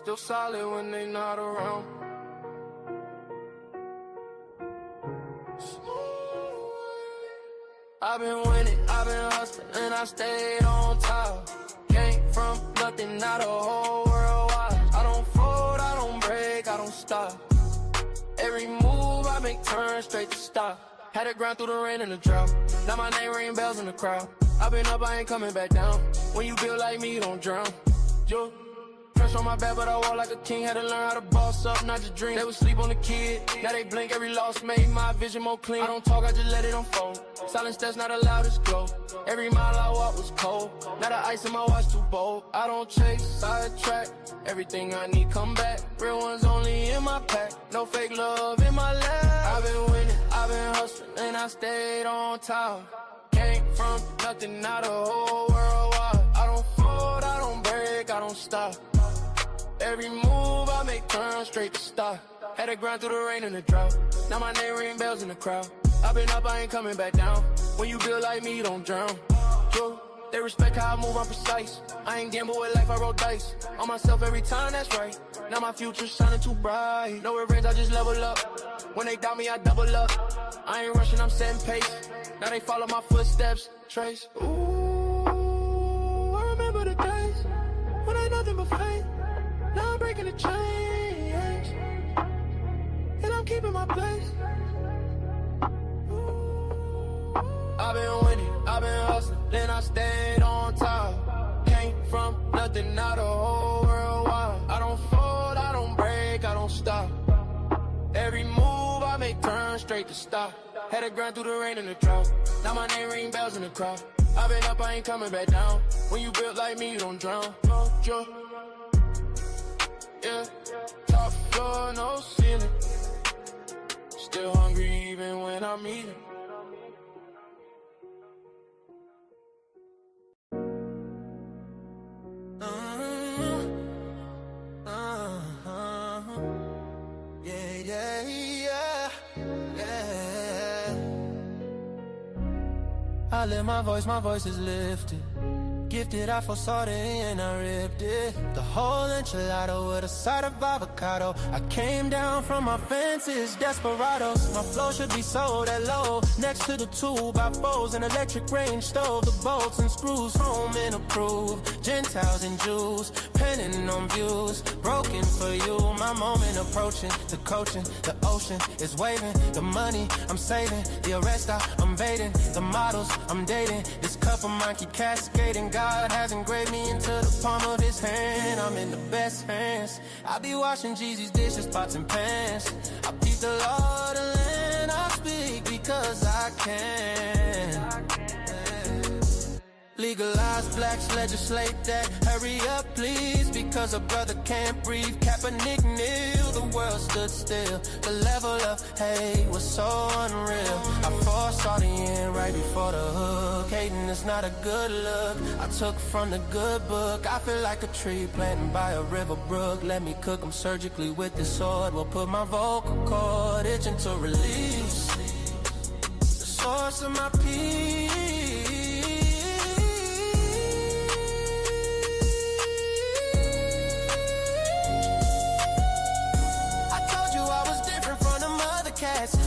still solid when they not around. I've been winning, I've been hustling, and I stayed on top. Came from nothing, now the whole world wide. I don't fold, I don't break, I don't stop. Every move I make turn straight to stop. Had to grind through the rain and the drought. Now my name ring bells in the crowd. I've been up, I ain't coming back down. When you build like me, you don't drown. Yo, pressure on my back, but I walk like a king. Had to learn how to boss up, not just dream. They would sleep on the kid, now they blink. Every loss made my vision more clean. I don't talk, I just let it unfold. Silence that's not allowed to glow. Every mile I walk was cold. Now the ice in my watch too bold. I don't chase, sidetrack. Everything I need come back. Real ones only in my pack. No fake love in my lap. I've been winning, I've been hustling, and I stayed on top. Came from nothing, now the whole world wide. I don't fold, I don't break, I don't stop. Every move I make turn straight to stop. Had to grind through the rain and the drought. Now my name ring bells in the crowd. I've been up, I ain't coming back down. When you build like me, you don't drown. Yo, they respect how I move, I'm precise. I ain't gamble with life, I roll dice. On myself every time, that's right. Now my future's shining too bright. No revenge, I just level up. When they doubt me, I double up. I ain't rushing, I'm setting pace. Now they follow my footsteps, trace. Ooh, I remember the days when I ain't nothing but faith. Now I'm breaking the chains, and I'm keeping my place. I've been winning, I've been hustling, then I stayed on top. Came from nothing, now the whole world wide. I don't fold, I don't break, I don't stop. Every move I make turn straight to stop. Had to grind through the rain and the drought. Now my name ring bells in the crowd. I've been up, I ain't coming back down. When you built like me, you don't drown. No, yeah, top floor, no ceiling. Still hungry even when I'm eating. I lift my voice is lifted. Gifted, I foresaw it and I ripped it. The whole enchilada with a side of avocado. I came down from my fences, desperados. My flow should be sold at low. Next to the 2x4s, an electric range stove. The bolts and screws, home and approved. Gentiles and Jews, penning on views. Broken for you, my moment approaching. The coaching, the ocean is waving. The money I'm saving, the arrest I'm evading. The models I'm dating, this cup of mine keep cascading. God has engraved me into the palm of his hand. I'm in the best hands. I be washing Jeezy's dishes, pots and pans. I peep the Lord and land. I speak because I can. Legalize blacks, legislate that. Hurry up, please, because a brother can't breathe. Kaepernick kneel, the world stood still. The level of hate was so unreal. I foresaw the end right before the hook. Hating is not a good look. I took from the good book. I feel like a tree planted by a river brook. Let me cook them surgically with this sword. Will put my vocal cord itching to release the source of my peace.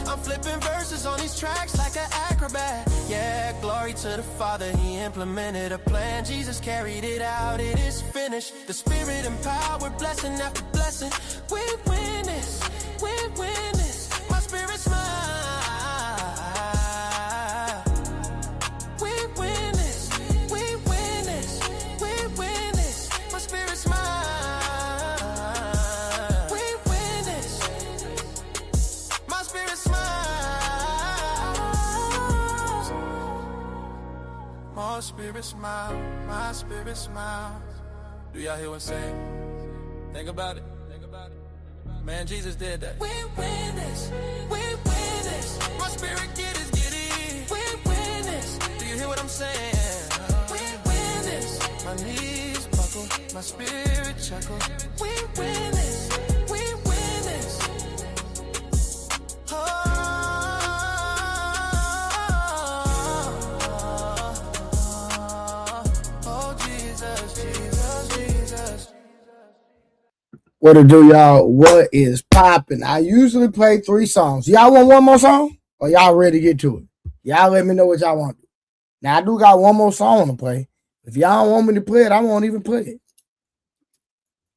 I'm flipping verses on these tracks like an acrobat. Yeah, glory to the Father, He implemented a plan. Jesus carried it out, it is finished. The Spirit empowered, blessing after blessing. We win this, we win this. My spirit's mine. We win this, we win this, we win this. My spirit's mine. My spirit smile, my spirit smiles. Do y'all hear what I'm saying? Think about it. Think about it. Man, Jesus did that. We win this. We win this. My spirit get it. We win this. Do you hear what I'm saying? We win this. My knees buckle, my spirit chuckle. We win this. We win this. Oh. What to do, y'all? What is popping? I usually play 3 songs. Y'all want one more song? Or y'all ready to get to it? Y'all let me know what y'all want. Now, I do got one more song to play. If y'all don't want me to play it, I won't even play it.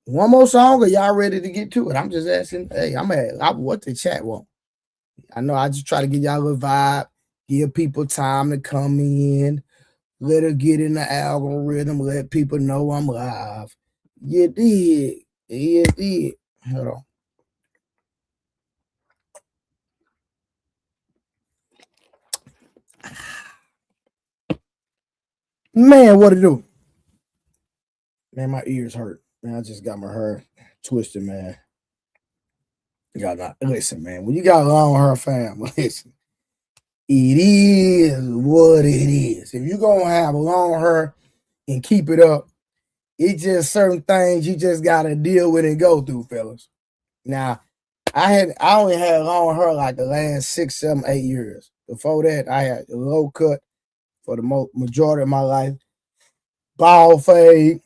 One more song, or y'all ready to get to it? I'm just asking. Hey, what the chat want. I know I just try to get y'all a vibe, give people time to come in, let her get in the algorithm, let people know I'm live. You did. You did. Hold on. Man, what to do? Man, my ears hurt. Man, I just got my hair twisted, man. Listen, man. When you got long hair, fam, listen. It is what it is. If you're gonna have long hair and keep it up, it's just certain things you just gotta deal with and go through, fellas. Now, I only had long hair like the last 6, 7, 8 years. Before that, I had a low cut for the majority of my life. Bald fade,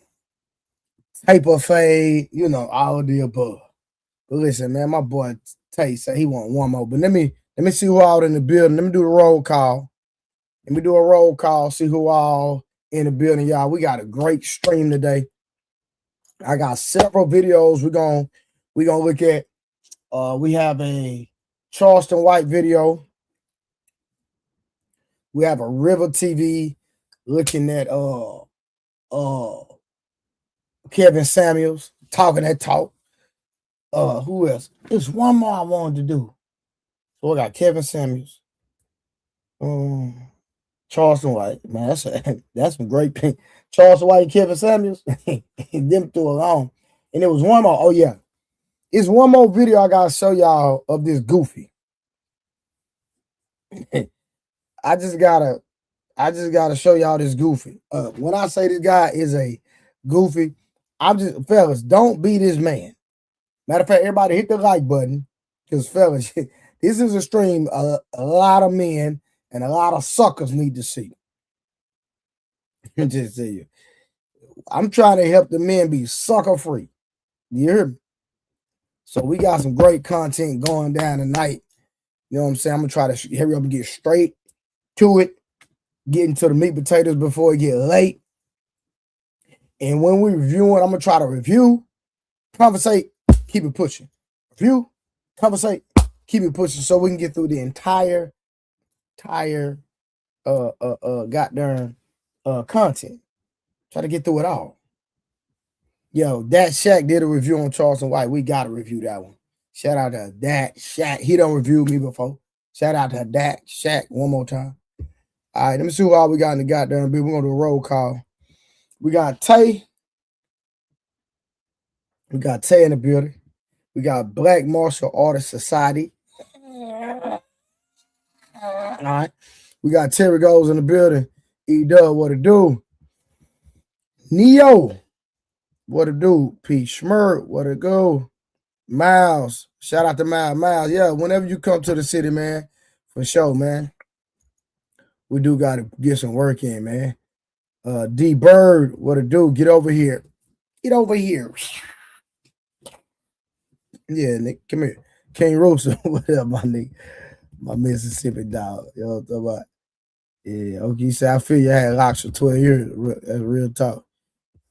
taper fade, all of the above. But listen, man, my boy Tay said he want one more. But let me see who all in the building. Let me do the roll call. Let me do a roll call, see who all in the building, y'all. We got a great stream today. I got several videos we're gonna look at. We have a Charleston White video. We have a River TV looking at Kevin Samuels talking that talk. Who else? There's one more I wanted to do. So we got Kevin Samuels. Charleston White. Man, that's some great pink. Charleston White and Kevin Samuels. Them two alone. And there was one more. Oh, yeah. It's one more video I gotta show y'all of this goofy. I just gotta show y'all this goofy. When I say this guy is a goofy, fellas, don't be this man. Matter of fact, everybody hit the like button, because fellas, this is a stream a lot of men and a lot of suckers need to see. Just tell you, I'm trying to help the men be sucker free. You hear me? So we got some great content going down tonight. You know what I'm saying? I'm gonna try to hurry up and get straight to it, get into the meat potatoes before it get late. And when we reviewing, I'm gonna try to review, conversate, keep it pushing. Review, conversate, keep it pushing, so we can get through the entire goddamn content. Try to get through it all. Yo, that Shaq did a review on Charleston White. We gotta review that one. Shout out to that Shaq. He done reviewed me before. Shout out to that Shaq one more time. All right, let me see who all we got in the goddamn bit. We're gonna do a roll call. We got Tay. We got Tay in the building. We got Black Martial Artist Society. All right. We got Terry Goes in the building. E-Dub, what it do? Neo, what it do? P. Schmurk, what it go? Miles, shout out to Miles. Yeah, whenever you come to the city, man, for sure, man. We do got to get some work in, man. D Bird, what it do? Get over here. Get over here. Yeah, Nick, come here. King Rooster, what up, my nigga? My Mississippi dog. You know what I'm talking about? Yeah, okay, you say I feel you had locks for 12 years. That's real talk.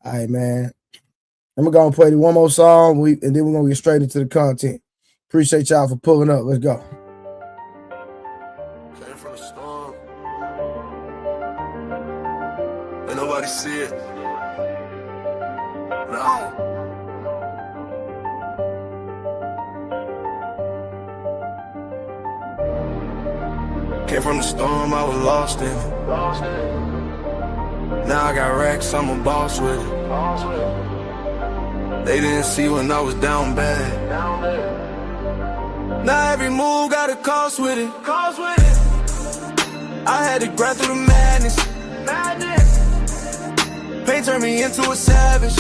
All right, man. I'm going to play one more song, and then we're going to get straight into the content. Appreciate y'all for pulling up. Let's go. Came from the storm. Ain't nobody see it. No. Came from the storm, I was lost in it. Now I got racks, I'm a boss with it. They didn't see when I was down bad. Now every move got a cost with it. I had to grind through the madness. Pain turned me into a savage.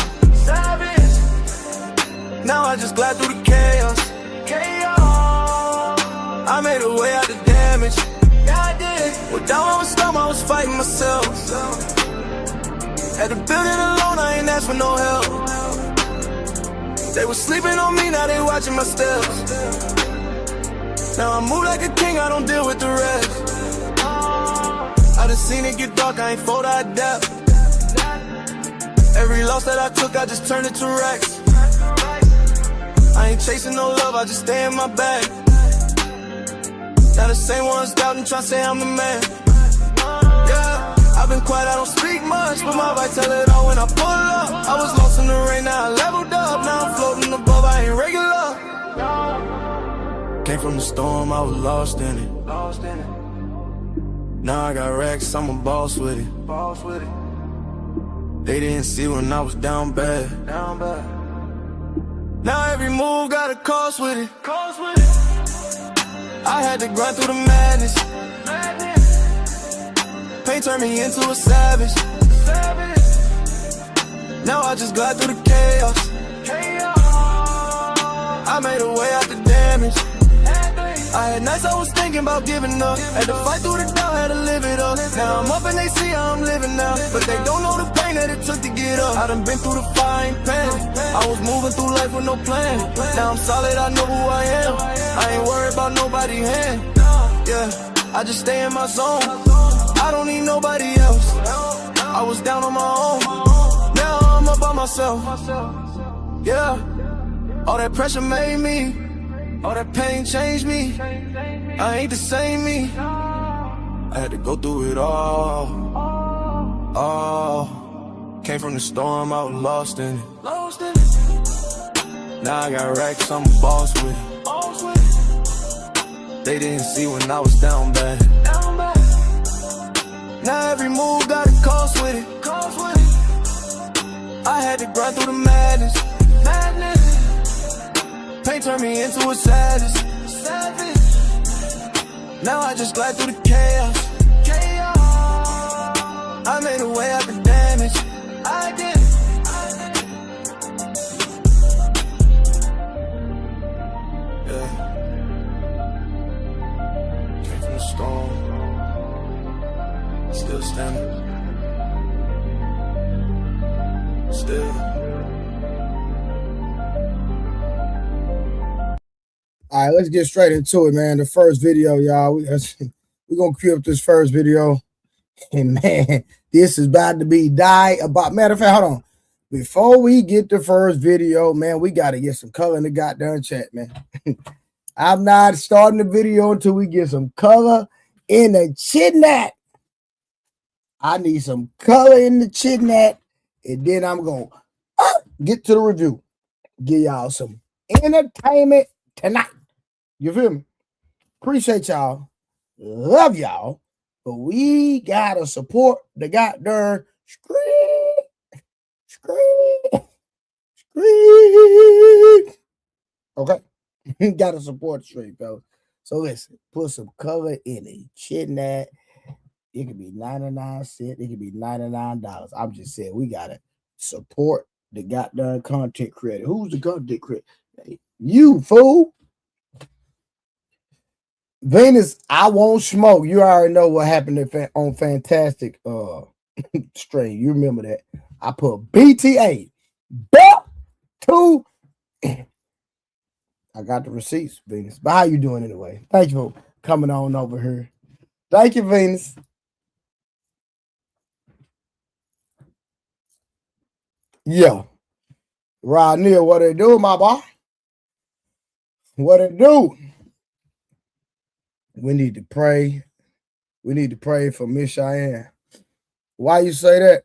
Now I just glide through the chaos. I made a way out the damage. Well, down on the storm, I was fighting myself. Had to build it alone, I ain't asked for no help. They was sleeping on me, now they watching my steps. Now I move like a king, I don't deal with the rest. I done seen it get dark, I ain't fold, I adapt. Every loss that I took, I just turned it to racks. I ain't chasing no love, I just stay in my bag. Now the same ones doubting, tryna say I'm the man. Yeah, I've been quiet, I don't speak much, but my vibe tell it all when I pull up. I was lost in the rain, now I leveled up. Now I'm floating above, I ain't regular. Came from the storm, I was lost in it. Now I got racks, I'm a boss with it. They didn't see when I was down bad. Now every move got a cost with it. I had to grind through the madness. Pain turned me into a savage. Now I just glide through the chaos. I made a way out the damage. I had nights I was thinking about giving up. Had to fight through the doubt, had to live it up. Now I'm up and they see how I'm living now, but they don't know the pain that it took to get up. I done been through the fire, ain't panic. I was moving through life with no plan. Now I'm solid, I know who I am. I ain't worried about nobody's hand. Yeah, I just stay in my zone. I don't need nobody else. I was down on my own. Now I'm up by myself. Yeah, all that pressure made me. All that pain changed me. I ain't the same me. I had to go through it all. Came from the storm, I was lost in it. Now I got racks, I'm a boss with it. They didn't see when I was down bad. Now every move got a cost with it. I had to grind through the madness. Pain turned me into a savage. Now I just glide through the chaos. I made a way out the damage. I did. Yeah. Came from the storm. Still standing. Still. All right, let's get straight into it, man. The first video, y'all. We're going to cue up this first video. And, man, this is about to be about. Matter of fact, hold on. Before we get the first video, man, we got to get some color in the goddamn chat, man. I'm not starting the video until we get some color in the chat. I need some color in the chat. And then I'm going to get to the review. Give y'all some entertainment tonight. You feel me? Appreciate y'all. Love y'all. But we gotta support the goddamn screen. Okay. Gotta support the stream, fellas. So listen, put some color in the chat. It could be 99 cents, it could be $99. I'm just saying we gotta support the goddamn content creator. Who's the content creator? Hey, you fool. Venus, I won't smoke. You already know what happened on Fantastic stream. You remember that. I put BTA back to I got the receipts, Venus. But how you doing anyway? Thank you for coming on over here. Thank you, Venus. Yeah. Rodney, what they do, my boy? What it do? We need to pray. We need to pray for Miss Cheyenne. Why you say that?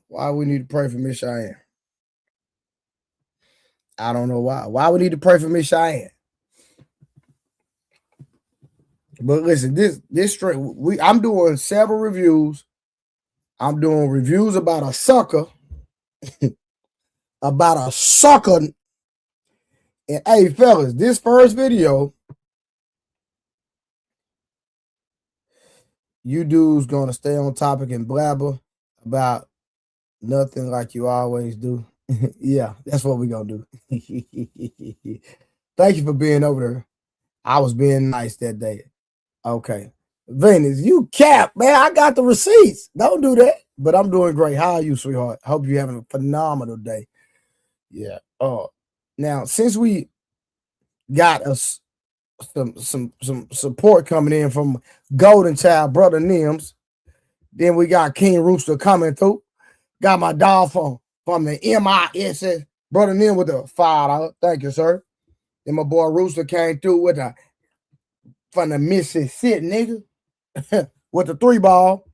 Why we need to pray for Miss Cheyenne? I don't know why. Why we need to pray for Miss Cheyenne? But listen, this straight. I'm doing several reviews. I'm doing reviews about a sucker. About a sucker. And hey, fellas, this first video. You dudes gonna stay on topic and blabber about nothing like you always do. Yeah, that's what we're gonna do. Thank you for being over there. I was being nice that day. Okay. Venus, you cap, man. I got the receipts. Don't do that. But I'm doing great. How are you, sweetheart? Hope you're having a phenomenal day. Yeah. Now since we got us some support coming in from Golden Child, Brother Nims, then we got King Rooster coming through. Got my dog from the MISS, Brother Nim with the $5. Thank you, sir. Then my boy Rooster came through with from the Mississippi nigga with the 3 ball.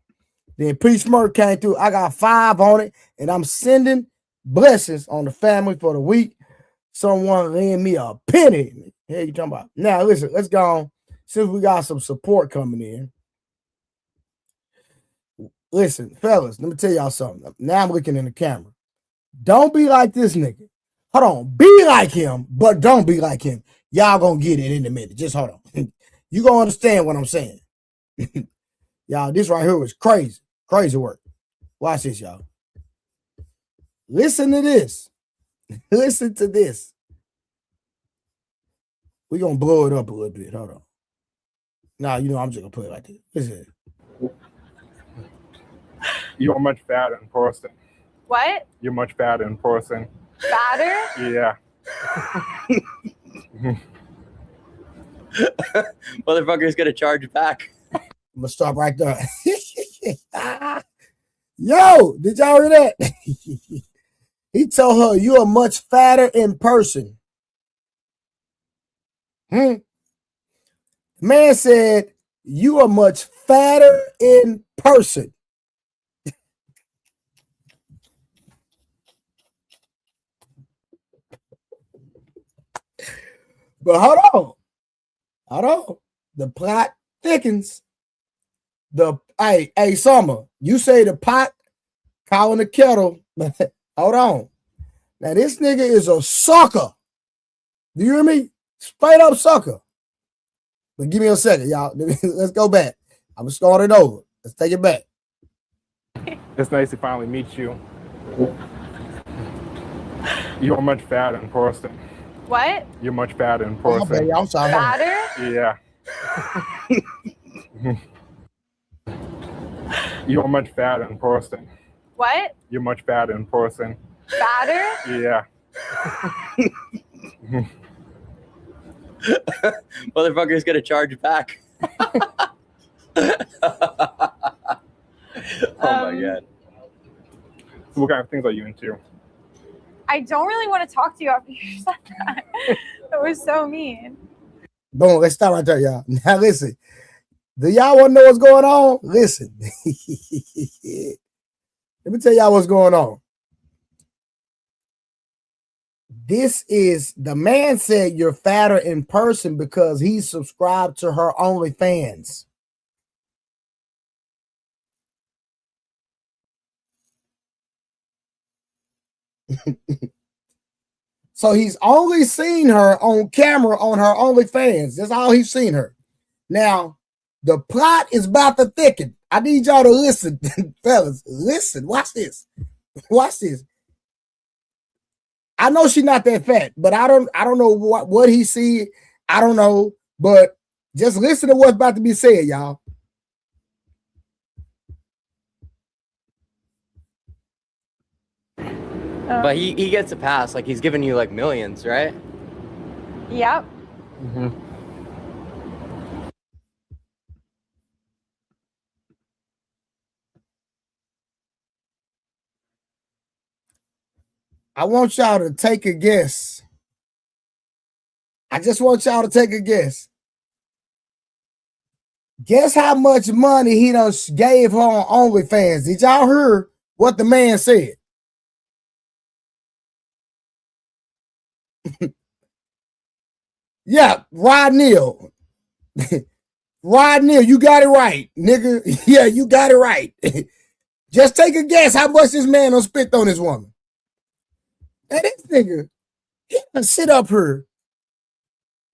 Then Peace Smirk came through. I got 5 on it, and I'm sending blessings on the family for the week. Someone lend me a penny. Hey, you talking about? Now, listen, let's go on. Since we got some support coming in. Listen, fellas, let me tell y'all something. Now I'm looking in the camera. Don't be like this nigga. Hold on. Be like him, but don't be like him. Y'all gonna get it in a minute. Just hold on. You gonna understand what I'm saying. Y'all, this right here was crazy. Crazy work. Watch this, y'all. Listen to this. Listen to this. We're gonna blow it up a little bit. Hold on. Nah, you know I'm just gonna put it like this. Listen. You're much fatter in person. What? You're much fatter in person. Fatter? Yeah. Motherfucker's gonna charge you back. I'm gonna stop right there. Yo, did y'all hear that? He told her you are much fatter in person. Man said you are much fatter in person. But hold on. The plot thickens. Hey, Summer, you say the pot calling the kettle. Hold on. Now this nigga is a sucker. Do you hear me? Straight up sucker. But give me a second, y'all. Let's go back. I'm gonna start it over. Let's take it back. It's nice to finally meet you. You're much fatter in person. What? You're much fatter in person. Baby, I'm sorry. Fatter? Yeah. You're much fatter in person. What? You're much fatter in person. Fatter? Yeah. Motherfucker's gonna charge you back. Oh my god. So what kind of things are you into? I don't really want to talk to you after you said that. That was so mean. Boom, let's stop right there, y'all. Now listen. Do y'all want to know what's going on? Listen. Let me tell y'all what's going on. This is the man said you're fatter in person because he subscribed to her OnlyFans. So he's only seen her on camera on her OnlyFans. That's all he's seen her. Now, the plot is about to thicken. I need y'all to listen, fellas. Listen, watch this. Watch this. I know she's not that fat, but I don't know what he see. I don't know, but just listen to what's about to be said, y'all. But he gets a pass. Like he's giving you like millions, right? Yep. Mm-hmm. I want y'all to take a guess. I just want y'all to take a guess. Guess how much money he done gave her on OnlyFans. Did y'all hear what the man said? Yeah, Rod Neal. Rod Neal, you got it right, nigga. Yeah, you got it right. Just take a guess how much this man done spent on this woman. And this nigga, he done sit up here,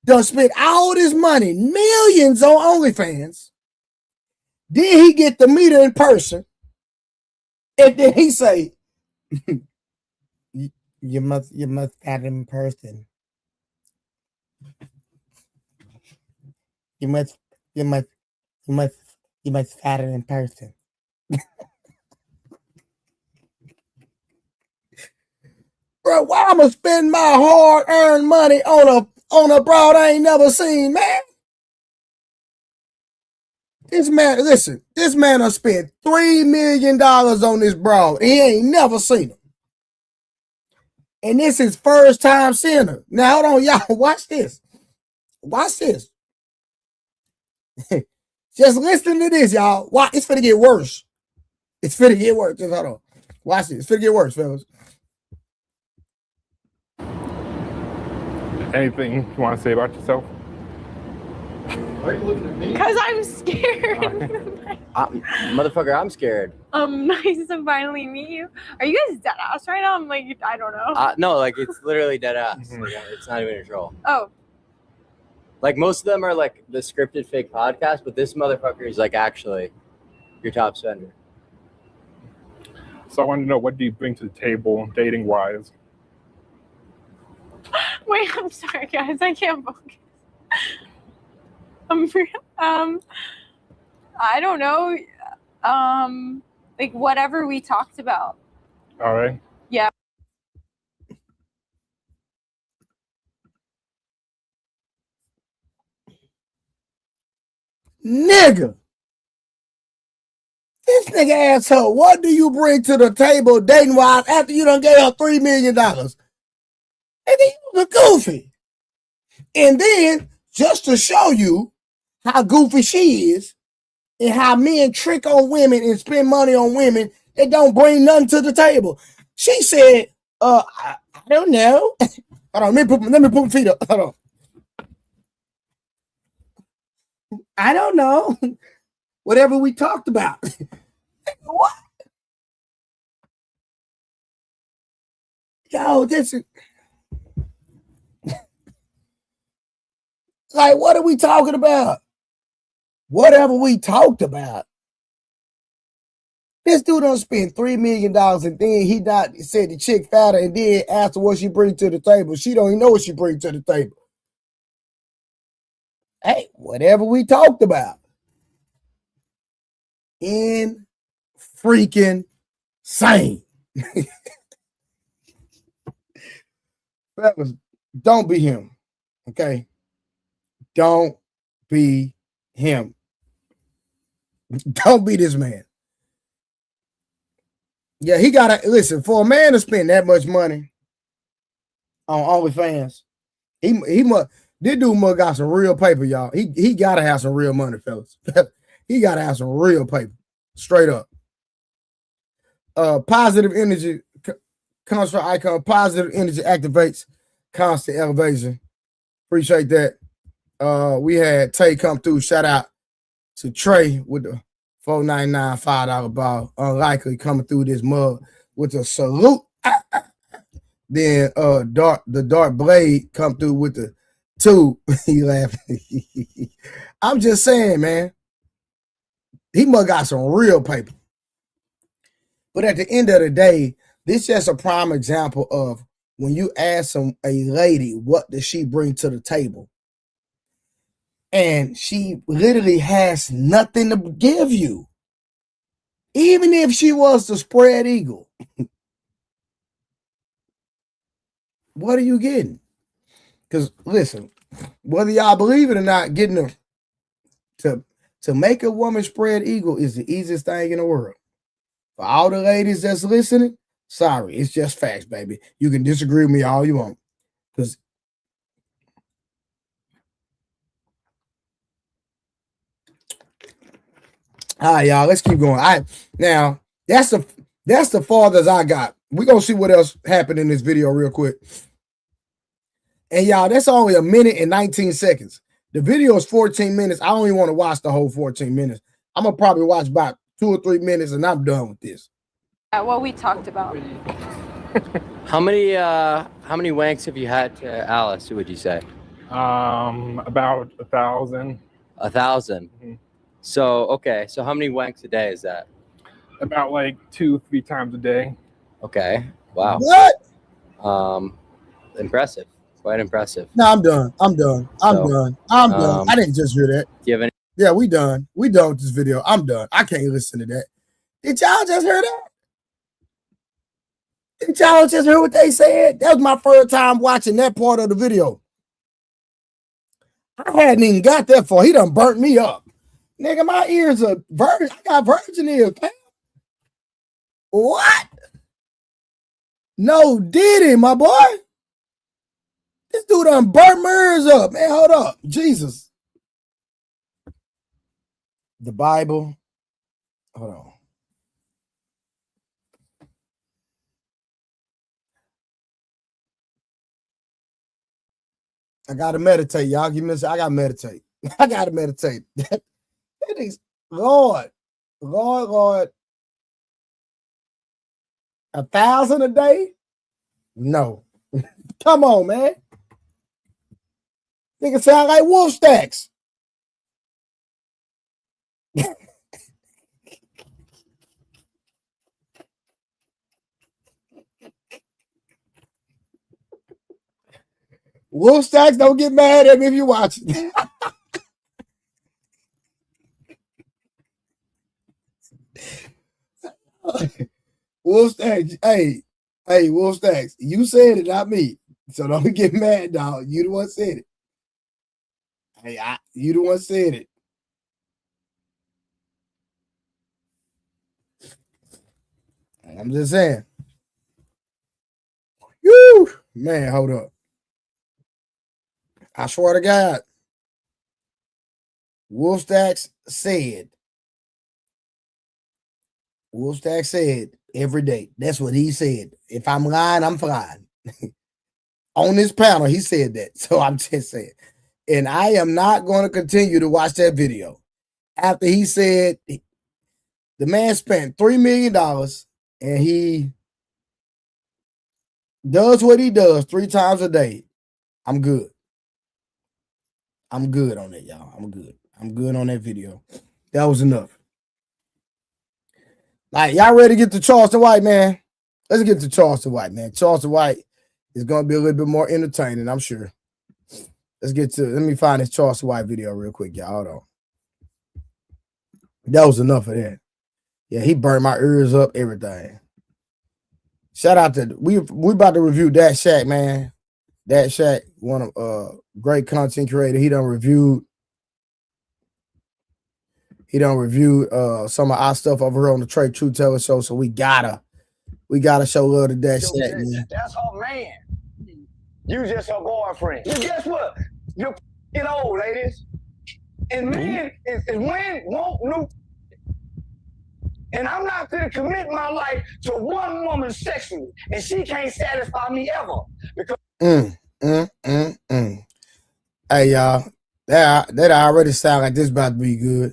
done spent all this money, millions on OnlyFans. Then he get to meet her in person. And then he say, you must have in person. You must have it in person. Bro, why I'ma spend my hard-earned money on a broad I ain't never seen, man? This man, listen, this man done spent $3 million on this broad. He ain't never seen him. And this is first time seeing her. Now, hold on, y'all. Watch this. Watch this. Just listen to this, y'all. Watch. It's finna get worse. It's finna get worse. Just hold on. Watch this. It's finna get worse, fellas. Anything you want to say about yourself? Why are you looking at me? Because I'm scared. Motherfucker, I'm scared. Nice to finally meet you. Are you guys dead ass right now? I'm like, I don't know. No, like it's literally dead ass. Like, it's not even a troll. Oh. Like most of them are like the scripted fake podcast, but this motherfucker is like actually your top spender. So I want to know, what do you bring to the table dating wise? Wait, I'm sorry, guys. I can't focus. I don't know. Like whatever we talked about. All right. Yeah. Nigga. This nigga asked her, what do you bring to the table dating wise after you done gave her $3 million? And then you look goofy. And then, just to show you how goofy she is and how men trick on women and spend money on women that don't bring nothing to the table, she said, I don't know. Hold on, let me put my feet up. Hold on. I don't know. Whatever we talked about. What? Yo, this is like, what are we talking about? Whatever we talked about. This dude done spend $3 million and then he not said the chick fatter and then asked her what she bring to the table. She don't even know what she bring to the table. Hey, whatever we talked about. In freaking sane. Fellas, don't be him. Okay? Don't be him. Don't be this man. Yeah, he gotta listen, for a man to spend that much money on OnlyFans, he must, this dude must got some real paper, y'all. He gotta have some real money, fellas. He gotta have some real paper. Straight up. Positive energy comes from icon. Positive energy activates constant elevation. Appreciate that. We had Tay come through. Shout out to Trey with the $4.99 $5 ball. Unlikely coming through this mug with a salute. Then the Dark Blade come through with the 2. He laughing. I'm just saying, man. He must got some real paper. But at the end of the day, this is just a prime example of when you ask a lady, what does she bring to the table? And she literally has nothing to give you. Even if she was the spread eagle. What are you getting? Because listen, whether y'all believe it or not, getting her to make a woman spread eagle is the easiest thing in the world. For all the ladies that's listening, sorry, it's just facts, baby. You can disagree with me all you want. Because all right, y'all, let's keep going. Now that's the farthest I got. We're gonna see what else happened in this video real quick. And y'all, that's only 1 minute and 19 seconds. The video is 14 minutes. I don't even want to watch the whole 14 minutes. I'm gonna probably watch about 2 or 3 minutes and I'm done with this. What we talked about. How many wanks have you had to Alice, would you say? About 1,000. 1,000. Mm-hmm. So okay, so how many wanks a day is that? About like 2-3 times a day. Okay. Wow. What? Impressive. Quite impressive. No, I'm done. I'm done. I didn't just hear that. Do you have any? Yeah, we done. We done with this video. I'm done. I can't listen to that. Did y'all just hear that? Did y'all just hear what they said? That was my first time watching that part of the video. I hadn't even got that far. He done burnt me up. Nigga, my ears are virgin. I got virgin ears, man. What? No, did he, my boy? This dude done burnt my ears up, man. Hold up. Jesus. The Bible. Hold on. I gotta meditate, y'all. Give me this. I gotta meditate. I gotta meditate. That is Lord. 1,000 a day? No. Come on, man. Nigga sound like wolf stacks. Wolf stacks, don't get mad at me if you watch it. Wolf stacks, hey, Wolf stacks, you said it, not me. So don't get mad, dog. You the one said it. Hey, you the one said it. I'm just saying. Whew, man, hold up. I swear to God, Wolf Stacks said every day. That's what he said. If I'm lying, I'm flying. On this panel, he said that. So I'm just saying. And I am not going to continue to watch that video. After he said the man spent $3 million and he does what he does 3 times a day, I'm good. I'm good on that, y'all. I'm good. I'm good on that video. That was enough. Like, y'all ready to get to Charleston White, man? Let's get to Charleston White, man. Charleston White is going to be a little bit more entertaining, I'm sure. Let me find this Charleston White video real quick, y'all. Hold on. That was enough of that. Yeah, he burned my ears up, everything. Shout out to, we about to review Dat Shack, man. Dat Shack, one of great content creator. He done reviewed some of our stuff over here on the Trey True Teller show. So we gotta show love to Dat Shack, man. That's her man. You just her boyfriend. And guess what? You're getting old, ladies. And men is when won't new. And I'm not gonna commit my life to one woman sexually, and she can't satisfy me ever. Because Hey, y'all, that already sound like this about to be good.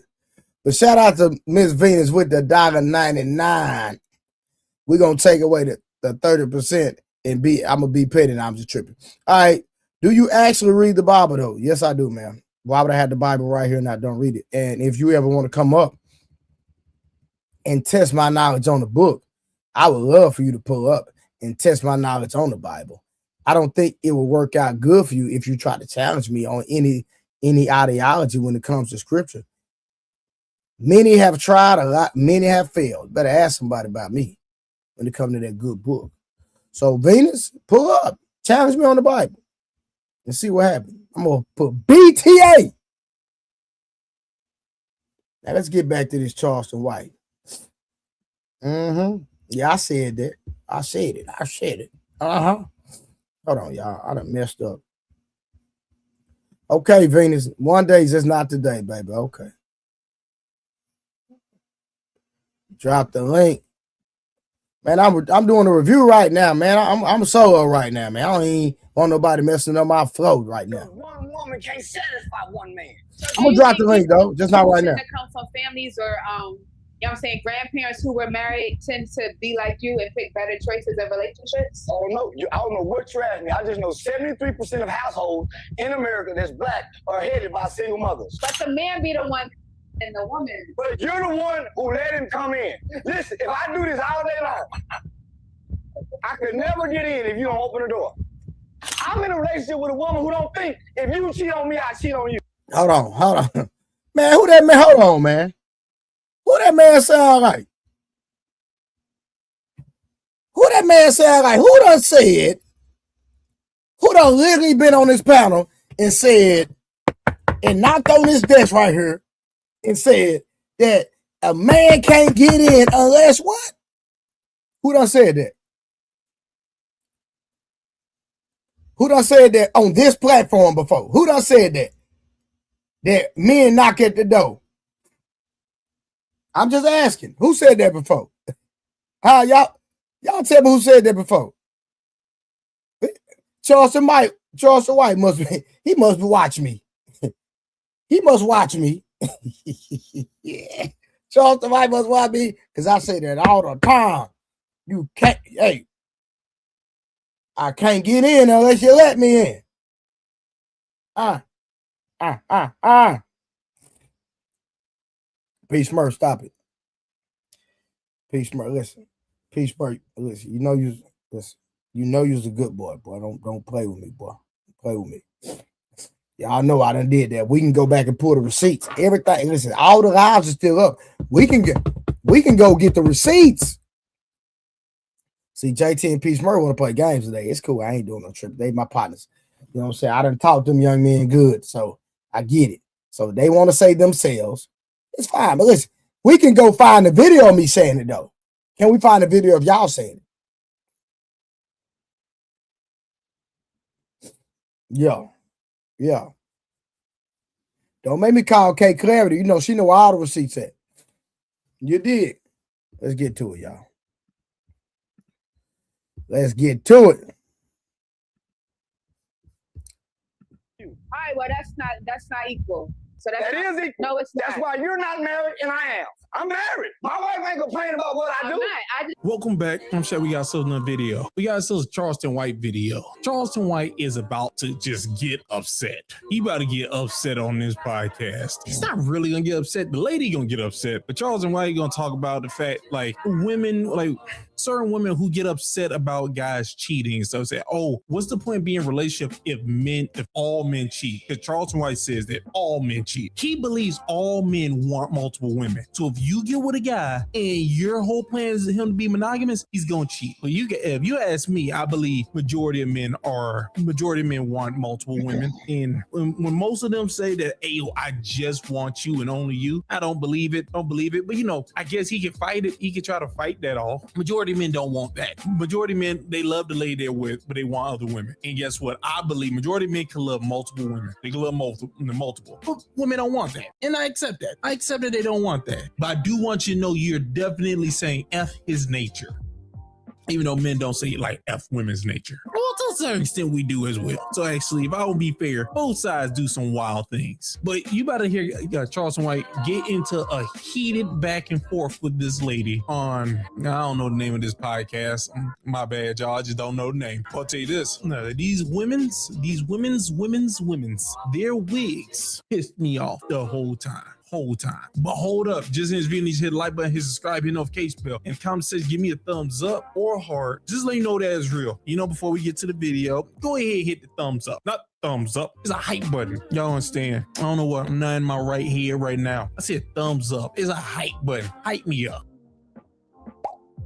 But shout out to Miss Venus with the $1.99. We're gonna take away the 30% and I'm gonna be petty. I'm just tripping. All right. Do you actually read the Bible though? Yes, I do, man. Why would I have the Bible right here and I don't read it? And if you ever want to come up and test my knowledge on the book, I would love for you to pull up and test my knowledge on the Bible. I don't think it will work out good for you if you try to challenge me on any ideology when it comes to scripture. Many have tried a lot, many have failed. Better ask somebody about me when it comes to that good book. So Venus, pull up, challenge me on the Bible and see what happens. I'm gonna put BTA. Now let's get back to this Charleston White. Yeah, I said that. I said it. Hold on, y'all. I done messed up. Okay, Venus. One day is just not today, baby. Okay. Drop the link. Man, I'm doing a review right now, man. I'm a solo right now, man. I don't even want nobody messing up my flow right now. one woman can't satisfy one man. So I'm gonna drop the link though, just not right now. That come from families or you know what I'm saying, grandparents who were married tend to be like you and pick better choices in relationships? Oh no, I don't know what you're asking me. I just know 73% of households in America that's black are headed by single mothers. But the man be the one and the woman. But you're the one who let him come in. Listen, if I do this all day long, I could never get in if you don't open the door. I'm in a relationship with a woman who don't think if you cheat on me, I cheat on you. Hold on. Man, who that man? Hold on, man. Who that man sound like? Who that man sound like? Who done said? Who done literally been on this panel and said, and knocked on this desk right here and said that a man can't get in unless what? Who done said that? Who done said that on this platform before? Who done said that? That men knock at the door. I'm just asking. Who said that before? Y'all tell me who said that before. Charleston White must be watching me. He must watch me. Yeah. Charleston White must watch me because I say that all the time. You can't, hey, I can't get in unless you let me in. Peace, Murph, stop it. Peace, Murph, listen. Peace, Murph, listen. You know you's a good boy, boy. Don't play with me, boy. Play with me. Y'all know I done did that. We can go back and pull the receipts. Everything. Listen, all the lives are still up. We can go get the receipts. See, JT and Peace Murray want to play games today. It's cool. I ain't doing no trip. They my partners. You know what I'm saying? I done taught them young men good, so I get it. So they want to say themselves. It's fine. But listen, we can go find the video of me saying it, though. Can we find a video of y'all saying it? Yeah. Don't make me call K Clarity. You know, she know where all the receipts at. You did. Let's get to it, y'all. Let's get to it. All right, well, that's not equal. So that is equal. No, it's not. That's why you're not married and I am. I'm married. My wife ain't complaining about what I do. Welcome back. I'm sure we got ourselves another video. We got ourselves a Charleston White video. Charleston White is about to just get upset. He about to get upset on this podcast. He's not really gonna get upset. The lady gonna get upset. But Charleston White gonna talk about the fact like women, like certain women who get upset about guys cheating. So say, oh, what's the point of being in a relationship if all men cheat? Because Charleston White says that all men cheat. He believes all men want multiple women. So if you get with a guy and your whole plan is him to be monogamous, he's gonna cheat. But if you ask me, I believe majority of men want multiple women. And when most of them say that, hey, I just want you and only you, I don't believe it. But you know, I guess he can fight it. He can try to fight that off. Majority of men don't want that. Majority of men, they love to lay there with, but they want other women. And guess what? I believe majority of men can love multiple women. They can love multiple. But women don't want that. And I accept that. I accept that they don't want that. But I do want you to know you're definitely saying F his nature. Even though men don't say it like F women's nature. Well, to a certain extent we do as well. So actually, if I would be fair, both sides do some wild things. But you better hear Charleston White get into a heated back and forth with this lady on, I don't know the name of this podcast. My bad, y'all. I just don't know the name. I'll tell you this. No, these women's, their wigs pissed me off the whole time. But hold up, just in his video, hit the like button, hit subscribe, hit notification bell, and comment says give me a thumbs up or heart. Just let you know that is real. You know, before we get to the video, go ahead and hit the thumbs up. Not thumbs up, it's a hype button. Y'all understand? I don't know what, I'm not in my right head right now. I said thumbs up. It's a hype button. Hype me up.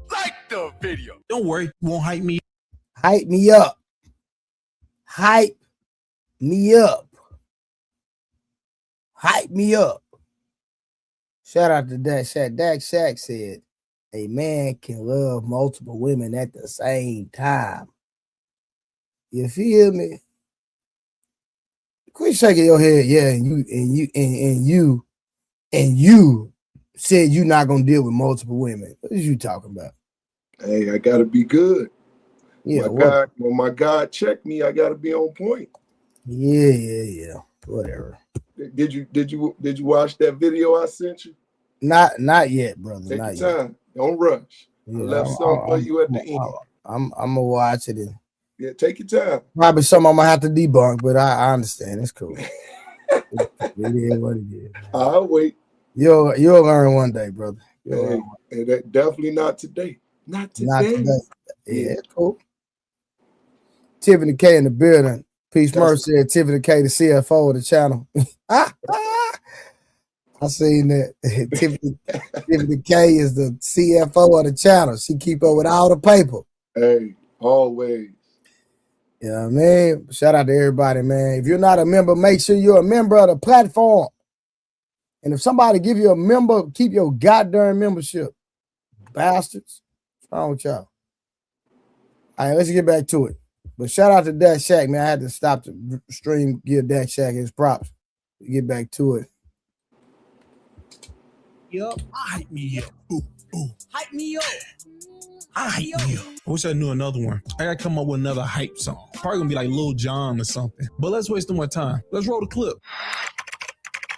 Like the video. Don't worry, you won't hype me. Hype me up. Hype me up. Hype me up. Shout out to Dak Shack. Dak Shack said, a man can love multiple women at the same time. You feel me? Quit shaking your head, yeah, and you said you're not gonna deal with multiple women. What are you talking about? Hey, I gotta be good. Yeah, when my God checked me, I gotta be on point. Yeah. Whatever. Did you watch that video I sent you? Not yet, brother. Take not your yet. time. Don't rush. Yeah, I left something for you at the end. I'm gonna watch it. And yeah, take your time. probably something I'm gonna have to debunk, but I understand. It's cool. It is what it is. I'll wait. You'll learn one day, brother. Hey, that definitely not today. Not today. Yeah, it's cool. Tiffany K in the building. Peace Mercy said Tiffany K, the CFO of the channel. I seen that. Tiffany K is the CFO of the channel. She keep up with all the paper. Hey, always. Yeah, man. Shout out to everybody, man. If you're not a member, make sure you're a member of the platform. And if somebody give you a member, keep your goddamn membership. Bastards. What's wrong with y'all? All right, let's get back to it. But shout out to Dak Shack, man. I had to stop the stream, give Dak Shack his props. Get back to it. Yup. Hype me up. Ooh, ooh. Hype me up. I hype me up. I wish I knew another one. I gotta come up with another hype song. Probably gonna be like Lil Jon or something. But let's waste no more time. Let's roll the clip.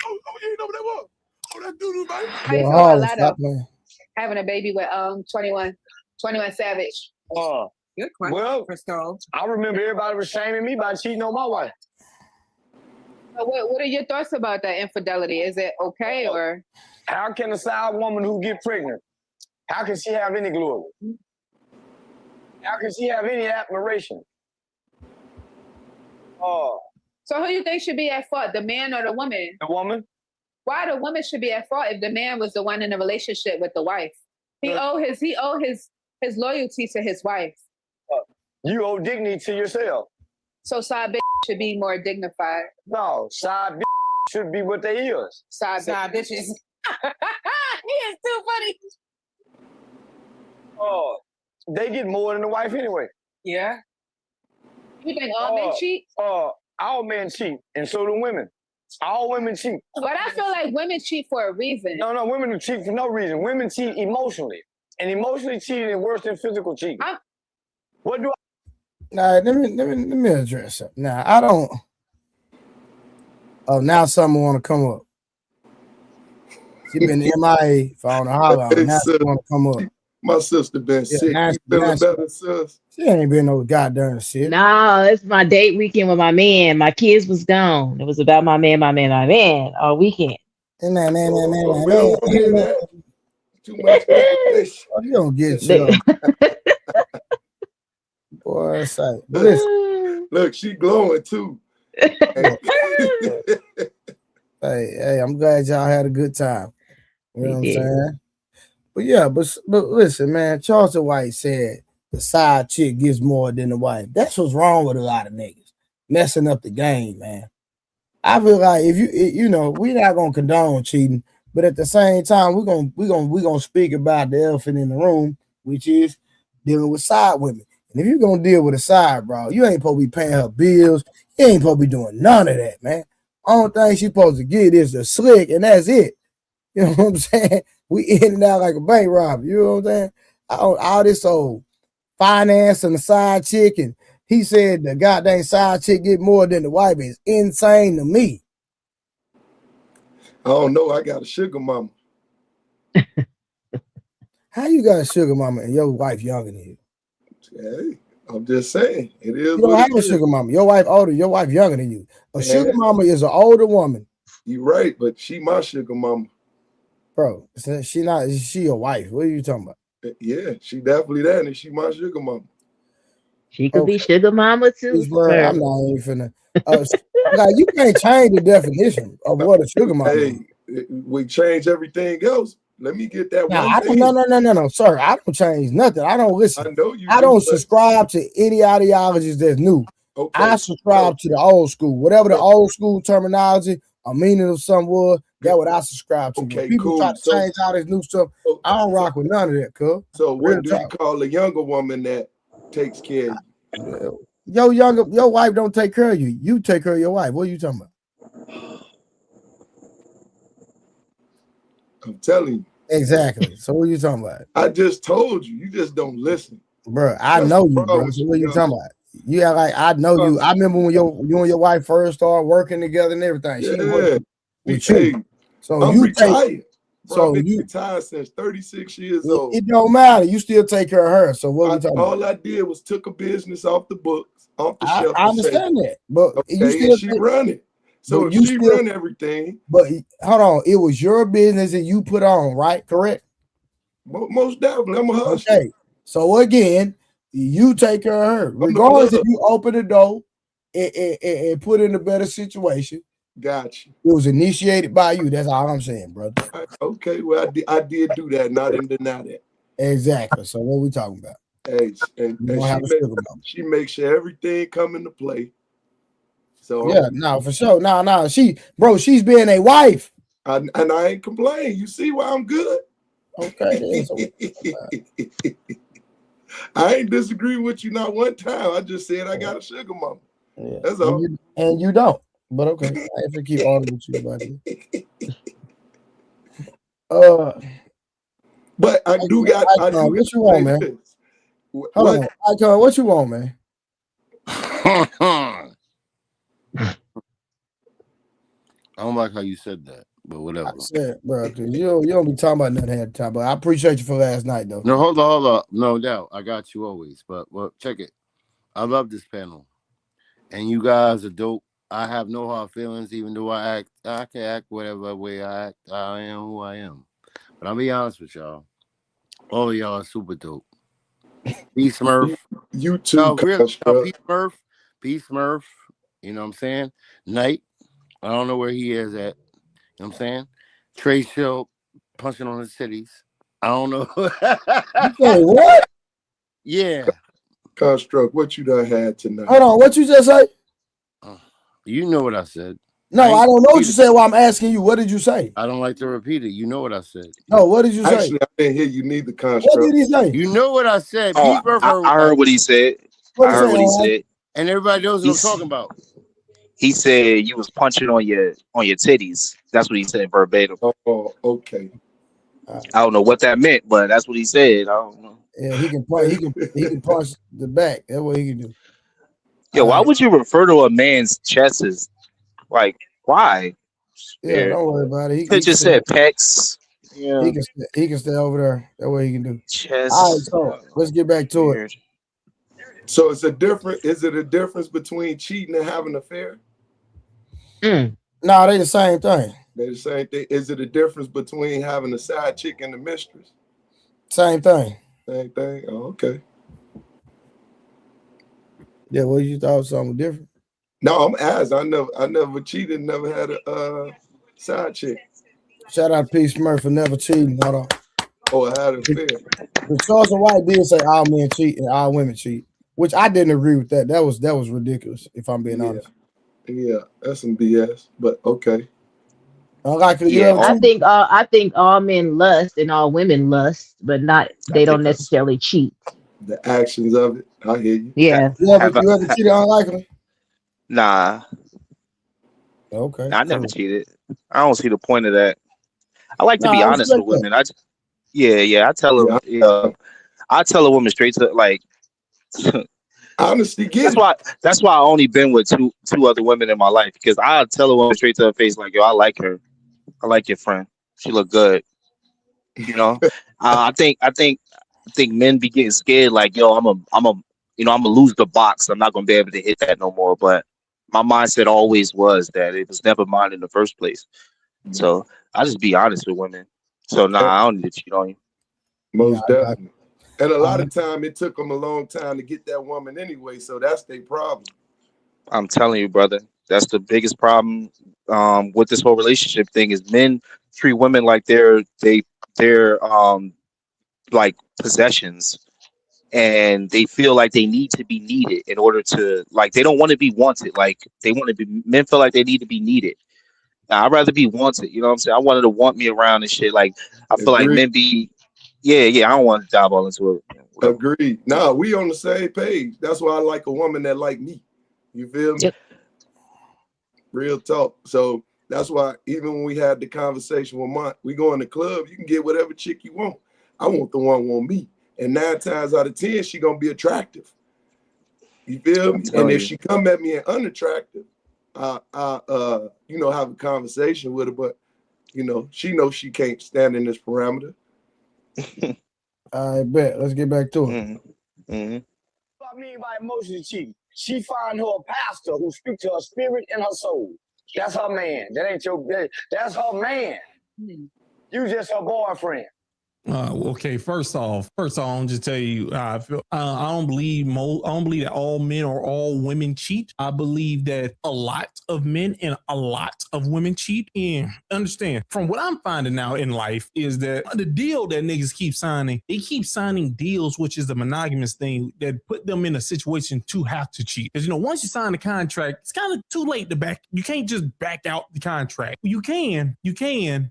Oh, you know what that was? Oh, that doo-doo, baby. How you feel about Latto having a baby with 21 Savage? Good question. Well, Crystal. I remember everybody was shaming me by cheating on my wife. What are your thoughts about that infidelity? Is it okay or? How can a side woman who get pregnant, how can she have any glory? How can she have any admiration? So who you think should be at fault, the man or the woman? The woman. Why the woman should be at fault if the man was the one in the relationship with the wife? He owe his loyalty to his wife. You owe dignity to yourself. So side bitch should be more dignified. No, side bitch should be what they is. Side bitches. He is too funny. They get more than the wife anyway. Yeah. You think all men cheat? All men cheat, and so do women. All women cheat. But I feel like women cheat for a reason. No, women don't cheat for no reason. Women cheat emotionally. And emotionally cheating is worse than physical cheating. What do I... Nah, let me address it. Now, I don't... Oh, now someone want to come up. She been MIA for I don't know how long. Now she want to come up. My sister been sick. You feeling better, sis? She ain't been no goddamn shit. No, it's my date weekend with my man. My kids was gone. It was about my man all weekend. Man. Too much fish. Oh, you don't get shit. Boy, it's like, listen. Look, she glowing too. Hey, I'm glad y'all had a good time. You know what I'm saying? But yeah, but listen, man, Charleston White said the side chick gets more than the wife. That's what's wrong with a lot of niggas. Messing up the game, man. I feel like if you know, we're not gonna condone cheating, but at the same time, we're gonna speak about the elephant in the room, which is dealing with side women. And if you're gonna deal with a side, bro, you ain't supposed to be paying her bills. You ain't supposed to be doing none of that, man. Only thing she's supposed to get is the slick, and that's it. You know what I'm saying? We in and out like a bank robber. You know what I'm saying? All this old finance and the side chick, and he said the goddamn side chick get more than the wife is insane to me. I don't know. I got a sugar mama. How you got a sugar mama and your wife younger than you? Hey, I'm just saying. It is. You don't have a sugar mama. Your wife older. Your wife younger than you. A sugar mama is an older woman. You're right, but she my sugar mama. Bro, is she your wife? What are you talking about? Yeah, she definitely that, and she my sugar mama. She could be sugar mama too. I'm not even finna. Like, you can't change the definition of what a sugar mama is. Hey, we change everything else. Let me get that No, sir. I don't change nothing. I don't listen. I know you. I don't subscribe to any ideologies that's new. Okay. I subscribe to the old school. Whatever the old school terminology or meaning of something was, that's what I subscribe to. Okay, when people try to change all this new stuff, I don't rock with none of that, cuz. So what do you call a younger woman that takes care of you? Your wife don't take care of you. You take care of your wife. What are you talking about? I'm telling you. Exactly. So what are you talking about? I just told you. You just don't listen. Bro, I know you, bro. So what are you talking about? You act like I know you. I remember when you and your wife first started working together and everything. She worked with you. So I'm you retired. So I've been you retired since 36 years old. It don't matter. You still take care of her. So what are we talking about? All I did was took a business off the books, off the shelf. I understand that, but you still she run it. So if she run everything. But hold on, it was your business that you put on, right? Correct? Most definitely. I'm a hustler. Okay. So again, you take care of her. Regardless if you open the door and put in a better situation. Gotcha. It was initiated by you. That's all I'm saying, brother. Okay, well, I did do that, and I didn't deny that. Exactly. So what we talking about? Hey, and You don't have a sugar mama. she makes sure everything come into play. So Yeah, no, for sure. No, she's being a wife. and I ain't complaining. You see why I'm good? Okay, then, so I ain't disagree with you not one time. I just said I got a sugar mama. yeah. That's all. And you don't. But okay, I have to keep arguing with you about it. But I do got. I do what you want, man? Hold on, Icon, what you want, man? I don't like how you said that, but whatever. I said, bro, because you don't be talking about nothing at the time. But I appreciate you for last night, though. No, hold on. No doubt, I got you always. But well, check it. I love this panel, and you guys are dope. I have no hard feelings, even though I can act whatever way I act. I am who I am. But I'll be honest with y'all. All of y'all are super dope. Peace Murph. You too. Peace Murph. You know what I'm saying? Knight. I don't know where he is at. You know what I'm saying? Trey Shield punching on his titties. I don't know. You say what? Yeah. Construct, what you done had tonight? Hold on, what you just say? You know what I said. No, I don't know what you said while I'm asking you. What did you say? I don't like to repeat it. You know what I said. No, what did you say? Actually, I didn't hear you neither, Construct. What did he say? You know what I said. Oh, I heard what he said. What I heard what he said. And everybody knows what I'm talking about. He said you was punching on your titties. That's what he said verbatim. Oh, okay. I don't know what that meant, but that's what he said. I don't know. Yeah, he can punch the back. That's what he can do. Yo, why would you refer to a man's chest as like why? Yeah, don't worry about it. He just said pecs. Yeah. He can stay over there. That's what he can do. Chest. All right, so let's get back to it. So is it a difference between cheating and having an affair? No, they the same thing. They're the same thing. Is it a difference between having a side chick and a mistress? Same thing. Same thing. Oh, okay. Yeah, what you thought was something different? No, I'm asking. I never cheated, never had a side chick. Shout out to P. Smurf for never cheating. Hold on. Oh, I had an affair. The Charleston White did say all men cheat and all women cheat, which I didn't agree with that. That was ridiculous, if I'm being honest. Yeah, that's some BS, but okay. I think all men lust and all women lust, but they don't necessarily cheat. The actions of it, I hear you. Yeah. You ever cheated unlikely? Nah. Okay. I never cheated. I don't see the point of that. I like to be honest with women. I tell them. I tell a woman straight to like. Honesty. That's why I only been with two other women in my life, because I tell a woman straight to her face like, yo, I like her. I like your friend. She look good. You know. I think men be getting scared like, yo, I'm gonna lose the box. I'm not gonna be able to hit that no more. But my mindset always was that it was never mine in the first place. So I just be honest with women. So I don't need to cheat on you. Most definitely. And a lot of time it took them a long time to get that woman anyway. So that's their problem. I'm telling you, brother, that's the biggest problem with this whole relationship thing is men treat women like they're like possessions, and they feel like they need to be needed in order to, like, they don't want to be wanted. Like men feel like they need to be needed. Now, I'd rather be wanted. You know what I'm saying? I wanted to want me around and shit. Like, I feel like men be, I don't want to dive all into it. Whatever. Agreed. Nah, we on the same page. That's why I like a woman that like me. You feel me? Yep. Real talk. So that's why even when we had the conversation with Mont, we go in the club, you can get whatever chick you want. I want the one who want me. And 9 times out of 10, she gonna be attractive. You feel me? And if she come at me and unattractive, I have a conversation with her, but she knows she can't stand in this parameter. I bet. Let's get back to it. What I mean by emotional cheating, she find her a pastor who speaks to her spirit and her soul. That's her man. That's her man. You just her boyfriend. Okay. First off, I'll just tell you how I feel. I don't believe that all men or all women cheat. I believe that a lot of men and a lot of women cheat. And understand, from what I'm finding out in life is that the deal that niggas keep signing, they keep signing deals, which is the monogamous thing that put them in a situation to have to cheat. Because once you sign the contract, it's kind of too late to back. You can't just back out the contract. You can,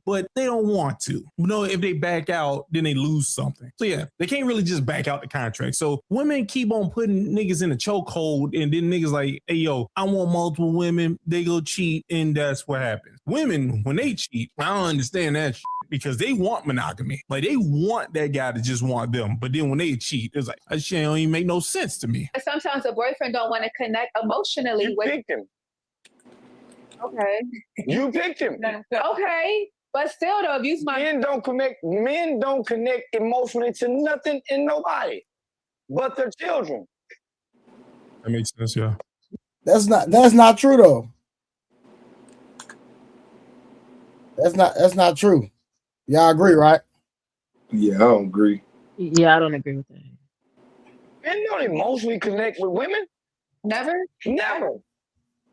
but they don't want to. If they back out, then they lose something. So yeah, they can't really just back out the contract. So women keep on putting niggas in a chokehold, and then niggas like, hey yo, I want multiple women. They go cheat, and that's what happens. Women, when they cheat, I don't understand that shit, because they want monogamy. Like they want that guy to just want them. But then when they cheat, it's like, that shit don't even make no sense to me. Sometimes a boyfriend don't want to connect emotionally with. Picked him. Okay. You picked him. Okay. But still, though, men don't connect emotionally to nothing and nobody but their children. That makes sense, yeah. That's not true though. That's not true. Y'all agree, right? Yeah, I don't agree. Yeah, I don't agree with that. Men don't emotionally connect with women. Never.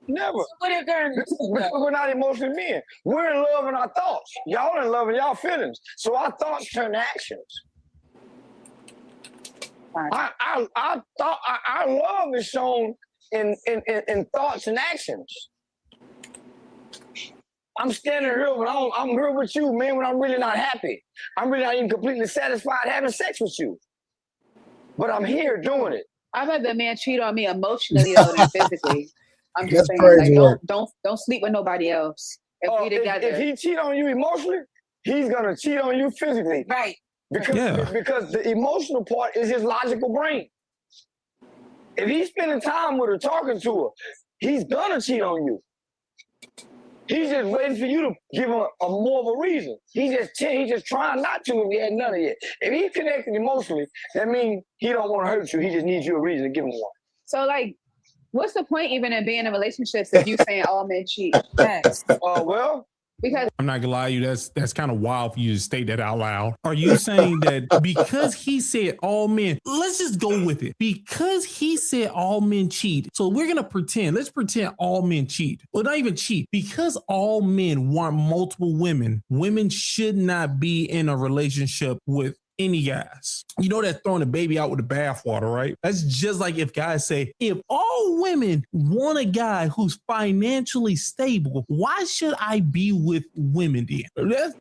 So what are because we're not emotional men. We're in love in our thoughts. Y'all in love in y'all feelings. So our thoughts turn to actions. Our love is shown in thoughts and actions. I'm standing here, but I'm here with you, man, when I'm really not happy. I'm really not even completely satisfied having sex with you. But I'm here doing it. I'd rather a man cheat on me emotionally though than physically. I'm just saying, like, don't sleep with nobody else. If he cheat on you emotionally, he's gonna cheat on you physically. Right. Because the emotional part is his logical brain. If he's spending time with her, talking to her, he's gonna cheat on you. He's just waiting for you to give him a more of a reason. He's just trying not to if he had none of it. If he's connected emotionally, that means he don't want to hurt you. He just needs you a reason to give him one. So like, what's the point even in being in relationships if you saying all men cheat? Well, because I'm not gonna lie to you, that's kind of wild for you to state that out loud. Are you saying that because he said all men, let's just go with it, because he said all men cheat, so we're gonna let's pretend all men cheat. Well, not even cheat, because all men want multiple women should not be in a relationship with any guys. That's throwing the baby out with the bathwater, right? That's just like if guys say, if all women want a guy who's financially stable, why should I be with women then?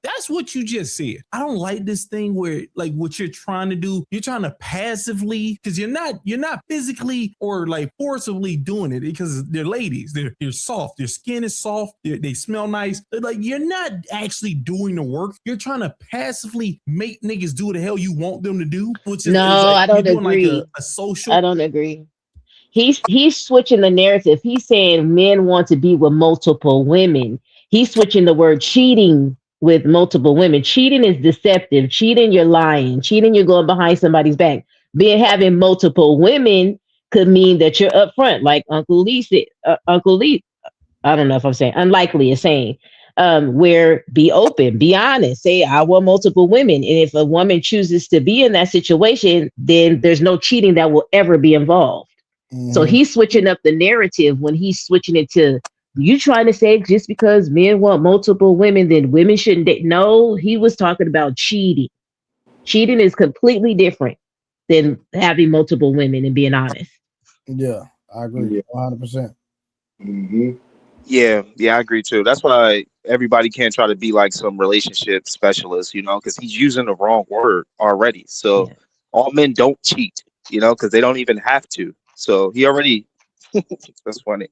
That's what you just said. I don't like this thing where, like, what you're trying to do, you're trying to passively, because you're not physically or like forcibly doing it, because they're ladies. They're soft. Their skin is soft. They smell nice. Like, you're not actually doing the work. You're trying to passively make niggas do the hell you want them to do, which is I don't agree. Like a social. I don't agree. He's switching the narrative. He's saying men want to be with multiple women. He's switching the word cheating with multiple women. Cheating is deceptive. Cheating, you're lying. Cheating, you're going behind somebody's back. Having multiple women could mean that you're upfront, like Uncle Lee said. Uncle Lee, I don't know if I'm saying unlikely is saying. Where be open, be honest, say I want multiple women. And if a woman chooses to be in that situation, then there's no cheating that will ever be involved. Mm-hmm. So he's switching up the narrative when he's switching it to, you trying to say just because men want multiple women, then women shouldn't date. No, he was talking about cheating. Cheating is completely different than having multiple women and being honest. Yeah, I agree. 100%. Mm-hmm. Yeah, I agree too. That's why everybody can't try to be like some relationship specialist, because he's using the wrong word already. So all men don't cheat, because they don't even have to. So he already, that's funny.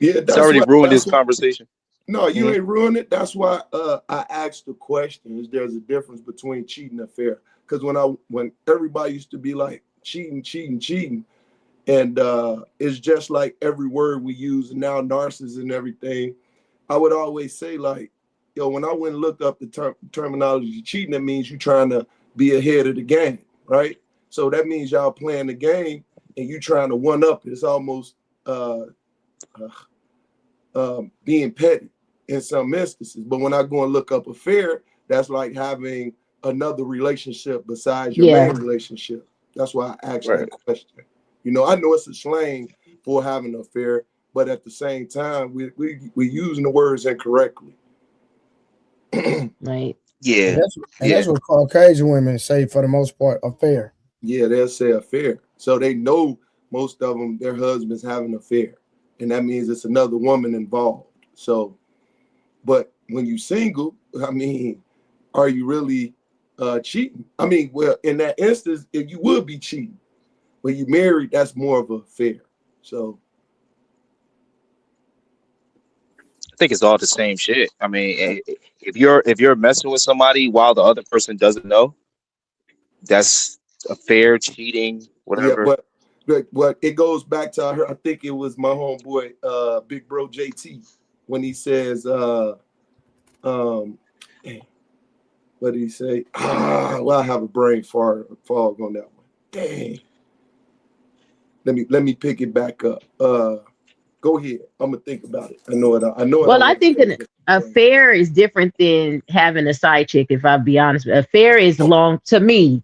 Yeah, it's already ruined this conversation. No, you ain't ruined it. That's why I asked the question: is there's a difference between cheating and fair? Because when everybody used to be like cheating. And it's just like every word we use now, narcissist and everything. I would always say, like, when I went and looked up the terminology cheating, that means you trying to be ahead of the game, right? So that means y'all playing the game and you trying to one up it. It's almost being petty in some instances. But when I go and look up affair, that's like having another relationship besides your Yeah. main relationship? That's why I asked Right. that question. You know, I know it's a slang for having an affair, but at the same time, we're using the words incorrectly. Right. Yeah, And that's yeah. what Caucasian women say for the most part, affair. Yeah, they'll say affair. So they know most of them, their husbands have an affair. And that means it's another woman involved. So, but when you single, I mean, are you really cheating? I mean, well, in that instance, if you would be cheating. When you married, that's more of an affair. So I think it's all the same shit. I mean, if you're messing with somebody while the other person doesn't know, that's affair, cheating, yeah, whatever. but it goes back to I think it was my homeboy, Big Bro JT, when he says, dang, what did he say? Well, I have a brain fog on that one. Dang. Let me pick it back up. Go ahead. I'm gonna think about it. I know it. Well, I think an affair is different than having a side chick. If I'll be honest, affair is long to me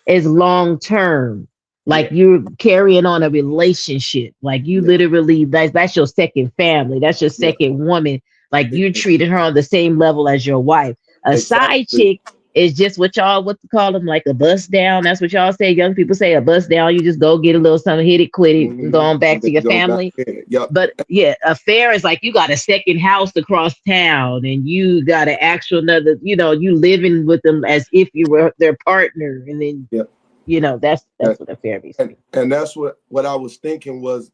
is long term. Like you're carrying on a relationship. Like you literally that's your second family. That's your second woman. Like you're treating her on the same level as your wife. A side chick is just what to call them, like a bust down. That's what y'all say. Young people say a bust down. You just go get a little something, hit it, quit it, and go on back to your family. But yeah, affair is like you got a second house across town and you got an actual another, you living with them as if you were their partner. And then, that's what affair means. And that's what I was thinking was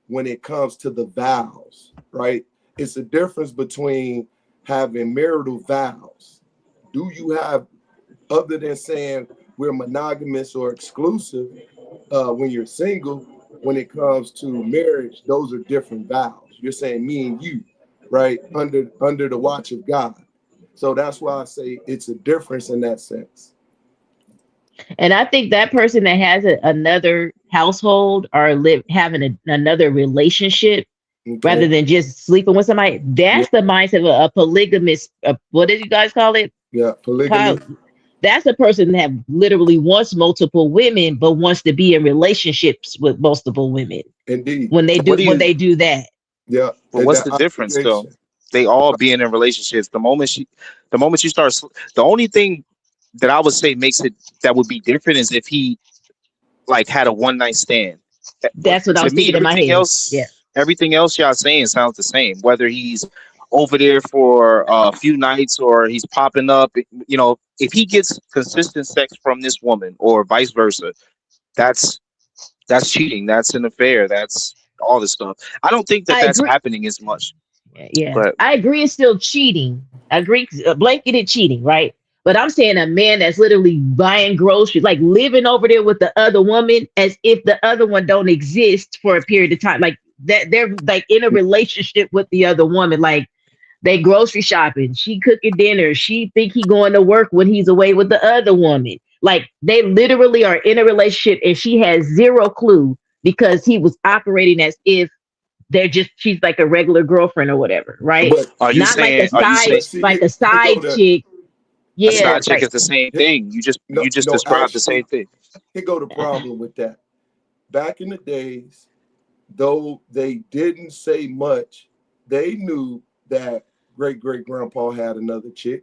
when it comes to the vows, right? It's a difference between having marital vows. Do you have, other than saying we're monogamous or exclusive, when you're single, when it comes to marriage, those are different vows. You're saying me and you, right? Under the watch of God. So that's why I say it's a difference in that sense. And I think that person that has another household or having another relationship, rather than just sleeping with somebody, that's the mindset of a polygamist. What did you guys call it? Yeah, polygamy. That's a person that literally wants multiple women, but wants to be in relationships with multiple women. Indeed. When they do that. Yeah. But what's the difference though? They all being in relationships. The moment you start, the only thing that I would say makes it that would be different is if he like had a one night stand. That's what I was thinking in my head. Everything else y'all saying sounds the same. Whether he's over there for a few nights or he's popping up, if he gets consistent sex from this woman or vice versa, that's cheating. That's an affair. That's all this stuff. I don't think that's happening as much. Yeah, but I agree. It's still cheating. I agree. Blanketed cheating, right? But I'm saying a man that's literally buying groceries, like living over there with the other woman as if the other one don't exist for a period of time. Like that they're like in a relationship with the other woman. Like they grocery shopping. She cooking dinner. She think he going to work when he's away with the other woman. Like they literally are in a relationship and she has zero clue because he was operating as if she's like a regular girlfriend or whatever, right? But are you not saying, like a side chick. Yeah, a side chick is the same thing. You just described the same thing. Here go the problem with that. Back in the days, though they didn't say much, they knew that great-great-grandpa had another chick.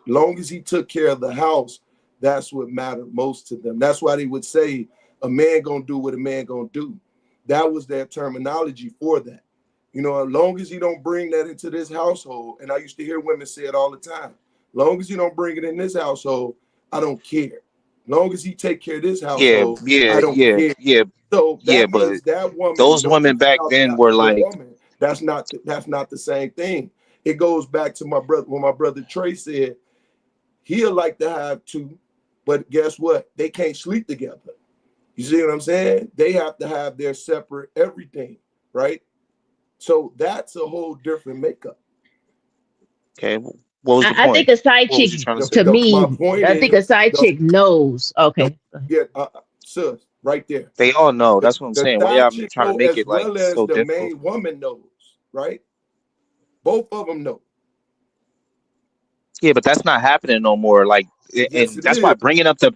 Long as he took care of the house, that's what mattered most to them. That's why they would say a man gonna do what a man gonna do. That was their terminology for that. As long as he don't bring that into this household, and I used to hear women say it all the time, long as you don't bring it in this household, I don't care. Long as he take care of this household, I don't care. So but that woman, those women back then were like, that's not the same thing. It goes back to my brother Trey said, he'll like to have two, but guess what? They can't sleep together. You see what I'm saying? They have to have their separate everything, right? So that's a whole different makeup. Okay. What was the point? I think a side chick, to me, I think a side chick knows. Okay. Yeah, sis, right there. They all know. That's what I'm saying. Why y'all trying to make it like so the difficult? main woman knows, right? Both of them know. Yeah, but that's not happening no more. Like, Yes, and it that's why is. bringing up the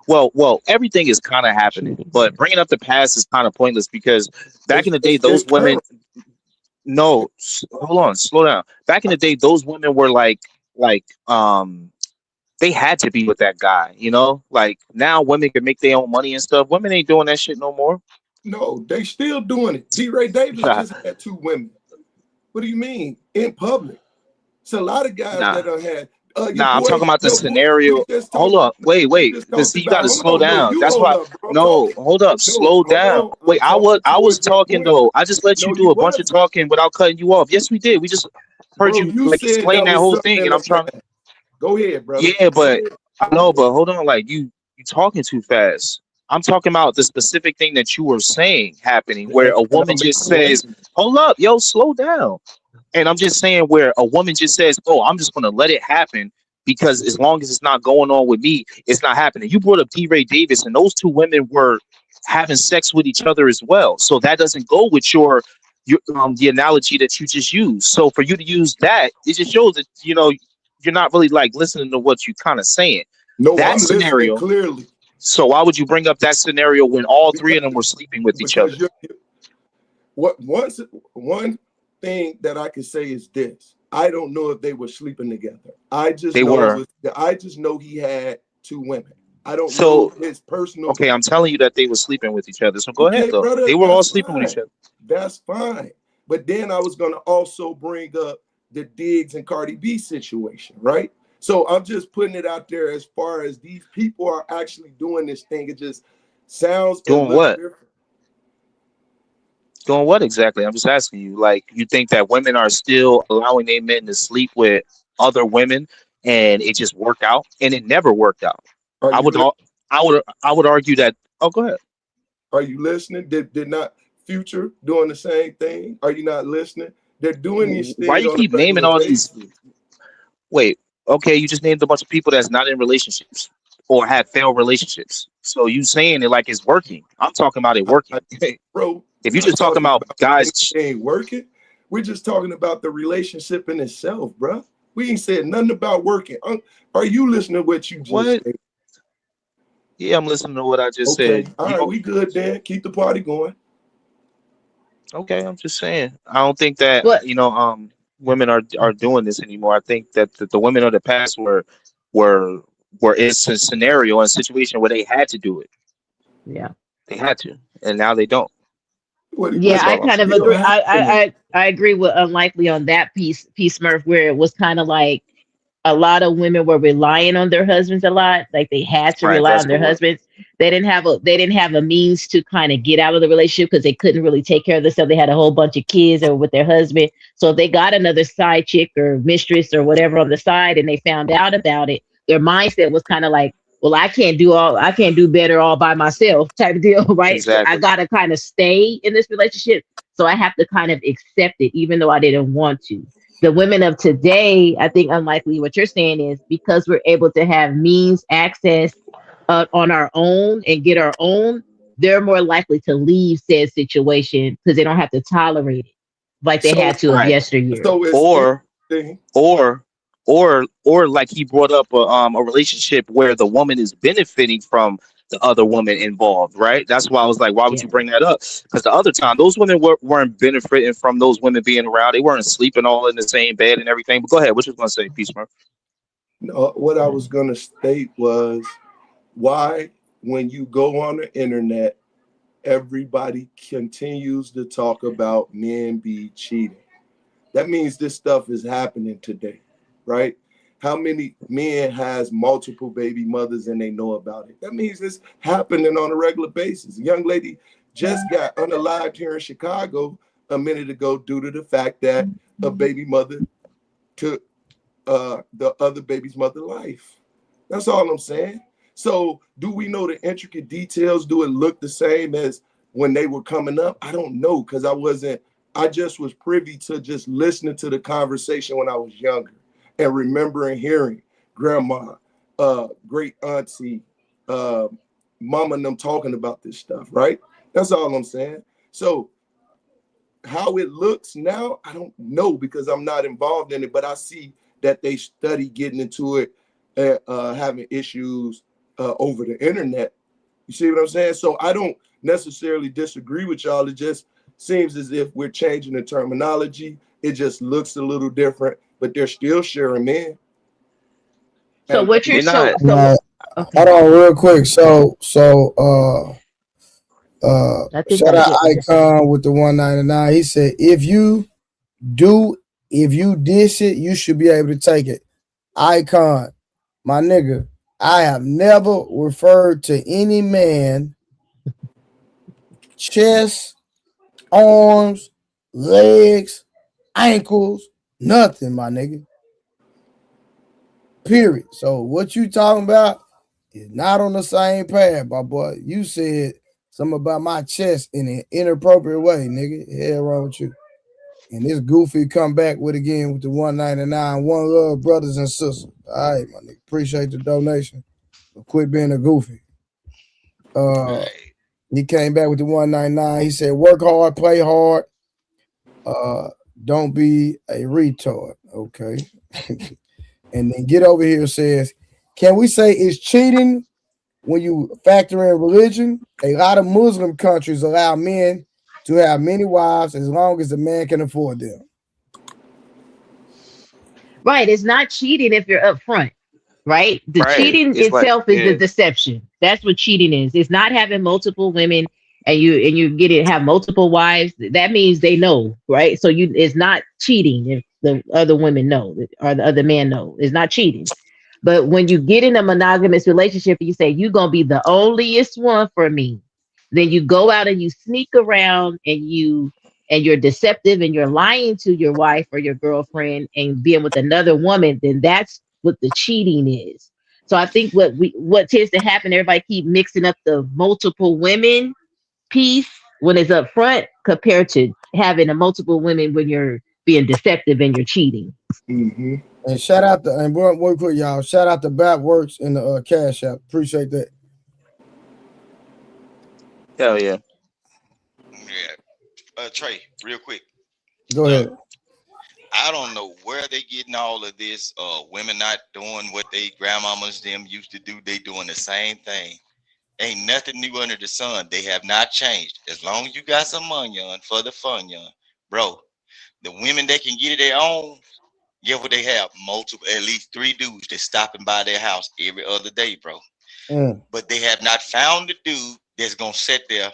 well, everything is kind of happening, but bringing up the past is kind of pointless because back in the day, It's those women. current. No, hold on, slow down. Back in the day, those women were like they had to be with that guy, you know? Like now women can make their own money and stuff. Women ain't doing that shit no more. No, they still doing it. D. Ray Davis just had 2 women. What do you mean? In public. It's a lot of guys Nah. that done had Nah, I'm talking about the we snenario. just Hold talked up, we wait, just because talked see, you about, got to hold slow on, no, down. you That's hold why. up, bro. I'm No, talking. hold up, No, slow hold down. on. I'm Wait, talking I was towards your talking point. though. I just let you No, do you a bunch of wasn't. talking without cutting you off. Yes, we did. We just heard Bro, you you like said explain that that was whole something thing, in and the I'm trying to. past. Go ahead, brother. Yeah, Go but ahead. I know, but hold on, like you talking too fast. I'm talking about the specific thing that you were saying happening, where a And woman I'm just says, explaining. "Hold up, yo, slow down." And I'm just saying where a woman just says, "Oh, I'm just gonna let it happen because as long as it's not going on with me, it's not happening." You brought up D. Ray Davis, and those 2 women were having sex with each other as well. So that doesn't go with your the analogy that you just used. So for you to use that, it just shows that you're not really like listening to what you kind of saying. No, That I'm listening scenario. clearly So why would you bring up that scenario when all 3 because of them were sleeping with each other? because you're one thing that I can say is this. I don't know if they were sleeping together. I just They know were. I just know he had 2 women. I don't know So his personal. okay, I'm telling you that they were sleeping with each other. So go ahead Okay, though. brother, They were all that's sleeping with each fine. other. That's fine. But then I was going to also bring up the Diggs and Cardi B situation, right? So I'm just putting it out there as far as these people are actually doing this thing. It just sounds and Doing looks what? different. Doing what exactly? I'm just asking you. Like, you think that women are still allowing their men to sleep with other women, and it just worked out, and it never worked out. Are I you would, li- al- I would argue that. Oh, go ahead. are you listening? Did not Future doing the same thing? Are you not listening? They're doing these Why things you on a keep naming regular all these? basis. Wait, okay, you just named a bunch of people that's not in relationships or had failed relationships. So you saying it like it's working? I'm talking about it working. Bro, If we're you're not just talking talking about about guys, things that ain't working. We're just talking about the relationship in itself, bro. We ain't said nothing about working. Are you listening to what you just what? said? Yeah, I'm listening to what I just Okay, said. all You right, don't. we good then. Keep the party going. Okay, I'm just saying. I don't think that But women are doing this anymore. I think that the women of the past were were in a scenario, a situation where they had to do it. yeah. They had to, and now they don't. Yeah, That's I all I'm kind of saying. Still agree. happening. I agree with Unlikely on that piece, Murph, where it was kind of like a lot of women were relying on their husbands a lot. Like they had to Right, rely that's on their the word. husbands. They didn't have a means to kind of get out of the relationship because they couldn't really take care of themselves. They had a whole bunch of kids or with their husband. So if they got another side chick or mistress or whatever on the side and they found out about it, their mindset was kind of like, well, I can't do better all by myself type of deal, right? So I Exactly. gotta kind of stay in this relationship. So I have to kind of accept it, even though I didn't want to. The women of today, I think, unlikely what you're saying is because we're able to have means access on our own and get our own, they're more likely to leave said situation because they don't have to tolerate it like they So had to of Right. yesteryear. so it's Or interesting. or or like he brought up a relationship where the woman is benefiting from the other woman involved, right? That's why I was like, why would Yeah. you bring that up? Because the other time those women weren't benefiting from those women being around. They weren't sleeping all in the same bed and everything. But go ahead, what you was gonna say, Peace, man? No, what I was gonna state was why when you go on the internet, everybody continues to talk about men be cheating. That means this stuff is happening today, right? How many men has multiple baby mothers and they know about it? That means it's happening on a regular basis. A young lady just got unalived here in Chicago a minute ago due to the fact that a baby mother took the other baby's mother life. That's all I'm saying. So, do we know the intricate details? Do it look the same as when they were coming up? I don't know because I wasn't. I just was privy to just listening to the conversation when I was younger and remembering hearing grandma, great auntie, uh, mama, and them talking about this stuff. Right? That's all I'm saying. So, how it looks now, I don't know because I'm not involved in it, but I see that they study getting into it, having issues over the internet. You see what I'm saying? So I don't necessarily disagree with y'all. It just seems as if we're changing the terminology. It just looks a little different, but they're still sharing men. So what you're They're not. okay. Hold on real quick. So I think shout I'm out getting this. Icon with the 199. He said, if you dish it, you should be able to take it. Icon, my nigga, I have never referred to any man chest, arms, legs, ankles, nothing, my nigga. Period. So what you talking about is not on the same path, my boy. You said something about my chest in an inappropriate way, nigga. Hell wrong with you. And this goofy come back with again with the 199. One love, brothers and sisters. All right, my nigga. Appreciate the donation. But quit being a goofy. He came back with the 199. He said, work hard, play hard. Don't be a retard. Okay. And then Get Over Here says, can we say it's cheating when you factor in religion? A lot of Muslim countries allow men to have many wives as long as the man can afford them. Right. It's not cheating if you're upfront. Right. The Right. cheating It's like, itself is the yeah. deception. That's what cheating is. It's not having multiple women and you get it have multiple wives. That means they know, right? So it's not cheating if the other women know or the other man know. It's not cheating. But when you get in a monogamous relationship, you say you're gonna be the onlyest one for me. Then you go out and you sneak around and you're deceptive and you're lying to your wife or your girlfriend and being with another woman, then that's what the cheating is. So I think what tends to happen, everybody keep mixing up the multiple women piece when it's up front compared to having a multiple women when you're being deceptive and you're cheating. Mm-hmm. And shout out to and one quick, y'all. Shout out to Bat Works in the Cash App. Appreciate that. Hell yeah. Yeah. Trey, real quick. Go ahead. I don't know where they getting all of this. Women not doing what they grandmamas them used to do. They doing the same thing. Ain't nothing new under the sun. They have not changed. As long as you got some money on for the fun, young bro. The women that can get it their own, get what they have. Multiple, at least 3 dudes that's stopping by their house every other day, bro. But they have not found the dude that's gonna sit there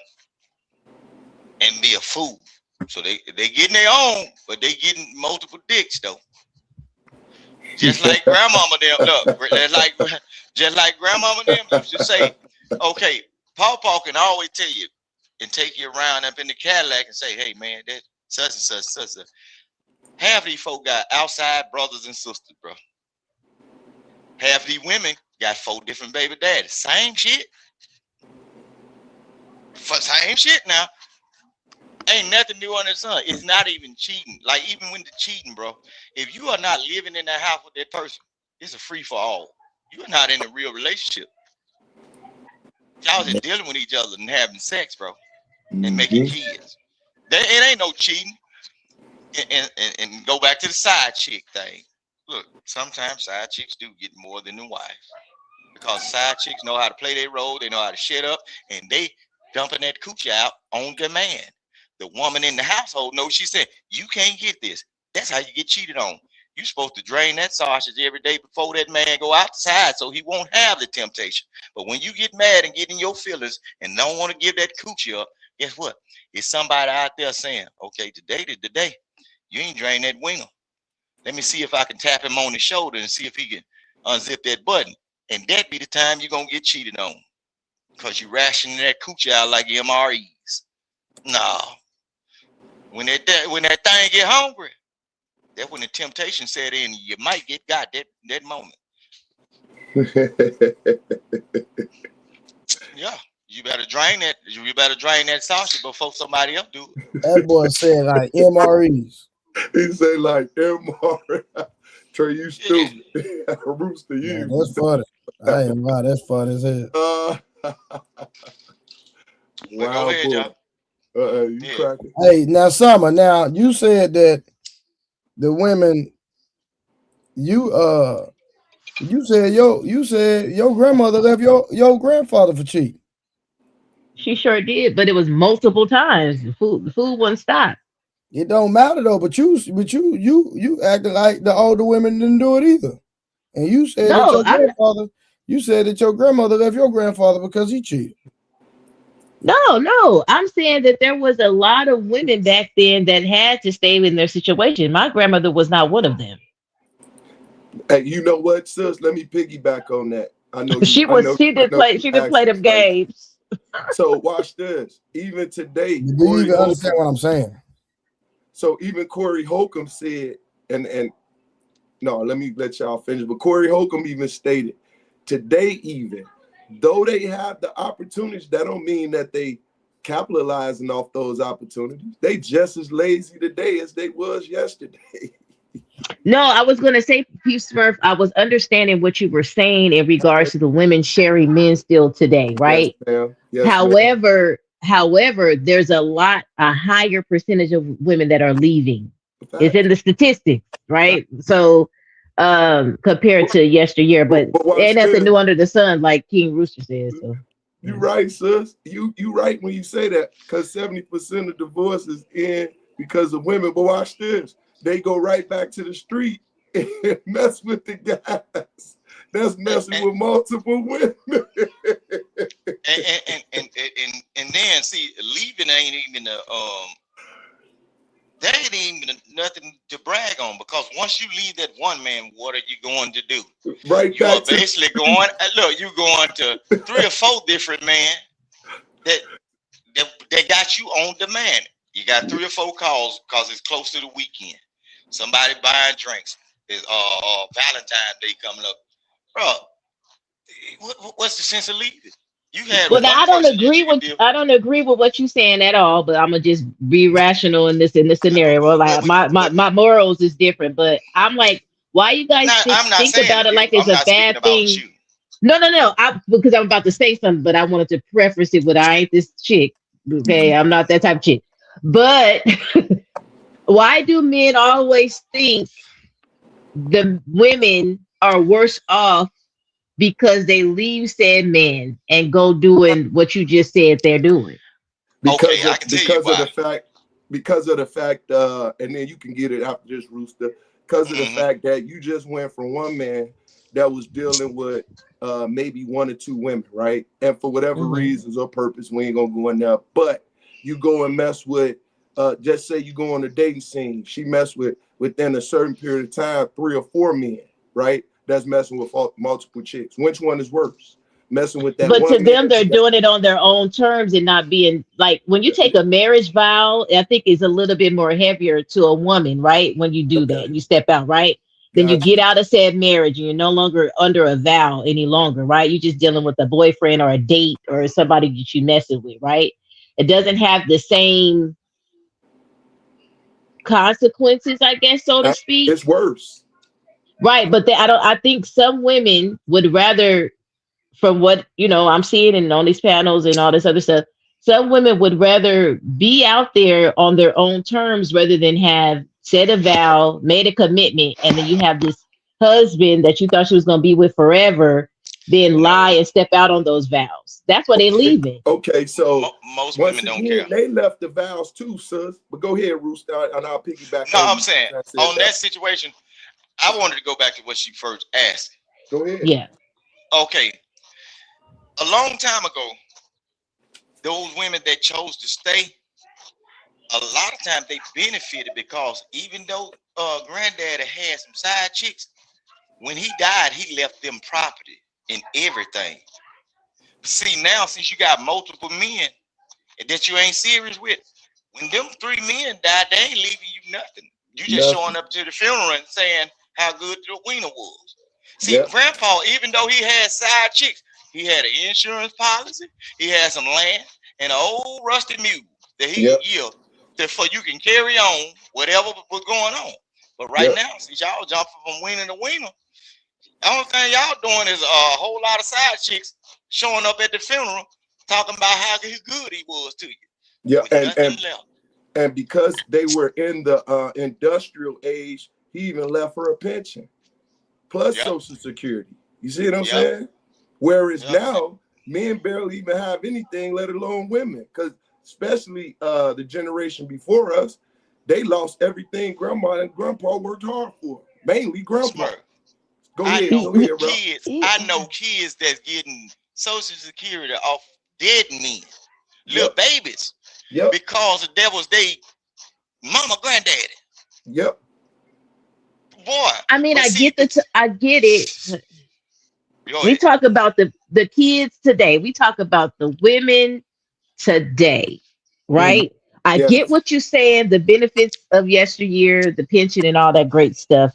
and be a fool. So they getting their own, but they getting multiple dicks though. Just like grandmama them, look, just like grandmama them used to say, okay, Paw can always tell you and take you around up in the Cadillac and say, hey man, that such and such. Half of these folk got outside brothers and sisters, bro. Half of these women got 4 different baby daddies. Same shit. Same shit now. Ain't nothing new under the sun. It's not even cheating. Like even when the cheating, bro. If you are not living in that house with that person, it's a free for all. You're not in a real relationship. Y'all just dealing with each other and having sex, bro, and making kids. It ain't no cheating. And go back to the side chick thing. Look, sometimes side chicks do get more than the wife because side chicks know how to play their role. They know how to shut up, and they dumping that coochie out on demand. The woman in the household knows. She said, you can't get this. That's how you get cheated on. You're supposed to drain that sausage every day before that man go outside so he won't have the temptation. But when you get mad and get in your feelings and don't want to give that coochie up, guess what? It's somebody out there saying, okay, today is the day. You ain't drain that winger. Let me see if I can tap him on the shoulder and see if he can unzip that button. And that be the time you're going to get cheated on because you rationing that coochie out like MREs. No. When that thing get hungry, that's when the temptation set in. You might get got that moment. Yeah, you better drain that. You better drain that sausage before somebody else do it. That boy said like MREs. He said like MRE. Trey, you stupid. Rooster, you. Man, that's funny. I ain't lie. That's funny as hell. Wow, go ahead, y'all. You cracking. Hey, now Summer, now you said that the women You said your grandmother left your grandfather for cheating. She sure did, but it was multiple times. The food wouldn't stop. It don't matter though, but you acting like the older women didn't do it either. And you said that No, your grandmother left your grandfather because he cheated. no. I'm saying that there was a lot of women back then that had to stay in their situation. My grandmother was not one of them. Hey, you know what, sis? Let me piggyback on that. I know She didn't play them games. So watch this. Even today, Do you even understand what I'm saying? So even Corey Holcomb said, and no, let me let y'all finish. But Corey Holcomb even stated today, even though they have the opportunities, that don't mean that they capitalizing off those opportunities. They just as lazy today as they was yesterday. No, I was going to say, P. Smurf, I was understanding what you were saying in regards to the women sharing men still today, right? Yes, ma'am. Yes, However, there's a higher percentage of women that are leaving. It's in the statistics, right? So compared to yesteryear, but ain't nothing new under the sun, like King Rooster says. So you're right, sis. You right when you say that, because 70% of divorces end because of women. But watch this. They go right back to the street and mess with the guys. That's messing with multiple women. and then see, leaving ain't even that ain't even nothing to brag on, because once you leave that one man, what are you going to do? Right, you are basically going. Look, you going to 3 or 4 different men that got you on demand. You got 3 or 4 calls because it's close to the weekend. Somebody buying drinks. There's Valentine's Day coming up, bro. What's the sense of leaving? You had I don't agree with what you're saying at all, but I'm gonna just be rational in this scenario. Well, like my morals is different, but I'm like, why you guys think about it like it's a bad thing? No. Because I'm about to say something, but I wanted to preface it with I ain't this chick. Okay, I'm not that type of chick. But why do men always think the women are worse off because they leave said men and go doing what you just said they're doing? Because of the fact, and then you can get it after this, Rooster. Because of the fact that you just went from one man that was dealing with maybe 1 or 2 women, right? And for whatever reasons or purpose, we ain't gonna go in there. But you go and mess with, just say you go on a dating scene. She messed with within a certain period of time 3 or 4 men, right? That's messing with multiple chicks. Which one is worse? Messing with that. But to them, they're doing it on their own terms and not being like, when you take a marriage vow, I think it's a little bit more heavier to a woman, right? When you do that, you step out, right? Then you get out of said marriage and you're no longer under a vow any longer, right? You're just dealing with a boyfriend or a date or somebody that you messing with, right? It doesn't have the same consequences, I guess, so to speak. It's worse. Right, but I think some women would rather, from what I'm seeing in on these panels and all this other stuff, some women would rather be out there on their own terms rather than have said a vow, made a commitment, and then you have this husband that you thought she was going to be with forever, then lie and step out on those vows. That's why they're leaving. Okay, so most women don't care. They left the vows too, sis. But go ahead, Rooster, and I'll piggyback. No, I'm saying on that situation, I wanted to go back to what she first asked. Go ahead. Yeah. Okay. A long time ago, those women that chose to stay, a lot of times they benefited because even though granddaddy had some side chicks, when he died, he left them property and everything. See, now since you got multiple men that you ain't serious with, when them 3 men died, they ain't leaving you nothing. You just showing up to the funeral and saying how good the wiener was. See, Grandpa, even though he had side chicks, he had an insurance policy, he had some land, and an old rusty mule that he could give for you can carry on whatever was going on. But right now, since y'all jumping from wiener to wiener, the only thing y'all doing is a whole lot of side chicks showing up at the funeral talking about how good he was to you. Yeah, and because they were in the industrial age, he even left her a pension. plus Yep. Social Security. You see what I'm Yep. saying? Whereas Yep. now, men barely even have anything, let alone women. Because especially the generation before us, they lost everything grandma and grandpa worked hard for. Mainly grandpa. Smurf. Go I ahead, know go ahead, Rob. kids. I know kids that's getting Social Security off dead men, little Yep, babies, yep, because that was they mama, granddaddy. yep. Boy, I mean, but I see, get I get it. go We ahead. talk about the kids today. We talk about the women today, Mhm. right? I Yes, get what you're saying, the benefits of yesteryear, the pension and all that great stuff.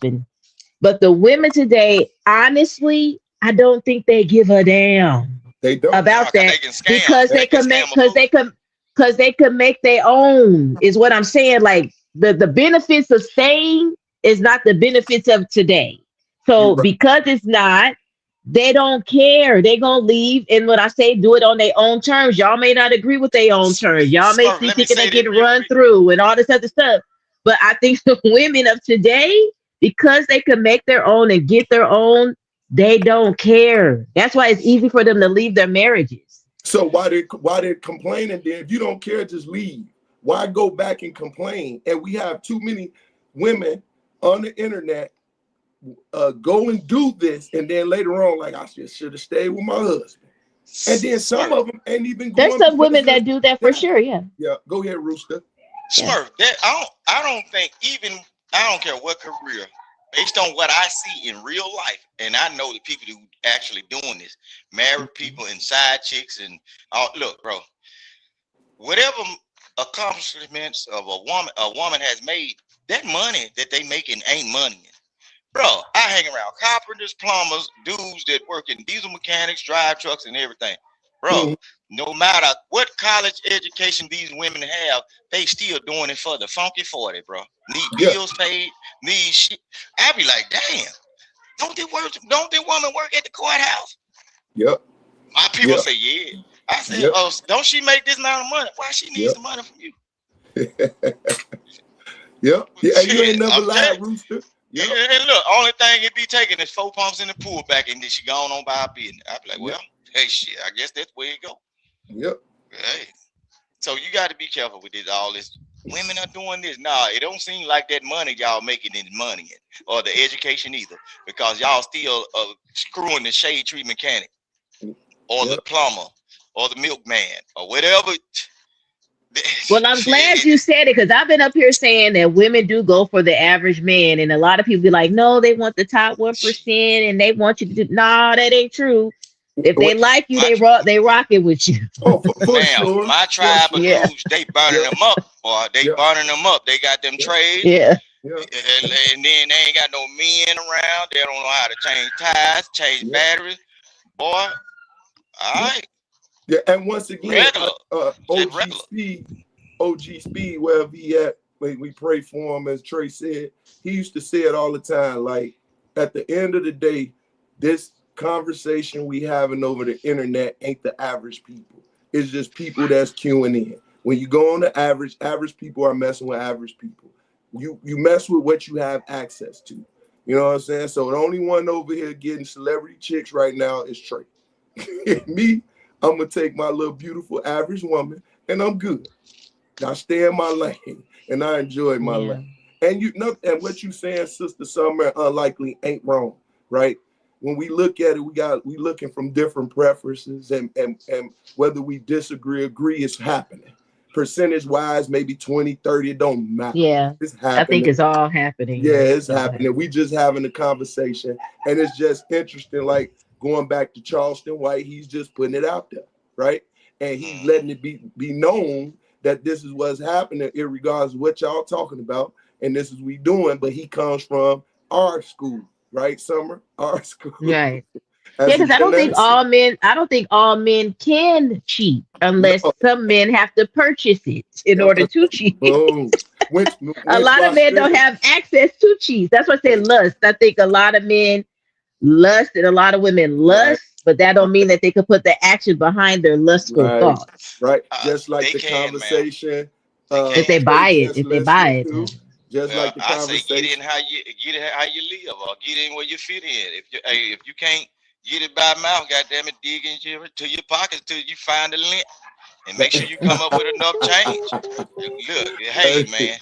But the women today, honestly, I don't think they give a damn they don't. Nah, about cause they that can scam. because They they can can make scam a fool. because they can make their own is what I'm saying. Like the benefits of staying is not the benefits of today. You're So right. because it's not, they don't care. They gonna leave. And when I say do it on their own terms, y'all may not agree with their own terms. Y'all may Smurf, see let me thinking they say this get real run quick. through and all this other stuff. But I think the women of today, because they can make their own and get their own, they don't care. That's why it's easy for them to leave their marriages. So why they're complaining then? If you don't care, just leave. Why go back and complain? And we have too many women on the internet go and do this, and then later on, like I just should have stayed with my husband. And then some Smurf, of them ain't even There's going some because women that do that for yeah, sure. Yeah. yeah. Go ahead, Rooster. Yeah. Smurf, that I don't think even I don't care what career, based on what I see in real life, and I know the people who actually doing this, married people and side chicks and all. Look, bro, whatever accomplishments of a woman has made, that money that they making ain't money. Bro, I hang around carpenters, plumbers, dudes that work in diesel mechanics, drive trucks, and everything. Bro, Mhm. no matter what college education these women have, they still doing it for the funky 40, bro. Need Yeah, bills paid, need shit. I be like, damn, don't the woman work at the courthouse? yep, My people yep, say, yeah. I said, yep, oh, don't she make this amount of money? Why she needs yep, the money from you? yep. Yeah, and you Shit, ain't never I'm telling lied, Rooster. yeah, Yep, and look, only thing it be taking is 4 pumps in the pool back, and then she gone on by her business. I be like, yep, well, hey, shit, I guess that's where it go. yep. Hey, so you got to be careful with this. All this women are doing this. Nah, it don't seem like that money y'all making is money, or the education either, because y'all still screwing the shade tree mechanic, or the Yep. plumber, or the milkman, or whatever. Well, I'm glad you Shit, said it because I've been up here saying that women do go for the average man, and a lot of people be like, "No, they want the top 1%, and they want you to do." Nah, that ain't true. If they like you, my they rock it with you. Oh, for Ma'am, sure, my for tribe of sure. Yeah, dudes, they burning Yep, them up, boy. They yep, burning them up. They got them yep, trades, yeah. yep, and then they ain't got no men around. They don't know how to change tires, change yep, batteries. Boy, all yep. right, Yeah, and once again, regular, OG just regular. Speed, OG Speed, wherever he at, we pray for him, as Trey said. He used to say it all the time. Like, at the end of the day, this conversation we having over the internet ain't the average people. It's just people that's queuing in. When you go on the average people are messing with average people. You mess with what you have access to. You know what I'm saying? So the only one over here getting celebrity chicks right now is Trey. Me, I'm gonna take my little beautiful average woman, and I'm good. I stay in my lane, and I enjoy my Yeah. lane. And you know, and what you saying, Sister Summer, unlikely ain't wrong, right? When we look at it, we looking from different preferences, and whether we disagree, agree, it's happening. Percentage wise, maybe 20, 30, it don't matter. Yeah. It's I think happening. it's all happening. Yeah, Yeah. it's It's all happening. We happening. just having a conversation, and it's just interesting. Like going back to Charleston White, he's just putting it out there, right? And he's letting it be known that this is what's happening, irregardless of what y'all talking about, and this is we doing. But he comes from our school, right? Summer, our school, Right. Yeah, as a because Gen X. I don't think all men can cheat unless No, some men have to purchase it in order to cheat. boom. Which A lot my of men don't spirit. have access to cheat. That's why I say lust. I think a lot of men lust and a lot of women Right, lust, but that don't mean that they could put the action behind their lustful right, thoughts right. Just like They the can, man. conversation They if can. they Trey buy it. just If they listening buy it, to. Just Well, like the I say get conversation. in how you live, or get in where you fit in. If you can't get it by mouth, goddamn it, dig into your pockets till you find the lint, and make sure you come up with enough change. Look, hey Hey, man,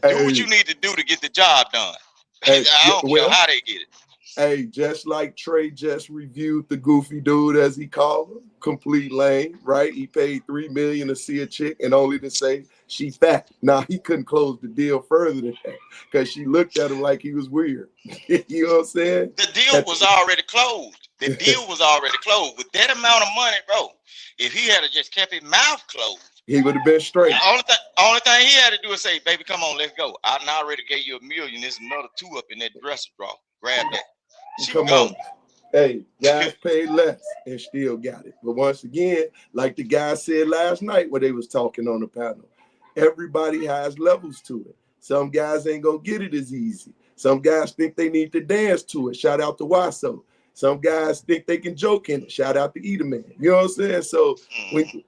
do what hey, you need to do to get the job done. hey, I don't care well, how they get it. hey, just like Trey just reviewed the goofy dude, as he called him, complete lame, right? He paid $3 million to see a chick and only to say she fat. Now he couldn't close the deal further than that because she looked at him like he was weird. You know what I'm saying? The deal was already closed. The deal was already closed. With that amount of money, bro, if he had just kept his mouth closed, he would have been straight. Only thing he had to do is say, baby, come on, let's go. I already gave you $1 million. There's another 2 up in that dresser drawer. Grab that. She Come gone. on. Hey, guys pay less and still got it. But once again, like the guy said last night when they was talking on the panel, everybody has levels to it. Some guys ain't gonna get it as easy. Some guys think they need to dance to it. Shout out to Wasso. Some guys think they can joke in it. Shout out to Eaterman. You know what I'm saying? So when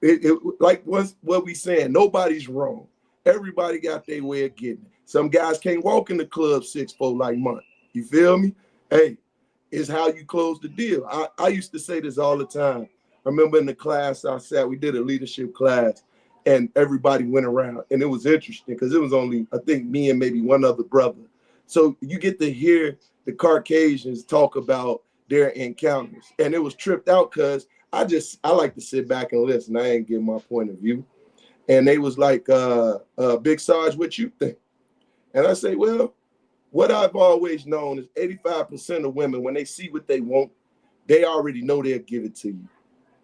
like what we saying, nobody's wrong. Everybody got their way of getting it. Some guys can't walk in the club 6'4" like Monk. You feel me? Hey, it's how you close the deal. I used to say this all the time. I remember in the class I sat, we did a leadership class, and everybody went around, and it was interesting because it was only, I think, me and maybe one other brother. So you get to hear the Caucasians talk about their encounters, and it was tripped out because I like to sit back and listen. I ain't give my point of view. And they was like, Big Sarge, what you think? And I say, well, what I've always known is 85% of women, when they see what they want, they already know they'll give it to you.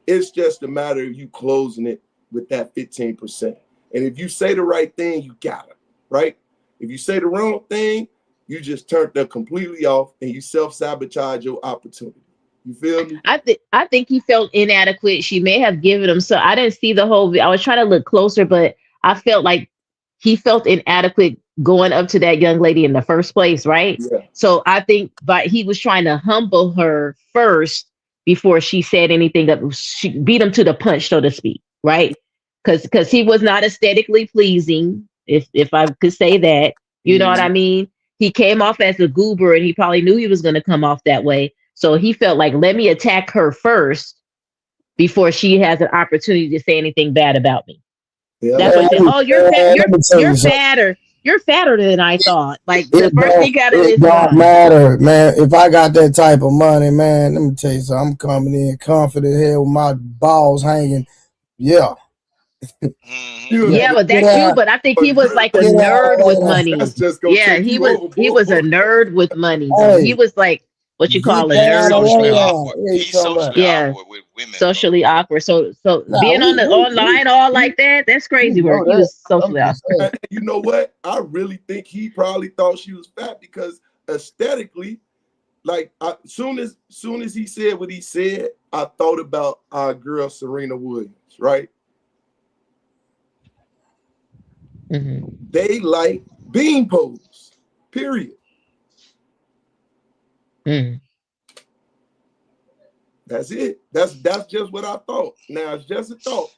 It's just a matter of you closing it with that 15%. And if you say the right thing, you got it, right? If you say the wrong thing, you just turned them completely off and you self-sabotage your opportunity. You feel me? I think he felt inadequate. She may have given him so I didn't see the whole. I was trying to look closer, but I felt like he felt inadequate going up to that young lady in the first place, right? Yeah. So I think, but he was trying to humble her first before she said anything. That she beat him to the punch, so to speak, right? Because he was not aesthetically pleasing, if I could say that. You know what I mean? He came off as a goober, and he probably knew he was going to come off that way. So he felt like, let me attack her first before she has an opportunity to say anything bad about me. Yeah. That's what he said. Oh, you're fat. You're fatter. You're fatter than I thought. Like the first thing out of it his don't mouth. matter, man. If I got that type of money, man, let me tell you something. I'm coming in confident here with my balls hanging. Yeah. Yeah, but that's you. But I think he was like a nerd with money. That's just gonna Yeah, take he you was. He was a overboard. nerd with money, though. He was like what you call a nerd with Socially money. awkward. He's socially Yeah, awkward with women. socially awkward. So being on the online all like that, that's crazy work. He was socially awkward. You know what? I really think he probably thought she was fat because aesthetically, like soon as he said what he said, I thought about our girl Serena Williams, right? Mm-hmm. They like bean pose, period. Mm. That's it. That's just what I thought. Now it's just a thought.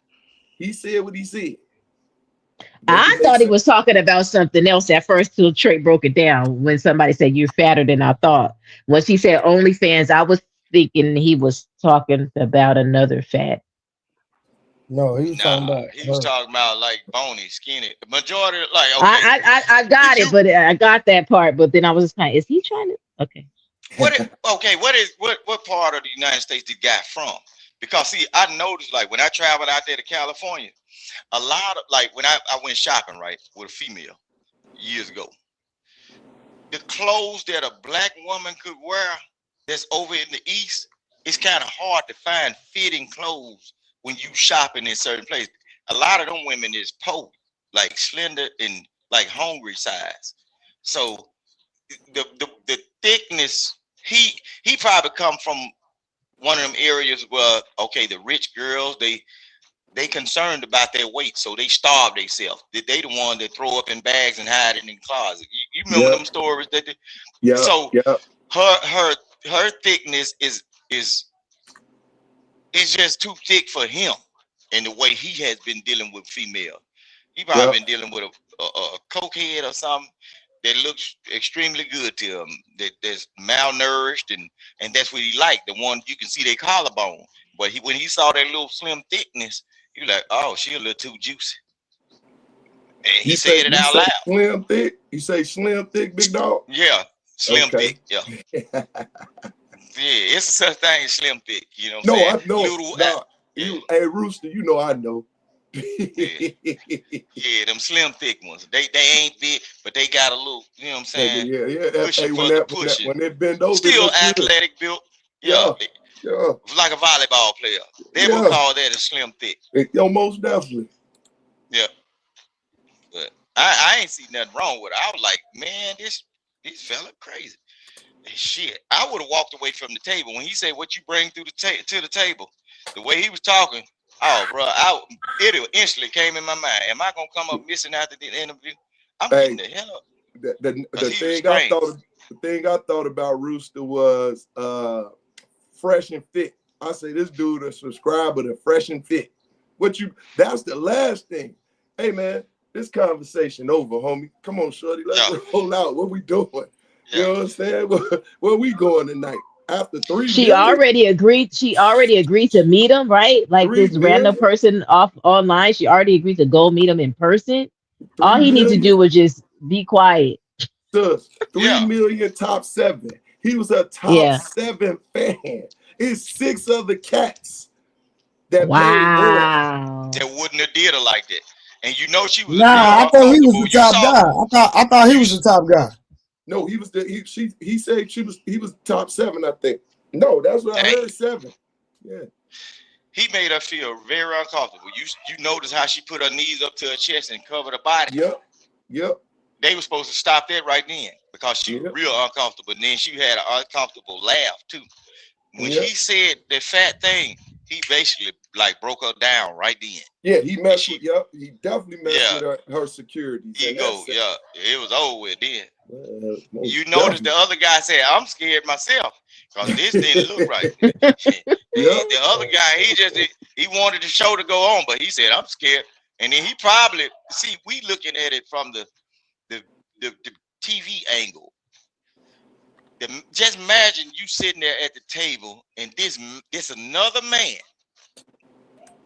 He said what he said. I thought he was talking about something else at first till Trey broke it down when somebody said you're fatter than I thought. Once he said OnlyFans, I was thinking he was talking about another fat. No, he was talking about he was talking about like bony, skinny. The majority, like I got it, but I got that part. But then I was just kind of, is he trying to? Okay. what part of the United States did guy from? Because see, I noticed like when I traveled out there to California, a lot of like when I went shopping right with a female years ago, the clothes that a black woman could wear that's over in the East, it's kind of hard to find fitting clothes when you shopping in certain places. A lot of them women is poor, like slender and like hungry size. So the thickness, he probably come from one of them areas where okay, the rich girls they concerned about their weight, so they starve themselves. They the one that throw up in bags and hide it in the closet. You remember them stories that so her thickness is just too thick for him, and the way he has been dealing with female. He probably been dealing with a cokehead or something. that looks extremely good to him, that's malnourished, and that's what he liked. The one you can see their collarbone. But when he saw that little slim thickness, he was like, oh, she a little too juicy. And he said it out loud. Slim thick? You say slim thick, big dog? Yeah, slim thick. Yeah. Yeah, it's a such thing as slim thick. You know what I'm saying? Hey, Rooster, you know I know. Yeah, them slim thick ones. They ain't big, but they got a little, you know what I'm saying? Yeah. When they bend over, still athletic built. Yeah. Like a volleyball player. They would call that a slim thick. Yo, most definitely. Yeah. But I ain't see nothing wrong with it. I was like, man, this fella crazy. Shit. I would have walked away from the table. When he said what you bring to the table, the way he was talking, oh, bro, it instantly came in my mind. Am I gonna come up missing after the interview? I'm getting the hell up. The thing I thought about Rooster was fresh and fit. I say this dude a subscriber to Fresh and Fit. That's the last thing. Hey man, this conversation over, homie. Come on, shorty. Let's roll out. What we doing? You know what I'm saying? Where we going tonight? After 3 She already agreed to meet him, right? Like this random person online. She already agreed to go meet him in person. All he needs to do was just be quiet. 3 million top 7. He was a top 7 fan. It's 6 other cats that that wouldn't have did her like that. And you know she was. I thought he was the top guy. I thought he was the top guy. No, he was he said he was top 7, I think. No, that's what I heard, 7. Yeah. He made her feel very uncomfortable. You notice how she put her knees up to her chest and covered her body? Yep. They were supposed to stop that right then because she was real uncomfortable. And then she had an uncomfortable laugh too. When he said the fat thing, he basically like broke her down right then. Yeah, he messed with he definitely messed with her security. Ego, it was over with then. You notice the other guy said, I'm scared myself because this didn't look right. The other guy, he wanted the show to go on, but he said, I'm scared. And then he probably, we looking at it from the TV angle. Just imagine you sitting there at the table and this another man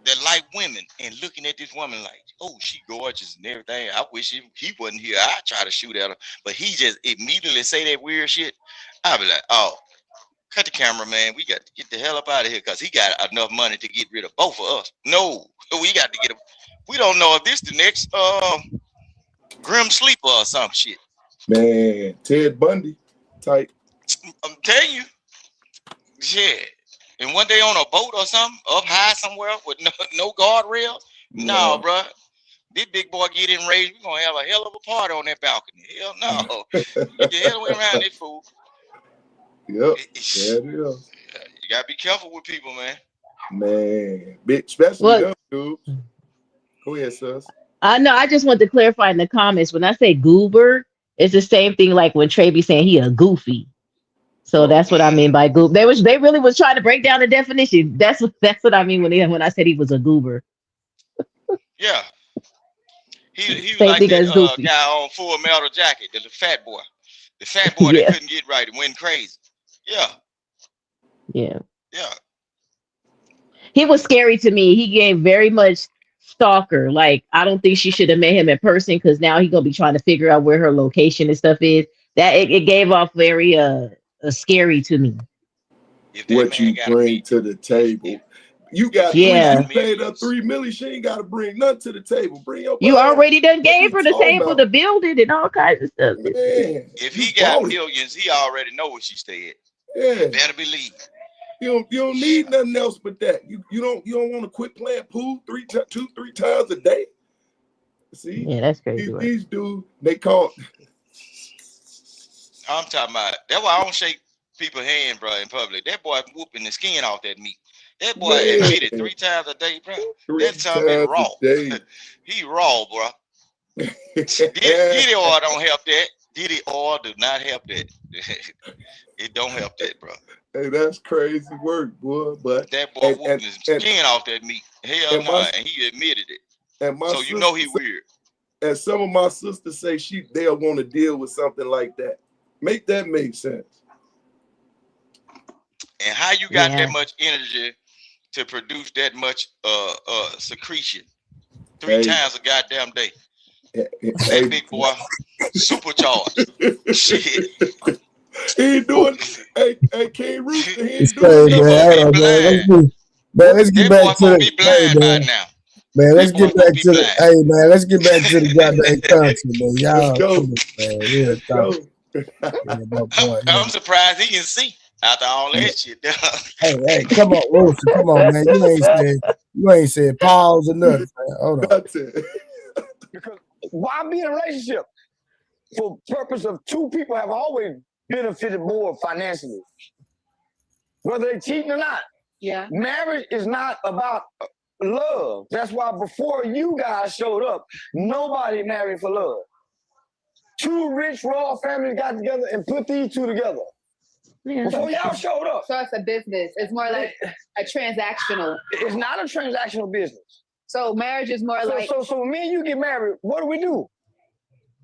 that like women and looking at this woman like, oh, she gorgeous and everything. I wish he wasn't here. I'd try to shoot at her. But he just immediately say that weird shit. I'd be like, oh, cut the camera, man. We got to get the hell up out of here because he got enough money to get rid of both of us. No, we got to get him. We don't know if this the next Grim Sleeper or some shit. Man, Ted Bundy type. I'm telling you. Yeah. And one day on a boat or something, up high somewhere with no guardrails. No, bro. This big boy get in rage. We're going to have a hell of a party on that balcony. Hell no. Get the hell away around this fool. Yep. You got to be careful with people, man. Man. Especially them dudes. Go ahead, sis. No, I just want to clarify in the comments. When I say goober, it's the same thing like when Trey be saying he a goofy. So that's what I mean by goober. They really was trying to break down the definition. That's what I mean when I said he was a goober. Yeah. He was like that guy on Full Metal Jacket, the fat boy. The fat boy that couldn't get right and went crazy. Yeah. He was scary to me. He gave very much stalker. Like, I don't think she should have met him in person because now he's gonna be trying to figure out where her location and stuff is. That it gave off very scary to me. What you bring to the table. You got you paid her $3 million. She ain't got to bring nothing to the table. Bring your. You already done gave her the table to build it and all kinds of stuff. Man, if he got millions, he already know what she said. Yeah, you better believe. You don't need nothing else but that. You don't want to quit playing pool 3 times a day. See, that's crazy. These dudes, they call. I'm talking about. That's why I don't shake people's hand, bro, in public. That boy whooping the skin off that meat. That boy admitted 3 times a day, bro. That time is raw. He raw, bro. Diddy oil don't help that. Diddy oil do not help that. It don't help that, bro. Hey, that's crazy work, boy. But that boy whooping his skin off that meat. Hell no, and he admitted it. And so you know he weird. and some of my sisters say they'll want to deal with something like that. Make that make sense. And how you got that much energy to produce that much secretion 3 times a goddamn day? That big boy, supercharged. Shit. He ain't doing. Hey, King Rooster, he ain't doing nothing. Let's get back to the. Hey, man. Man, let's get back to the. Hey, man, let's get back to the goddamn content, man. Y'all, I'm surprised he can see after all that shit. Hey, come on, Rooster, come on, man. You ain't said pause or nothing. Man. Hold on. Because why be in a relationship? For purpose of 2 people have always benefited more financially, whether they're cheating or not. Yeah. Marriage is not about love. That's why before you guys showed up, nobody married for love. 2 rich royal families got together and put these 2 together. Yeah. Before y'all showed up. So it's a business. It's more like a transactional. It's not a transactional business. So marriage is more like. So when me and you get married, what do?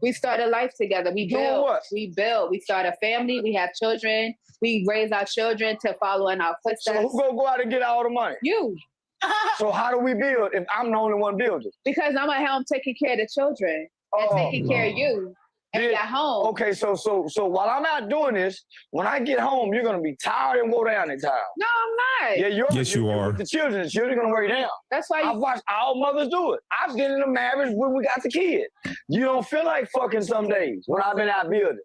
We start a life together. We build. What? We build. We start a family. We have children. We raise our children to follow in our footsteps. So who gonna go out and get all the money? You. So how do we build if I'm the only one building? Because I'm at home taking care of the children and taking care of you. And we at home. Okay, so while I'm out doing this, when I get home, you're gonna be tired and go down in time. No, I'm not. Yeah, Yes, you are. The children gonna wear you down. That's why I've watched all mothers do it. I've been in a marriage when we got the kid. You don't feel like fucking some days when I've been out building.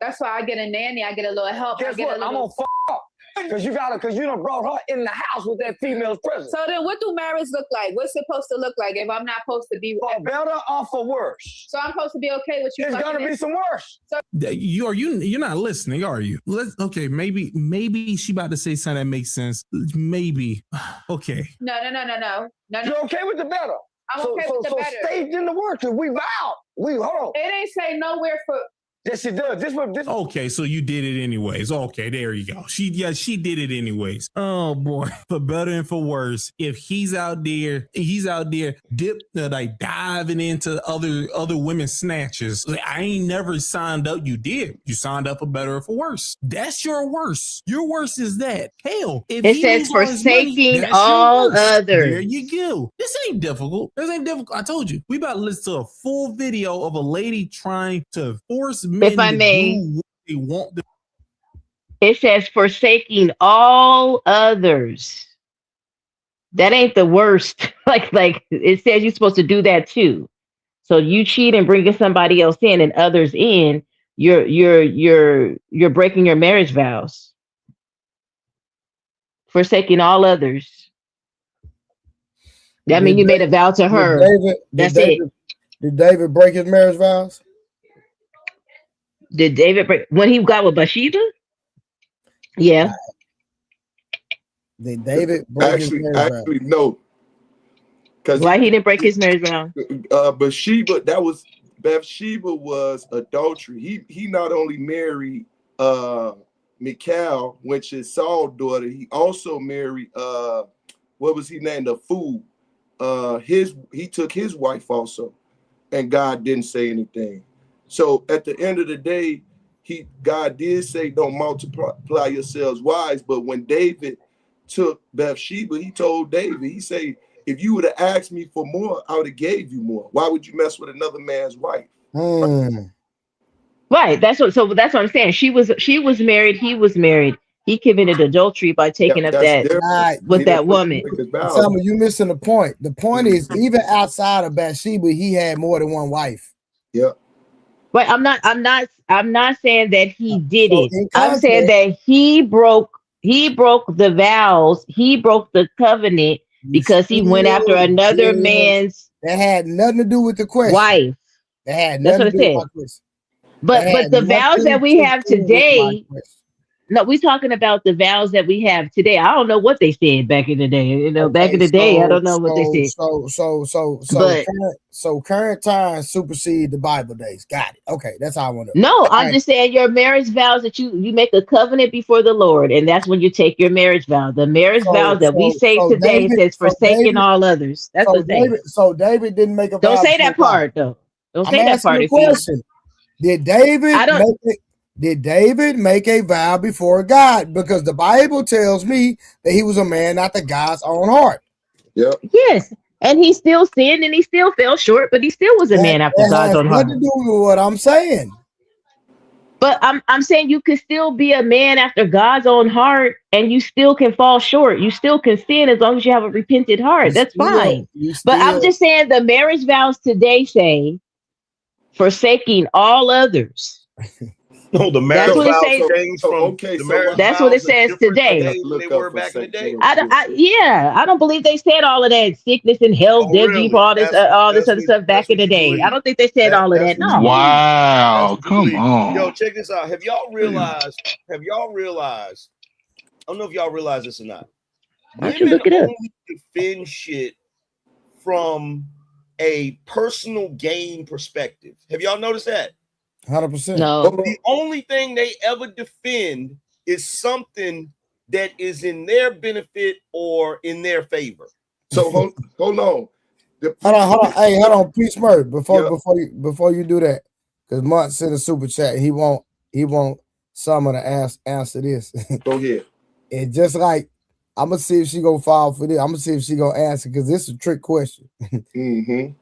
That's why I get a nanny. I get a little help. Guess what? I'm gonna fuck up. Because you done brought her in the house with that female's presence. So then what do marriage look like? What's it supposed to look like if I'm not supposed to be for better or for worse? So I'm supposed to be okay with you. There's gonna be some worse. So You're not listening, are you? Okay, maybe she about to say something that makes sense. Maybe. Okay. No. You're okay with the better. I'm okay with the better. So stay in the work. We vowed. Hold on. It ain't say nowhere for. Yes, it does. This. Okay, so you did it anyways. Okay, there you go. She did it anyways. Oh boy, for better and for worse. If he's out there diving into other women's snatches. I ain't never signed up. You did. You signed up for better or for worse. That's your worse. Your worse is that. Hell, if it says forsaking all others. There you go. This ain't difficult. I told you. We about to listen to a full video of a lady trying to force men if I may, do what they want. It says forsaking all others. That ain't the worst. like it says you're supposed to do that too. So you cheat and bringing somebody else in and others in, you're breaking your marriage vows. Forsaking all others. That means you made a vow to her. Did David break his marriage vows? Did David break when he got with Bathsheba? Yeah. Did David break his marriage vows? Actually, no. Why he didn't break his marriage vow? Bathsheba was adultery. He not only married Michal, which is Saul's daughter, he also married what was he named? A fool. He took his wife also, and God didn't say anything. So at the end of the day, God did say, don't multiply yourselves wise. But when David took Bathsheba, he told David, he said, if you would have asked me for more, I would have gave you more. Why would you mess with another man's wife? Right. That's what I'm saying. She was married. He was married. He committed adultery by taking up that woman. Some of you missing the point. The point is, even outside of Bathsheba, he had more than one wife. Yeah. But I'm not saying that he did it. I'm saying that he broke the vows, he broke the covenant because he went after another man's. That had nothing to do with the question. Wife. That had nothing to do with my question. But the vows that we have today, No, we're talking about the vows that we have today. I don't know what they said back in the day. You know, back in Okay, the day, I don't know what they said. But current times supersede the Bible days. Got it. Okay, that's how I want to. no, I'm Right. just saying your marriage vows that you make a covenant before the Lord, and that's when you take your marriage vow. The marriage vows that we say today says forsaking all others. That's what it says. So David didn't make a vow. Don't say that before God. part though. Don't I'm say that asking part. a If you, question. Did David make a vow before God? Because the Bible tells me that he was a man after God's own heart. Yep. yes, and he still sinned and he still fell short, but he still was a man after That God's has own heart. nothing to do with what I'm saying. But I'm saying you could still be a man after God's own heart, and you still can fall short. You still can sin as long as you have a repentant heart. That's fine. But I'm just saying the marriage vows today say forsaking all others. No, the marriage vows changed from the marriage that's vows what it says today. Than they were back in the day. I don't believe they said all of that sickness and health, deadbeat, all this other stuff back in the day. I don't think they said all of that. No. Wow, come on. Yo, check this out. Have y'all realized? I don't know if y'all realize this or not. Women only defend shit from a personal gain perspective. Have y'all noticed that? 100%. No. The only thing they ever defend is something that is in their benefit or in their favor. So hold on. Hold on. Hey, hold on, Peace Murray. Before you do that, because Mutt sent a super chat. He want Summer to answer this. Go ahead. And just like I'm gonna see if she gonna fall for this. I'm gonna see if she gonna answer because this is a trick question. Mm-hmm.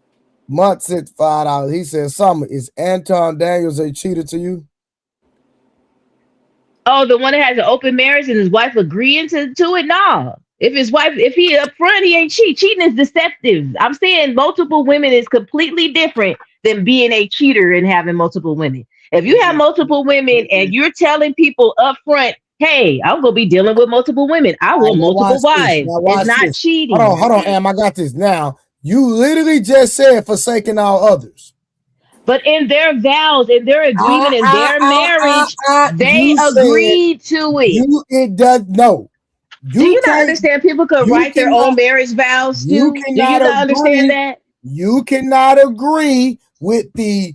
Mutt sent $5. He said, Summer, is Anton Daniels a cheater to you? Oh, the one that has an open marriage and his wife agreeing to it? No. If he up front, he ain't cheat. Cheating is deceptive. I'm saying multiple women is completely different than being a cheater and having multiple women. If you have multiple women and you're telling people up front, hey, I'm gonna be dealing with multiple women. I want multiple wives. It's not cheating. Hold on, Am. I got this. Now, you literally just said forsaking all others. But in their vows, in their agreement, in their marriage, they agreed to it. It does no. Do you not understand? People could write their own marriage vows too. Do you not understand that? You cannot agree with the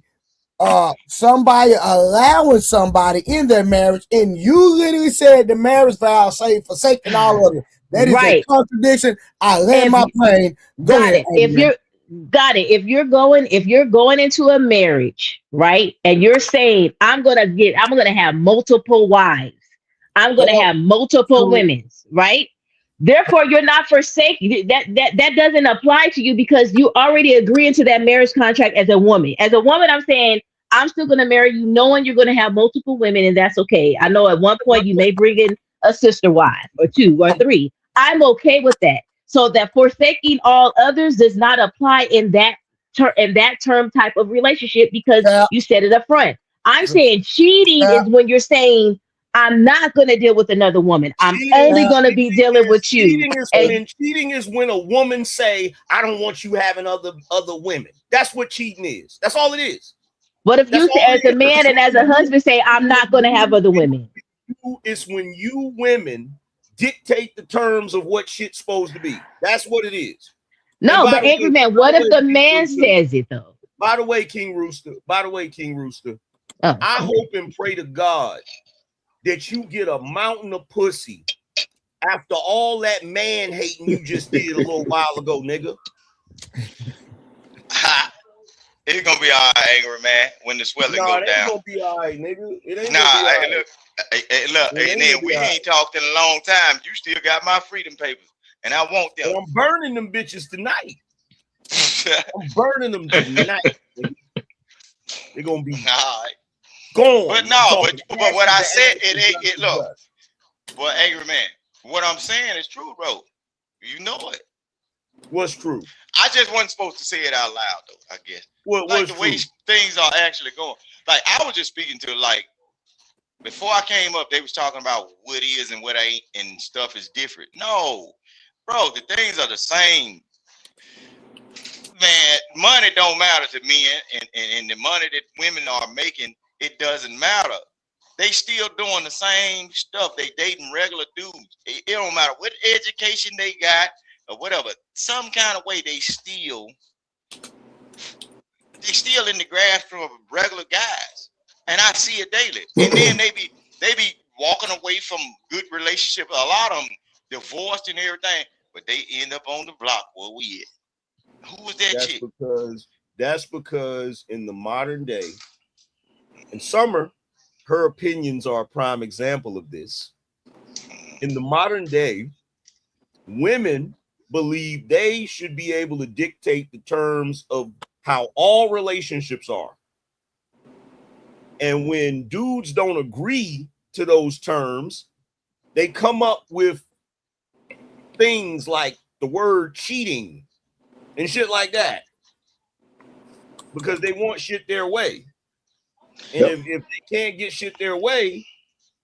somebody allowing somebody in their marriage, and you literally said the marriage vow say forsaking all of it. That is a contradiction. I land my plane. Go ahead. If you're going into a marriage, right, and you're saying I'm gonna have multiple wives, I'm gonna have multiple women, right? Therefore, you're not forsaking that doesn't apply to you because you already agreeing to that marriage contract as a woman. As a woman, I'm saying I'm still gonna marry you, knowing you're gonna have multiple women, and that's okay. I know at one point you may bring in a sister wife or two or three. I'm okay with that. So that forsaking all others does not apply in that term type of relationship because you said it up front. I'm saying cheating is when you're saying I'm not going to deal with another woman. I'm only going to be dealing with you. Cheating is when a woman say, I don't want you having other women. That's what cheating is. That's all it is. What if you as a man and as a husband say, I'm not going to have other women? It's when you women dictate the terms of what shit's supposed to be. That's what it is. No, but Angry Man, what if the man says it though? By the way, King Rooster, I hope and pray to God that you get a mountain of pussy after all that man hating you just did a little while ago, nigga. It's gonna be all right, Angry Man, when the swelling go down. It's gonna be all right, nigga. It ain't look, and then we ain't talked in a long time. You still got my freedom papers, and I want them. I'm burning them bitches tonight. I'm burning them tonight. They're gonna be all right. Gone. But no, but what I said, it look. Well, Angry Man, what I'm saying is true, bro. You know it. What's true? I just wasn't supposed to say it out loud, though. I guess. Like the way things are actually going. Like I was just speaking to before I came up, they was talking about what is and what ain't and stuff is different. No, bro, the things are the same. Man, money don't matter to men, and the money that women are making, it doesn't matter. they still doing the same stuff. They dating regular dudes. It don't matter what education they got or whatever. Some kind of way they still in the grasp of regular guys. And I see it daily. And then they be walking away from good relationship. A lot of them divorced and everything, but they end up on the block where we at. Who was that chick? That's because in the modern day, in Summer, her opinions are a prime example of this. In the modern day, women believe they should be able to dictate the terms of how all relationships are. And when dudes don't agree to those terms, they come up with things like the word cheating and shit like that because they want shit their way. And if they can't get shit their way,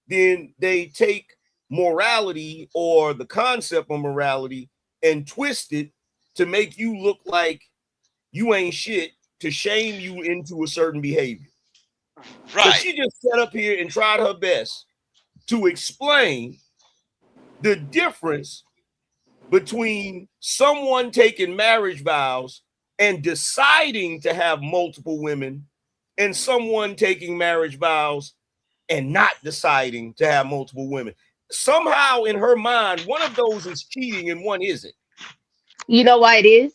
then they take morality or the concept of morality and twist it to make you look like you ain't shit, to shame you into a certain behavior. Right. So she just sat up here and tried her best to explain the difference between someone taking marriage vows and deciding to have multiple women and someone taking marriage vows and not deciding to have multiple women. Somehow in her mind, one of those is cheating and one isn't. You know why it is?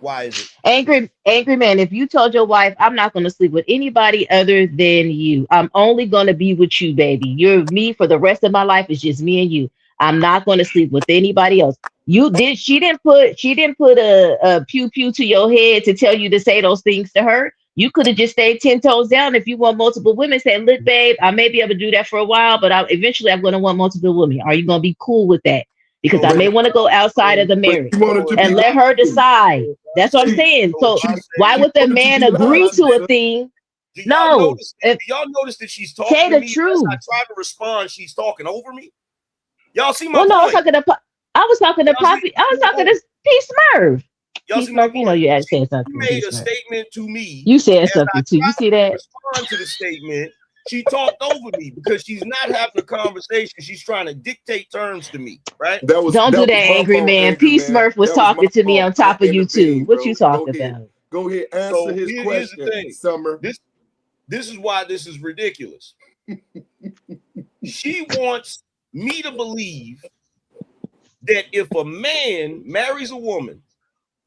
Why is it? Angry man, if you told your wife, I'm not going to sleep with anybody other than you. I'm only going to be with you, baby. You're me for the rest of my life. It's just me and you. I'm not going to sleep with anybody else. She didn't put a pew pew to your head to tell you to say those things to her. You could have just stayed 10 toes down. If you want multiple women, say, look, babe, I may be able to do that for a while, but eventually I'm going to want multiple women. Are you going to be cool with that? Because I may want to go outside of the marriage and let her decide. That's what I'm saying. So why would the man agree to a thing? No. Do y'all notice that she's talking say to the me? truth. I try to respond. She's talking over me. Y'all see my well, no, point? I was talking to Poppy. I was talking to P Smurf. Y'all P Smurf, you know you had said something. She made a statement to me. You said something too. You see that? Respond to the statement. She talked over me because she's not having a conversation. She's trying to dictate terms to me, right? Don't do that, angry man. P Smurf was talking to me on top of you too. What you talking about? Go ahead, answer his question, Summer. This is why this is ridiculous. She wants me to believe that if a man marries a woman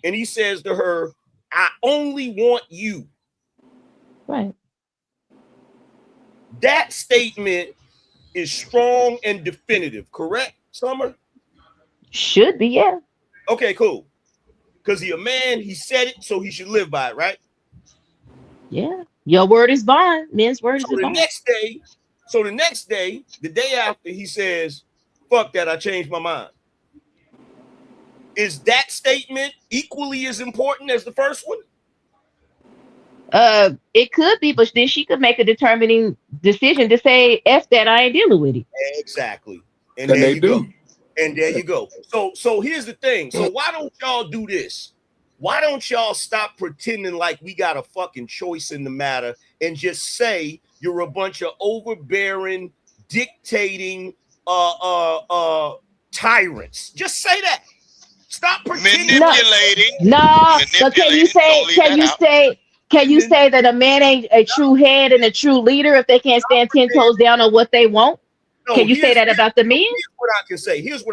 and he says to her, I only want you. Right. That statement is strong and definitive, correct, Summer? Should be, yeah. Okay, cool. Because he a man, he said it, so he should live by it, right? Yeah. Your word is bond. Men's word is bond. The next day, the day after, he says, fuck that, I changed my mind. Is that statement equally as important as the first one? It could be, but then she could make a determining decision to say, F that, I ain't dealing with it. Exactly. And there you go. And there you go. So here's the thing. So why don't y'all do this? Why don't y'all stop pretending like we got a fucking choice in the matter and just say you're a bunch of overbearing, dictating tyrants? Just say that. Stop pretending. Manipulating. No. So can you say that a man ain't a true head and a true leader if they can't stand 10 toes down on what they want? No, can you say that about the men? Here's what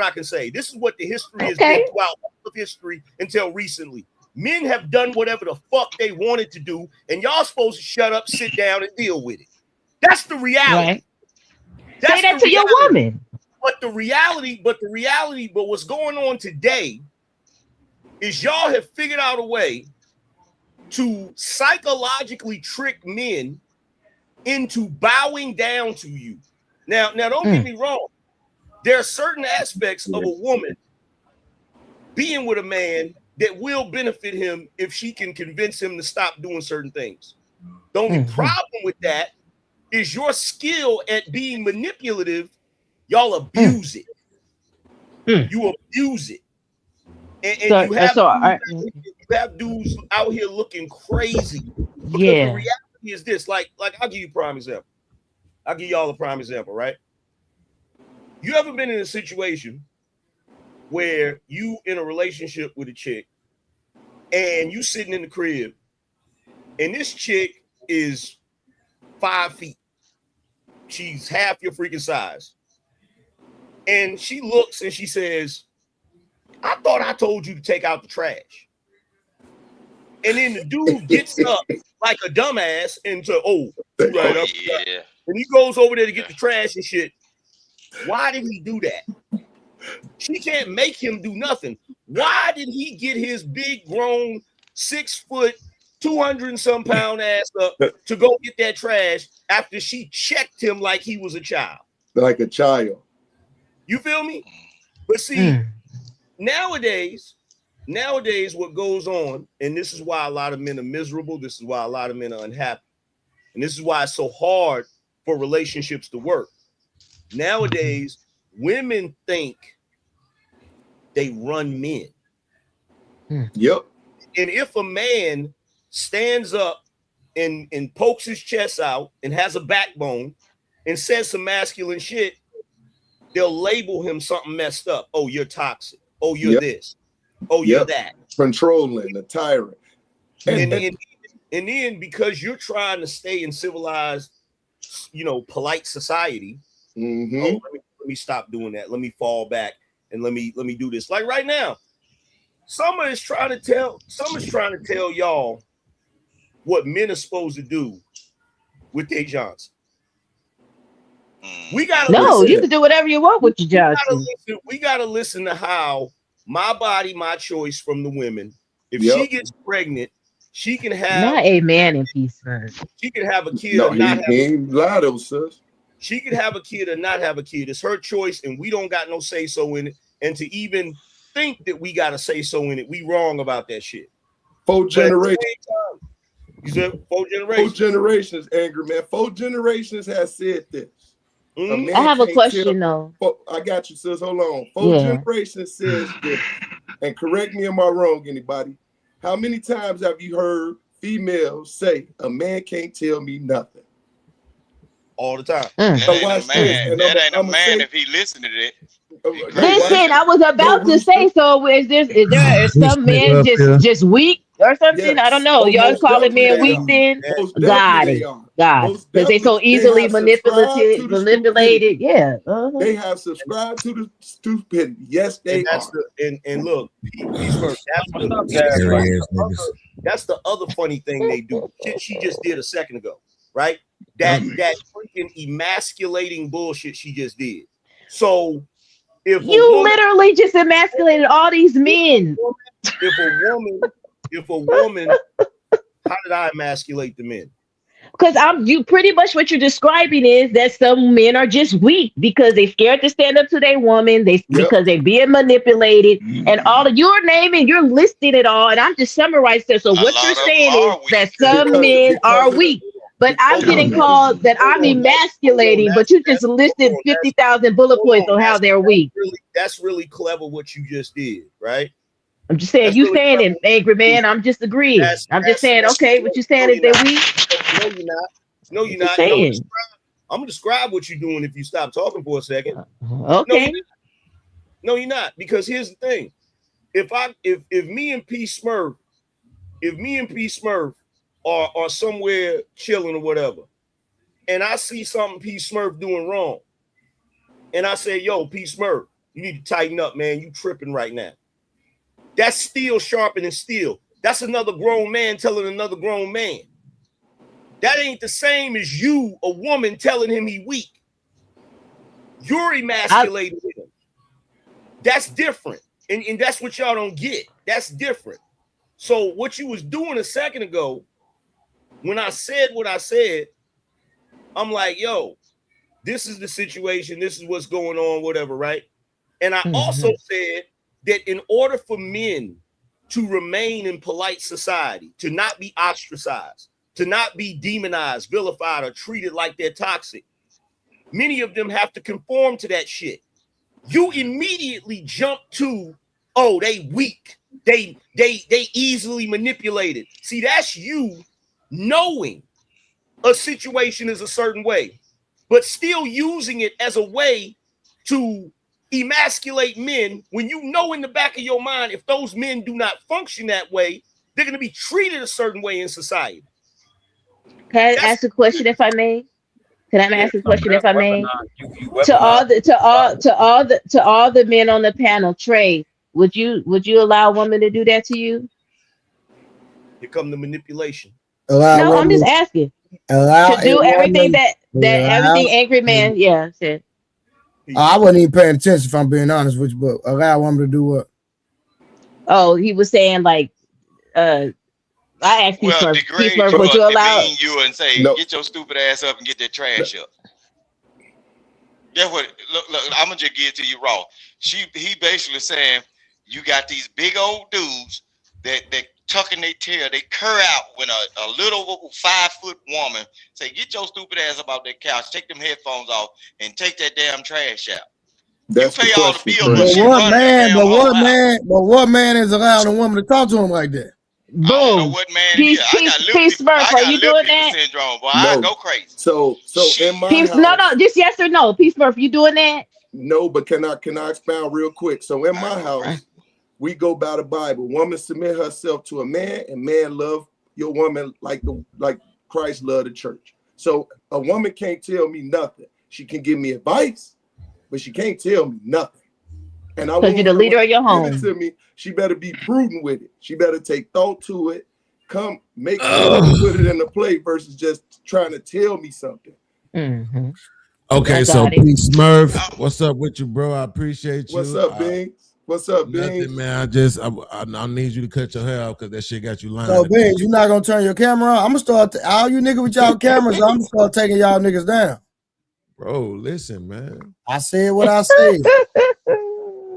I can say. This is what the history has been throughout all of history until recently. Men have done whatever the fuck they wanted to do, and y'all supposed to shut up, sit down, and deal with it. That's the reality. Right. Say that to your woman. But what's going on today is y'all have figured out a way to psychologically trick men into bowing down to you. Now don't get me wrong. There are certain aspects of a woman being with a man that will benefit him if she can convince him to stop doing certain things. The only problem with that is your skill at being manipulative. Y'all abuse it. You abuse it. And you have dudes out here looking crazy. Because the reality is this, like I'll give you a prime example. I'll give y'all a prime example, right? You ever been in a situation where you in a relationship with a chick and you sitting in the crib and this chick is 5 feet. She's half your freaking size. And she looks and she says, I thought I told you to take out the trash. And then the dude gets up like a dumbass and says, right up. Yeah. And he goes over there to get the trash and shit. Why did he do that? She can't make him do nothing. Why did he get his big grown 6 foot, 200 and some pound ass up to go get that trash after she checked him like he was a child? Like a child. You feel me? But see, nowadays, what goes on, and this is why a lot of men are miserable. This is why a lot of men are unhappy. And this is why it's so hard for relationships to work. Nowadays, women think they run men. Yep. And if a man stands up and pokes his chest out and has a backbone and says some masculine shit, they'll label him something messed up. Oh, you're toxic. Oh, you're this. Oh, you're that. Controlling, the tyrant. And then because you're trying to stay in civilized, polite society, let me stop doing that. Let me fall back and let me do this. Like right now, someone is trying to tell y'all what men are supposed to do with their Johnson. We gotta you can do whatever you want with your Johnson. We gotta listen to how my body, my choice from the women. If she gets pregnant, she can have not a man in peace, man. She can have a kid. No, or not he ain't lied, sis. She can have a kid or not have a kid. It's her choice, and we don't got no say so in it. And to even think that we got to say so in it, we wrong about that shit. 4 generations. You said 4 generations. 4 generations, angry man. 4 generations has said this. I have a question though. I got you, sis. Hold on. 4 generations says this. And correct me, am I wrong, anybody? How many times have you heard females say, a man can't tell me nothing? All the time. That ain't a man if he listened to that. Listen, I was about to say, so is there some men just weak or something? I don't know. Y'all calling men weak then? Got it. Because they so easily manipulated. Yeah. They have subscribed to the stupidity. Yes, they are. And look, that's the other funny thing they do. Shit she just did a second ago, right? That freaking emasculating bullshit she just did. So if you literally just emasculated all these men. If a woman, how did I emasculate the men? Because you pretty much what you're describing is that some men are just weak because they scared to stand up to their woman. Because they're being manipulated, and all of you're listing it all, and I'm just summarizing it. So what you're saying is that some men are weak. But I'm getting called that I'm emasculating, but you just listed 50,000 bullet points on how they're weak. That's really clever what you just did, right? I'm just saying, you saying it, angry man. I'm just agreeing. I'm just saying, okay, what you saying is they're weak? No, you're not. No, you're not. I'm gonna describe what you're doing if you stop talking for a second. Okay. No, you're not. Because here's the thing: if me and P Smurf are somewhere chilling or whatever, and I see something P Smurf doing wrong, and I say, yo, P Smurf, you need to tighten up, man. You tripping right now. That's steel sharpening steel. That's another grown man telling another grown man. That ain't the same as you, a woman, telling him he weak. You're emasculating him. That's different. And that's what y'all don't get. That's different. So what you was doing a second ago, when I said what I said, I'm like, yo, this is the situation. This is what's going on, whatever, right? And I also said that in order for men to remain in polite society, to not be ostracized, to not be demonized, vilified, or treated like they're toxic, many of them have to conform to that shit. You immediately jump to, oh, they weak. They easily manipulated. See, that's you knowing a situation is a certain way. but still using it as a way to emasculate men when you know in the back of your mind, if those men do not function that way, they're going to be treated a certain way in society. Can I ask a question if I may? Can I ask a question if I may? You To all the men on the panel, Trey, would you allow a woman to do that to you? Here come the manipulation. No, I'm just asking. To do everything that everything angry man, said. I wasn't even paying attention if I'm being honest with you, but allow a woman to do what? Oh, he was saying like I asked Peace Murph, would you allow you and say, get your stupid ass up and get that trash up. That's what look, I'm gonna just give it to you raw. He basically saying you got these big old dudes that tucking their tail, they curl out when a little 5-foot woman say, get your stupid ass up out that couch, take them headphones off, and take that damn trash out. That's you pay all the bills, but what man is allowing a woman to talk to him like that? Boom. Peace Murph, are you doing that? Syndrome, boy. I go crazy. So in my house, no, just yes or no. Peace Murph, you doing that? No, but can I expound real quick? So in my house, we go by the Bible. Woman submit herself to a man, and man love your woman like Christ loved the church. So a woman can't tell me nothing. She can give me advice, but she can't tell me nothing. And I want you're the leader of your home. Give it to me. She better be prudent with it. She better take thought to it. Come make sure to put it in the plate versus just trying to tell me something. Mm-hmm. Okay, so Peace Murph, what's up with you, bro? I appreciate you. What's up, Bing? What's up, Nothing, Bing? man. I need you to cut your hair off because that shit got you lying. So, Bing, you not gonna turn your camera on? I'm gonna start all you niggas with y'all cameras. I'm gonna start taking y'all niggas down. Bro, listen, man. I said what I said.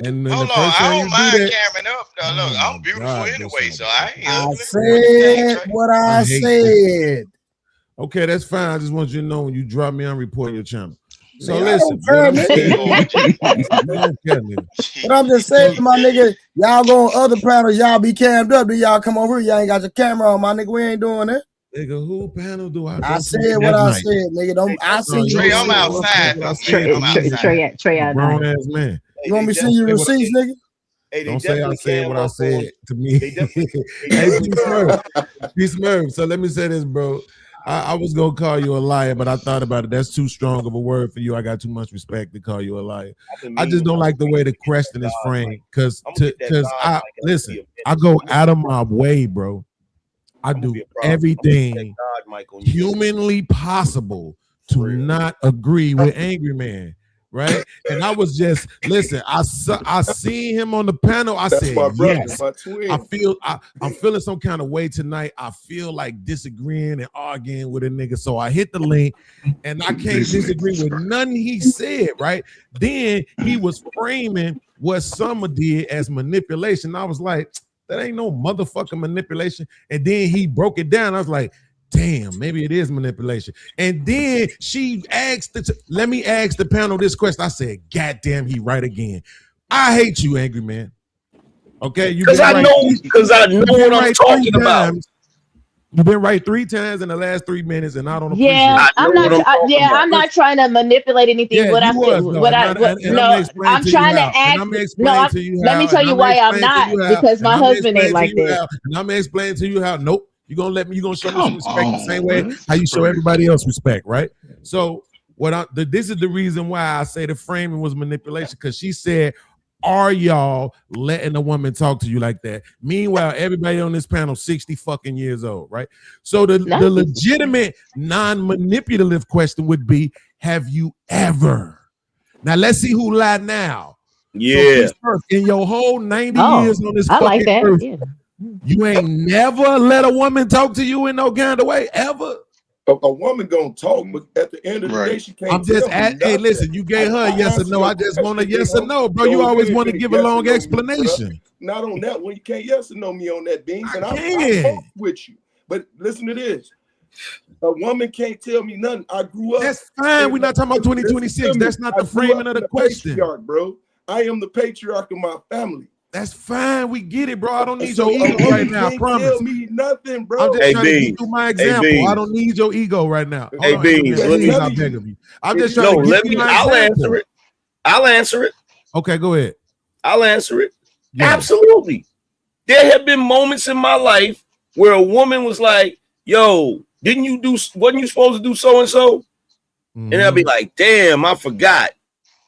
And hold on, I don't mind cammering up. Look, I'm beautiful anyway, so I said what I said. Okay, that's fine. I just want you to know when you drop me, I'm reporting your channel. So Man, listen, but I'm just saying, my nigga, y'all go on other panels, y'all be cammed up, then y'all come over here, y'all ain't got your camera on, my nigga. We ain't doing that. Nigga, who panel do I? I said what I said, nigga. Don't I see you? Trey, I'm outside. Trey, out grown ass man. You want me to see your receipts, nigga? Don't say I said what I said to me. Hey, Peace Murph. So let me say this, bro. I was gonna call you a liar, but I thought about it. That's too strong of a word for you. I got too much respect to call you a liar. I just don't like the way the question is framed. Cause I listen, I go out of my way, bro. I do everything humanly possible to not agree with Angry Man. Right, and I was just listen. I seen him on the panel. I said, yes. I'm feeling some kind of way tonight. I feel like disagreeing and arguing with a nigga. So I hit the link, and I can't disagree with nothing he said. Right, then he was framing what Summer did as manipulation. I was like, that ain't no motherfucking manipulation. And then he broke it down. I was like, damn, maybe it is manipulation. And then she asked, let me ask the panel this question. I said, God damn, he right again. I hate you, Angry Man. Okay, because I know what I'm talking about. You've been right 3 times in the last 3 minutes, and I don't appreciate it. I'm not trying to manipulate anything. Let me tell you why I'm not, because my husband ain't like that. And I'm gonna explain to you how. Nope. You're gonna show me some respect the same way how you show everybody else respect, right? So this is the reason why I say the framing was manipulation, because she said, are y'all letting a woman talk to you like that? Meanwhile, everybody on this panel 60 fucking years old, right? So the legitimate non-manipulative question would be, have you ever? Now let's see who lied now. Yeah. So in your whole 90 years on this fucking earth, you ain't never let a woman talk to you in no kind of way, ever? A woman gonna talk, but at the end of the day, she can't. I'm just hey, listen, you gave her a yes or no. I just want a yes or no, bro. You always want to give a long explanation. Not on that one. You can't yes or no me on that, Beans. And I talk with you. But listen to this. A woman can't tell me nothing. I grew up. That's fine. We're not talking about 2026. That's not the framing of the question. Bro. I am the patriarch of my family. That's fine. We get it, bro. I don't need So your ego right now. I can't promise. tell me nothing, bro. I'm just Hey, trying to give Beans. you my Hey, example. Beans. I don't need your ego right now. Hold Hey, on, Beans, Anchor Man, let me- please, I beg of you. I'm just trying No, to let give me. you my I'll example. answer it. I'll answer it. Okay, go ahead. I'll answer it. Yeah. Absolutely. There have been moments in my life where a woman was like, "Yo, wasn't you supposed to do so and so?" And I'll be like, "Damn, I forgot."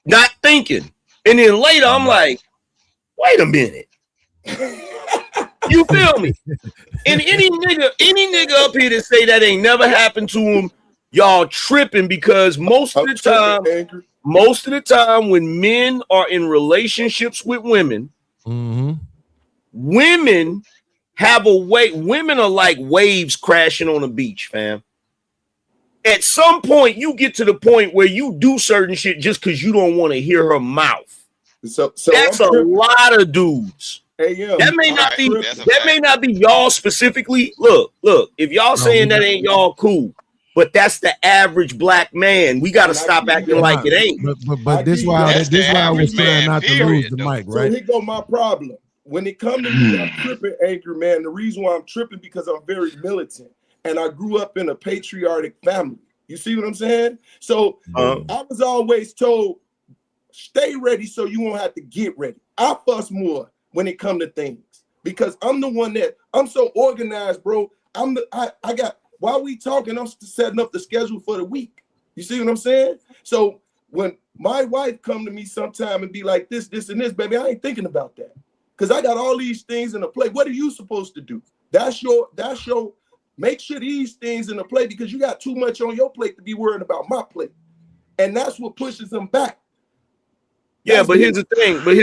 Not thinking. And then later I'm like, "Wait a minute." You feel me? And any nigga up here that say that ain't never happened to him, y'all tripping, because most of the time when men are in relationships with women, women have a way. Women are like waves crashing on a beach, fam. At some point, you get to the point where you do certain shit just because you don't want to hear her mouth. So that's a lot of dudes. That may not be y'all specifically. Look, if y'all saying that ain't y'all, cool. But that's the average black man. We got to stop acting like it ain't. But this why I was trying not to lose the mic, So right? here go my problem. When it comes to me, I'm tripping, Anchor Man. The reason why I'm tripping because I'm very militant, and I grew up in a patriotic family. You see what I'm saying? So I was always told, stay ready so you won't have to get ready. I fuss more when it comes to things because I'm the one that I'm so organized, bro. I got, while we talking, I'm setting up the schedule for the week. You see what I'm saying? So when my wife come to me sometime and be like this, and this, baby, I ain't thinking about that. Because I got all these things in the plate. What are you supposed to do? That's your, make sure these things in the plate because you got too much on your plate to be worried about my plate. And that's what pushes them back. Yeah, but here's the thing. Wait,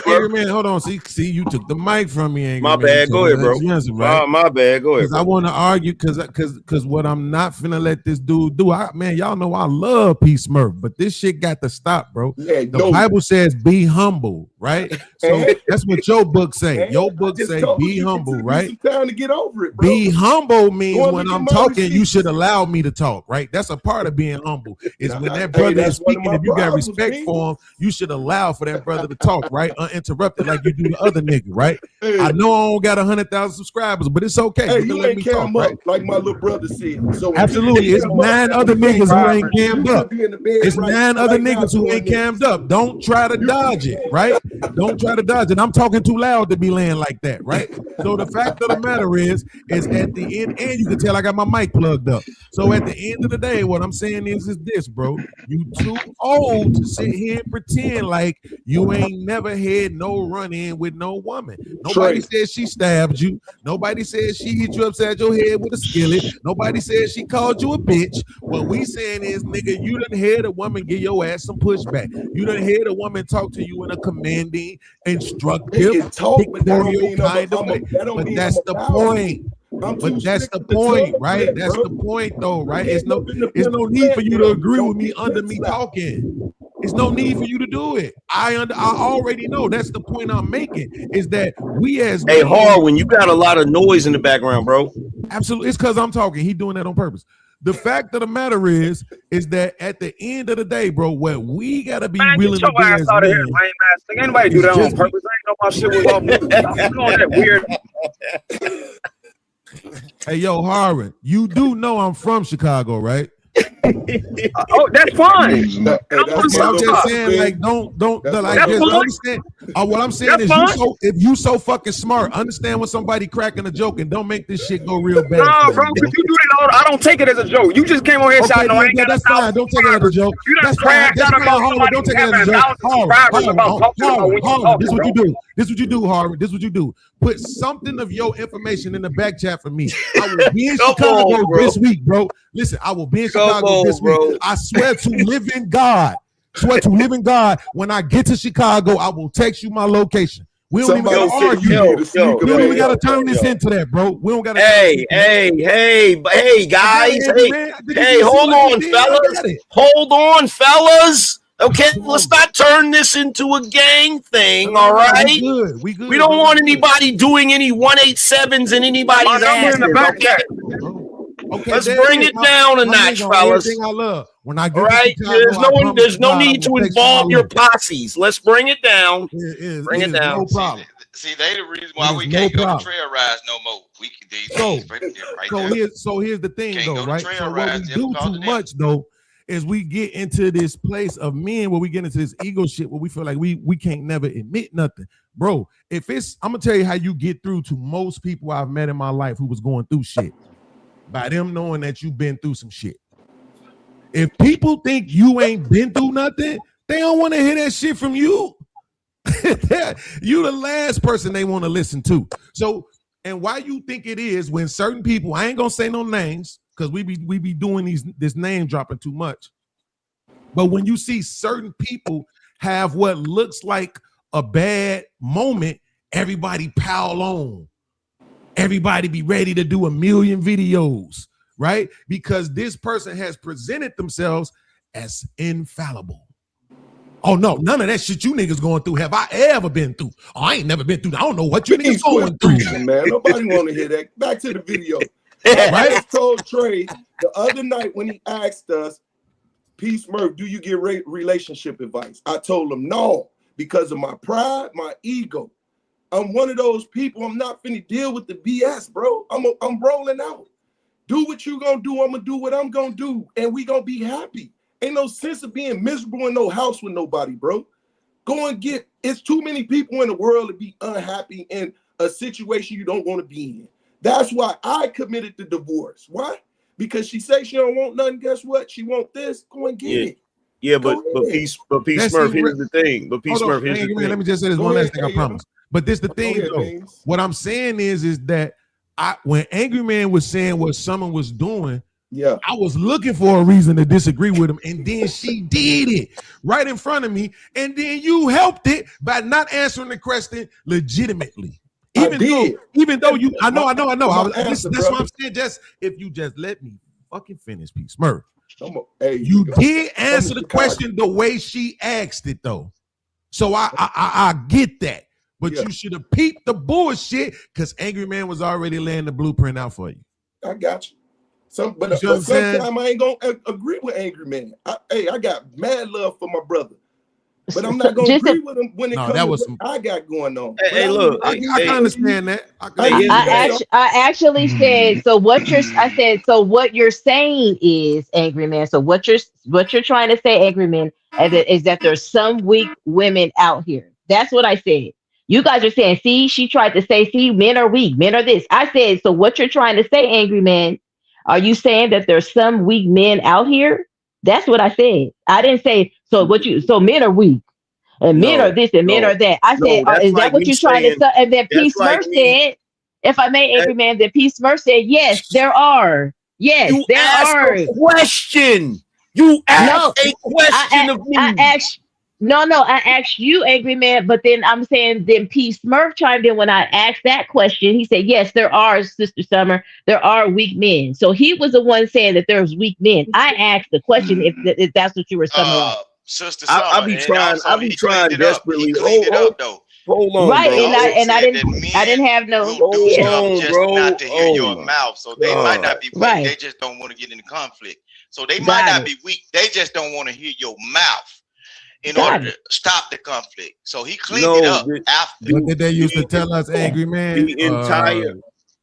Angry Man, hold on. See, you took the mic from me, Angry My Man. bad. Go ahead, bro. Right? My bad. Go ahead. Because I want to argue, because what I'm not finna let this dude do. Man, y'all know I love P Smurf, but this shit got to stop, bro. The Bible says be humble, right? So that's what your book say. Your book say be humble, right? Some time to get over it, bro. Be humble means when I'm talking, you should allow me to talk, right? That's a part of being humble. Is when that brother is speaking, if you got respect for him, you should allow for that brother to talk, right? Uninterrupted, like you do the other nigga, right? I know I don't got 100,000 subscribers, but it's okay. Hey, you you let ain't me talk, cam right? up like my little brother said. So Absolutely, it's 9 other niggas who ain't cammed up. It's 9 other niggas who ain't cammed up. Don't try to dodge it, right? Don't try to dodge it. I'm talking too loud to be laying like that, right? So the fact of the matter is at the end, and you can tell I got my mic plugged up. So at the end of the day, what I'm saying is this, bro. You too old to sit here and pretend like you ain't never had no run-in with no woman. Nobody says she stabbed you. Nobody says she hit you upside your head with a skillet. Nobody says she called you a bitch. What we saying is, nigga, you done heard a woman give your ass some pushback. You done heard a woman talk to you in a commanding, instructive, dictatorial kind of way. But that's the point. But that's the point, right? That's the point, though, right? It's no need for you to agree with me under me talking. It's no need for you to do it. I already know. That's the point I'm making. Is that we as hey Harwin, you got a lot of noise in the background, bro. Absolutely, it's because I'm talking. He doing that on purpose. The fact of the matter is that at the end of the day, bro, what we gotta be willing to do as men. Ain't anybody do that on purpose. I ain't know my shit was off. I'm doing that weird. Hey, yo, Harvard, you do know I'm from Chicago, right? Oh, that's fine. Okay, I'm just saying, like, don't like just understand. What I'm saying is, if you so fucking smart, understand when somebody cracking a joke and don't make this shit go real bad. No, bro, if you do that, I don't take it as a joke. You just came on here shouting, "No, I ain't got that's fine. Don't take it as a joke. You done crashed out about somebody. Don't take it as a joke. Harvard, this is what you do. This is what you do, Harvard. This is what you do. Put something of your information in the back chat for me. I will be in Chicago this week, bro. Listen, I will be in Chicago this week. I swear to living God. When I get to Chicago, I will text you my location. We don't even gotta argue. We don't even gotta turn this into that, bro. We don't gotta. Hey, guys. Hey, hold on, fellas. Okay, let's not turn this into a gang thing, all right? We good. We don't want anybody doing any 187s in anybody's asses, okay? Okay, let's bring it down a notch, fellas. Everything I love. When I get All right, to Chicago, there's no need to involve your posses. Let's bring it down. Bring it down. No problem. See, they the reason why we can't go to trail rides no more. We Here's the thing though, right? So what we do too much though is we get into this place of men where we get into this ego shit where we feel like we can't never admit nothing. Bro, I'm gonna tell you how you get through to most people I've met in my life who was going through shit. By them knowing that you've been through some shit. If people think you ain't been through nothing, they don't want to hear that shit from you. You the last person they want to listen to. So, and why you think it is when certain people, I ain't gonna say no names because we be doing this name dropping too much. But when you see certain people have what looks like a bad moment, everybody pile on. Everybody be ready to do 1 million videos, right? Because this person has presented themselves as infallible. Oh no, none of that shit you niggas going through have I ever been through. Oh, I ain't never been through. I don't know what you niggas going through. Man, nobody want to hear that. Back to the video. I just told Trey the other night when he asked us, Peace Murph, do you get relationship advice? I told him no, because of my pride, my ego. I'm one of those people. I'm not finna deal with the BS, bro. I'm rolling out. Do what you gonna do. I'm gonna do what I'm gonna do, and we gonna be happy. Ain't no sense of being miserable in no house with nobody, bro. Go and get. It's too many people in the world to be unhappy in a situation you don't want to be in. That's why I committed the divorce. Why? Because she says she don't want nothing. Guess what? She want this. Go and get it. Yeah, but Peace Murph, here's the thing. But Peace Murph, here's the thing. Let me just say this one last thing, I promise. But this the thing, though. What I'm saying is that when Angry Man was saying what Summer was doing, yeah, I was looking for a reason to disagree with him, and then she did it right in front of me, and then you helped it by not answering the question legitimately. Even though you, I know. That's what I'm saying. Just if you just let me fucking finish, Peace Murph. You did answer the question the way she asked it, though. So I get that. But you should have peeped the bullshit because Angry Man was already laying the blueprint out for you. I got you. But sometimes I ain't gonna agree with Angry Man. I got mad love for my brother, but I'm not gonna agree with him when it comes to what I got going on. Hey, look, I understand that. I actually said so. What you're saying is, Angry Man. So what you're trying to say, Angry Man, is that there's some weak women out here. That's what I said. You guys are saying, see, she tried to say, see, men are weak, men are this. I said, so what you're trying to say, Angry Man, are you saying that there's some weak men out here? That's what I said. I didn't say, so men are weak and men are this and men are that. I said, is that what you're trying to say? And then Peace Murph said, if I may, Angry Man, then Peace Murph said, yes, there are. Yes, there are. A question. You asked a question of me. I asked you, Angry Man, but then I'm saying then Peace Murph chimed in when I asked that question. He said, yes, there are, Sister Summer, there are weak men. So he was the one saying that there's weak men. I asked the question if that's what you were summarizing. Sister Summer, I'll be trying desperately. Hold on, right, bro. I didn't have no. Not to hear your mouth, so they might not be weak. Right. They just don't want to get into conflict. So they might not be weak. They just don't want to hear your mouth in order to stop the conflict. So he cleaned it up after. What did they used to tell us, Angry Man? The entire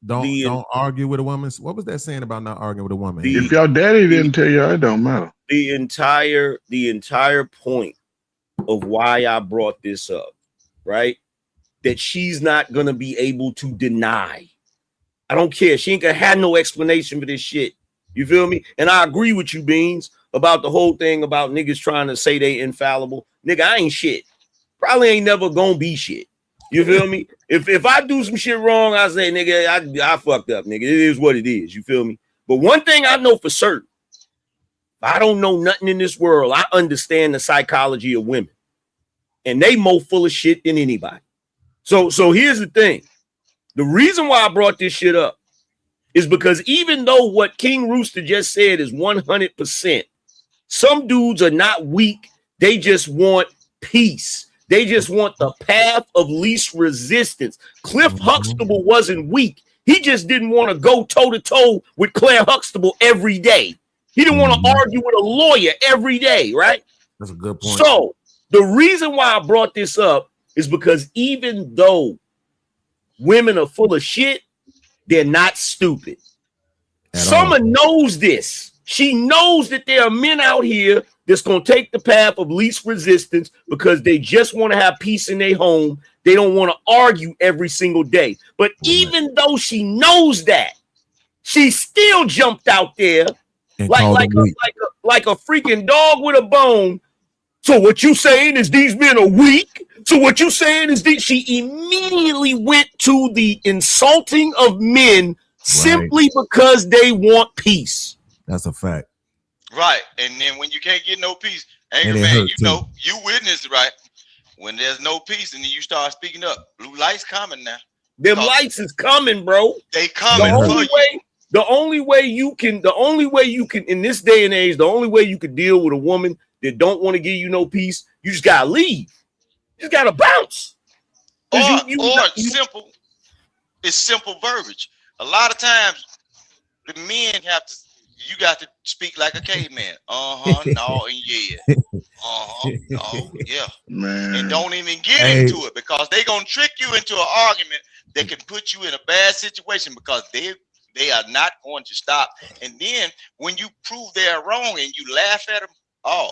don't argue with a woman. What was that saying about not arguing with a woman? If your daddy didn't tell you, it don't matter. The entire point of why I brought this up, right? That she's not gonna be able to deny. I don't care. She ain't gonna have no explanation for this shit. You feel me? And I agree with you, Beans, about the whole thing about niggas trying to say they infallible. Nigga, I ain't shit. Probably ain't never gonna be shit. You feel me? If I do some shit wrong, I say, nigga, I fucked up, nigga. It is what it is. You feel me? But one thing I know for certain, I don't know nothing in this world. I understand the psychology of women. And they more full of shit than anybody. So here's the thing. The reason why I brought this shit up is because even though what King Rooster just said is 100%, some dudes are not weak. They just want peace. They just want the path of least resistance. Cliff Huxtable wasn't weak. He just didn't want to go toe-to-toe with Claire Huxtable every day. He didn't want to argue with a lawyer every day, right? That's a good point. So the reason why I brought this up is because even though women are full of shit, they're not stupid. Summer knows this. She knows that there are men out here that's going to take the path of least resistance because they just want to have peace in their home. They don't want to argue every single day. But even though she knows that, she still jumped out there like a freaking dog with a bone. So what you saying is these men are weak? So what you saying is she immediately went to the insulting of men simply because they want peace. That's a fact. Right. And then when you can't get no peace, anger man, you know, you witness it, right? When there's no peace and then you start speaking up, blue lights coming now. Them lights is coming, bro. They coming. The only way you can in this day and age, the only way you can deal with a woman that don't want to give you no peace, you just gotta leave. You just gotta bounce. Simple. It's simple verbiage. A lot of times the men have to, you got to speak like a caveman. No, and yeah. No, yeah. Man. And don't even get into it because they gonna trick you into an argument that can put you in a bad situation because they are not going to stop. And then when you prove they're wrong and you laugh at them, oh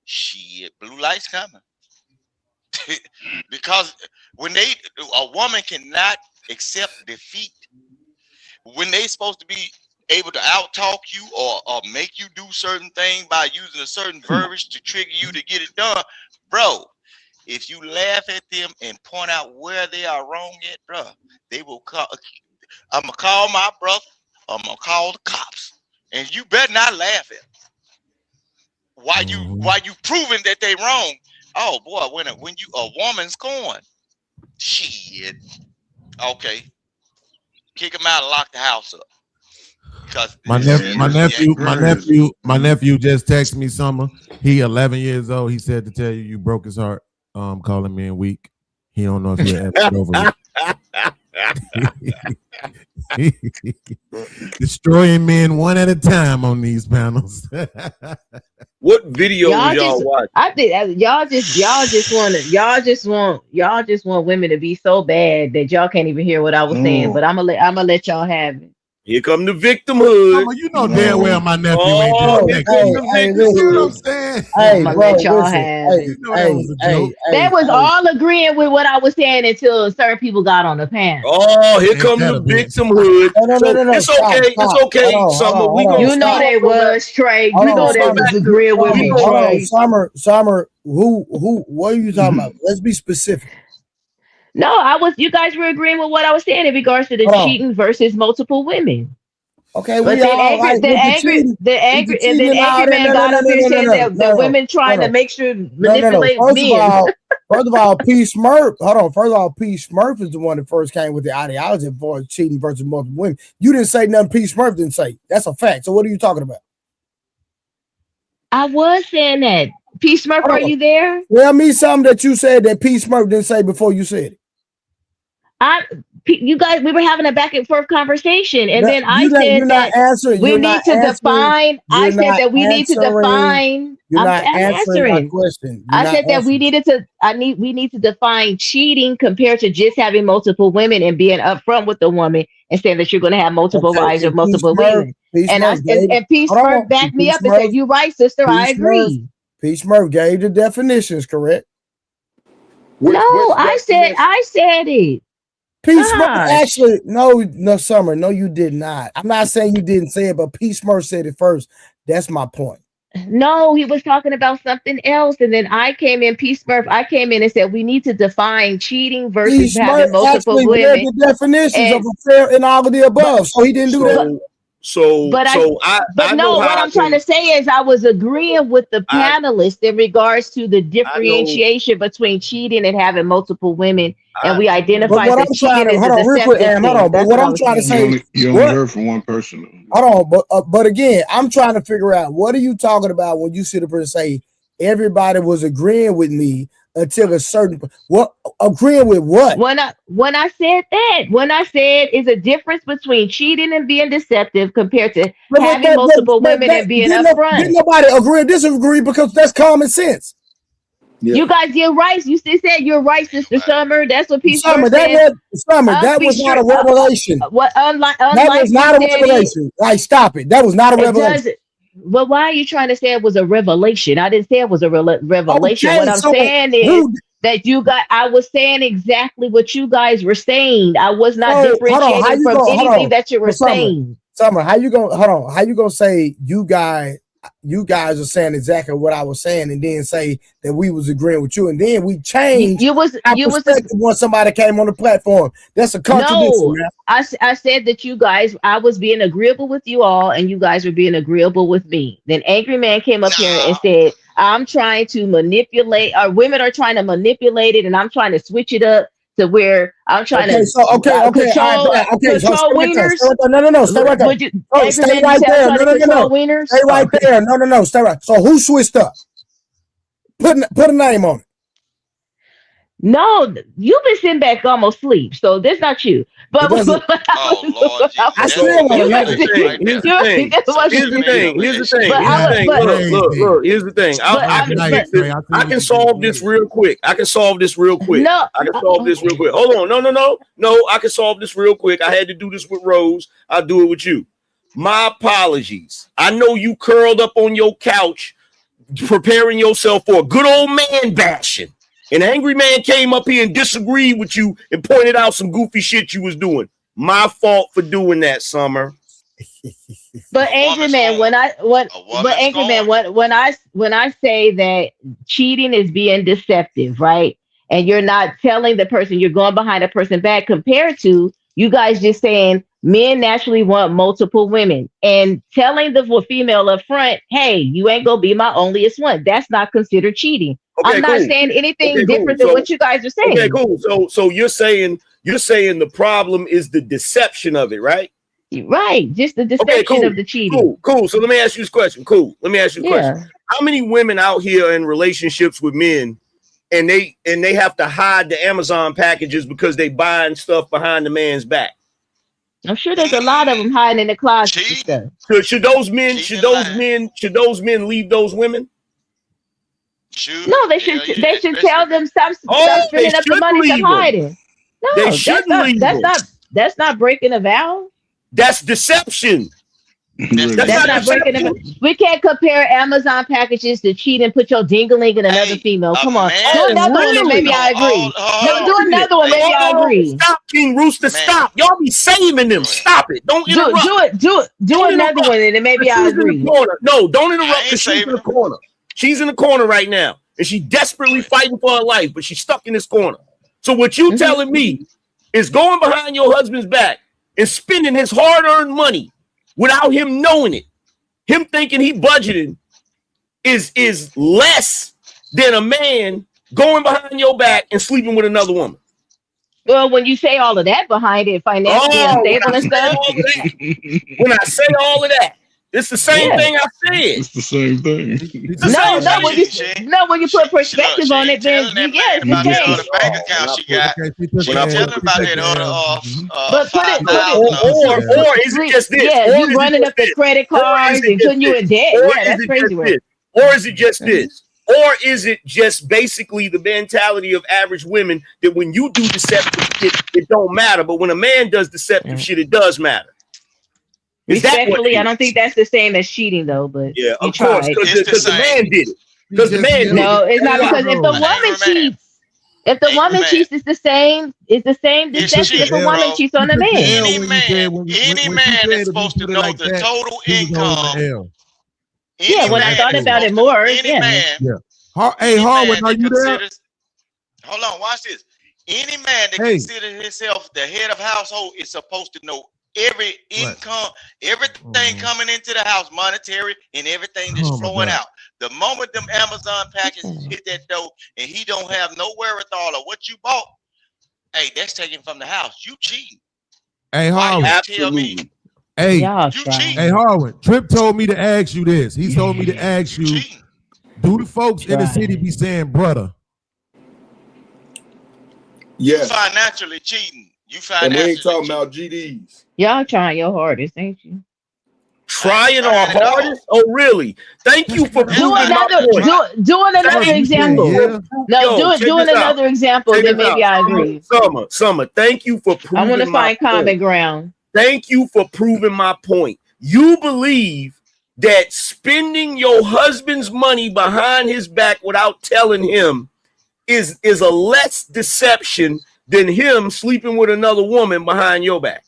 shit, blue lights coming. Because when a woman cannot accept defeat, when they supposed to be able to out-talk you or make you do certain things by using a certain verbiage to trigger you to get it done, bro, if you laugh at them and point out where they are wrong at, bro, they will call. I'm gonna call my brother. I'm gonna call the cops, and you better not laugh at them. Why you proving that they wrong? Oh boy, when you a woman's corn, shit. Okay, kick him out and lock the house up. Because my nephew just texted me Summer. He 11 years old. He said to tell you broke his heart. Calling me weak. He don't know if you're ever over it. Destroying men one at a time on these panels. What video y'all watch? I think y'all just want women to be so bad that y'all can't even hear what I was saying. But I'm gonna let y'all have it. Here come the victimhood. Oh, you know damn well my nephew ain't here come the victimhood. You know what I'm saying? I'm gonna let y'all have it. They was all agreeing with what I was saying until certain people got on the panel. Oh, here come the victimhood. No. It's okay. It's okay. Summer, you know they was Trey. You know they was agreeing with me. Trey. Summer. Who? What are you talking about? Let's be specific. No, you guys were agreeing with what I was saying in regards to the cheating versus multiple women. Okay, but the angry man got up here saying that women trying to make sure manipulate men. First of all, P. Smurf. Hold on. First of all, P. Smurf is the one that first came with the ideology for cheating versus multiple women. You didn't say nothing. P. Smurf didn't say. That's a fact. So what are you talking about? I was saying that. P. Smurf, are you there? Tell me something that you said that P. Smurf didn't say before you said it. You guys, we were having a back and forth conversation, and then I said that we need to define. I said that we need to define. You're not answering my question. I said that we need to define cheating compared to just having multiple women and being upfront with the woman and saying that you're going to have multiple wives or multiple women. And P. Smurf backed me up and said, "You're right, sister. I agree." P. Smurf gave the definitions, correct? I said it. P. Smurf actually, no, Summer, no, you did not. I'm not saying you didn't say it, but P. Smurf said it first. That's my point. No, he was talking about something else, and then I came in. P. Smurf, I came in and said we need to define cheating versus having multiple women. Read the definitions of affair and all of the above, so he didn't do that. What I'm trying to say is I was agreeing with the panelists in regards to the differentiation between cheating and having multiple women, and we identified that cheating is a deceptive thing. But what I'm trying to say, you only heard from one person. Hold on, but again, I'm trying to figure out what are you talking about when you sit up and say everybody was agreeing with me until a certain what agreeing with what? When I said that, when I said is a difference between cheating and being deceptive compared to having multiple women and being upfront. Didn't nobody agree or disagree because that's common sense. Yeah. You guys, you're right. You still said you're right, Sister Summer. That's what Peace Summer, said. that was not a revelation. Unlike that was not a revelation. Like, stop it. That was not a revelation. Well, why are you trying to say it was a revelation? I didn't say it was a revelation. Okay, what I'm saying is that I was saying exactly what you guys were saying. I was not differentiating from anything that you were saying. Summer, how you gonna say you guys are saying exactly what I was saying, and then say that we was agreeing with you, and then we changed when somebody came on the platform. That's a contradiction, man. I said that you guys, I was being agreeable with you all, and you guys were being agreeable with me. Then Angry Man came up here and said, I'm trying to manipulate, or women are trying to manipulate it, and I'm trying to switch it up to where I'm trying to control wieners. No, stay right there. Stay right there. No. Stay right there. No. Stay right. So who switched up? Put a name on it. No, you've been sitting back almost asleep, so that's not you. But Lord, I still want to know. Here's the thing. Look. Here's the thing. I can solve this real quick. No, I can solve this real quick. Hold on. No. I can solve this real quick. I had to do this with Rose. I'll do it with you. My apologies. I know you curled up on your couch, preparing yourself for a good old man bashing. An Angry Man came up here and disagreed with you and pointed out some goofy shit you was doing. My fault for doing that, Summer. But Angry Man, when I say that cheating is being deceptive, right? And you're not telling the person, you're going behind a person back, compared to you guys just saying men naturally want multiple women and telling the female up front, hey, you ain't gonna be my onlyest one. That's not considered cheating. Okay, I'm not saying anything different than what you guys are saying. Okay, cool. So you're saying the problem is the deception of it, right? Right, just the deception of the cheating. Cool. So let me ask you this question. How many women out here in relationships with men and they have to hide the Amazon packages because they buying stuff behind the man's back? I'm sure there's a lot of them hiding in the closet and stuff. So should those men leave those women? No, they should tell them stop spending up the money to hide it. No, that's not breaking a vow. That's deception. That's not breaking a vow. We can't compare Amazon packages to cheat and put your ding-a-ling in another female. Come on. Do another one and maybe I agree. Do another one, maybe I agree. Stop, King Rooster, stop. Y'all be saving them. Stop it. Don't interrupt. Do another one and then maybe I agree. No, don't interrupt because she's in the corner. She's in the corner right now, and she's desperately fighting for her life, but she's stuck in this corner. So what you telling me is going behind your husband's back and spending his hard-earned money without him knowing it. Him thinking he budgeting is less than a man going behind your back and sleeping with another woman. Well, when you say all of that behind it, financially unstable and stuff. When I say all of that, it's the same thing I said. It's the same thing. When you put perspective on it, then bank account she got. Tell her about that or is it just this? Yeah, you running up the credit cards and putting you in debt. Yeah, that's crazy. Or is it just this? Or is it just basically the mentality of average women that when you do deceptive shit, it don't matter, but when a man does deceptive shit, it does matter? Respectfully, I don't think that's the same as cheating, though. But yeah, of course, because the man did it. Because the man did it. No, it's not, because if the woman cheats, it's the same. It's the same deception if a woman cheats on a man. Any man is supposed to know the total income. Yeah, when I thought about it more, Hey, Harwood, are you there? Hold on, watch this. Any man that considers himself the head of household is supposed to know every income, everything coming into the house, monetary, and everything that's flowing out. The moment them Amazon packages hit that door and he don't have no wherewithal of what you bought, hey, that's taken from the house. You cheating. Hey, Harwood. Absolutely. Hey, Harwood. Trip told me to ask you this. He told me to ask you, do the folks in the city be saying brother? Yes. You financially cheating. You And financially we ain't talking cheating. about GDs. Y'all trying your hardest, ain't you? Trying our hardest? Oh, really? Thank you for Do proving my another, point. doing another Thank example. you. No, Yo, check doing this out. another example. Check Then this maybe out. I agree. Summer, thank you for I want to proving my find common point. ground. Thank you for proving my point. You believe that spending your husband's money behind his back without telling him is a less deception than him sleeping with another woman behind your back.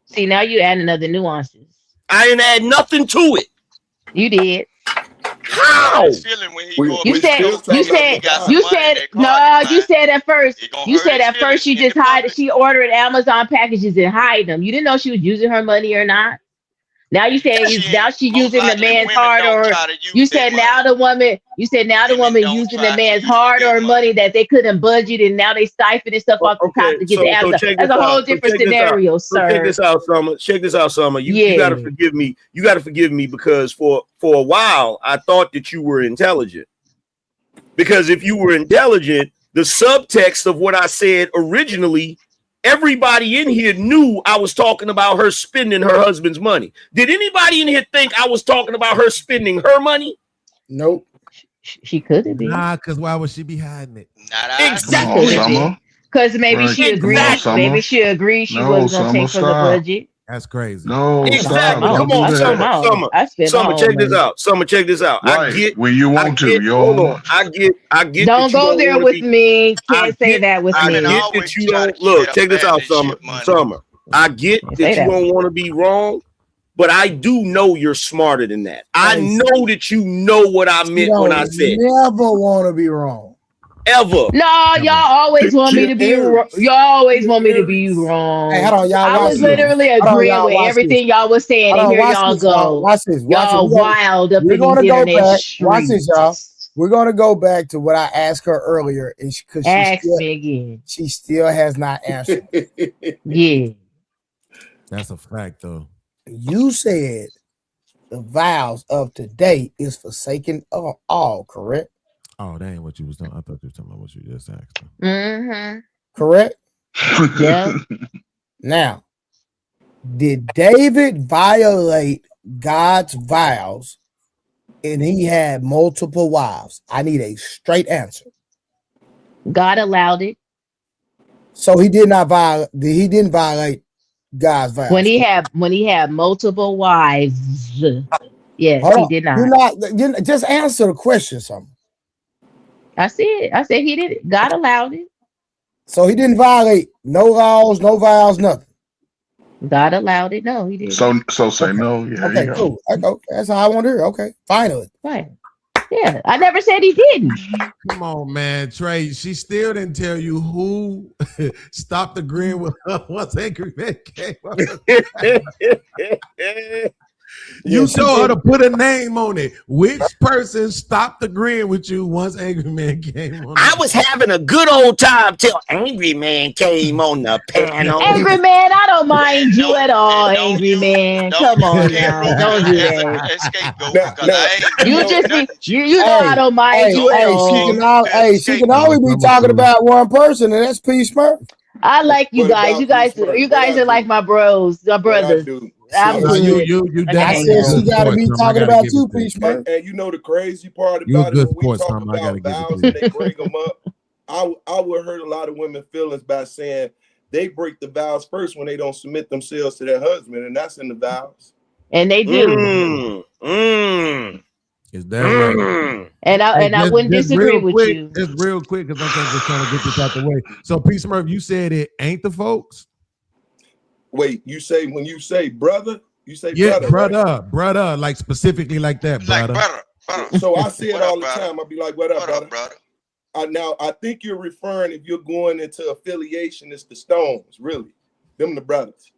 See, now you add another nuances. I didn't add nothing to it. You did. How? You said at first. You said at first she just hide. She ordered Amazon packages and hide them. You didn't know she was using her money or not. Now you said now she using the man's hard or you said now the woman using the man's hard or money that they couldn't budget and now they siphon stuff off the top to get the Amazon. That's a whole different scenario, sir. Check this out, Summer. Check this out, Summer. You gotta forgive me. You gotta forgive me because for a while I thought that you were intelligent. Because if you were intelligent, the subtext of what I said originally, everybody in here knew I was talking about her spending her husband's money. Did anybody in here think I was talking about her spending her money? Nope. She could have been. Nah, because why would she be hiding it? Exactly. Because maybe she agreed. Maybe she agreed she wasn't gonna take from the budget. That's crazy. No, exactly. Stop. Come on, Summer, check this out. Summer, check this out. Right. I get when you want to. Hold on. I get. Don't go there with me. Can't say that with me. I get that you don't look. Check this out, Summer. I get that you don't want to be wrong, but I do know you're smarter than that. I know that you know what I meant when I said. Never want to be wrong. Ever. No, y'all always want me to be wrong. Y'all always want me to be wrong. Hey, hold on, y'all. I was literally agreeing with everything y'all was saying, and here y'all go. Watch this. Y'all wild up in these internet streets. Watch this, y'all. We're gonna go back to what I asked her earlier, because ask me again. She still has not answered. Yeah, that's a fact, though. You said the vows of today is forsaken of all, correct? Oh, that ain't what you was talking. I thought you were talking about what you just asked. Mm-hmm. Correct? Yeah. Now, did David violate God's vows and he had multiple wives? I need a straight answer. God allowed it. So he did not violate. He didn't violate God's vows. When he had multiple wives. Yes, he did not. You're not just answer the question, something. I said he did it. God allowed it. So he didn't violate no laws, no vows, nothing. God allowed it. No, he didn't. So say no. Yeah, okay, cool. Okay, that's how I want to hear. Okay, finally. Right. Yeah, I never said he didn't. Come on, man, Trey. She still didn't tell you who stopped agreeing with her once Angry Man came up. You told her to put a name on it. Which person stopped agreeing with you once Angry Man came on? I was having a good old time till Angry Man came on the panel. Angry Man, I don't mind you at all, Angry Man. Come on now. Don't do that. You know I don't mind you at all. She can always be talking about one person, and that's P. Smurf. I like you guys. You guys are like my bros, my brothers. I'm good. I said she got to be talking about you, P. Smurf. And you know the crazy part about it, when we talk about vows and they bring them up, I would hurt a lot of women's feelings by saying they break the vows first when they don't submit themselves to their husband, and that's in the vows. And they do. Is that right? And I wouldn't disagree with you. Just real quick, because I'm just trying to get this out the way. So, P. Smurf, you said it ain't the folks? Wait, you say when you say brother, you say brother, like specifically like that, brother. Brother. So I say it all the time. I'll be like, what up, brother? Now, I think you're referring, if you're going into affiliation, it's the Stones, really. Them the brothers.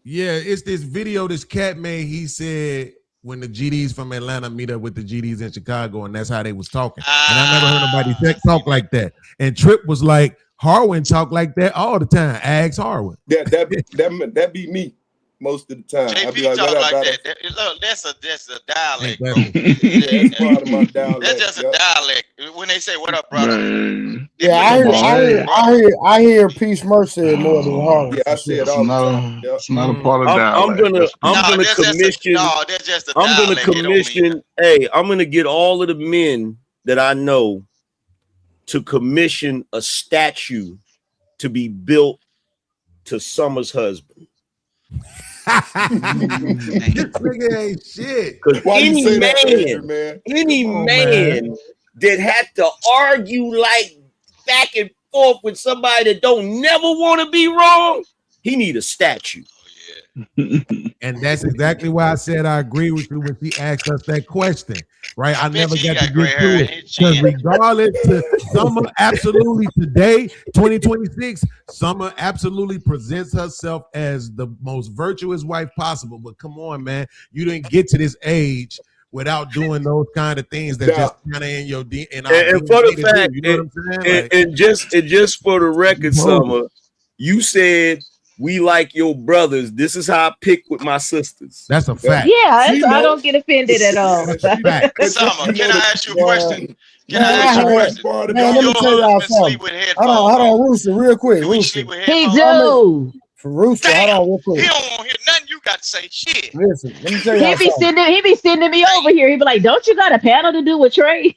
Yeah, it's this video this cat made. He said when the GDs from Atlanta meet up with the GDs in Chicago, and that's how they was talking. And I never heard nobody talk like that. And Tripp was like, Harwin talk like that all the time. Ask Harwin. That be me. most of the time. I'd be JP like, talk what up, like brother? that. Look, that's a dialect, bro. Yeah, that's part of my dialect. That's just a Yep. dialect. When they say "What up, brother?" Man, Yeah, I hear Peace Mercy say it more than Harlem. Yeah, I for say sure. it all the time. Yep. it's not a part of I'm dialect. gonna That's commission. That's just a I'm gonna dialect. It don't mean commission. Hey, I'm gonna get all of the men that I know to commission a statue to be built to Summer's husband. This nigga ain't shit. Because Why you any say that, Andrew, man, man? any Come on, man that had to argue like back and forth with somebody that don't never want to be wrong, he need a statue. And that's exactly why I said I agree with you when she asked us that question, right? I never got to get to it. Because regardless to Summer, absolutely today, 2026, Summer absolutely presents herself as the most virtuous wife possible. But come on, man, you didn't get to this age without doing those kind of things that just kind of in your and for the fact, you know what I'm saying? Like, and just for the record, Summer, you said we like your brothers. This is how I pick with my sisters. That's a fact. Yeah, I don't get offended at all. Summer, can I ask you a question? Can I ask you a question? Man, let me tell y'all something. Hold on, Rooster, real quick. Rooster. He do. For Rooster, hold on, real quick. He don't want to hear nothing you got to say. Shit. Listen, let me tell y'all something. He be sending me over here. He be like, "Don't you got a panel to do with Trey?"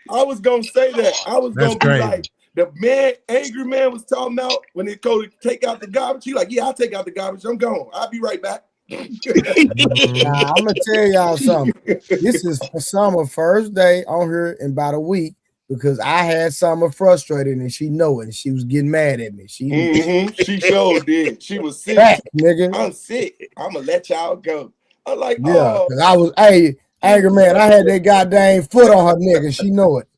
I was gonna say that. I was That's gonna be crazy. like, the man, angry man was talking about when they go to take out the garbage. He like, yeah, I'll take out the garbage. I'm gone. I'll be right back. Nah, I'm gonna tell y'all something. This is for Summer first day on here in about a week because I had Summer frustrated and she know it. And she was getting mad at me. She sure did. She was sick. Fact, nigga. I'm sick. I'm gonna let y'all go. I'm like, Yeah, oh. because I was, angry man. I had that goddamn foot on her nigga. She know it.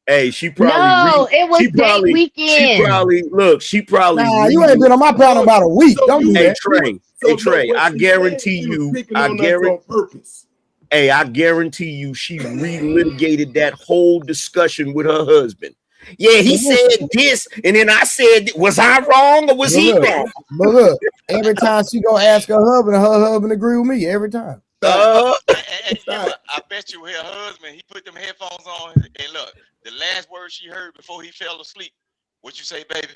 Hey, she probably No, it was date weekend. She probably Nah, you ain't been on my panel about a week. Don't do that. Trey, I guarantee you, I guarantee you she relitigated that whole discussion with her husband. Yeah, he said this, and then I said, was I wrong or was he wrong? But look, every time she go ask her husband agree with me every time. I bet you her husband, he put them headphones on, and look, the last word she heard before he fell asleep, what you say, baby?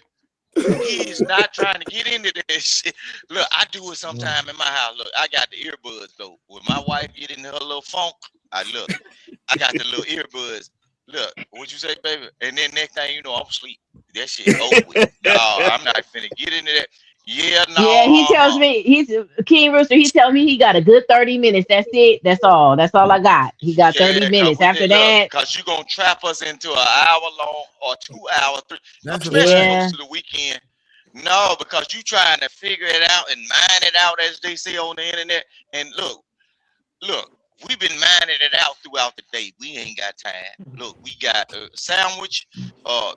He's not trying to get into this shit. Look, I do it sometime in my house. Look, I got the earbuds though. When my wife get into her little funk, I got the little earbuds. Look, what you say, baby? And then next thing you know, I'm asleep. That shit over with. No, I'm not finna get into that. Yeah, no. Yeah, he tells me he's King Rooster. He tells me he got a good 30 minutes. That's it. That's all I got. He got 30 minutes. After that, because you're gonna trap us into an hour long or 2 hours, especially close to the weekend. No, because you trying to figure it out and mine it out, as they say on the internet. And look, we've been mining it out throughout the day. We ain't got time. Look, we got a sandwich,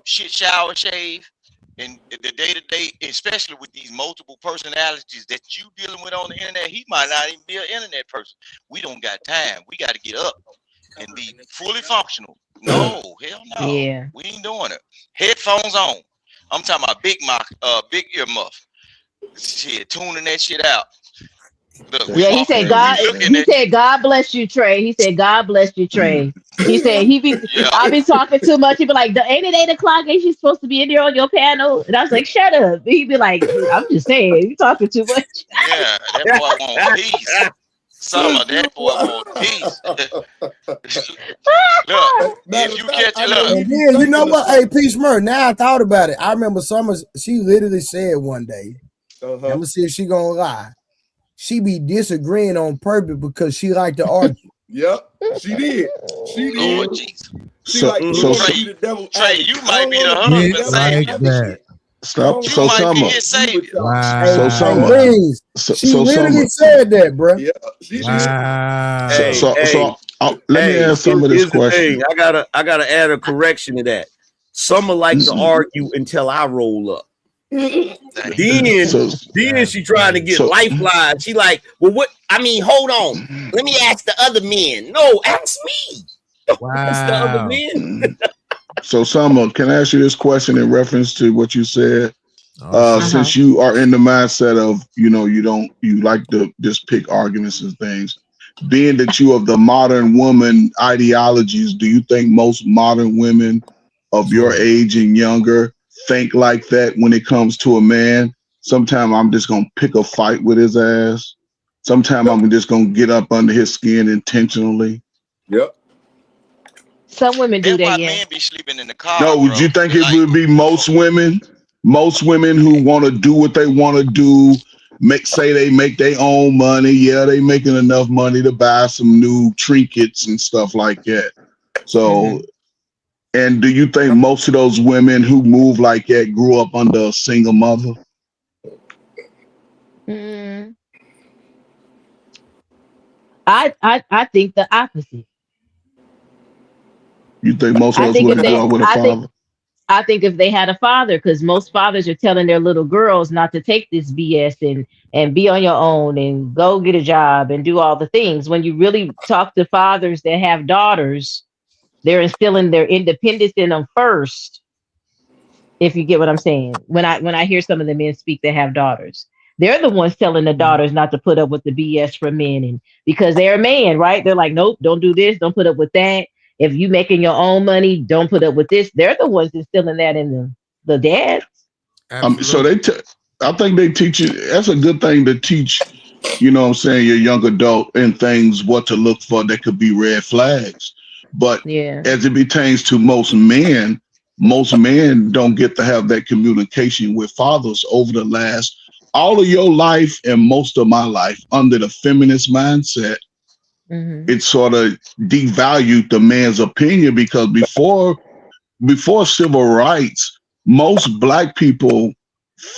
shit, shower, shave. And the day-to-day, especially with these multiple personalities that you dealing with on the internet, he might not even be an internet person. We don't got time. We got to get up and be fully functional. No, hell no. Yeah. We ain't doing it. Headphones on. I'm talking about big ear muff. Shit, tuning that shit out. Look, he said God bless you, Trey. He said God bless you, Trey. He said I be talking too much. He be like, ain't it 8 o'clock? Ain't you supposed to be in there on your panel? And I was like, shut up. He'd be like, I'm just saying, you talking too much. Yeah, that boy want peace. Summer, that boy want peace. Look, if you catch it, look. And then, you know what? Hey, Peace Murray, now I thought about it. I remember Summer, she literally said one day, I'm going to see if she going to lie. She be disagreeing on purpose because she like to argue. Yep, she did. She did. Oh, Jesus. Trey, you might be the husband. Stop. You So might Summer. be his savior. Wow. Hey, So Summer. She literally said that, bro. Yeah, she did. Let me ask some of this question. I gotta add a correction to that. Summer like to argue until I roll up. Then she trying to get lifeline. She like, well, what? I mean, hold on. Let me ask the other men. No, ask me. Don't ask the other men. So, Summer, can I ask you this question in reference to what you said? Oh, Since you are in the mindset of, you like to just pick arguments and things, being that you of the modern woman ideologies, do you think most modern women of your age and younger think like that when it comes to a man? Sometimes I'm just going to pick a fight with his ass. Sometimes I'm just going to get up under his skin intentionally. Yep. Some women do That's why that, yeah. men be sleeping in the car. No, would you think it would be most women? Most women who want to do what they want to do, say they make their own money. Yeah, they making enough money to buy some new trinkets and stuff like that. So, and do you think most of those women who move like that grew up under a single mother? I think the opposite. You think most of those women grew up with a father? I think if they had a father, because most fathers are telling their little girls not to take this BS and be on your own and go get a job and do all the things. When you really talk to fathers that have daughters, they're instilling their independence in them first. If you get what I'm saying. When I hear some of the men speak that have daughters, they're the ones telling the daughters not to put up with the BS from men, and because they're a man, right? They're like, nope, don't do this, don't put up with that. If you making your own money, don't put up with this. They're the ones instilling that in the dads. So I think they teach you. That's a good thing to teach. You know what I'm saying? Your young adult and things, what to look for that could be red flags. But as it pertains to most men don't get to have that communication with fathers over the last all of your life and most of my life under the feminist mindset. It sort of devalued the man's opinion, because before civil rights, most Black people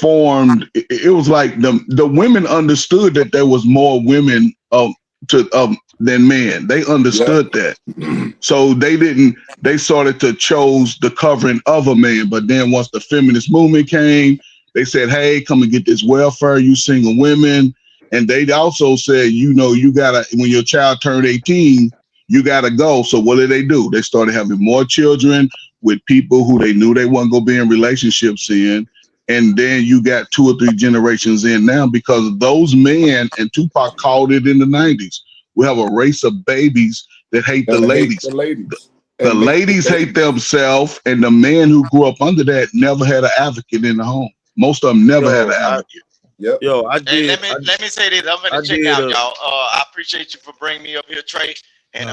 formed. It was like the women understood that there was more women than men. They understood that, so they started to chose the covering of a man. But then once the feminist movement came, they said, "Hey, come and get this welfare, you single women." And they also said, you gotta, when your child turned 18, you gotta go. So what did? They started having more children with people who they knew they weren't gonna be in relationships in. And then you got 2 or 3 generations in now, because those men, and Tupac called it in the 90s, we have a race of babies that hate the ladies. The ladies hate themselves, and the men who grew up under that never had an advocate in the home. Most of them never had an advocate. Yo, Hey, let me say this. I'm gonna check out, y'all. I appreciate you for bringing me up here, Trey, and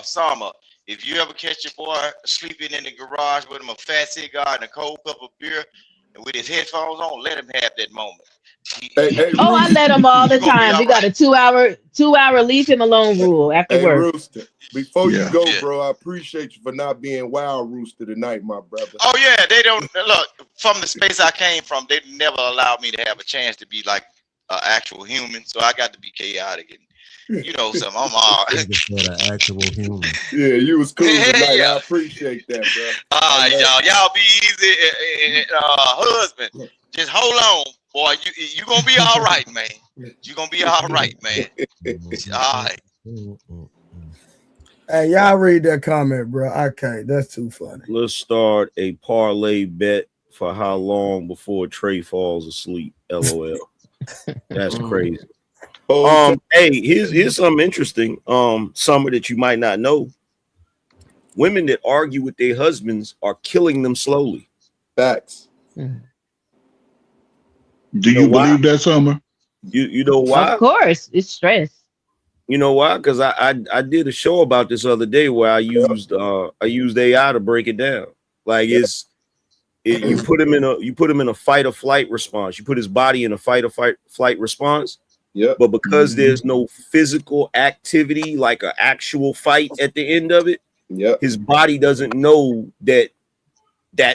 Summer. If you ever catch your boy sleeping in the garage with him a fat cigar and a cold cup of beer, and with his headphones on, let him have that moment. I let him all the time. We got a 2-hour leave him alone rule after work. Rooster, before you go, bro, I appreciate you for not being wild, Rooster, tonight, my brother. Oh yeah, they don't look from the space I came from. They never allowed me to have a chance to be like an actual human, so I got to be chaotic and something. I'm all right. Actual human. Yeah, you was cool tonight. I appreciate that, bro. All right, y'all be easy, husband. Just hold on. Boy, you gonna be all right, man. You gonna be all right, man. All right. Hey, y'all read that comment, bro. Okay, that's too funny. Let's start a parlay bet for how long before Trey falls asleep. LOL. That's crazy. Hey, here's something interesting. Something that you might not know. Women that argue with their husbands are killing them slowly. Facts. Do you believe that, Summer? You know why? Of course, it's stress. You know why? Because I did a show about this other day where I used AI to break it down. Like you put him in a fight or flight response. You put his body in a fight or flight response. Yeah. But because there's no physical activity, like an actual fight at the end of it, his body doesn't know that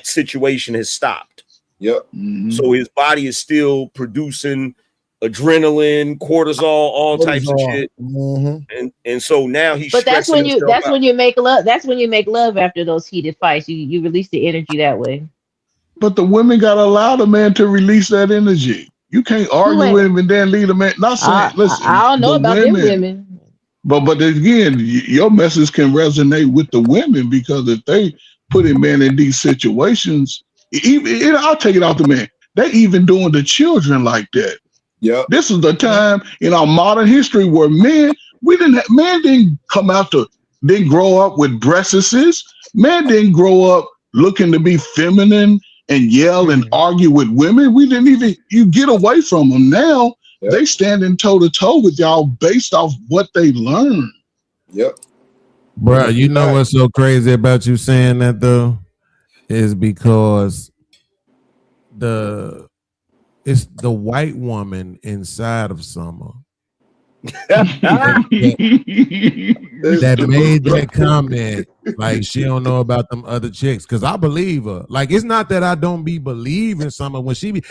situation has stopped. Yep. So his body is still producing adrenaline, cortisol, all types of shit. And so now he's. But that's when you make love. That's when you make love after those heated fights. You release the energy that way. But the women gotta allow the man to release that energy. You can't argue with him and then leave the man. Not saying, listen. I don't know about them women. But again, your message can resonate with the women, because if they putting men in these situations. Even I'll take it off the man. They even doing the children like that. Yeah. This is the time in our modern history where men didn't come out didn't grow up with breastises. Men didn't grow up looking to be feminine and yell and argue with women. We didn't even, you get away from them. Now they standing toe to toe with y'all based off what they learned. Yep. Bro, you know what's so crazy about you saying that though? Is because it's the white woman inside of Summer that made that comment like she don't know about them other chicks. Because I believe her. Like, it's not that I don't be believing Summer when she be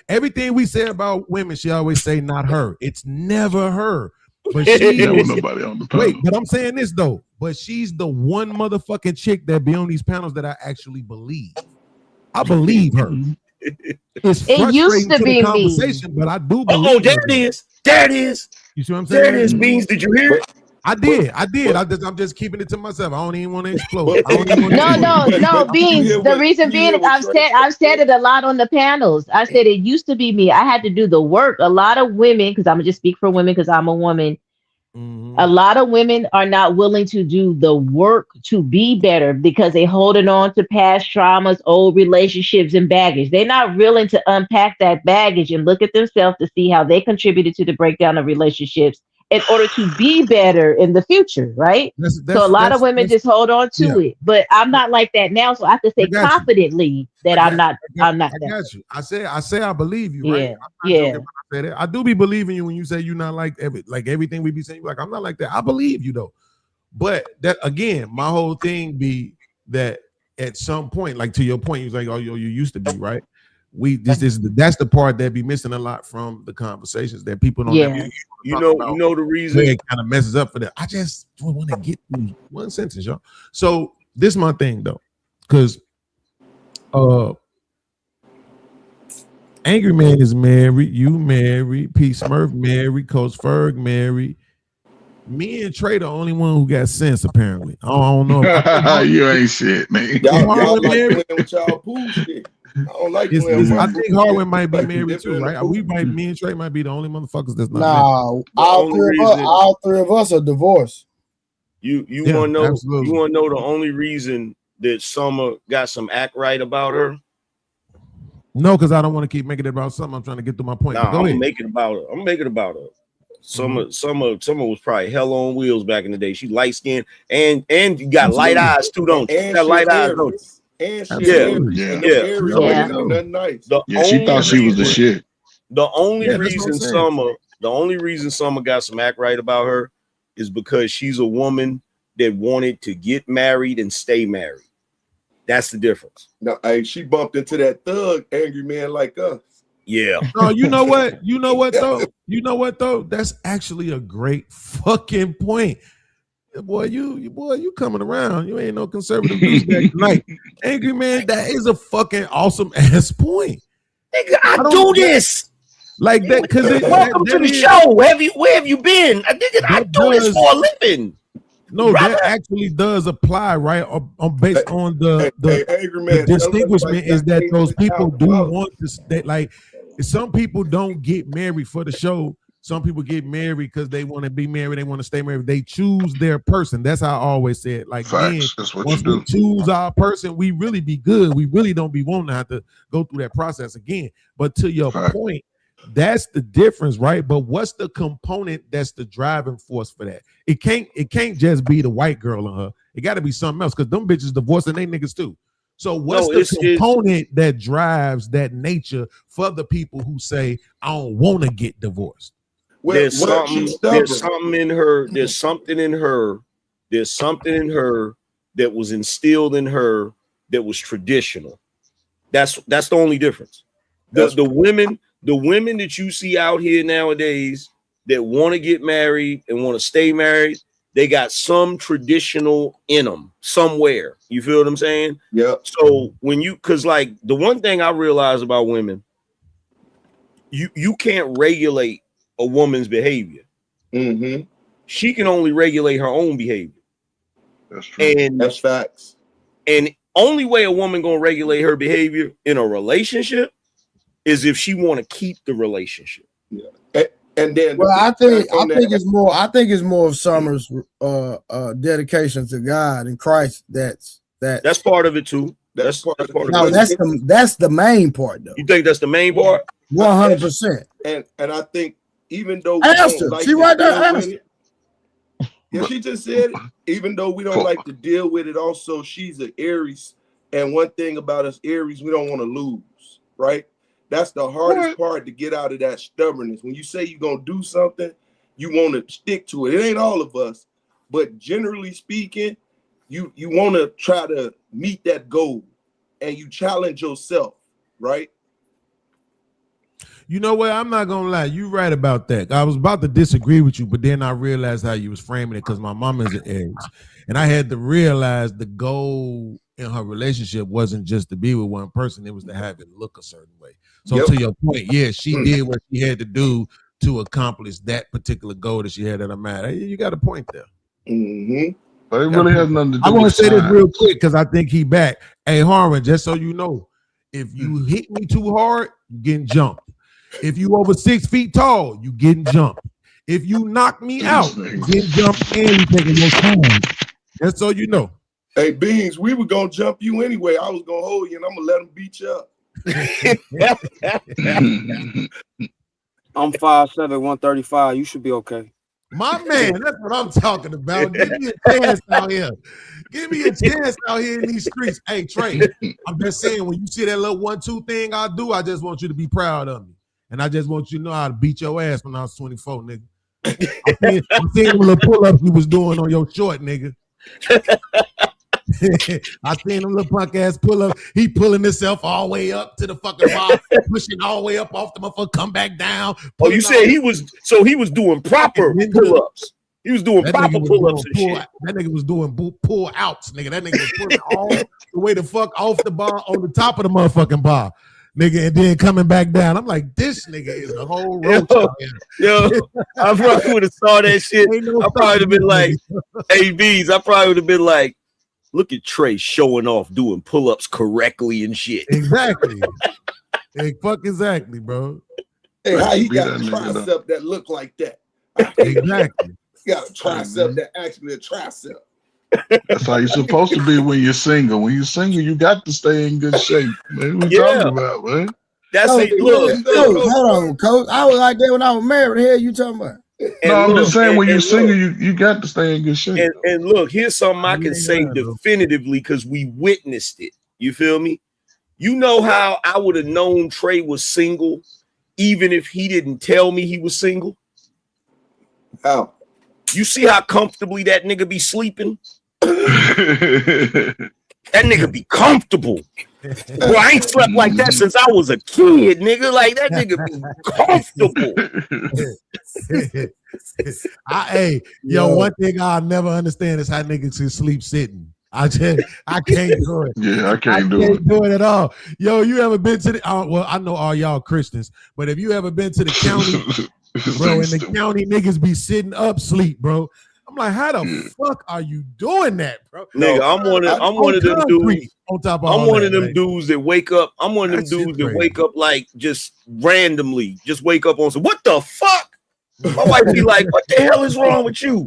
everything we say about women, she always say not her. It's never her. But she never nobody on the panel. Wait, but I'm saying this though. But she's the one motherfucking chick that be on these panels that I actually believe. I believe her. It's It used to frustrating be the conversation, but I do believe. Oh, there it is. There it is. You see what I'm saying? There it is, Beans. Did you hear it? I did. I'm just keeping it to myself. I don't even want to explode. No, Beans. The reason being is I've said it a lot on the panels. I said it used to be me. I had to do the work. A lot of women, because I'm gonna just speak for women because I'm a woman. A lot of women are not willing to do the work to be better because they holding on to past traumas, old relationships, and baggage. They're not willing to unpack that baggage and look at themselves to see how they contributed to the breakdown of relationships in order to be better in the future, right? So a lot of women just hold on to it. But I'm not like that now, so I have to say confidently that I'm not I got you. I say I believe you, right? Yeah. I do be believing you when you say you're not like everything we be saying. Like, I'm not like that. I believe you though. But that again, my whole thing be that at some point, like to your point, you was like, oh, you used to be, right? That's the part that be missing a lot from the conversations that people don't. You know the reason it kind of messes up for that. I just want to get through one sentence, y'all. So this is my thing though, because Angry Man is married, you married, P Smurf married, Coach Ferg married. Me and Trey the only one who got sense, apparently. I don't know. You ain't shit, man. Y'all like playing with y'all pool shit. I don't like playing. I think Harwin might be married too, right? Me and Trey might be the only motherfuckers that's not married. All three of us are divorced. You want to know? Absolutely. You want to know the only reason that Summer got some act right about her? No, because I don't want to keep making it about something. I'm trying to get to my point. Nah, I'm gonna make it about her. Summer was probably hell on wheels back in the day. She light skinned and you got light eyes too, don't you? Got light eyes, don't you? And she nothing nice. She thought she was the shit. The only reason Summer got some act right about her is because she's a woman that wanted to get married and stay married. That's the difference. No, she bumped into that thug angry man like us. Yeah. No, you know what though? That's actually a great fucking point. Boy, you coming around. You ain't no conservative douchebag tonight. Angry Man, that is a fucking awesome ass point. Nigga, I do this. Like that, because welcome to the show. Where have you been? I do this for a living. No, that actually does apply, right? Based on the angry man, the distinguishment is that those people do want to stay. Like, some people don't get married for the show. Some people get married because they want to be married. They want to stay married. They choose their person. That's how I always say it. Like, facts. That's what once we choose our person, we really be good. We really don't be wanting to have to go through that process again. But to your point, that's the difference, right? But what's the component that's the driving force for that? It can't just be the white girl in her. It got to be something else, because them bitches divorcing they niggas too. So what's the component that drives that nature for the people who say, I don't want to get divorced? There's something in her that was instilled in her that was traditional. That's the only difference. The women that you see out here nowadays that want to get married and want to stay married, they got some traditional in them somewhere. You feel what I'm saying? Yeah. So because like the one thing I realize about women, you can't regulate a woman's behavior. Mm-hmm. She can only regulate her own behavior. That's true. And that's facts. And only way a woman gonna regulate her behavior in a relationship is if she want to keep the relationship. Yeah. And then, well, I think it's more of Summer's dedication to God and Christ. That's part of it too. That's part of it. No, that's the main part, though. You think that's the main part? 100%. And I think even though she right there. Yeah, she just said it. Even though we don't like to deal with it, also she's an Aries, and one thing about us Aries, we don't want to lose, right? That's the hardest part, to get out of that stubbornness. When you say you're gonna do something, you want to stick to it. It ain't all of us, but generally speaking, you want to try to meet that goal, and you challenge yourself, right? You know what? I'm not gonna lie. You right about that. I was about to disagree with you, but then I realized how you was framing it because my mom is an Aries, and I had to realize the goal in her relationship wasn't just to be with one person; it was to have it look a certain way. So to your point, yeah, she did what she had to do to accomplish that particular goal that she had in her mind. You got a point there. Mm-hmm. But it really has nothing to do. I want to say this real quick because I think he back. Hey, Harwin, just so you know, if you hit me too hard, you getting jumped. If you over 6 feet tall, you getting jumped. If you knock me out, you getting jumped and you taking your time. Just so you know. Hey, Beans, we were gonna jump you anyway. I was gonna hold you, and I'm gonna let him beat you up. I'm 5'7", 135. You should be okay. My man, that's what I'm talking about. Give me a chance out here. Give me a chance out here in these streets. Hey, Trey, I'm just saying, when you see that little 1-2 thing I do, I just want you to be proud of me. And I just want you to know how to beat your ass when I was 24, nigga. I'm seeing them little pull-ups you was doing on your short, nigga. I seen him little punk ass pull up. He pulling himself all the way up to the fucking bar, pushing all the way up off the motherfucker, come back down. Oh, you said he was doing proper pull-ups. He was doing proper pull-ups and shit. That nigga was doing pull-outs, nigga. That nigga was pulling all the way the fuck off the bar on the top of the motherfucking bar. Nigga, and then coming back down. I'm like, this nigga is a whole roach. Yo, I probably would have saw that shit. I probably would have been like, hey, B's, I probably would have been like, look at Trey showing off doing pull-ups correctly and shit. Exactly. Hey, fuck exactly, bro. Hey, how he got a tricep that look like that? Exactly. He got a tricep that actually a tricep. That's how you're supposed to be when you're single. When you're single, you got to stay in good shape, man. What you talking about, man? That's it. Look, hold on, Coach. I was like that when I was married. Here, you talking about? No, I'm just saying when you're single, you got to stay in good shape. And look, here's something I can say definitively because we witnessed it. You feel me? You know how I would have known Trey was single even if he didn't tell me he was single? How? You see how comfortably that nigga be sleeping? That nigga be comfortable. Bro, I ain't slept like that since I was a kid, nigga. Like that nigga be comfortable. One thing I'll never understand is how niggas can sleep sitting. I can't do it. Yeah, I can't do it at all. Yo, you ever been to the? Well, I know all y'all Christians, but have you ever been to the county, bro? And the county niggas be sitting up sleep, bro. I'm like, how the fuck are you doing that, bro? Nigga, I'm one of them dudes. I'm one of them dudes that wake up. I'm one of them dudes that wake up like just randomly, just wake up on some. What the fuck? My wife be like, "What the hell is wrong with you?"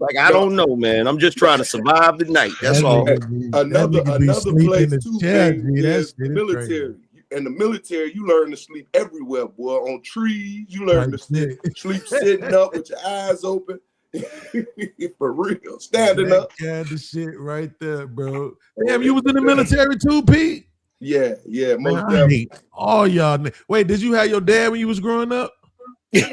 Like, I don't know, man. I'm just trying to survive the night. That's all. Another place too is the military. In the military, you learn to sleep everywhere, boy. On trees, you learn to sleep sitting up with your eyes open. For real, standing up. Yeah, the shit right there, bro. Damn, you was in the military too, Pete? Yeah, most definitely. All y'all. Wait, did you have your dad when you was growing up?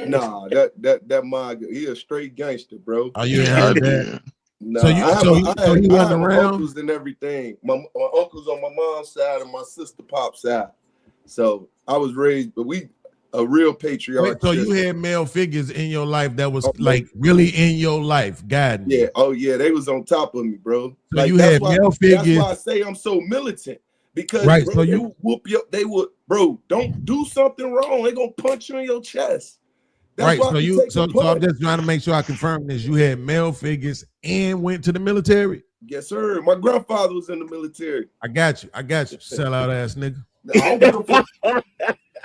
Nah, that my he a straight gangster, bro. Oh, you had that? Nah, so he wasn't around. Uncles and everything. My uncles on my mom's side and my sister pop's side. So I was raised, but we a real patriarch. So you had male figures in your life that was like really in your life, guiding. Yeah, they was on top of me, bro. So like, you had male figures. That's why I say I'm so militant. Because right, bro, so you whoop you up, they would, bro. Don't do something wrong. They gonna punch you in your chest. That's right. So I'm just trying to make sure I confirm this. You had male figures and went to the military. Yes, sir. My grandfather was in the military. I got you. Sellout ass nigga. I don't give a fuck.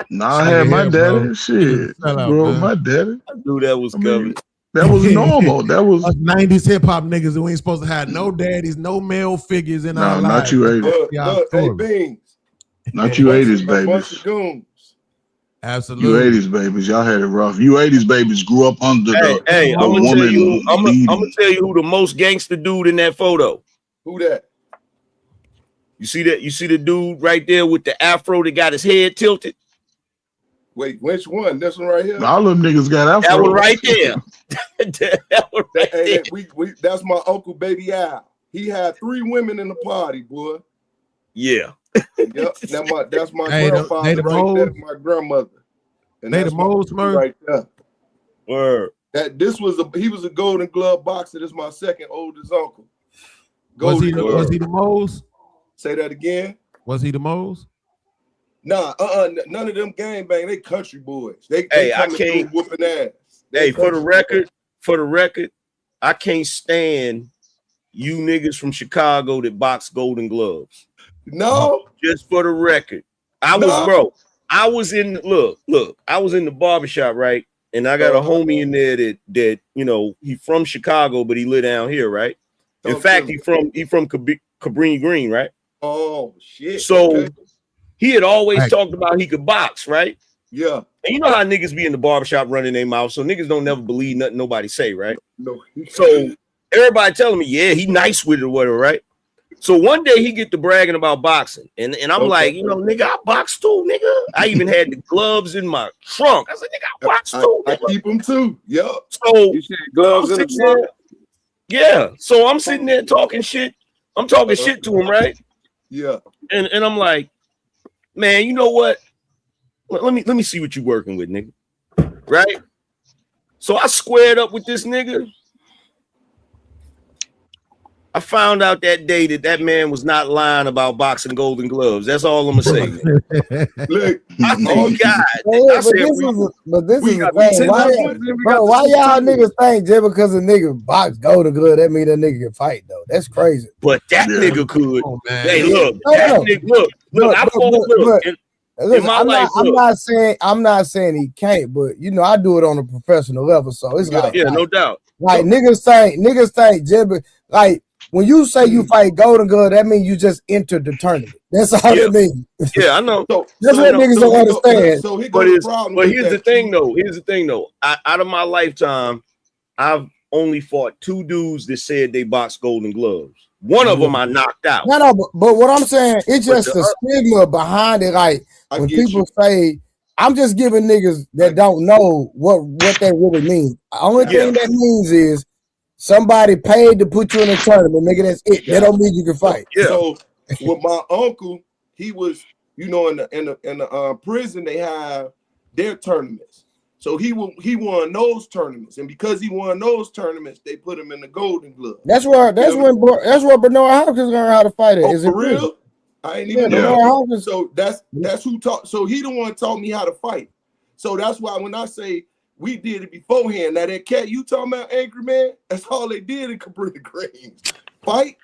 Nah, I had my daddy. Shit. Bro, my daddy. I knew that was coming. That was normal. That was us 90s hip hop niggas who ain't supposed to have no daddies, no male figures in our lives. Not you 80s. Hey, Beans. Not you 80s Bunch babies. of goons. Absolutely. You 80s babies. Y'all had it rough. You 80s babies grew up under the I'm gonna woman tell you. I'm leading. gonna tell you who the most gangster dude in that photo. Who that? You see that? You see the dude right there with the afro that got his head tilted? Wait, which one? This one right here? All them niggas got afro. That one right there. That one right there. We that's my uncle Baby Al. He had 3 women in the party, boy. Yeah. Yep. That's my grandfather right there, my grandmother. And they that's the my moles, uncle man. right there. Word. He was a Golden Glove boxer. This is my second oldest uncle. Was he the moles? Say that again. Was he the moles? Nah, none of them gang bang. They country boys. They I coming can't through whooping ass. Hey, for the record, I can't stand you niggas from Chicago that box Golden Gloves. No, just for the record, I was in the barbershop, right? And I got a homie in there that you know, he from Chicago, but he live down here, right? In fact, he from Cabrini Green, right? Oh shit. So he had always talked about he could box, right? Yeah. And you know how niggas be in the barbershop running their mouth, so niggas don't never believe nothing nobody say, right? No. So everybody telling me, yeah, he nice with it or whatever, right? So one day he get to bragging about boxing, and I'm like, you know, nigga, I box too, nigga. I even had the gloves in my trunk. I said, nigga, I box too. I keep them too. Yeah. So you said gloves in the trunk. Yeah. So I'm sitting there talking shit. I'm talking shit to him, right? Yeah. And I'm like, man, you know what? Let me see what you working with, nigga. Right? So I squared up with this nigga. I found out that day that man was not lying about boxing Golden Gloves. That's all I'm gonna say. Look, I said, God. This is the thing. Why y'all niggas think just because a nigga box Golden Glove, that mean that nigga can fight though? That's crazy. But that nigga could. Oh, man. Hey, look, look. I fought. Listen, I'm not saying he can't, but you know I do it on a professional level, so it's like no doubt. Like niggas think just like when you say you fight Golden Glove, that means you just entered the tournament. That's all it means. Yeah, I know. That's what niggas don't understand. But here's the thing, though. Out of my lifetime, I've only fought 2 dudes that said they boxed Golden Gloves. One of them I knocked out. No, but what I'm saying, it's just the stigma behind it. Like when people say, I'm just giving niggas that don't know what that really means. The only thing that means is somebody paid to put you in a tournament, nigga. That's it. That don't mean you can fight. Yeah. So with my uncle, he was, you know, in the prison they have their tournaments. So he won those tournaments, and because he won those tournaments, they put him in the Golden Glove. That's where Bernard Hopkins learned how to fight it. Is it for real? I ain't even know. So that's who taught. So he the one taught me how to fight. So that's why when I say we did it beforehand, now that cat you talking about, Angry Man, that's all they did in Cabrini Greens. Fight,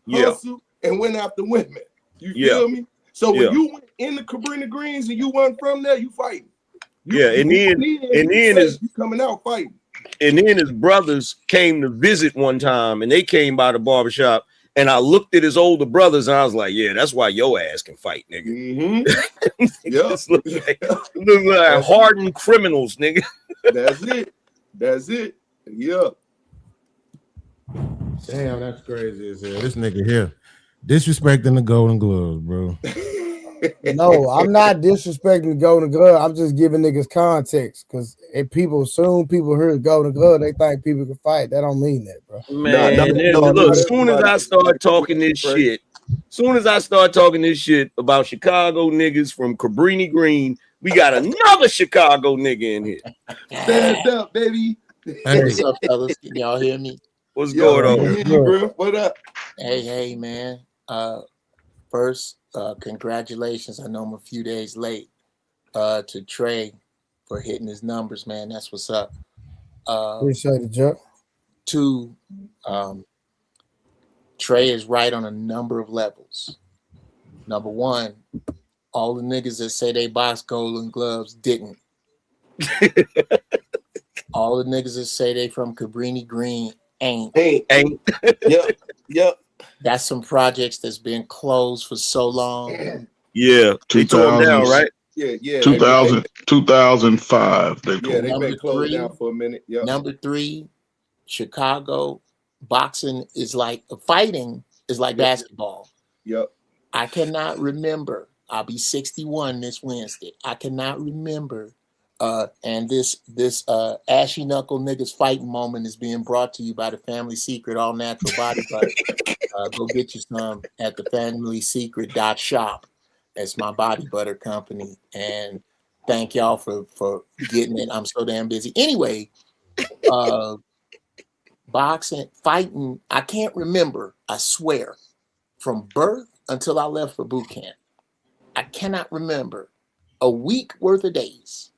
hustle, and went after women. You feel me? So when you went in the Cabrini Greens and you went from there, you fighting. And then his coming out fighting. And then his brothers came to visit one time, and they came by the barbershop. And I looked at his older brothers, and I was like, "Yeah, that's why your ass can fight, nigga." Mm-hmm. Look like hardened criminals, nigga. That's it. Yeah. Damn, that's crazy as hell. This nigga here disrespecting the Golden Gloves, bro. No, I'm not disrespecting the Golden Glove. I'm just giving niggas context because if people hear Golden Glove, they think people can fight. That don't mean that, bro. Man, look, as soon as I start talking this shit about Chicago niggas from Cabrini Green, we got another Chicago nigga in here. Stand up, baby. Hey, what's up, fellas? Can y'all hear me? What's going on? Bro. What up? Hey, man. First, congratulations. I know I'm a few days late to Trey for hitting his numbers, man. That's what's up. Appreciate it, Chuck. 2, Trey is right on a number of levels. Number one, all the niggas that say they box Golden Gloves didn't. All the niggas that say they from Cabrini Green ain't. Yep. That's some projects that's been closed for so long. Yeah, they tore them down, right? Yeah. 2005. They've been closed down for a minute. Yep. Number 3, Chicago boxing is like fighting is like basketball. Yep. I cannot remember. I'll be 61 this Wednesday. I cannot remember. And this ashy knuckle niggas fighting moment is being brought to you by the Family Secret All Natural Body Butter. Go get you some at the familysecret.shop. It's my body butter company. And thank y'all for getting it. I'm so damn busy. Anyway, boxing, fighting, I can't remember, I swear, from birth until I left for boot camp. I cannot remember a week worth of days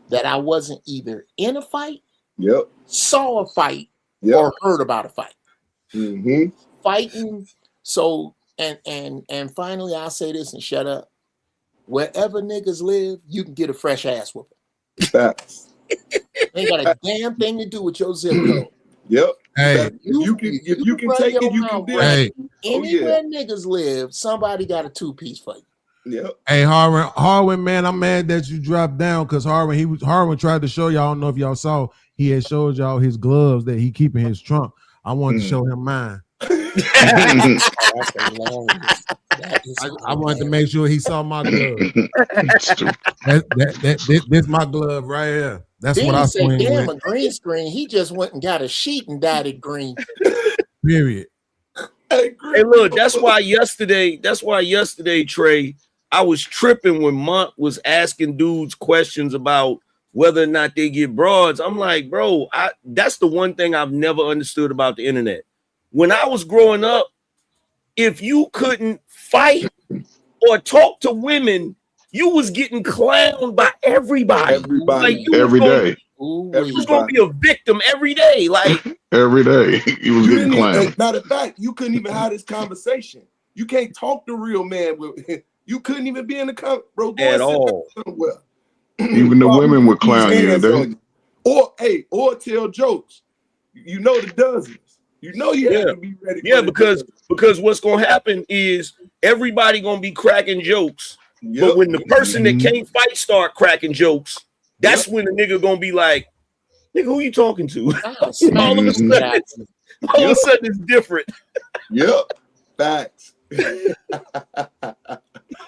that I wasn't either in a fight, saw a fight, or heard about a fight. Fighting. So and finally I'll say this and shut up. Wherever niggas live, you can get a fresh ass whooping. Ain't got a damn thing to do with your zip code. Yep. Hey, if you can take it, you can do it. Anywhere niggas live, somebody got a 2-piece for you. Yep. Hey, Harwin, man, I'm mad that you dropped down because Harwin tried to show y'all. I don't know if y'all saw. He had showed y'all his gloves that he keep in his trunk. I wanted to show him mine. I wanted to make sure he saw my glove. This my glove right here. That's then what I swing damn, with. A green screen. He just went and got a sheet and dyed it green. Period. Hey, look, that's why yesterday, Trey, I was tripping when Monk was asking dudes questions about whether or not they get broads. I'm like, bro, that's the one thing I've never understood about the internet. When I was growing up, if you couldn't fight or talk to women, you was getting clowned by everybody. Like every day. You was gonna be a victim every day. Like every day. You was getting clowned. Matter of fact, you couldn't even have this conversation. You can't talk to real man with you couldn't even be in the bro at all. Even the women would clown you. Or tell jokes. You know the dozens. You know you have to be ready. Yeah, because what's gonna happen is everybody gonna be cracking jokes. But when the person that can't fight start cracking jokes, that's when the nigga gonna be like, nigga, who you talking to? all of a sudden it's different. Yep. Facts. And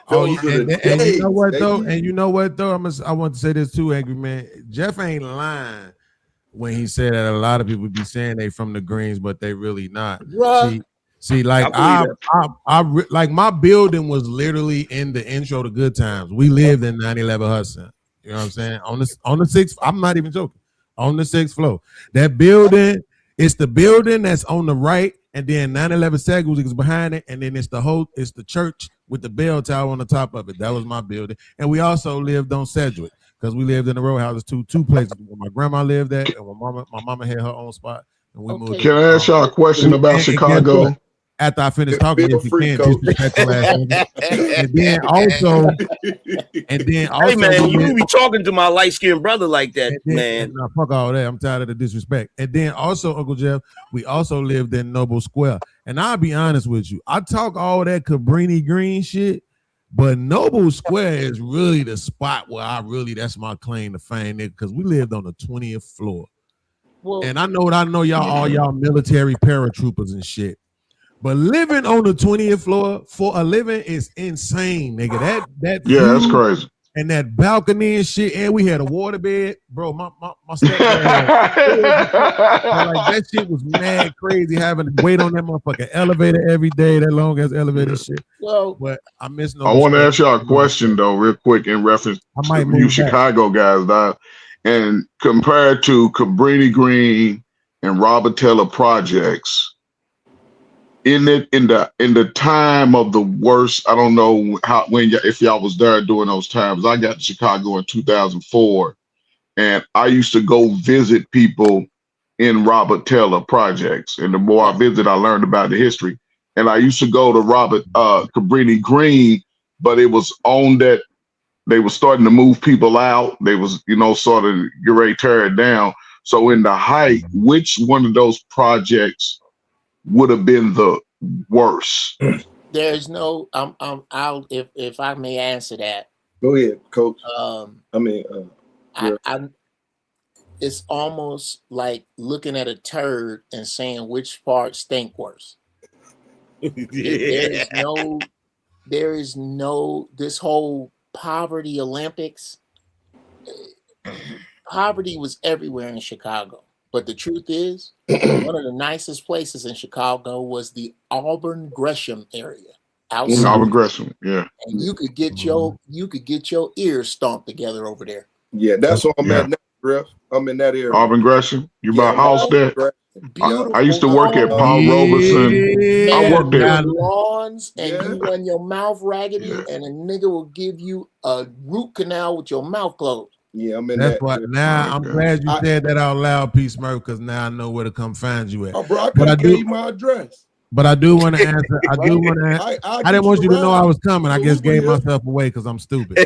you know what though? And you know what though? I want to say this too, Angry Man. Jeff ain't lying when he said that a lot of people be saying they from the Greens, but they really not. See, like I like my building was literally in the intro to Good Times. We lived in 911 Hudson. You know what I'm saying? On the 6th, I'm not even joking. On the 6th floor. That building, it's the building that's on the right, and then 911 Sagoozie is behind it, and then it's the church with the bell tower on the top of it. That was my building. And we also lived on Sedgwick because we lived in the row houses two places. Where my grandma lived at, and my mama had her own spot. And we moved. Can I ask y'all a question about Chicago? After I finish talking, if you can, disrespectful ass. And then also, hey man, you be talking to my light skinned brother like that, man. Nah, fuck all that. I'm tired of the disrespect. And then also, Uncle Jeff, we also lived in Noble Square. And I'll be honest with you, I talk all that Cabrini Green shit, but Noble Square is really the spot where that's my claim to fame, nigga, because we lived on the 20th floor. Well, and I know y'all military paratroopers and shit. But living on the 20th floor for a living is insane, nigga. That's crazy. And that balcony and shit, and we had a water bed, bro. My stepdad, like that shit was mad crazy having to wait on that motherfucking elevator every day, that long ass elevator shit. Well, but I miss no. I want to ask y'all a question though, real quick, in reference to you Chicago guys, dog. And compared to Cabrini Green and Robert Taylor projects. In the time of the worst, I don't know if y'all was there during those times. I got to Chicago in 2004, and I used to go visit people in Robert Taylor projects. And the more I visit, I learned about the history. and I used to go to Robert Cabrini Green, but it was on that they were starting to move people out. They was, sort of get ready to tear it down. So in the height, which one of those projects would have been the worst? There's no. I'll if I may answer that. Go ahead, Coach. It's almost like looking at a turd and saying which part stink worse. There is no this whole poverty Olympics. Poverty was everywhere in Chicago, but the truth is, one of the nicest places in Chicago was the Auburn Gresham area. Outside. Auburn Gresham, yeah. And you could get your ears stomped together over there. Yeah, that's what I'm at now, Griff. I'm in that area. Auburn Gresham. You buy a house there? Beautiful. I used to work at Paul Robeson. I worked there. Lawns and you run your mouth raggedy, and a nigga will give you a root canal with your mouth closed. Yeah, I'm in That's that. what. Now I'm glad you said that out loud, P. Smurf, because now I know where to come find you at. Oh, bro, I could have gave you my address. But I do want to answer. I didn't want you to know I was coming. I just gave myself away because I'm stupid.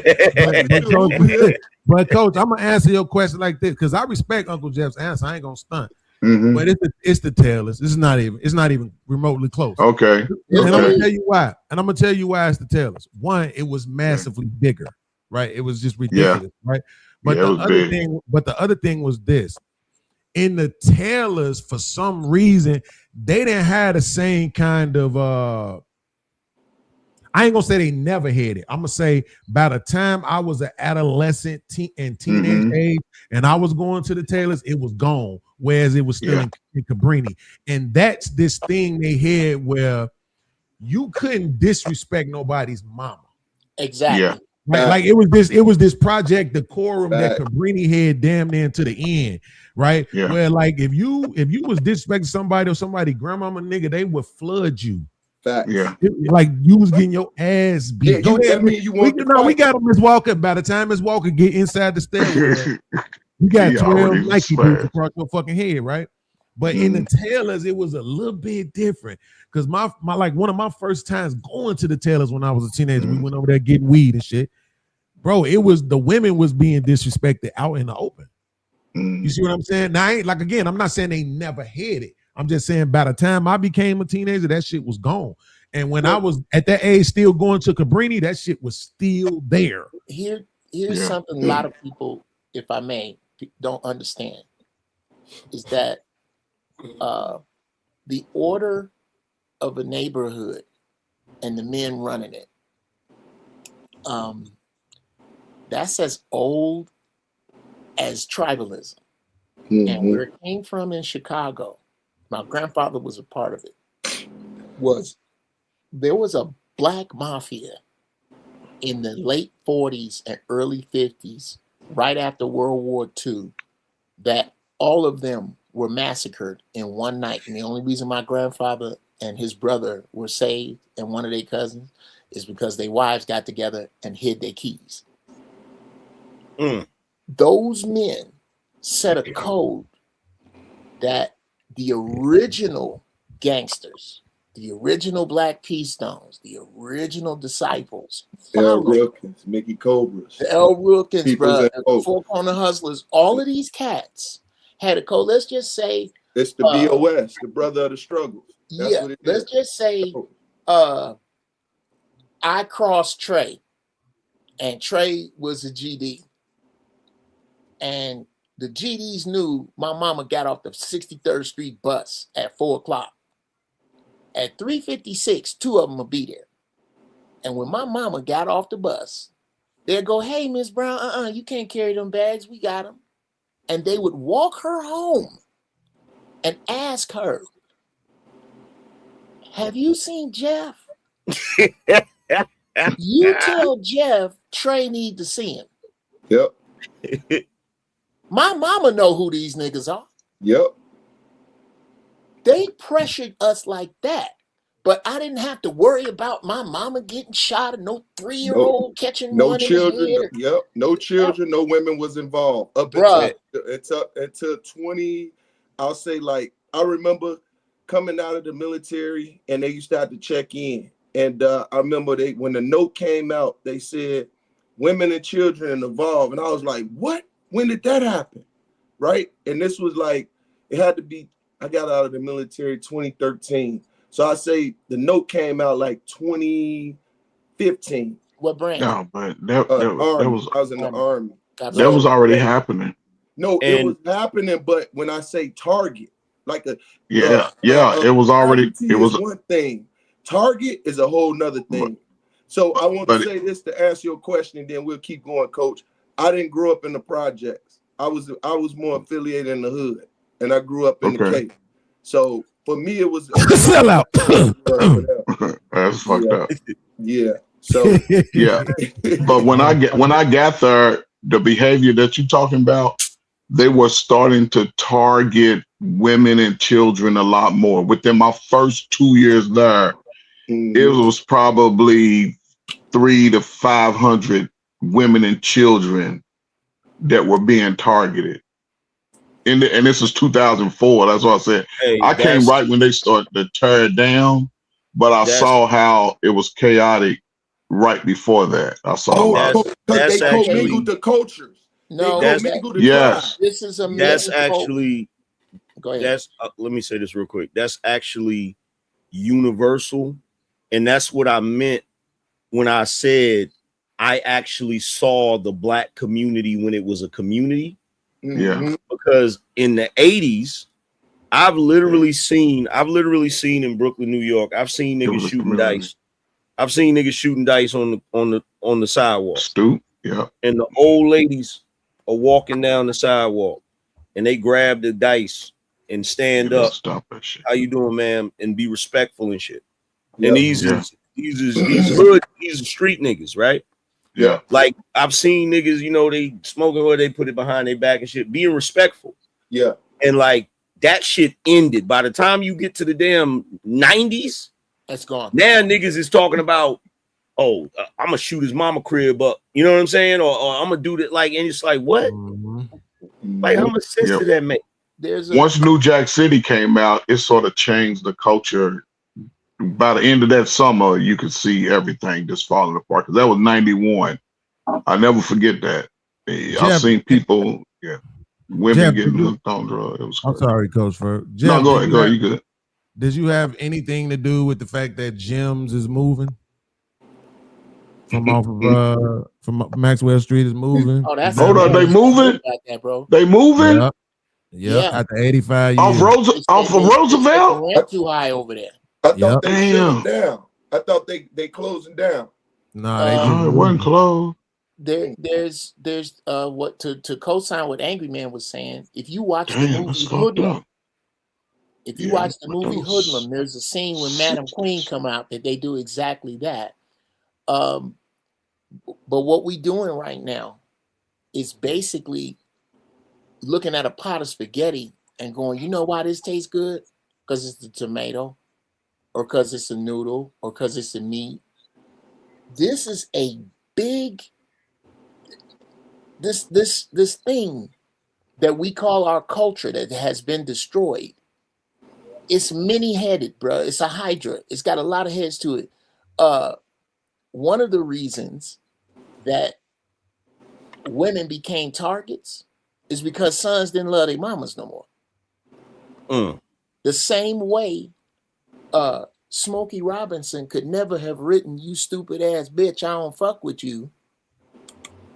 But Coach, I'm gonna answer your question like this because I respect Uncle Jeff's answer. I ain't gonna stunt. Mm-hmm. But it's the tailors. It's not even remotely close. Okay. And I'm gonna tell you why. And I'm gonna tell you why it's the tailors. One, it was massively bigger, right? It was just ridiculous, right? But the other thing was this. In the tailors, for some reason, they didn't have the same kind of I ain't gonna say they never had it. I'm gonna say by the time I was an adolescent and teenage age and I was going to the tailors, it was gone, whereas it was still in Cabrini. And that's this thing they had where you couldn't disrespect nobody's mama. Exactly. Yeah. Like it was this project decorum that Cabrini had damn near to the end, right? Yeah. Where like if you was disrespecting somebody or somebody grandmama nigga, they would flood you. Yeah. Like you was getting your ass beat. Yeah, Go ahead. we got him, Miss Walker. By the time Miss Walker get inside the stairwell, you got 12 Nike boots across your fucking head, right? But in the tailors, it was a little bit different. Because my like one of my first times going to the tailors when I was a teenager, we went over there getting weed and shit. Bro, it was the women was being disrespected out in the open. You see what I'm saying? Now, I ain't like again, I'm not saying they never had it. I'm just saying by the time I became a teenager, that shit was gone. And when I was at that age still going to Cabrini, that shit was still there. Here's something a lot of people, if I may, don't understand. Is that the order of a neighborhood and the men running it. That's as old as tribalism. And where it came from in Chicago, my grandfather was a part of it, there was a black mafia in the late 40s and early 50s, right after World War II, that all of them were massacred in one night. And the only reason my grandfather and his brother were saved and one of their cousins is because their wives got together and hid their keys. Those men set a code that the original gangsters, the original Black P-Stones, the original disciples, L. Rookins, Mickey Cobras, the L. Rookins, bro, Four Corner Hustlers, all of these cats had a code. Let's just say it's the BOS, the brother of the struggle. That's what it let's is. just say I crossed Trey, and Trey was a GD. And the GDs knew my mama got off the 63rd Street bus at 4 o'clock. At 3:56, 2 of them will be there. And when my mama got off the bus, they'd go, "Hey, Miss Brown, you can't carry them bags. We got them." And they would walk her home and ask her, "Have you seen Jeff?" You tell Jeff Trey need to see him. Yep. My mama know who these niggas are. Yep. They pressured us like that. But I didn't have to worry about my mama getting shot or no 3-year-old catching no one children. in the head. Yep. No children, no women was involved. Up until 20, I'll say like, I remember coming out of the military, and they used to have to check in. And I remember when the note came out, they said women and children involved, and I was like, what? When did that happen? Right? And this was like, it had to be, I got out of the military 2013. So I say the note came out like 2015. What branch? No, but that was I was in the Army. That was already happening. No, it was happening, but when I say target, like it was already. It was one thing. Target is a whole nother thing. So I want to say this to answer your question, and then we'll keep going, Coach. I didn't grow up in the projects. I was more affiliated in the hood, and I grew up in the Cape. So for me, it was sell out. That's fucked up. Yeah. So yeah, but when I got there, the behavior that you're talking about, they were starting to target women and children a lot more. Within my first 2 years there, it was probably 300 to 500 women and children that were being targeted. And this is 2004. That's what I said. I came right when they started to tear it down, but I saw how it was chaotic right before that. I saw they commingled the cultures. No, this is a that's actually. Go ahead. That's let me say this real quick. That's actually universal, and that's what I meant when I said I actually saw the Black community when it was a community. Yeah, because in the 80s, I've literally seen in Brooklyn, New York, I've seen niggas shooting dice. I've seen niggas shooting dice on the sidewalk. Stoop, yeah. And the old ladies are walking down the sidewalk, and they grab the dice and stand up. Stop that shit. How you doing, ma'am? And be respectful and shit. Yep. And these are street niggas, right? Yeah. Like I've seen niggas, they smoking or they put it behind their back and shit, being respectful. Yeah. And like that shit ended. By the time you get to the damn 90s, that's gone. Now niggas is talking about, I'm gonna shoot his mama crib up. You know what I'm saying? Or I'm gonna do that. Like, and it's like, what? Like, how much sense did that make? Once New Jack City came out, it sort of changed the culture. By the end of that summer, you could see everything just falling apart. Because that was 91. I never forget that. I've seen people, women getting hooked on drugs. It was crazy. I'm sorry, Coach Ferg. No, go ahead. You good. Did you have anything to do with the fact that Jim's is moving? From off of from Maxwell Street is moving. Oh, that's hold on, they moving? That, bro. They moving? Yep. Yeah. After 85 years. Off of Roosevelt? Rent too high over there. I thought they shut down. I thought they closing down. No, it wasn't closed. There's what to co-sign what Angry Man was saying. If you watch the movie Hoodlum, there's a scene when Madam Queen come out that they do exactly that. But what we doing right now is basically looking at a pot of spaghetti and going, you know why this tastes good? Because it's the tomato, or because it's a noodle, or because it's a meat. This is a big this thing that we call our culture that has been destroyed. It's many-headed, bro. It's a hydra. It's got a lot of heads to it. One of the reasons that women became targets is because sons didn't love their mamas no more. The same way Smokey Robinson could never have written "You stupid ass bitch, I don't fuck with you,"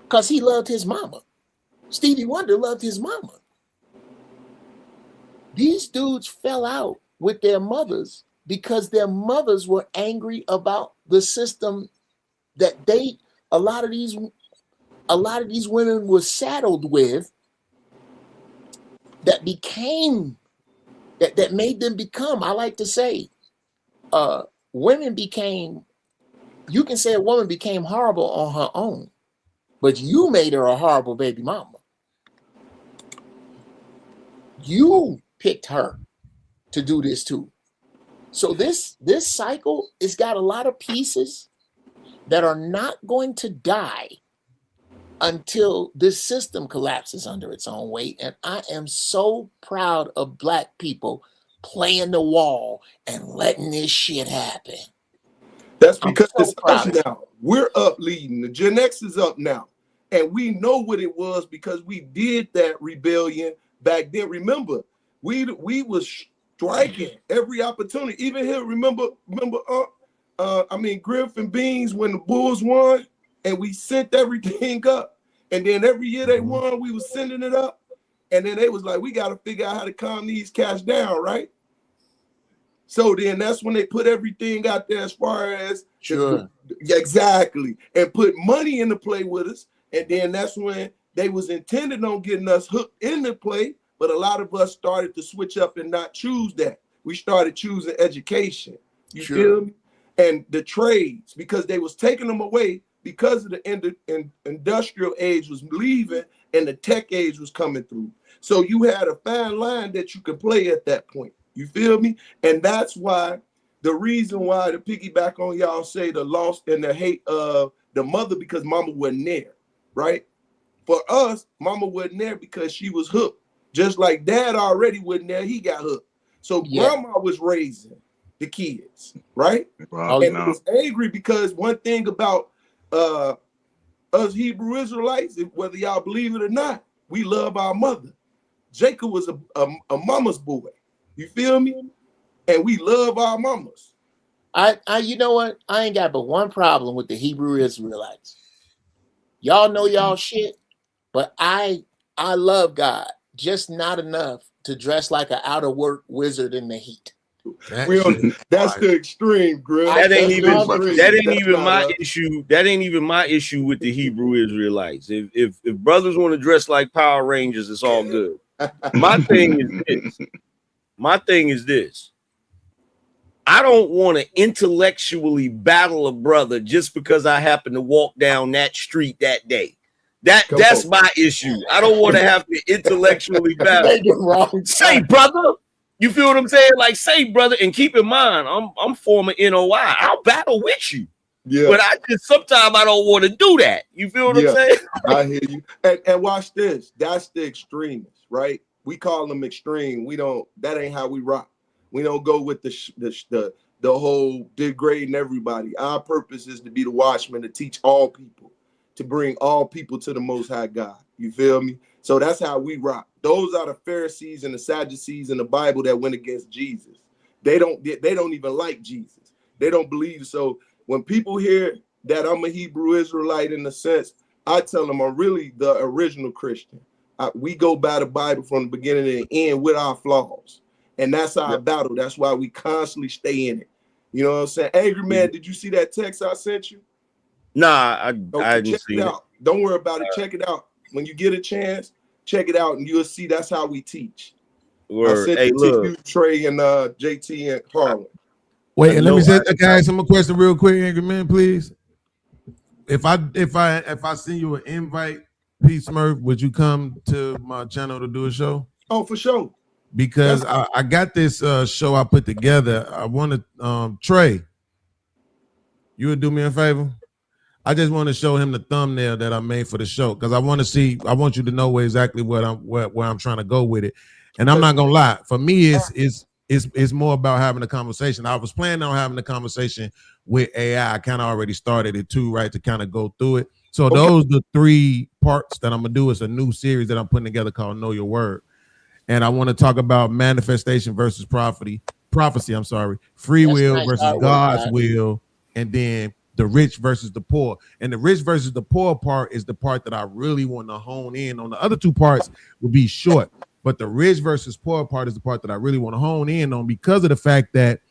because he loved his mama. Stevie Wonder loved his mama. These dudes fell out with their mothers because their mothers were angry about the system that a lot of these women were saddled with, that made them become, I like to say, women became, you can say a woman became horrible on her own, but you made her a horrible baby mama. You picked her to do this too. So this cycle has got a lot of pieces that are not going to die until this system collapses under its own weight. And I am so proud of Black people playing the wall and letting this shit happen. That's because so it's proud us of now. We're up leading. The Gen X is up now. And we know what it was because we did that rebellion back then. Remember, we was striking every opportunity. Even here, remember, Griff and Beans when the Bulls won, and we sent everything up. And then every year they won, we was sending it up. And then they was like, we got to figure out how to calm these cats down, right? So then that's when they put everything out there as far as exactly, and put money into play with us. And then that's when they was intended on getting us hooked into play, but a lot of us started to switch up and not choose that. We started choosing education. You feel me? And the trades, because they was taking them away because of the industrial age was leaving and the tech age was coming through. So you had a fine line that you could play at that point. You feel me? And that's why the reason why to piggyback on y'all say the loss and the hate of the mother, because mama wasn't there, right? For us, mama wasn't there because she was hooked. Just like dad already wasn't there, he got hooked. So grandma was raising the kids, right? And it was angry because one thing about us Hebrew Israelites, whether y'all believe it or not, we love our mother. Jacob was a mama's boy. You feel me? And we love our mamas. You know what? I ain't got but one problem with the Hebrew Israelites. Y'all know y'all shit, but I love God, just not enough to dress like an out of work wizard in the heat. That's the extreme, Grill. That ain't even my issue. That ain't even my issue with the Hebrew Israelites. If brothers want to dress like Power Rangers, it's all good. My thing is this. I don't want to intellectually battle a brother just because I happen to walk down that street that day. That's my issue. I don't want to have to intellectually battle. Say, brother. You feel what I'm saying? Like, say, brother, and keep in mind, I'm former NOI. I'll battle with you. Yeah. But sometimes I don't want to do that. You feel what I'm saying? I hear you. And watch this. That's the extremists, right? We call them extreme. That ain't how we rock. We don't go with the whole degrading everybody. Our purpose is to be the watchman, to teach all people, to bring all people to the Most High God. You feel me? So that's how we rock. Those are the Pharisees and the Sadducees in the Bible that went against Jesus. They don't even like Jesus. They don't believe. So when people hear that I'm a Hebrew Israelite in a sense, I tell them I'm really the original Christian. We go by the Bible from the beginning to the end with our flaws. And that's our battle. That's why we constantly stay in it. You know what I'm saying? Angry Man, did you see that text I sent you? Nah, I didn't see it. Don't worry about it. Check it out. When you get a chance, check it out and you'll see that's how we teach. Word. I sent it to you, Trey, and JT and Harlan. Wait, and let me say, guys, some question real quick, Angry Man, please. If I send you an invite, P Smurf, would you come to my channel to do a show? Oh, for sure. Because I got this show I put together. I want to Trey, you would do me a favor? I just want to show him the thumbnail that I made for the show because I want you to know exactly where I'm trying to go with it. And I'm not gonna lie, for me, it's more about having a conversation. I was planning on having a conversation with AI. I kind of already started it too, right? To kind of go through it. So those are the 3 parts that I'm gonna do. It's a new series that I'm putting together called Know Your Word. And I want to talk about manifestation versus prophecy, free will versus God's will, and then the rich versus the poor. And the rich versus the poor part is the part that I really want to hone in on. The other 2 parts will be short, but the rich versus poor part is the part that I really want to hone in on because of the fact that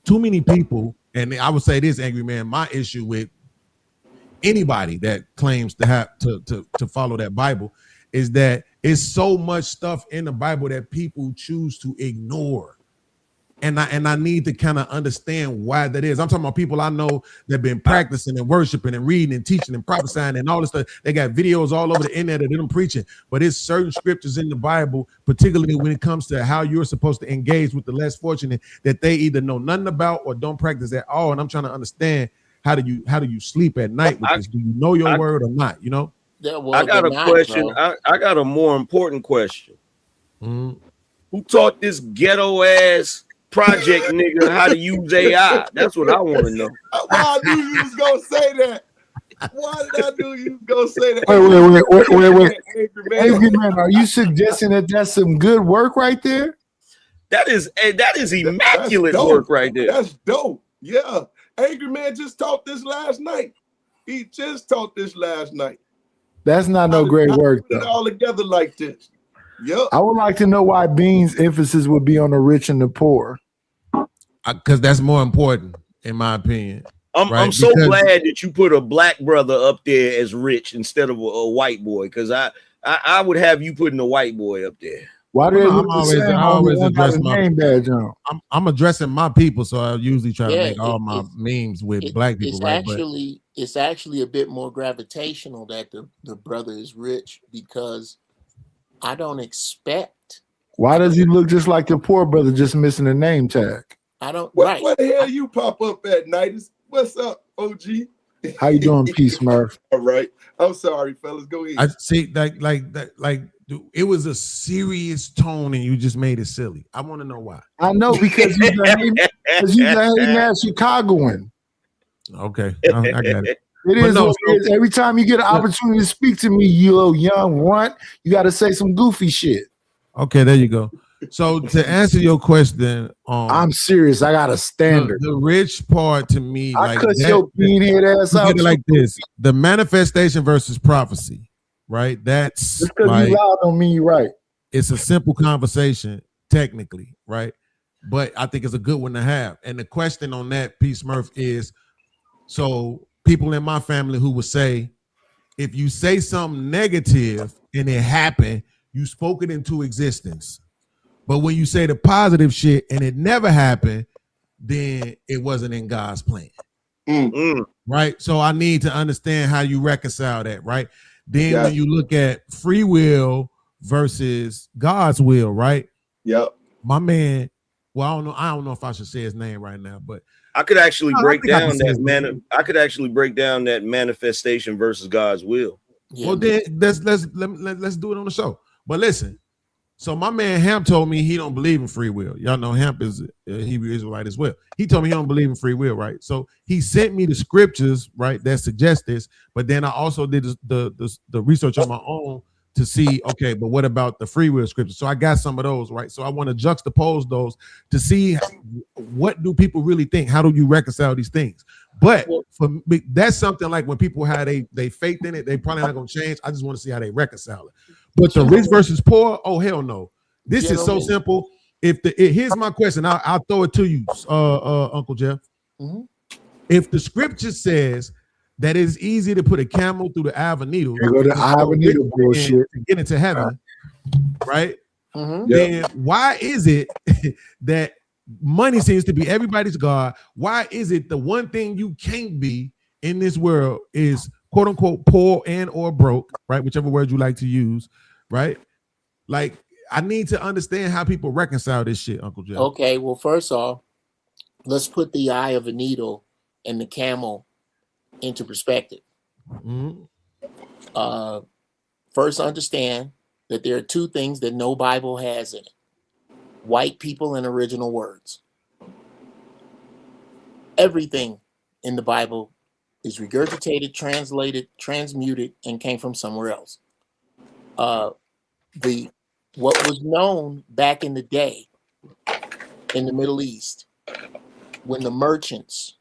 too many people, and I would say this, Angry Man, my issue with anybody that claims to have to follow that Bible is that it's so much stuff in the Bible that people choose to ignore. And I need to kind of understand why that is. I'm talking about people I know that have been practicing and worshiping and reading and teaching and prophesying and all this stuff. They got videos all over the internet of them preaching. But it's certain scriptures in the Bible, particularly when it comes to how you're supposed to engage with the less fortunate, that they either know nothing about or don't practice at all. And I'm trying to understand how do you sleep at night with this? Do you know your word or not? You know? I got a question. I got a more important question. Who taught this ghetto ass project nigga how to use AI? That's what I want to know. Why I knew you was gonna say that? Why did I know you was gonna say that? Wait. Angry man, are you suggesting that that's some good work right there? That is immaculate work right there. That's dope. Yeah. Angry Man just taught this last night. He just taught this last night. That's not no great work Put it though. all together like this. Yep. I would like to know why Bean's emphasis would be on the rich and the poor. Because that's more important, in my opinion. I'm so glad that you put a black brother up there as rich instead of a white boy, because I would have you putting a white boy up there. Why do they I'm look the same? I always Only one got address a my name badge on. I'm addressing my people, so I usually try to Yeah, make all my memes with black people, right? It's actually a bit more gravitational that the brother is rich, because I don't expect. Why does he look just like the poor brother, just missing a name tag? I don't. What the hell you pop up at night? What's up, OG? How you doing, Peace Murph? All right. I'm sorry, fellas. Go ahead. I see like it was a serious tone and you just made it silly. I want to know why. I know, because you're a hating ass Chicagoan. Okay, I got it. It is what it is. Every time you get an opportunity to speak to me, you little young runt, you got to say some goofy shit. Okay, there you go. So to answer your question, I'm serious. I got a standard. The rich part to me, I cuss your bean head ass out. Look at it like this: the manifestation versus prophecy, right? That's just because you loud don't mean you right. It's a simple conversation, technically, right? But I think it's a good one to have. And the question on that piece, Murph, is so people in my family who would say, if you say something negative and it happened, you spoke it into existence. But when you say the positive shit and it never happened, then it wasn't in God's plan. Right? So I need to understand how you reconcile that, right? Then when you look at free will versus God's will, right? Yep. My man, well, I don't know if I should say his name right now, but I could actually break down that manifestation versus God's will. Yeah. Well, then let's do it on the show. But listen, so my man Hamp told me he don't believe in free will. Y'all know Hamp is a Hebrew Israelite as well. He told me he don't believe in free will, right? So he sent me the scriptures, right, that suggest this. But then I also did the research on my own to see, okay, but what about the free will scriptures? So I got some of those, right? So I want to juxtapose those to see what do people really think? How do you reconcile these things? But for me, that's something like when people have they faith in it, they probably not gonna change. I just want to see how they reconcile it. But the rich versus poor, oh hell no. This is so simple. Here's my question, I'll throw it to you, Uncle Jeff. Mm-hmm. If the scripture says that it's easy to put a camel through the eye of a needle, go to eye of a needle bullshit to get into heaven, right? Mm-hmm. Then why is it that money seems to be everybody's God? Why is it the one thing you can't be in this world is quote unquote poor and or broke, right? Whichever word you like to use, right? Like I need to understand how people reconcile this shit, Uncle Jeff. Okay, well, first off, let's put the eye of a needle and the camel into perspective. Mm-hmm. First, understand that there are two things that no Bible has in it: white people and original words. Everything in the Bible is regurgitated, translated, transmuted, and came from somewhere else. What was known back in the day in the Middle East, when the merchants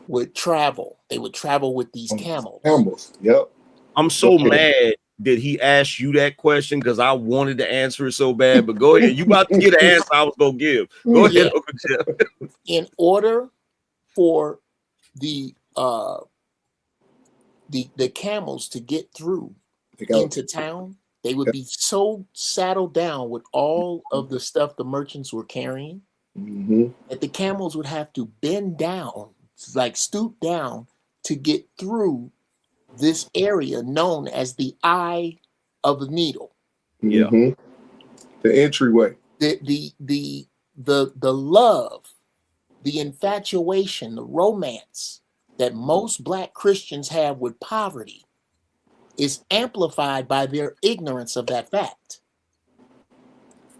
would travel, they would travel with these camels. Yep. I'm so mad that he asked you that question because I wanted to answer it so bad. But go ahead. You about to get an answer I was gonna give. Go ahead, Uncle Jeff. In order for the camels to get through into town, they would be so saddled down with all of the stuff the merchants were carrying that the camels would have to bend down, like stoop down, to get through this area known as the eye of the needle. Yeah. The entryway. The love, the infatuation, the romance that most Black Christians have with poverty is amplified by their ignorance of that fact.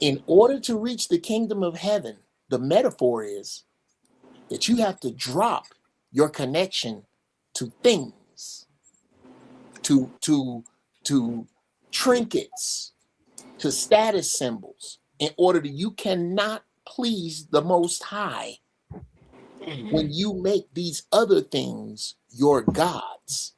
In order to reach the kingdom of heaven, the metaphor is that you have to drop your connection to things, to trinkets, to status symbols, in order that you cannot please the Most High when you make these other things your gods.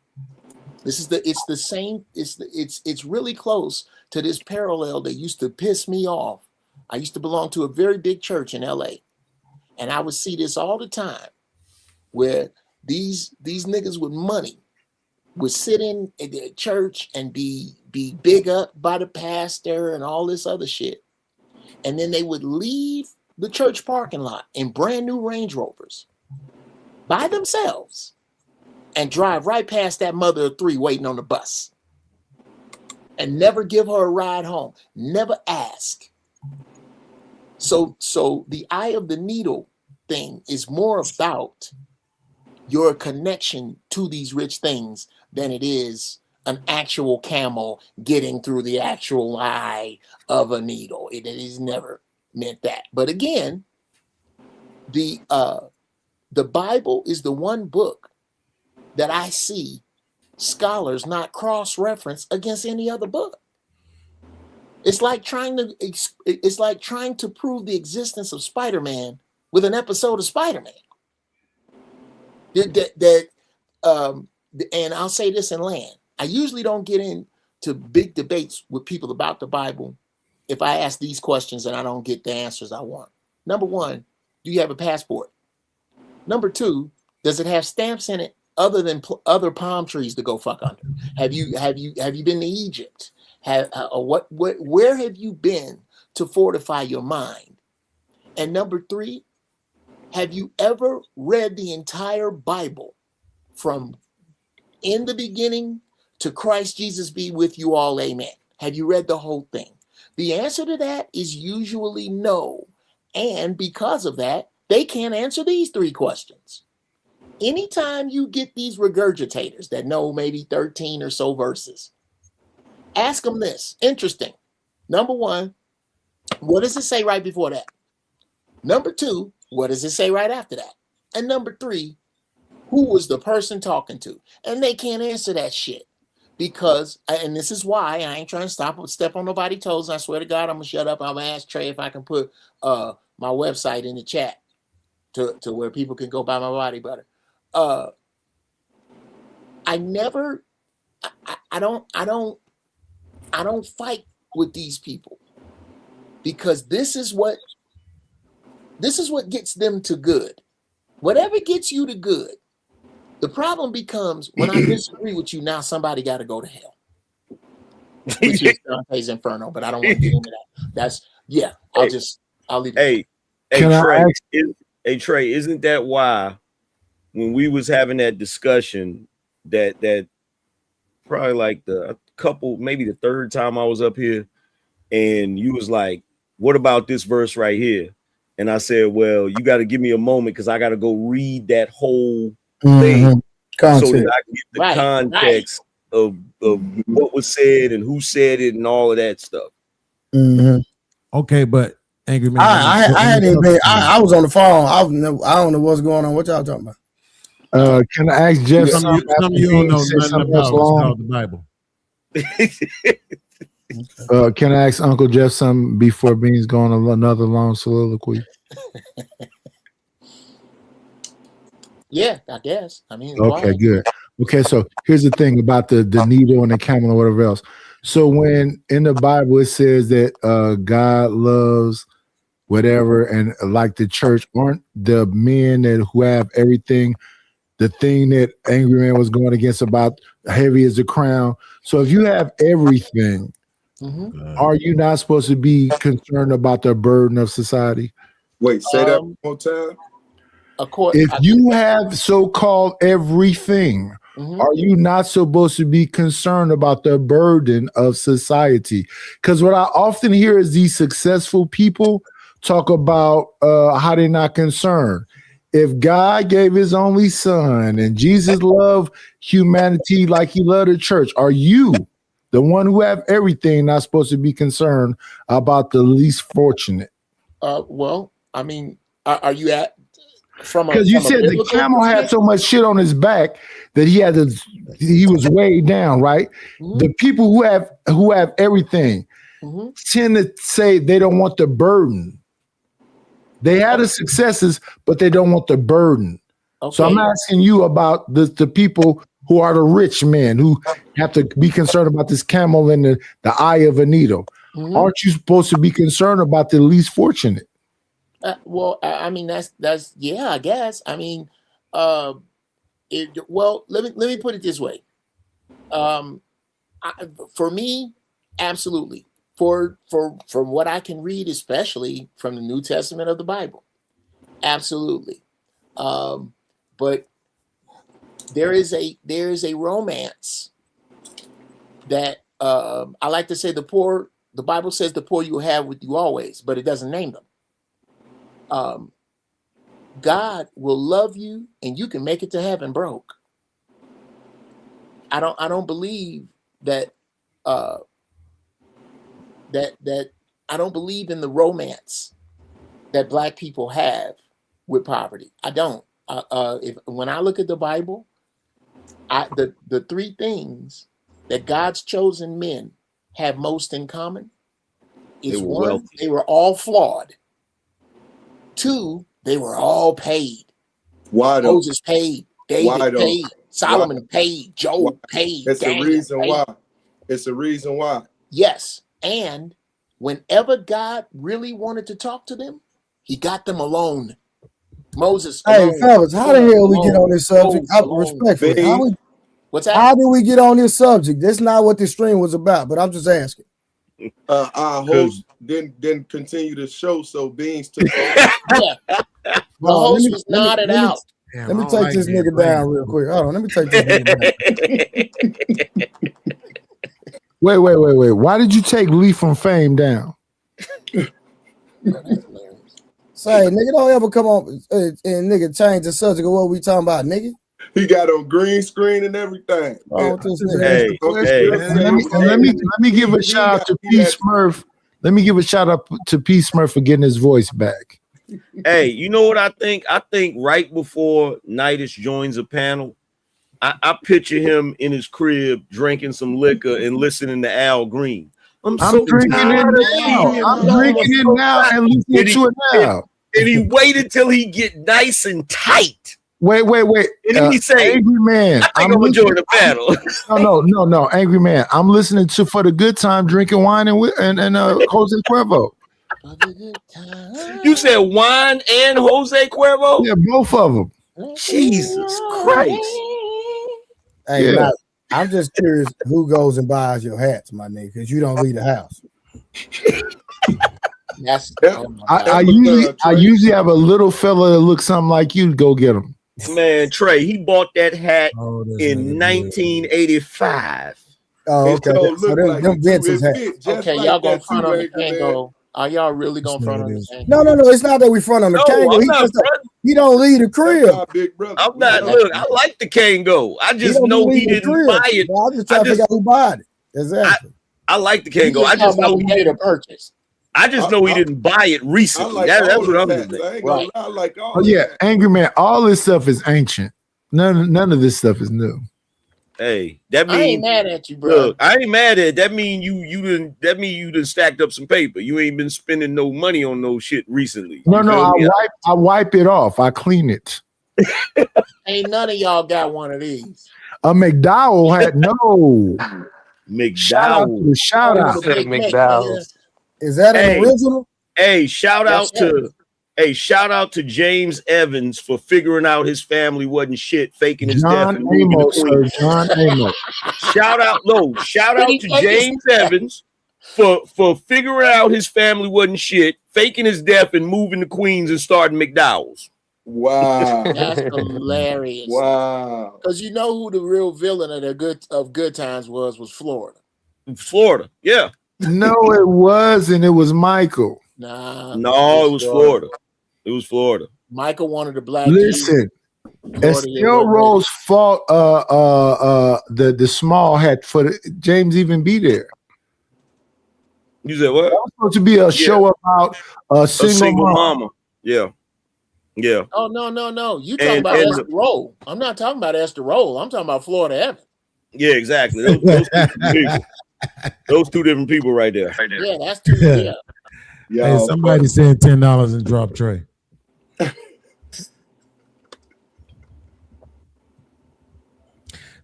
It's the same. It's really close to this parallel that used to piss me off. I used to belong to a very big church in LA, and I would see this all the time, where these niggas with money would sit in the church and be big up by the pastor and all this other shit, and then they would leave the church parking lot in brand new Range Rovers by themselves and drive right past that mother of three waiting on the bus and never give her a ride home, never ask. So the eye of the needle thing is more about your connection to these rich things than it is an actual camel getting through the actual eye of a needle. It is never meant that. But again, the Bible is the one book that I see scholars not cross-reference against any other book. It's like trying to prove the existence of Spider-Man with an episode of Spider-Man. And I'll say this in land. I usually don't get into big debates with people about the Bible if I ask these questions and I don't get the answers I want. Number one, do you have a passport? Number two, does it have stamps in it other than other palm trees to go fuck under? Have you been to Egypt? Where have you been to fortify your mind? And number three, have you ever read the entire Bible from in the beginning to Christ Jesus be with you all, amen? Have you read the whole thing? The answer to that is usually no. And because of that, they can't answer these three questions. Anytime you get these regurgitators that know maybe 13 or so verses, ask them this. Interesting. Number one, what does it say right before that? Number two, what does it say right after that? And number three, who was the person talking to? And they can't answer that shit because, and this is why I ain't trying to step on nobody's toes. I swear to God, I'm gonna shut up. I'm gonna ask Trey if I can put my website in the chat to where people can go buy my body butter. I don't fight with these people because this is what gets them to good. Whatever gets you to good. The problem becomes when I disagree with you, now somebody got to go to hell. Which is Dante's Inferno, but I don't want to get into that. I'll leave it. Hey, Trey, isn't that why when we was having that discussion that probably like maybe the third time I was up here, and you was like, what about this verse right here? And I said, well, you got to give me a moment because I got to go read that whole thing so that I can get the context of what was said and who said it and all of that stuff. Okay, but Angry Man, I was on the phone. I don't know what's going on. What y'all talking about? Can I ask Jeff some of you don't know nothing about the Bible? Can I ask Uncle Jeff something before Beans going on another long soliloquy? Yeah, I guess. I mean, okay, good. Okay, so here's the thing about the needle and the camel or whatever else. So when in the Bible it says that God loves whatever, and like the church, aren't the men who have everything the thing that Angry Man was going against about heavy as a crown? So if you have everything, are you not supposed to be concerned about the burden of society? Wait, say that one more time. If you have so-called everything, are you not supposed to be concerned about the burden of society? Because what I often hear is these successful people talk about how they're not concerned. If God gave his only son and Jesus loved humanity like he loved the church, are you, The one who have everything not supposed to be concerned about the least fortunate. Well, I mean, are you at from because you said the camel had so much shit on his back that he was weighed down, right? Mm-hmm. The people who have everything tend to say they don't want the burden. They have the successes, but they don't want the burden. Okay. So I'm asking you about the people who are the rich men who have to be concerned about this camel in the eye of a needle. Mm-hmm. Aren't you supposed to be concerned about the least fortunate? Well, I mean, that's yeah, I guess. I mean, well, let me put it this way. For me, absolutely. From what I can read, especially from the New Testament of the Bible, absolutely. But there is a romance that I like to say the poor. The Bible says the poor you will have with you always, but it doesn't name them. God will love you, and you can make it to heaven broke. I don't believe that. That I don't believe in the romance that Black people have with poverty. I don't. When I look at the Bible, the three things that God's chosen men have most in common is one, they were all flawed. Two, they were all paid. Why don't Moses paid, David paid, Solomon paid, Job paid. It's a reason why. It's a reason why. Yes. And whenever God really wanted to talk to them, he got them alone. Moses. Hey, alone, fellas, how the hell we get on this subject? Respectfully, what's that? How did we get on this subject? That's not what this stream was about, but I'm just asking. Our host didn't continue the show, so Beans took over. Yeah. The host was nodded out. Let me take this nigga down real quick. Hold on, let me take this nigga down. Wait. Why did you take Lee from Fame down? Say, nigga, don't ever come on and nigga change the subject of what we talking about, nigga. He got on green screen and everything. Let me give a shout out to P. Smurf. Let me give a shout out to P. Smurf for getting his voice back. Hey, you know what I think? I think right before Nidus joins a panel, I picture him in his crib drinking some liquor and listening to Al Green. I'm drinking it now. I'm drinking it now and listening to it now. And he waited till he get nice and tight. Wait. And then he say, Angry Man. I think I'm gonna join the panel. No, Angry Man. I'm listening to For the Good Time, drinking wine and Jose Cuervo. You said wine and Jose Cuervo? Yeah, both of them. Jesus Christ. Hey, yeah. I'm just curious who goes and buys your hats, my nigga, because you don't leave the house. I usually have a little fella that looks something like you to go get him. Man, Trey, he bought that hat in 1985. Oh, okay. Them Vincent's hats. Okay, y'all gonna front on the Kango. Are y'all really gonna front on the Kango? No. It's not that we front on the Kango. He don't leave the crib. I'm not. Look, I like the Kango. I just know he didn't buy it. Well, I'm just trying to figure out who bought it. Exactly. I like the Kango. I just know he made a purchase. I just know he didn't buy it recently. That's what I'm saying. Right. I like all Angry Man. All this stuff is ancient. None of this stuff is new. Hey, that means I ain't mad at you, bro. Look, I ain't mad at it. That mean you done stacked up some paper. You ain't been spending no money on no shit recently. No, I wipe it off. I clean it. Ain't none of y'all got one of these. A McDowell had no. McDowell. Shout out to McDowell. Is that an original? Hey, shout out to James Evans for figuring out his family wasn't shit, faking his death. John Amos. Shout out to James Evans for figuring out his family wasn't shit, faking his death and moving to Queens and starting McDowell's. Wow. That's hilarious. Wow. Because you know who the real villain of Good Times was Florida. Florida, yeah. No, it wasn't. It was Michael. No, it was Florida. It was Florida. Michael wanted a black. Listen, Estelle Rose fault the small hat for James even be there. You said what? That was supposed to be a show about a single mama. Yeah. Yeah. Oh no. You talking about Esther Roll. I'm not talking about Esther Roll. I'm talking about Florida Evan. Yeah, exactly. Those two different people right there. Yeah, that's two. Yeah. Hey, somebody send $10 and drop Trey.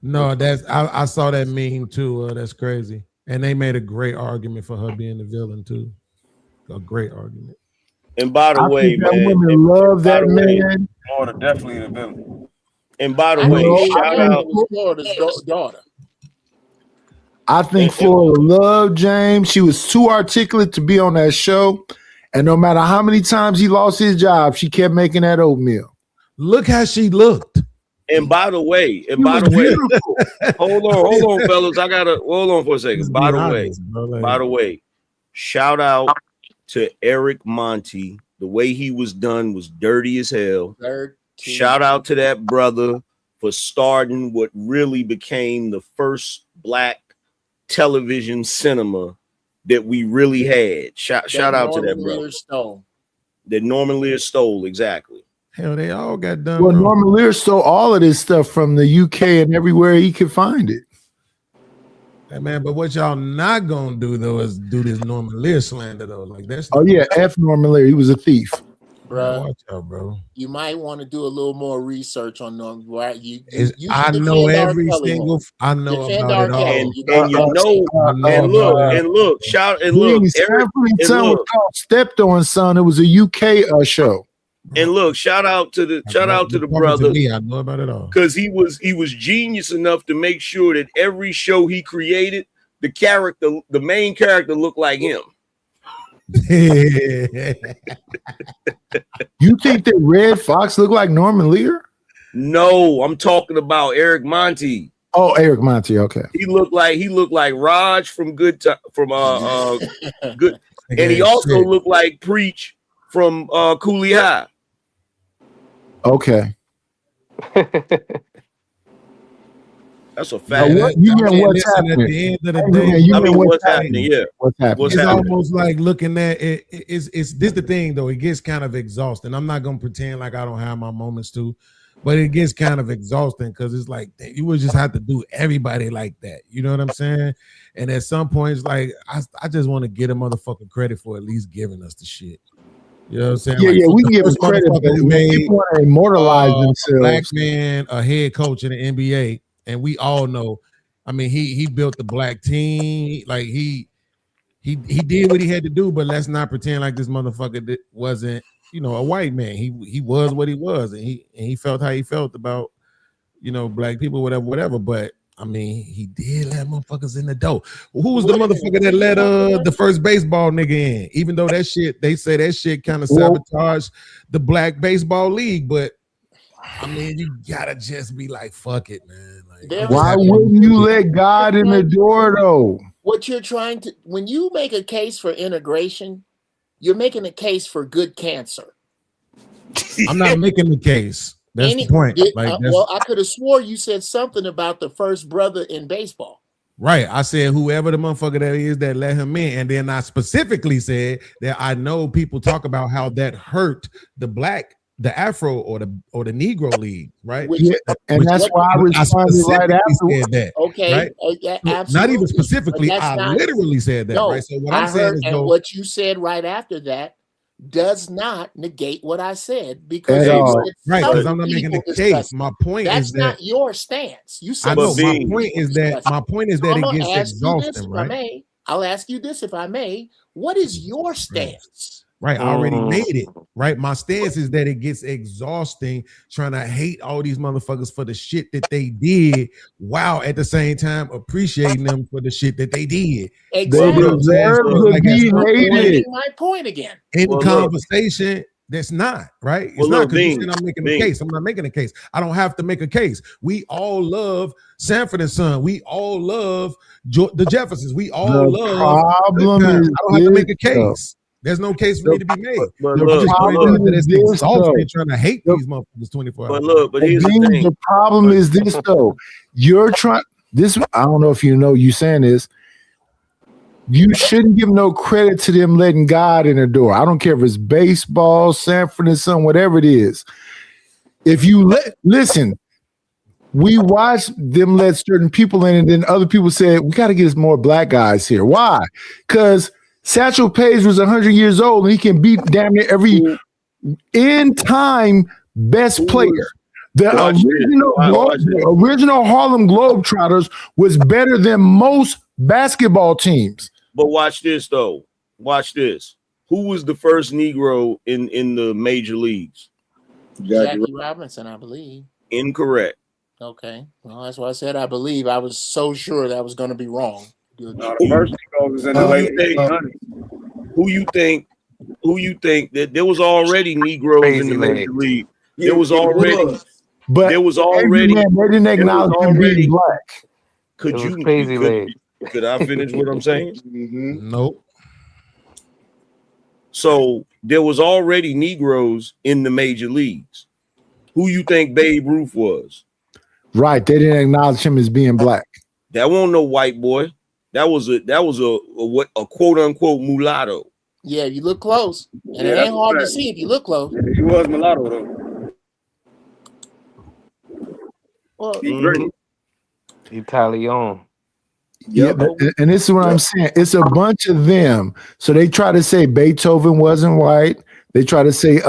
No, I saw that meme too. That's crazy. And they made a great argument for her being the villain too. A great argument. And by the way, man, women love that man. Florida definitely the villain. And by the way, shout out Florida's daughter. I think Florida loved James. She was too articulate to be on that show. And no matter how many times he lost his job, she kept making that oatmeal. Look how she looked. And by the way, hold on, fellas. I gotta hold on for a second. By the way, shout out to Eric Monty. The way he was done was dirty as hell. Shout out to that brother for starting what really became the first black television cinema that we really had. Shout out to that brother. That Norman Lear stole, exactly. Hell, they all got done. Well, Norman Lear stole all of this stuff from the UK and everywhere he could find it. Hey, man, but what y'all not gonna do though is do this Norman Lear slander though. Like that's F Norman Lear. He was a thief. Bro, watch out, bro. You might want to do a little more research on Norman. Right? I know every single. I know about it all. And you know, and look, Stepped on, son. It was a UK show. And look, shout out to the brother. I know about it all because he was genius enough to make sure that every show he created, the main character looked like him. You think that Red Fox looked like Norman Lear? No, I'm talking about Eric Monty. Oh, Eric Monty. Okay. He looked like Raj from Good, and he also looked like Preach from Cooley High. Okay. That's a fact. What's happening? At the end of the day, what's happening? Yeah. What's happening? It's almost like looking at it. It's this the thing though. It gets kind of exhausting. I'm not gonna pretend like I don't have my moments too, but it gets kind of exhausting because it's like you would just have to do everybody like that. You know what I'm saying? And at some point, it's like I just want to get a motherfucker credit for at least giving us the shit. You know what I'm saying? Yeah, we can give him credit, but people want to immortalize themselves. A black man, a head coach in the NBA. And we all know, I mean, he built the black team. Like he did what he had to do, but let's not pretend like this motherfucker wasn't, a white man. He was what he was, and he felt how he felt about, black people, whatever. But I mean, he did let motherfuckers in the door. Who was the motherfucker that let the first baseball nigga in? Even though they say that shit kind of sabotaged the black baseball league, but I mean, you gotta just be like, fuck it, man. Like, why wouldn't you let God in the door, though? What you're trying to, when you make a case for integration, you're making a case for good cancer. I'm not making the case. That's the point. Well, I could have swore you said something about the first brother in baseball. Right. I said whoever the motherfucker that is that let him in. And then I specifically said that I know people talk about how that hurt the Afro or the Negro League, right? And that's why I responded right after that. Okay, right? Absolutely. Not even specifically. I literally said that. Right. So what I'm saying is, what you said right after that does not negate what I said because because I'm not making a case. My point is that that's not your stance. You said my point is that it gets exhausting, right? I'll ask you this if I may. What is your stance? Right, I already made it. Right, my stance is that it gets exhausting trying to hate all these motherfuckers for the shit that they did, while at the same time appreciating them for the shit that they did. Exactly. My point again. In conversation, that's not right. It's not because I'm making a case. I'm not making a case. I don't have to make a case. We all love Sanford and Son. We all love the Jeffersons. We all love. Problem I don't have to make a case. There's no case for me to be made. But The look, problem is this, though. They're trying to hate these motherfuckers 24 hours. But look, but here's the thing. The problem is this, though. You're trying this. I don't know if you know. You saying this. You shouldn't give no credit to them letting God in the door. I don't care if it's baseball, Sanford and Son, whatever it is. If you listen, we watched them let certain people in, and then other people said, we got to get more black guys here. Why? Because Satchel Paige was 100 years old, and he can beat damn near every in-time best player. The original Harlem Globetrotters was better than most basketball teams. But watch this, though. Watch this. Who was the first Negro in the major leagues? Jackie Robinson, I believe. Incorrect. Okay. Well, that's why I said I believe. I was so sure that was going to be wrong. The first Negro was in the late 1800s. Who you think that there was already Negroes in the major league? There was already. But there was already. They didn't acknowledge him being black. Could I finish what I'm saying? Nope. So there was already Negroes in the major leagues. Who you think Babe Ruth was? Right. They didn't acknowledge him as being black. That wasn't no white boy. That was a quote unquote mulatto. Yeah, you look close. And it ain't hard to see if you look close. He was mulatto, though. Well, Italian. Yeah, and this is what I'm saying. It's a bunch of them. So they try to say Beethoven wasn't white. They try to say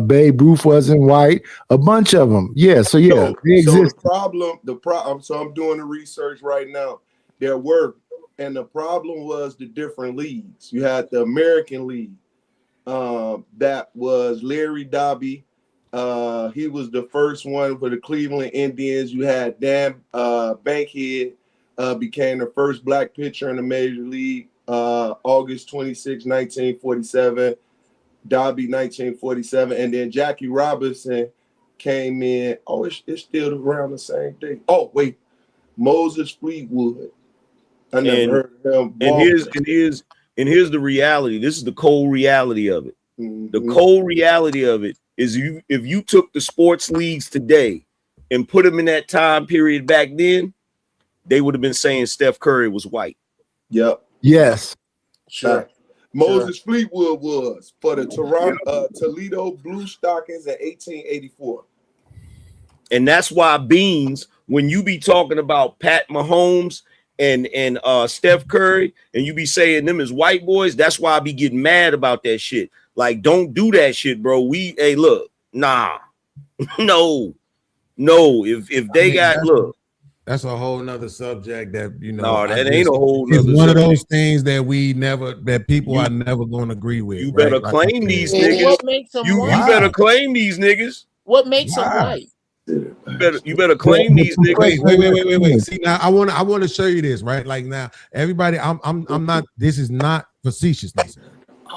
Babe Ruth wasn't white. A bunch of them. Yeah. So yeah, they exist. The problem. So I'm doing the research right now. There were, and the problem was the different leagues. You had the American League. That was Larry Doby. He was the first one for the Cleveland Indians. You had Dan Bankhead. Became the first black pitcher in the major league, August 26, 1947, Dobby 1947, and then Jackie Robinson came in. Oh, it's still around the same day. Oh, wait, Moses Fleetwood. I never heard of him. And here's the reality. This is the cold reality of it. Mm-hmm. The cold reality of it is if you took the sports leagues today and put them in that time period back then, they would have been saying Steph Curry was white. Yep. Yes. Sure. Moses Fleetwood was for the Toledo Blue Stockings in 1884. And that's why Beans, when you be talking about Pat Mahomes and Steph Curry, and you be saying them as white boys, that's why I be getting mad about that shit. Like, don't do that shit, bro. Hey, look, nah, no. If they look. That's a whole nother subject that No, that ain't a whole nother. It's one of those things that people are never going to agree with. You better claim these niggas. What makes them you better claim these niggas. What makes them white? You better claim these niggas. Wait. See, now I want to show you this, right? Like now, everybody, I'm not. This is not facetiousness.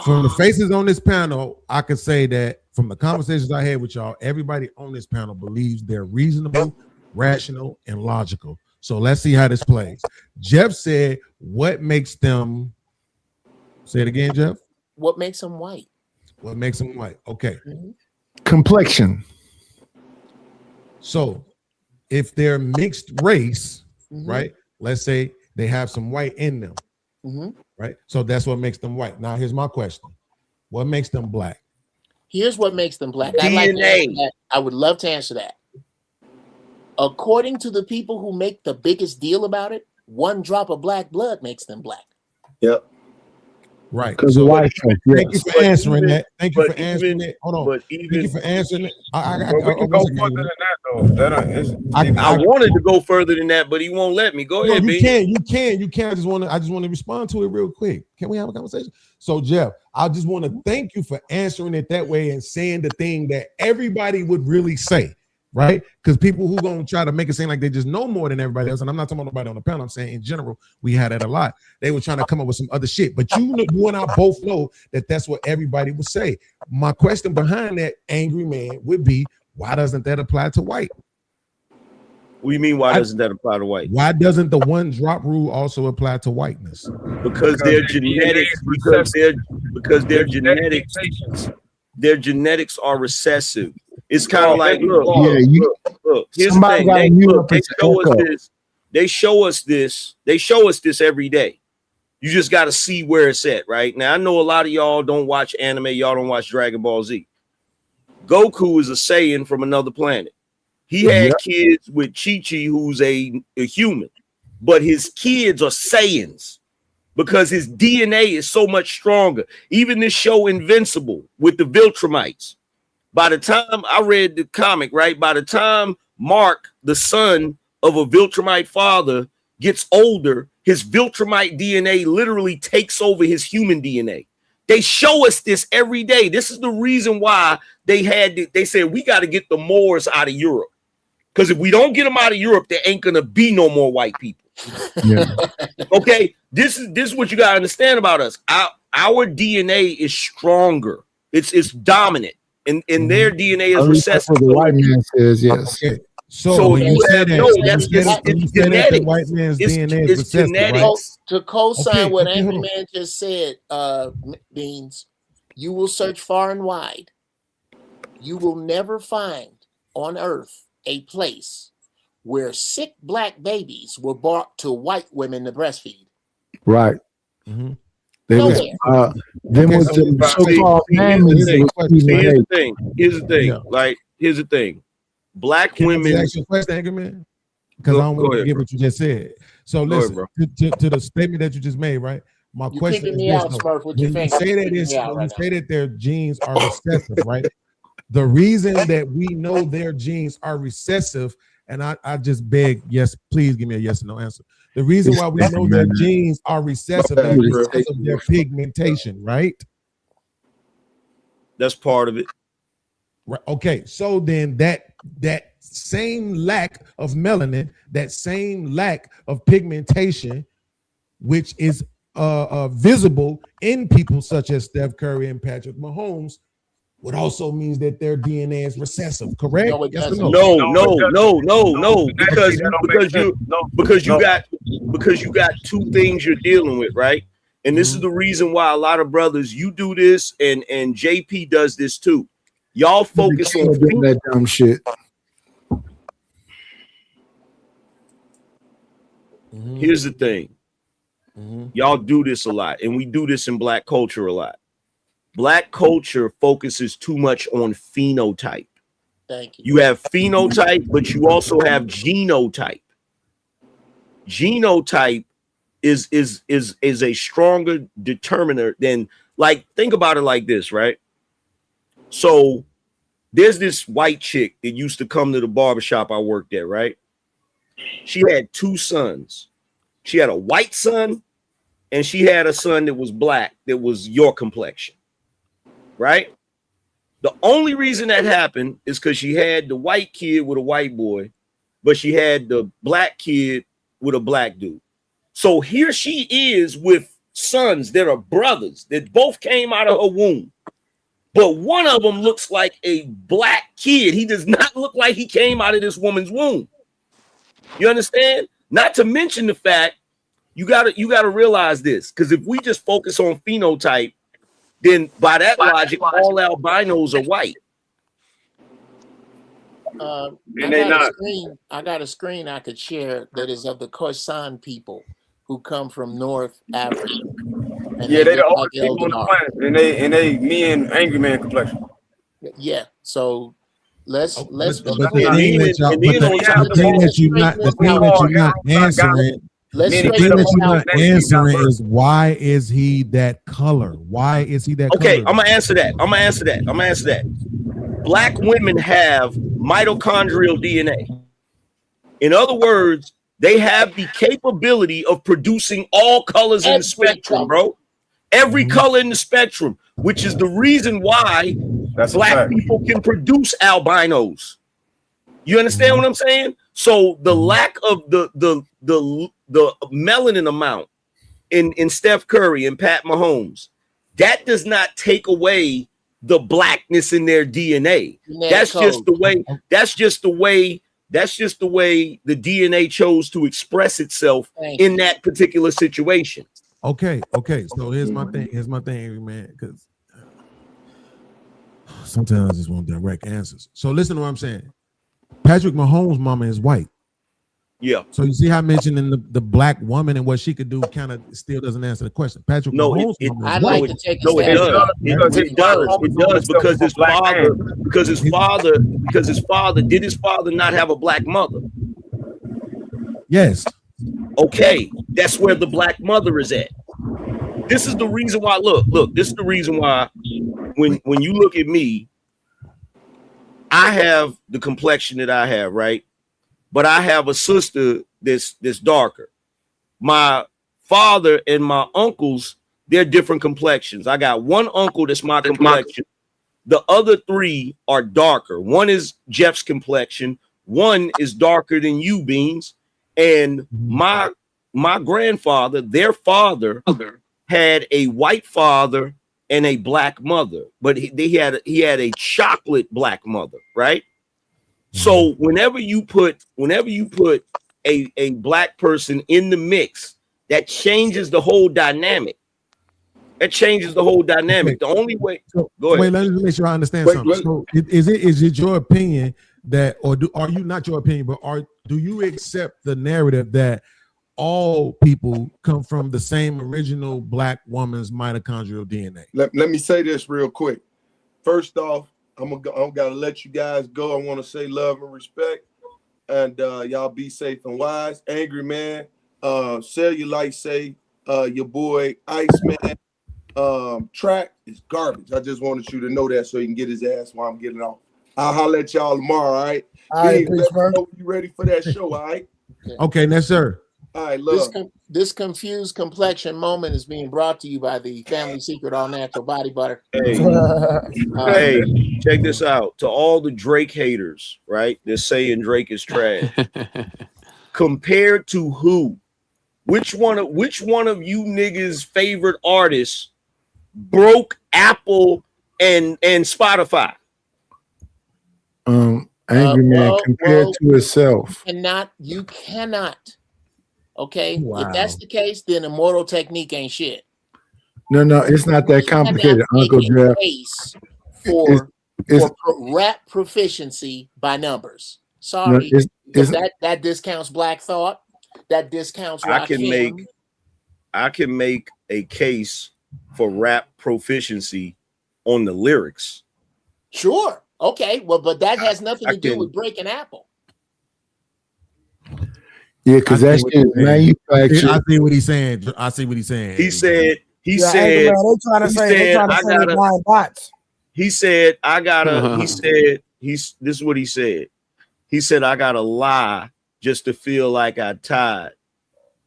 From the faces on this panel, I could say that from the conversations I had with y'all, everybody on this panel believes they're reasonable, rational, and logical. So let's see how this plays. Jeff said, what makes them, say it again, Jeff? What makes them white? What makes them white? Okay. Mm-hmm. Complexion. So if they're mixed race, Mm-hmm. right? Let's say they have some white in them, Mm-hmm. right? So that's what makes them white. Now here's my question. What makes them black? Here's what makes them black. I'd like to answer that. I would love to answer that. According to the people who make the biggest deal about it, one drop of black blood makes them black. Yep. Right. Because the white folk, Thank you for answering that. Thank you but for answering even- it. Hold on. but Thank even- you for answering it. We can go further than that, though. I wanted to go further than that, but he won't let me. Go ahead, you B. can. I just want to respond to it real quick. Can we have a conversation? So, Jeff, I just want to thank you for answering it that way and saying the thing that everybody would really say, right? Because people who gonna try to make it seem like they just know more than everybody else, and I'm not talking about nobody on the panel. I'm saying in general, we had that a lot. They were trying to come up with some other shit, but you and I both know that that's what everybody would say. My question behind that, angry man, would be, why doesn't that apply to white? What do you mean? Why doesn't that apply to white? Why doesn't the one drop rule also apply to whiteness? Because their genetics, their genetics are recessive. It's kind of like, look. Here's the thing. They show us this every day. You just got to see where it's at, right? Now, I know a lot of y'all don't watch anime. Y'all don't watch Dragon Ball Z. Goku is a Saiyan from another planet. He had kids with Chi-Chi, who's a human, but his kids are Saiyans because his DNA is so much stronger. Even this show Invincible with the Viltrumites. By the time I read the comic, right, by the time Mark, the son of a Viltrumite father, gets older, his Viltrumite DNA literally takes over his human DNA. They show us this every day. This is the reason why they said we got to get the Moors out of Europe. Because if we don't get them out of Europe, there ain't gonna be no more white people. Yeah. Okay, this is what you gotta understand about us. Our DNA is stronger. It's dominant, and their DNA is recessive. What the white man says, yes. Okay. So when you say that, it's genetics. White man's DNA is recessive, right? To co-sign what Angry Man just said, Beans, you will search far and wide. You will never find on earth a place where sick black babies were brought to white women to breastfeed. Right. Mm-hmm. They was the so-called Here's the thing. Yeah. Like, here's the thing. Black women. Ask you a question, Angry Man? Because I don't want to forget what you just said. So listen to the statement that you just made, right? My question is this: when you say that their genes are recessive, right? The reason that we know their genes are recessive, and I just beg, yes, please give me a yes or no answer. The reason why we know their genes are recessive is because of their pigmentation, right? That's part of it. Right. Okay. So then that same lack of melanin, that same lack of pigmentation, which is visible in people such as Steph Curry and Patrick Mahomes, what also means that their DNA is recessive, correct? No, because you got two things you're dealing with, right? And this is the reason why a lot of brothers, you do this, and JP does this too. Y'all focus on that dumb shit. Here's the thing. Y'all do this a lot, and we do this in black culture a lot. Black culture focuses too much on phenotype. Thank you. You have phenotype, but you also have genotype. Genotype is a stronger determiner than, like, think about it like this, right? So there's this white chick that used to come to the barbershop I worked at, right? She had two sons. She had a white son, and she had a son that was black, that was your complexion. Right? The only reason that happened is because she had the white kid with a white boy, but she had the black kid with a black dude. So here she is with sons that are brothers that both came out of her womb. But one of them looks like a black kid. He does not look like he came out of this woman's womb. You understand? Not to mention the fact you gotta realize this, because if we just focus on phenotype, then by that logic, all albinos are white. I got a screen I could share that is of the Khoisan people who come from North Africa. Yeah, they're the oldest people on the planet, and they me and Angry Man complexion. Yeah, so let's. The thing that you're not answering. The thing that you're not answering is, why is he that color? Why is he that color? Okay, I'm gonna answer that. Black women have mitochondrial DNA. In other words, they have the capability of producing all colors in the spectrum, bro. Every color in the spectrum, which is the reason why black people can produce albinos. You understand what I'm saying? So the lack of the melanin amount in Steph Curry and Pat Mahomes, that does not take away the blackness in their DNA. That's just the way That's just the way the DNA chose to express itself in that particular situation. Okay. So here's my thing, man, because sometimes I just want direct answers. So listen to what I'm saying. Patrick Mahomes' mama is white. Yeah. So you see how mentioning the black woman and what she could do kind of still doesn't answer the question. Patrick Mahomes' mama is white. It does because his father did his father not have a black mother? Yes. Okay, that's where the black mother is at. This is the reason why. Look. This is the reason why when you look at me, I have the complexion that I have, right? But I have a sister that's darker. My father and my uncles, they're different complexions. I got one uncle that's my complexion. The other three are darker. One is Jeff's complexion. One is darker than you, Beans. And my grandfather, their father, had a white father and a black mother, but he had a chocolate black mother, right? So whenever you put a black person in the mix, that changes the whole dynamic. The only way. Go ahead. Wait, let me make sure I understand something. So is it your opinion that, are you not your opinion, but do you accept the narrative that all people come from the same original black woman's mitochondrial DNA? Let me say this real quick. First off, I'm gotta let you guys go. I want to say love and respect, and y'all be safe and wise. Angry Man, Cellulite say your boy Iceman track is garbage. I just wanted you to know that so he can get his ass while I'm getting off. I'll holler at y'all tomorrow. All right. All right, let me know you ready for that show. All right. Okay, yes, sir. All right, love. This confused complexion moment is being brought to you by the Family Secret All Natural Body Butter. Hey, check this out. To all the Drake haters, right? They're saying Drake is trash. Compared to who? Which one of you niggas' favorite artists broke Apple and Spotify? Angry Man compared to itself. You cannot. Okay, Wow. if that's the case, then Immortal Technique ain't shit. No, it's not that complicated, Uncle Jeff. For rap proficiency by numbers. Sorry, that discounts Black Thought. That discounts Rakim. I can make a case for rap proficiency on the lyrics. Sure. Okay. Well, but that has nothing to do with breaking Apple. Yeah, because that shit is manufactured. I see what he's saying. He said, they trying to say they're buying bots. He said, this is what he said. He said, I gotta lie just to feel like I tied.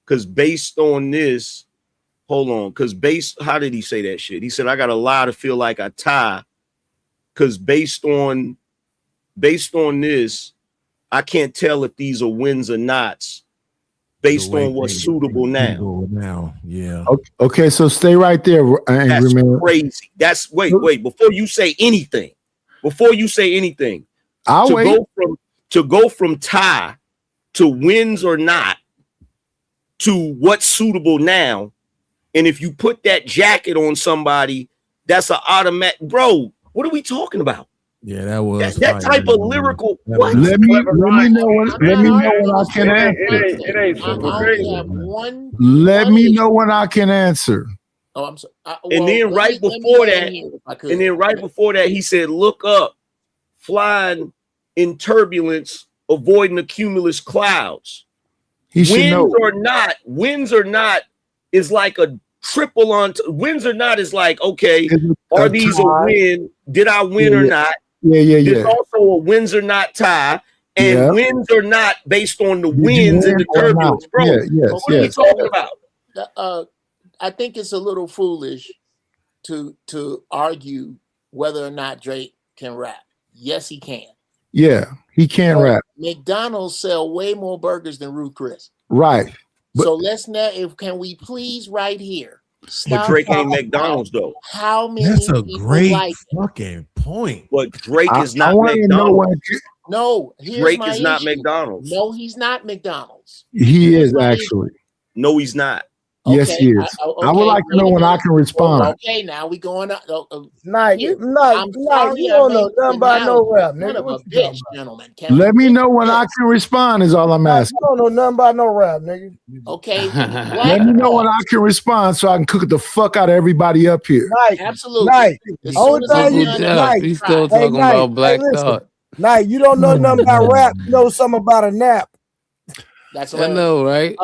Because based on this, how did he say that shit? He said, I gotta lie to feel like I tie. Because based on this, I can't tell if these are wins or nots based on what's suitable now. Yeah. Okay, so stay right there, Angry Man. That's crazy. That's wait, before you say anything, to go from tie to wins or not to what's suitable now. And if you put that jacket on somebody, that's an automatic, bro. What are we talking about? Yeah, that was that type of lyrical. What? Let me know when I can answer. It ain't super crazy. Let me know when I can answer. Oh, I'm sorry. And then right before that, he said, "Look up, flying in turbulence, avoiding the cumulus clouds." Wins or not is like a triple on. Wins or not is like, okay, are these a win? Did I win or not? Yeah. There's also a wins or not tie, and wins or not based on the wins and the turbulence, bro. What are we talking about? I think it's a little foolish to argue whether or not Drake can rap. Yes, he can. Yeah, he can rap. McDonald's sell way more burgers than Ruth Chris. Right. So can we please right here But Drake ain't McDonald's though. How many That's a people great like fucking point. But Drake is I not want to know what McDonald's. No, here's Drake my is not issue. McDonald's. No, he's not McDonald's. he Here's is my actually. No, he's not. Yes, he is. I would like to know when I can respond. Okay, now we going up. Night, Here, night, I'm night. sorry You I don't know made nothing the about no analogy. rap, Son nigga. of a What you bitch, talking about? gentlemen. Can Let we me get know when I this? can respond. Is all I'm You asking. don't know nothing about no rap, nigga. Okay, Let me know when I can respond so I can cook the fuck out of everybody up here. Night, absolutely. night. As Only soon as I'm thing you done, do, night. night. He's still Hey, talking night. about Black Hey, listen. Thought. Night, you don't know nothing about rap. You know something about a nap. That's I hilarious. know, right?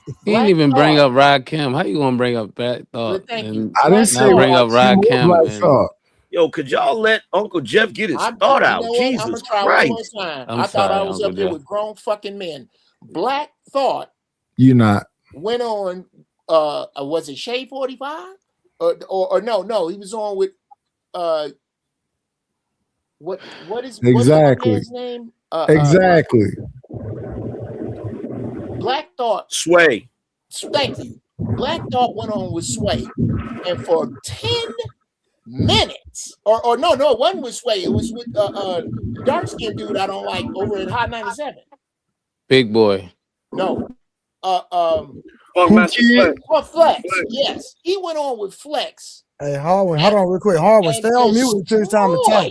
He didn't Black even bring Thought. up Rakim. How you gonna bring up Black Thought Thank and you. I Black didn't say not bring up Rakim or Rakim? Black And Thought. Yo, could y'all let Uncle Jeff get his You thought out? know what? I'm Jesus gonna try one more Christ. time. I'm I thought I sorry, was Uncle up here Jeff. with grown fucking men. Black Thought You not. went on. Was it Shade 45? Or no? He was on with what is what's the Exactly. man's name? Exactly. Black Thought. Sway. Thank you. Black Thought went on with Sway, and for 10 minutes, or no, it wasn't with Sway. It was with dark skinned dude I don't like over at Hot 97. Big Boy. No. Flex. Yes. He went on with Flex. Hey, Harwin, hold on real quick. Harwin, stay on mute until it's time to talk.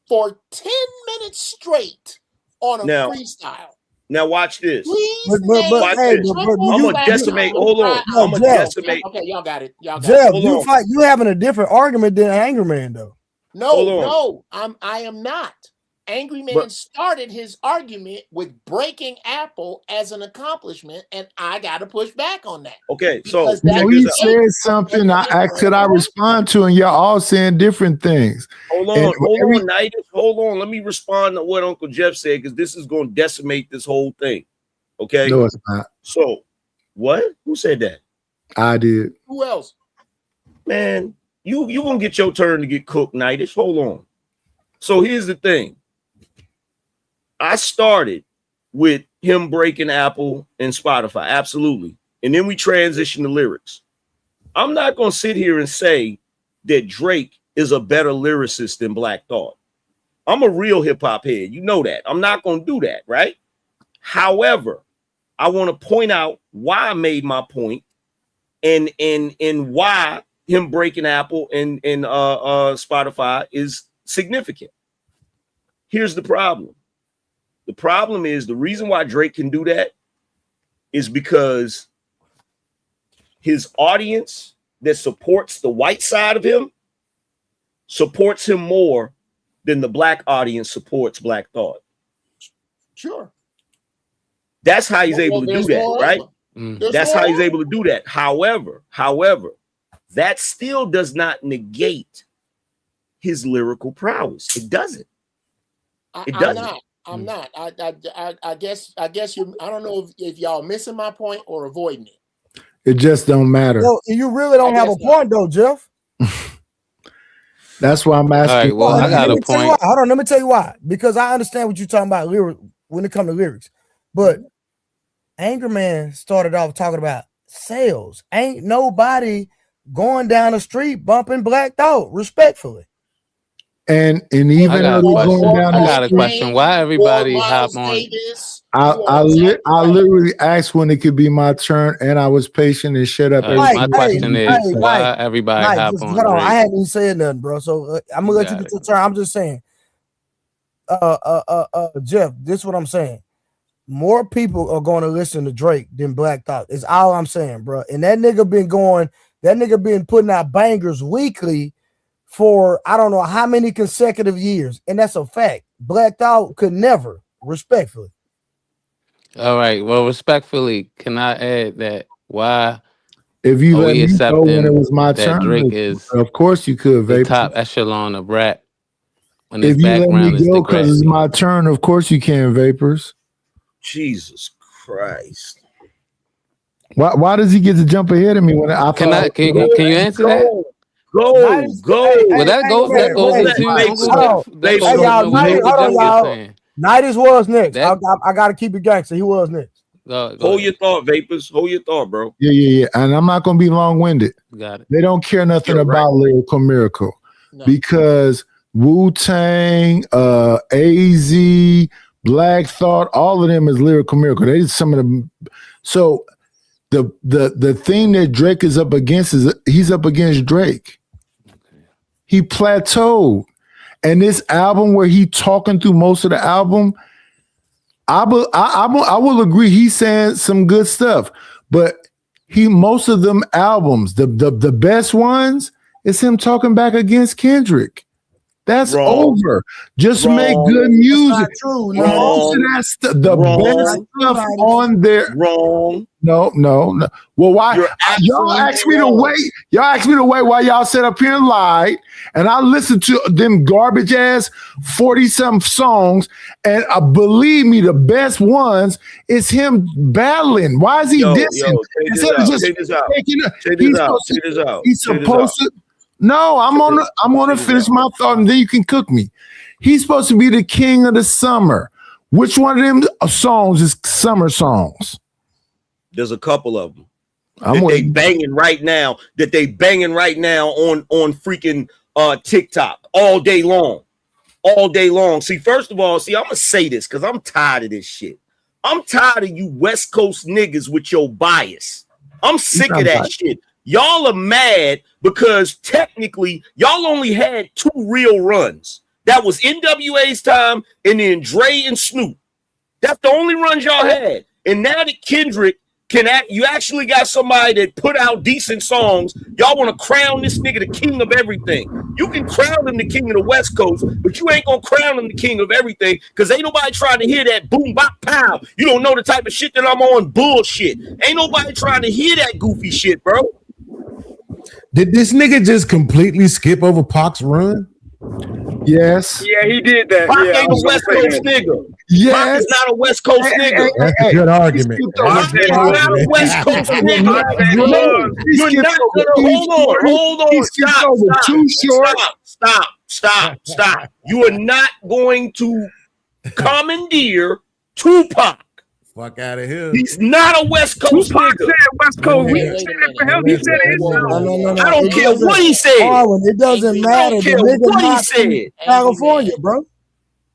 For 10 minutes straight on a Now- freestyle. Now watch this. Please Watch this. I'm gonna decimate. Hold on. I'm gonna decimate. Okay, y'all got it. Jeff, Hold on. you having a different argument than Angry Man though. No, I am not. Angry Man But- started his argument with breaking Apple as an accomplishment, and I got to push back on that. Okay, so Because No, check he this out. said something. I asked, could I respond to, and y'all all saying different things. Hold And on, Knight. Hold on. Let me respond to what Uncle Jeff said because this is going to decimate this whole thing. Okay. No, it's not. So, what? Who said that? I did. Who else? Man, you gonna get your turn to get cooked, Knightish. Hold on. So here's the thing. I started with him breaking Apple and Spotify, absolutely. And then we transitioned to lyrics. I'm not gonna sit here and say that Drake is a better lyricist than Black Thought. I'm a real hip-hop head. You know that. I'm not gonna do that, right? However, I want to point out why I made my point and why him breaking Apple and Spotify is significant. Here's the problem. The problem is the reason why Drake can do that is because his audience that supports the white side of him supports him more than the black audience supports Black Thought. Sure. That's how he's able to do that, right? That's how he's able to do that. However, that still does not negate his lyrical prowess. It doesn't. It doesn't. I'm not. I guess you. I don't know if y'all missing my point or avoiding it. It just don't matter. Yo, you really don't have a point though, Jeff. That's why I'm asking. All right, well, I got a Let me tell you point. why. Hold on, let me tell you why. Because I understand what you're talking about when it comes to lyrics. But Angry Man started off talking about sales. Ain't nobody going down the street bumping Black Thought, respectfully. And even I got though a they're going question. down I the got a street, question. Why everybody hop on? I literally asked when it could be my turn, and I was patient and shut up. My question is why everybody hop on Hold on, I Drake? hadn't even said nothing, bro. So I'm gonna let you get your turn. I'm just saying, Jeff, this is what I'm saying. More people are going to listen to Drake than Black Thought. Is all I'm saying, bro. And that nigga been putting out bangers weekly for I don't know how many consecutive years, and that's a fact. Black Thought could never, respectfully. All right. Well, respectfully, can I add that why If you are let we me know accepting when it was my that turn, Drake is of course you could, the Vapor. top echelon of rap when his If you let background me is the go because it's Grammy? my turn, of course you can, Vapors. Jesus Christ. Why does he get to jump ahead of me when I Can you answer that? Go. Well, that goes into Uncle Jeff. That goes into what Uncle Jeff is saying. Nighties was next. I got to keep it gangster. He was next. Hold your thought, Vapors. Hold your thought, bro. Yeah. And I'm not gonna be long-winded. Got it. They don't care nothing about Lyrical Miracle because Wu-Tang, AZ, Black Thought, all of them is Lyrical Miracle. They some of them. So the thing that Drake is up against is he's up against Drake. He plateaued. And this album where he talking through most of the album, I will agree he's saying some good stuff, but most of them albums, the best ones, is him talking back against Kendrick. That's over. Just make good music. True, Most of that stuff, the best stuff on there. Wrong. No. Well, why y'all asked me to wait? Y'all asked me to wait while y'all sat up here and lied, and I listened to them garbage ass 40-something songs, and believe me, the best ones is him battling. Why is he dissing? Check this out. He's supposed to. No, I'm gonna finish my thought, and then you can cook me. He's supposed to be the king of the summer. Which one of them songs is summer songs? There's a couple of them they banging right now. That they banging right now on freaking TikTok all day long. See, first of all, I'm gonna say this because I'm tired of this shit. I'm tired of you West Coast niggas with your bias. I'm sick of that shit. Y'all are mad because technically y'all only had 2 real runs. That was NWA's time and then Dre and Snoop. That's the only runs y'all had. And now that Kendrick you actually got somebody that put out decent songs. Y'all want to crown this nigga the king of everything. You can crown him the king of the West Coast, but you ain't gonna crown him the king of everything because ain't nobody trying to hear that boom bop pow. You don't know the type of shit that I'm on. Bullshit. Ain't nobody trying to hear that goofy shit, bro. Did this nigga just completely skip over Pac's run? Yes. Yeah, he did that. Pac ain't a West Coast nigga. Yes. Pac is not a West Coast nigga. That's a good argument. Pac is not a West Coast nigga. You're not gonna hold on. Stop. You are not going to commandeer Tupac. Fuck out of here. He's not a West Coast Tupac nigga. said West Coast. We didn't say that for him. He said it himself. No. I don't care what he said. It doesn't matter. I don't care what he said. California, bro.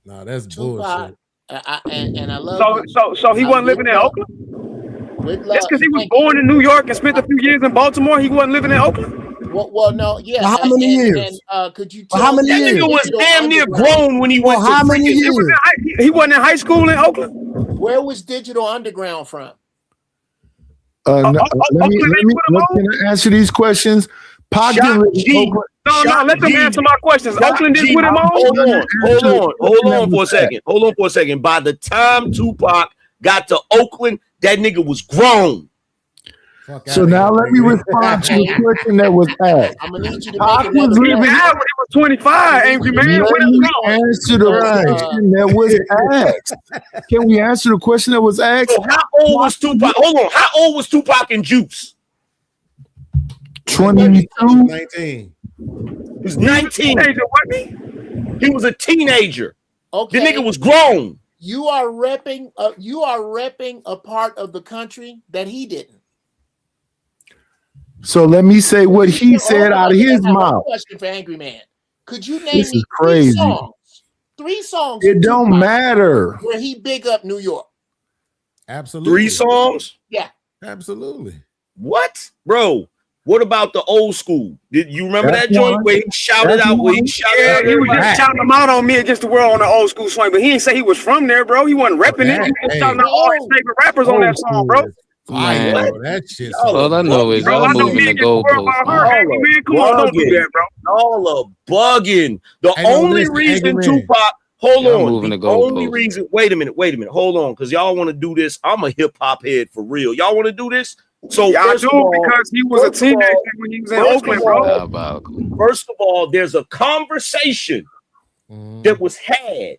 No, that's bullshit. And I love. So he wasn't living in Oakland. Just because he was born in New York and spent a few years in Baltimore, he wasn't living in Oakland. Well, no, yeah. For how many years? Could you tell how many that years? nigga was damn near grown when he went to how many years? He wasn't in high school in Oakland. Where was Digital Underground from? Can I answer these questions? Pac didn't live in Oakland. No, let them answer my questions. Oakland didn't put him on. Hold on for a second. By the time Tupac got to Oakland, that nigga was grown. So now let me respond to the question that was asked. I'm gonna need you to Pac make was another. living. When he was 25, angry man. Let me answer the question that was asked. Can we answer the question that was asked? So how old was Tupac? Hold on. How old was Tupac and Juice? 22. 19. He was 19. He was a teenager. Okay. The nigga was grown. You are repping a part of the country that he didn't. So let me say what he said out of his mouth. Question for Angry Man. Could you name This me is crazy. Three songs? It don't matter. Where he big up New York. Absolutely. 3 songs? Yeah. Absolutely. What? Bro, what about the old school? Did you remember That's that joint one. where he shouted That's out? Where he one. shouted out? He was just shouting them out on Me Against the World on the old school swing, but he didn't say he was from there, bro. He wasn't repping it. He was shouting out all his favorite rappers on that song, bro. Man. That shit. All I know is y'all moving the goalposts. Come on, don't do that, bro. Y'all are bugging. The Hey, no, only listen, reason Angry Man. Tupac, hold Y'all on. moving The the only goalposts. reason, wait a minute, hold on, because y'all want to do this. I'm a hip hop head for real. Y'all want to do this? So Y'all first do of all, because he was a teenager when he was in Oakland, bro. First of all, there's a conversation that was had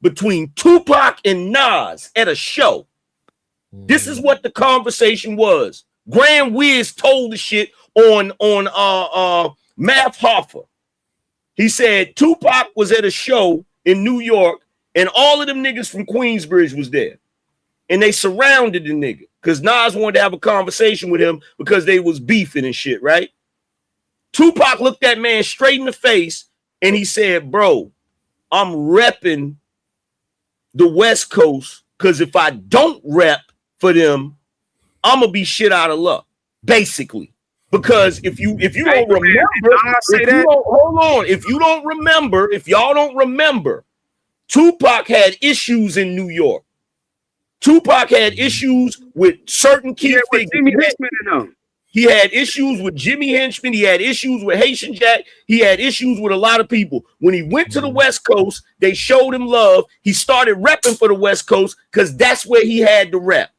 between Tupac and Nas at a show. This is what the conversation was. Grand Wiz told the shit on Math Hoffa. He said Tupac was at a show in New York and all of them niggas from Queensbridge was there. and they surrounded the nigga because Nas wanted to have a conversation with him because they was beefing and shit, right? Tupac looked that man straight in the face and he said, bro, I'm repping the West Coast because if I don't rep for them, I'm gonna be shit out of luck, basically. Because if you don't remember, if y'all don't remember, Tupac had issues in New York. Tupac had issues with certain key figures. He had issues with Jimmy Henchman. He had issues with Haitian Jack. He had issues with a lot of people. When he went to the West Coast, they showed him love. He started repping for the West Coast because that's where he had to rep.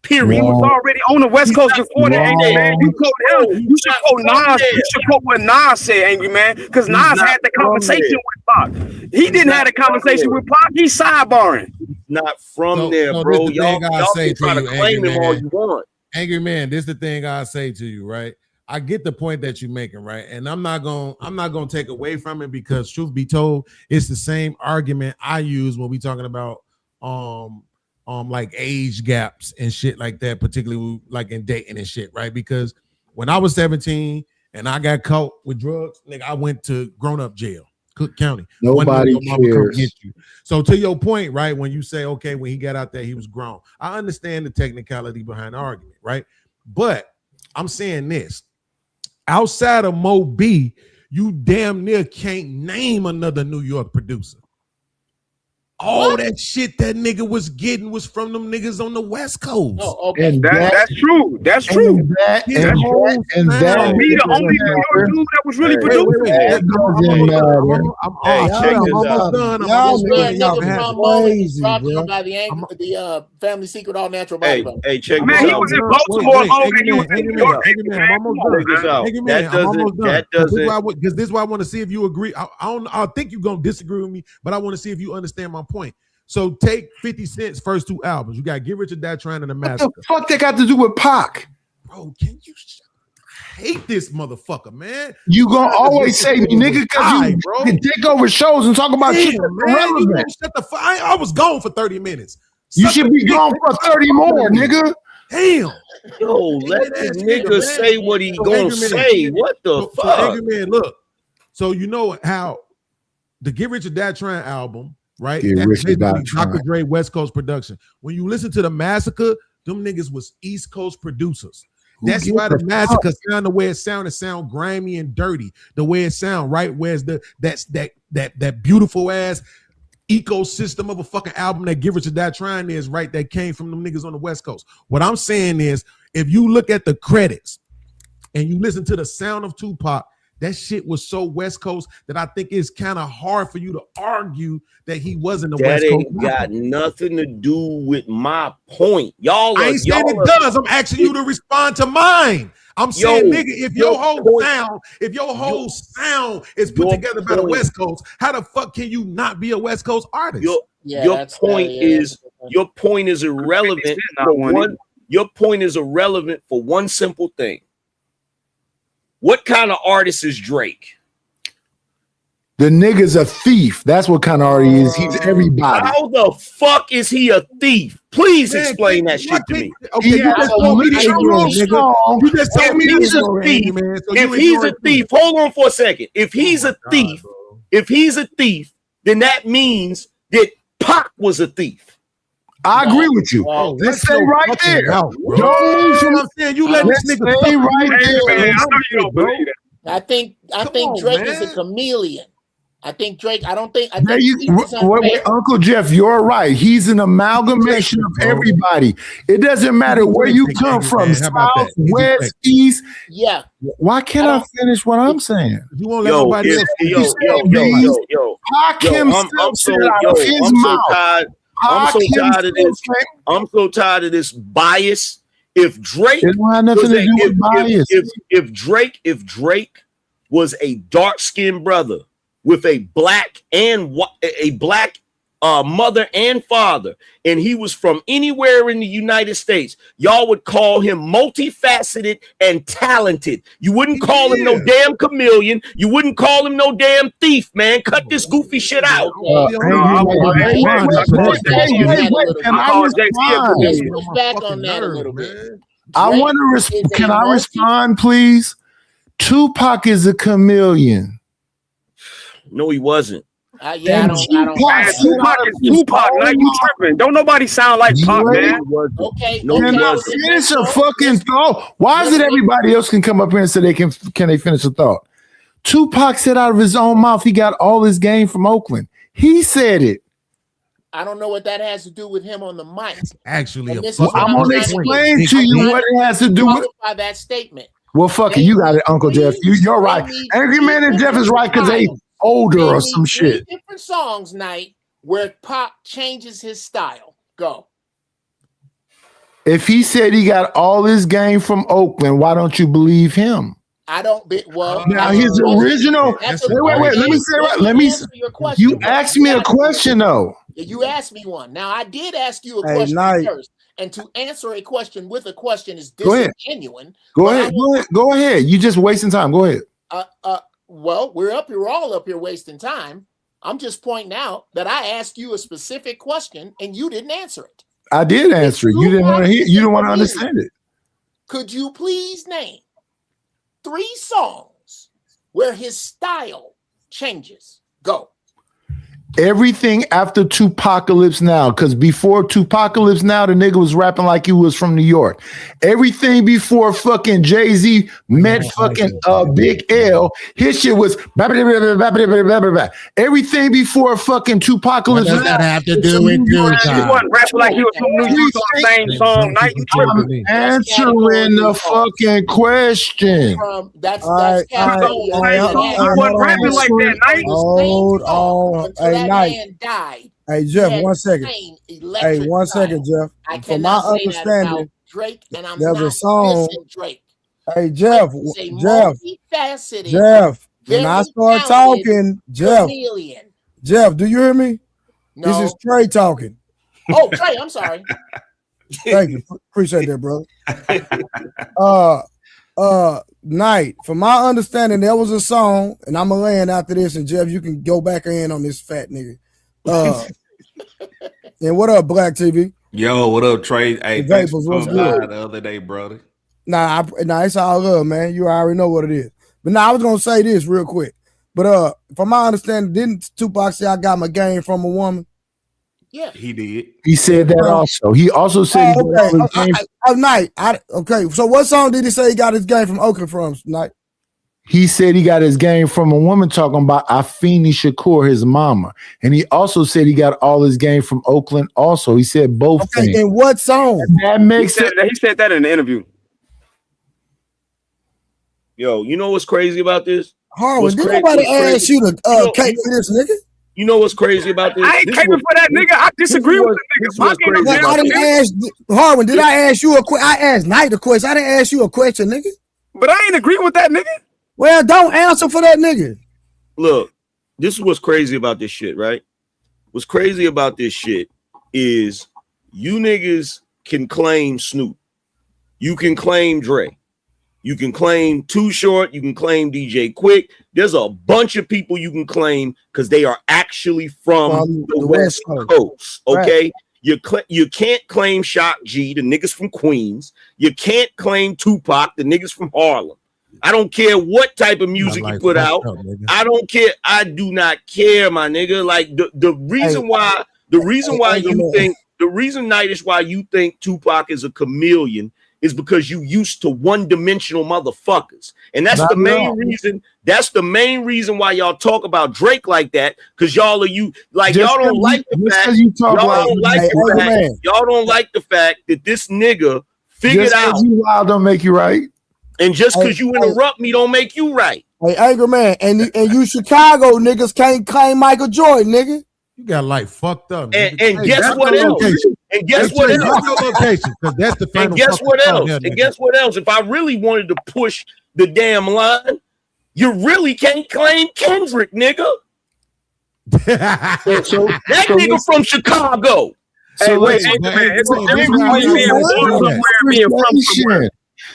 Period. He was already on the West Coast before that, Angry Man. You quote him. You should quote Nas. You should quote what Nas said, Angry Man, because Nas had the conversation with Pac. He didn't have the conversation with Pac. He's sidebarring. Not from there, bro. Y'all can try to claim him all you want. Angry Man, this is the thing I say to you, right? I get the point that you're making, right? And I'm not gonna take away from it because truth be told, it's the same argument I use when we talking about like age gaps and shit like that, particularly like in dating and shit, right? Because when I was 17 and I got caught with drugs, nigga, I went to grown-up jail, Cook County. Nobody cares. So to your point, right, when you say, okay, when he got out there, he was grown. I understand the technicality behind the argument, right? But I'm saying this. Outside of Mo B, you damn near can't name another New York producer. All that shit that nigga was getting was from them niggas on the West Coast. Oh, okay. And that's true. That's true. And that me, the only New York dude that was really producing. Talking about the Family Secret All Natural Body. Hey, check this out. Man, he was in Baltimore longer than he was in New York. Because this is why I want to see if you agree. I think you're gonna disagree with me, but I want to see if you understand my point. So take 50 Cent's first two albums. You got Get Rich or Die Trying and The Massacre. What the fuck that got to do with Pac? Bro, can you hate this motherfucker, man? You gonna always say me, nigga, because you can take over shows and talk about shit that's irrelevant. Shut the fuck. I was gone for 30 minutes. You should be gone for 30 more, nigga. Damn. Yo, let this nigga say what he gonna say. What the fuck? Angry Man, look. So you know how the Get Rich or Die Trying album, right? That's Dr. Dre West Coast production. When you listen to the Massacre, them niggas was East Coast producers. That's why the Massacre sound the way it sound. It sound grimy and dirty. The way it sound, right? Where's that beautiful ass ecosystem of a fucking album that Get Rich or Die Trying is, right? That came from them niggas on the West Coast. What I'm saying is, if you look at the credits and you listen to the sound of Tupac, that shit was so West Coast that I think it's kind of hard for you to argue that he wasn't the West Coast. That ain't got nothing to do with my point. Y'all I ain't saying it does. I'm asking you to respond to mine. I'm saying, nigga, if your whole sound is put together by the West Coast, how the fuck can you not be a West Coast artist? Your point is irrelevant for one simple thing. What kind of artist is Drake? The nigga's a thief. That's what kind of artist he is. He's everybody. How the fuck is he a thief? Please explain that shit to me. Okay, If he's a thief, hold on for a second. If he's a thief, then that means that Pac was a thief. I agree with you. Let's stay right there. Don't lose what I'm saying. You let this nigga stay right there. I think Drake is a chameleon. I think Drake. Wait, Uncle Jeff, you're right. He's an amalgamation of everybody. It doesn't matter where you come from, south, west, east. Yeah. Why can't I finish what I'm saying? You won't let nobody else. Pac himself said out of his mouth. I'm so tired of this. I'm so tired of this bias. If Drake, if Drake was a dark-skinned brother with a black mother and father, and he was from anywhere in the United States, y'all would call him multifaceted and talented. You wouldn't call him no damn chameleon. You wouldn't call him no damn thief, man. Cut this goofy shit out. Back on that a little bit. I want to can I respond, please? Tupac is a chameleon. No, he wasn't. Yeah, I don't. Tupac is Tupac. Now you tripping? Don't nobody sound like Pac, man. Okay. Can I finish a fucking thought? Why is it everybody else can come up here and say they can they finish a thought? Tupac said out of his own mouth he got all his game from Oakland. He said it. I don't know what that has to do with him on the mic. Actually, I'm going to explain to you what it has to do with that statement. Well, fuck it. You got it, Uncle Jeff. You're right. Angry Man and Jeff is right because they older or some shit. Different songs, Night, where Pac changes his style. Go. If he said he got all his game from Oakland, why don't you believe him? I don't be well. Now his original. Wait. Let me say right. Let me. You asked me a question though. You asked me one. Now I did ask you a question first, and to answer a question with a question is disingenuine. Go ahead. You just wasting time. Go ahead. Well, we're all up here wasting time. I'm just pointing out that I asked you a specific question and you didn't answer it. I did answer it. You didn't want to hear. You didn't want to understand it. Could you please name 3 songs where his style changes? Go. Everything after Tupacalypse Now, because before Tupacalypse Now, the nigga was rapping like he was from New York. Everything before fucking Jay-Z met fucking Big L, his shit was everything before fucking Tupacalypse Now. What does that have to do with Tupac? He wasn't rapping like he was from New York on the same song. Night, you tripping? Answering the fucking question. That's he wasn't rapping like that. Night. Hold on. That man died. Hey Jeff, 1 second. Hey, 1 second, Jeff. From my understanding, Drake, and I'm there's not a song. Drake. Hey Jeff, when I start talking, Jeff, do you hear me? No. This is Trey talking. Oh, Trey, I'm sorry. Thank you. Appreciate that, brother. Night, from my understanding, there was a song, and I'm gonna land after this, and Jeff, you can go back in on this fat nigga. And what up, Black TV? Yo, what up, Trey? Hey, The thanks Vapors, for what's coming by good? the other day, brother. Nah, it's all good, man. You already know what it is. But now I was gonna say this real quick. But from my understanding, didn't Tupac say I got my game from a woman? Yeah, he did. He said that also. He also said Night. Okay, so what song did he say he got his game from Oakland from, Night? He said he got his game from a woman talking about Afeni Shakur, his mama. And he also said he got all his game from Oakland also. He said both things. And what song? That makes sense. He said that in the interview. Yo, you know what's crazy about this? Harlan, did nobody ask you to cape for this nigga? You know what's crazy about this? I ain't caping for that nigga. I disagree with the nigga. I didn't ask Harlan. Did I ask you a question? I asked Knight a question. I didn't ask you a question, nigga. But I ain't agree with that nigga. Well, don't answer for that nigga. Look, this is what's crazy about this shit, right? What's crazy about this shit is you niggas can claim Snoop. You can claim Dre. You can claim Too Short. You can claim DJ Quick. There's a bunch of people you can claim because they are actually from the West Coast. Okay. Right. You can't claim Shock G, the niggas from Queens. You can't claim Tupac, the niggas from Harlem. I don't care what type of music you put out. I don't care. I do not care, my nigga. Like the reason why Nightish, why you think Tupac is a chameleon is because you used to one-dimensional motherfuckers. And that's the main reason. That's the main reason why y'all talk about Drake like that, because y'all don't like the fact that this nigga figured out you wild don't make you right. And just because you interrupt me don't make you right. Hey, Angry Man, and you Chicago niggas can't claim Michael Jordan, nigga. You got like fucked up. And guess what else? And guess what else? And guess what else? And guess what else? If I really wanted to push the damn line, you really can't claim Kendrick, nigga. That nigga from Chicago. So Wait, listen, Angry Man. It's so Angry Man being born somewhere, being from somewhere.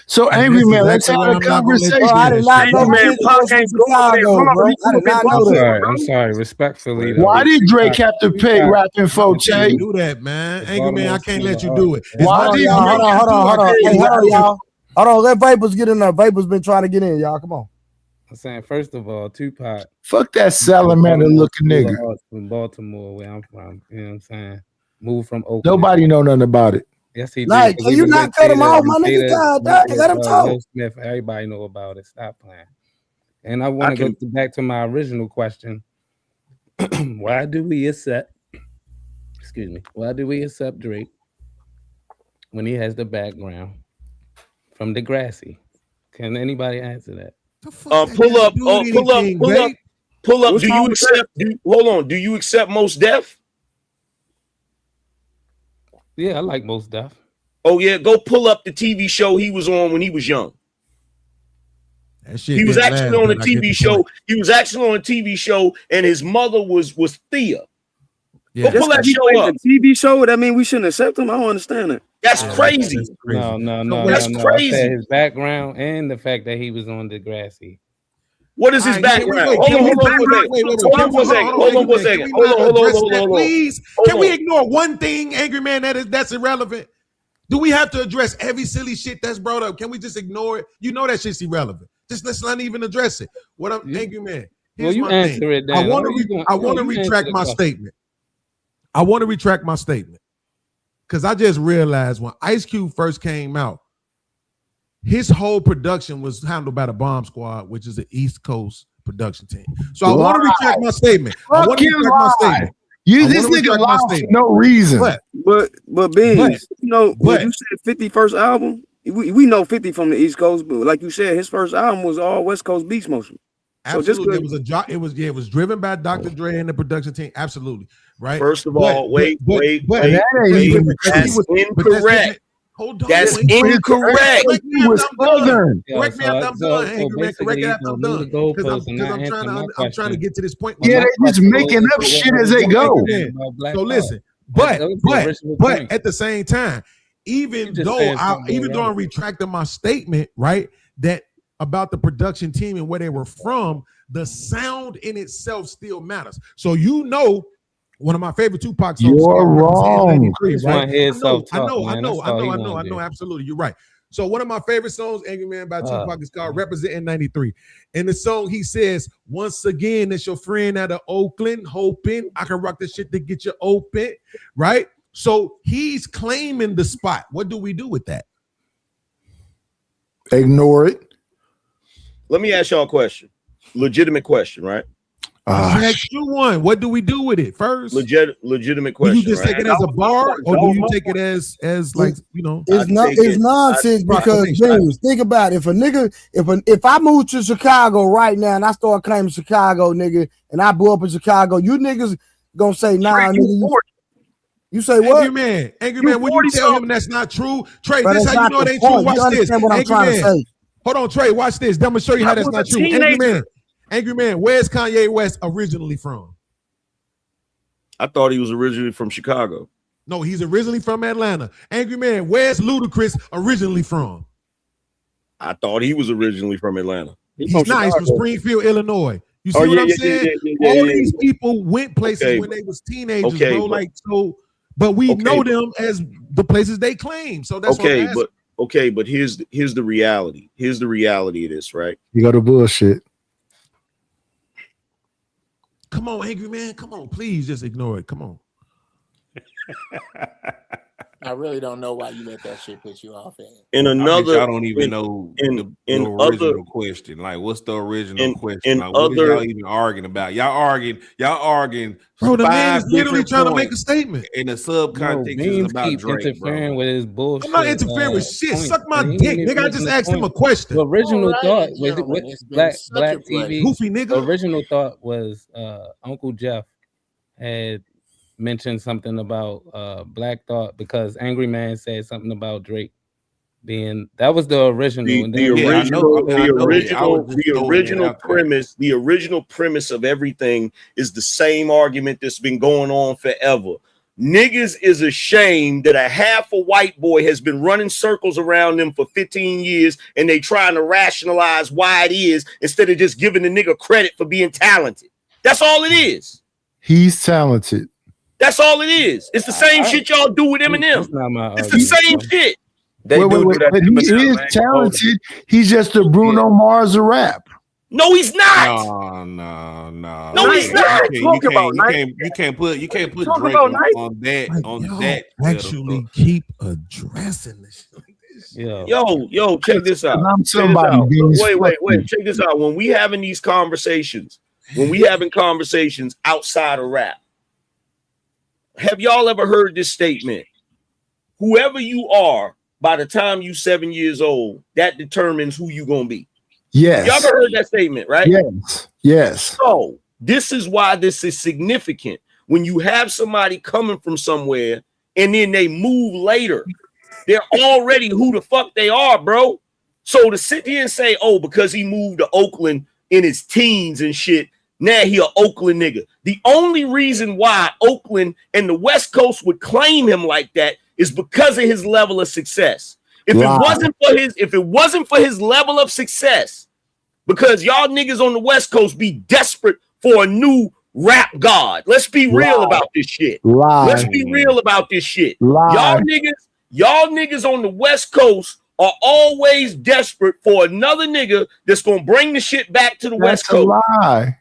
So Angry Man, let's have a conversation. Bro, I did not know Man, Kendrick Pac was from ain't born there. Chicago, Hold on, bro. he I grew did up in not know that. I'm sorry. Respectfully, though. Why did Drake have to pay rapping folk, You Jay? can't do that, man. Angry Man, I can't let you do it. As Hold much on, as y'all. you Hold make on, me hold do, on, I hold on. can't Hey, let hold on, you do it. y'all. Hold on, let Vapors get in there. Vapors been trying to get in, y'all. Come on. I'm saying, first of all, Tupac. Fuck that salamander looking nigga. From Baltimore, where I'm from. You know what I'm saying? Moved from Oakland. Nobody know nothing about it. Yes, he did. Like, can you not cut him off, my nigga? God, let him talk. Will Smith, everybody know about it. Stop playing. And I want to go back to my original question. Why do we accept Drake when he has the background from Degrassi? Can anybody answer that? Pull up. Do you accept? Hold on. Do you accept Most Def? Yeah, I like Most Def. Oh yeah, go pull up the TV show he was on when he was young. He was actually on a TV show. He was actually on a TV show, and his mother was Thea. Yeah. Go pull that show up. The TV show. That mean we shouldn't accept him? I don't understand it. That's crazy. No. That's crazy. I said his background and the fact that he was on Degrassi. What is his background? Hold on for a second. Please, can we ignore one thing, Angry Man, that's irrelevant? Do we have to address every silly shit that's brought up? Can we just ignore it? You know that shit's irrelevant. Just let's not even address it. What I'm Angry Man. Here's you my answer thing. it then. I want to retract my statement. I want to retract my statement. Because I just realized when Ice Cube first came out, his whole production was handled by the Bomb Squad, which is an East Coast production team. So I want to retract my statement. This nigga lied for no reason. But Beans, when you said 50 first album, we know 50 from the East Coast, but like you said, his first album was all West Coast beats mostly. Absolutely, it was driven by Dr. Dre and the production team. Absolutely, right. First of all, wait. That's incorrect. Hold on. That's incorrect. Correct me after I'm done. Correct me after I'm done, Angry Man. Correct me after I'm done. Because I'm trying to get to this point. Yeah, they're just making up shit as they go. So listen, but at the same time, even though I'm retracting my statement, right, that about the production team and where they were from, the sound in itself still matters. So one of my favorite Tupac songs. You're wrong. I know. Absolutely, you're right. So one of my favorite songs, Angry Man by Tupac, is called "Representing '93." In the song, he says, "Once again, it's your friend out of Oakland, hoping I can rock this shit to get you open." Right. So he's claiming the spot. What do we do with that? Ignore it. Let me ask y'all a question. Legitimate question, right? Ask you one. What do we do with it first? Legitimate question. Do you just take it as a bar, or do you take it as like It's nonsense because James, think about it. If a nigga, if I move to Chicago right now and I start claiming Chicago, nigga, and I blew up in Chicago, you niggas gonna say nah, nigga. You say what? Angry Man, when you tell him that's not true, Trey, this how you know it ain't true. Watch this. What I'm trying to say. Hold on, Trey, watch this. I'm gonna show you how that's not true. Angry Man, where's Kanye West originally from? I thought he was originally from Chicago. No, he's originally from Atlanta. Angry Man, where's Ludacris originally from? I thought he was originally from Atlanta. He's from Springfield, Illinois. You see what I'm saying? All these people went places when they was teenagers, bro. But we know them as the places they claim. So that's but here's the reality. Here's the reality of this, right? You got to bullshit. Come on, Angry Man. Come on, please just ignore it. Come on. I really don't know why you let that shit put you off. I don't even know the original question. Like, what's the original question? Like, what are y'all even arguing about? Y'all arguing. Bro, the man is literally trying to make a statement. In the subcontext is about Drake, interfering with his bullshit. I'm not interfering with shit. Suck my dick, nigga. I just asked him a question. The original thought with Black TV. Goofy nigga. The original thought was Uncle Jeff had mentioned something about Black Thought because Angry Man said something about Drake being that was the original. The original premise of everything is the same argument that's been going on forever. Niggas is ashamed that a half a white boy has been running circles around them for 15 years and they trying to rationalize why it is instead of just giving the nigga credit for being talented. That's all it is. He's talented. That's all it is. It's the same shit y'all do with Eminem. It's the same shit. Wait, he is talented. He's just a Bruno Mars of rap. No, he's not. No, he's not. You can't put Drake on that. Actually, keep addressing this. Yo, check this out. I'm Check this out. somebody. Wait. Check this out. When we having these conversations, outside of rap, have y'all ever heard this statement? Whoever you are, by the time you 7 years old, that determines who you gonna be. Yes. Y'all ever heard that statement, right? Yes. So this is why this is significant. When you have somebody coming from somewhere and then they move later, they're already who the fuck they are, bro. So to sit here and say, oh, because he moved to Oakland in his teens and shit, now he an Oakland nigga. The only reason why Oakland and the West Coast would claim him like that is because of his level of success. If it wasn't for his level of success, because y'all niggas on the West Coast be desperate for a new rap god. Let's be real about this shit. Let's be real about this shit. Y'all niggas on the West Coast are always desperate for another nigga that's gonna bring the shit back to the West Coast.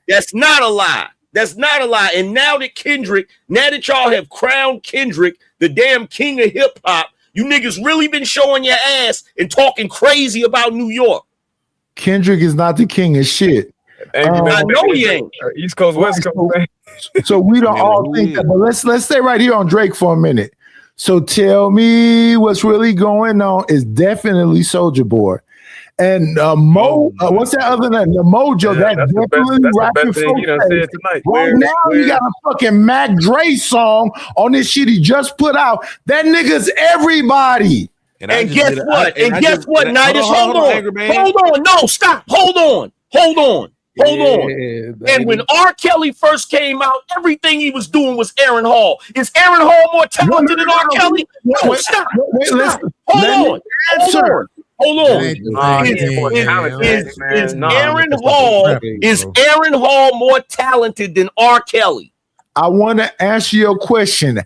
That's not a lie. That's not a lie. And now that y'all have crowned Kendrick the damn king of hip hop, you niggas really been showing your ass and talking crazy about New York. Kendrick is not the king of shit. I know he ain't. East Coast, West Coast. So we don't all think that. But let's stay right here on Drake for a minute. So tell me what's really going on is definitely Soulja Boy. And Mo, what's that other name? The Mojo, that's definitely rapping folk. Right now, he got a fucking Mac Dre song on this shit he just put out. That nigga's everybody. And guess what, Nidus? Hold on. No, stop. Hold on. And when R. Kelly first came out, everything he was doing was Aaron Hall. Is Aaron Hall more talented than R. Kelly? No, stop. Hold on. Is Aaron Hall more talented than R. Kelly? I want to answer your question.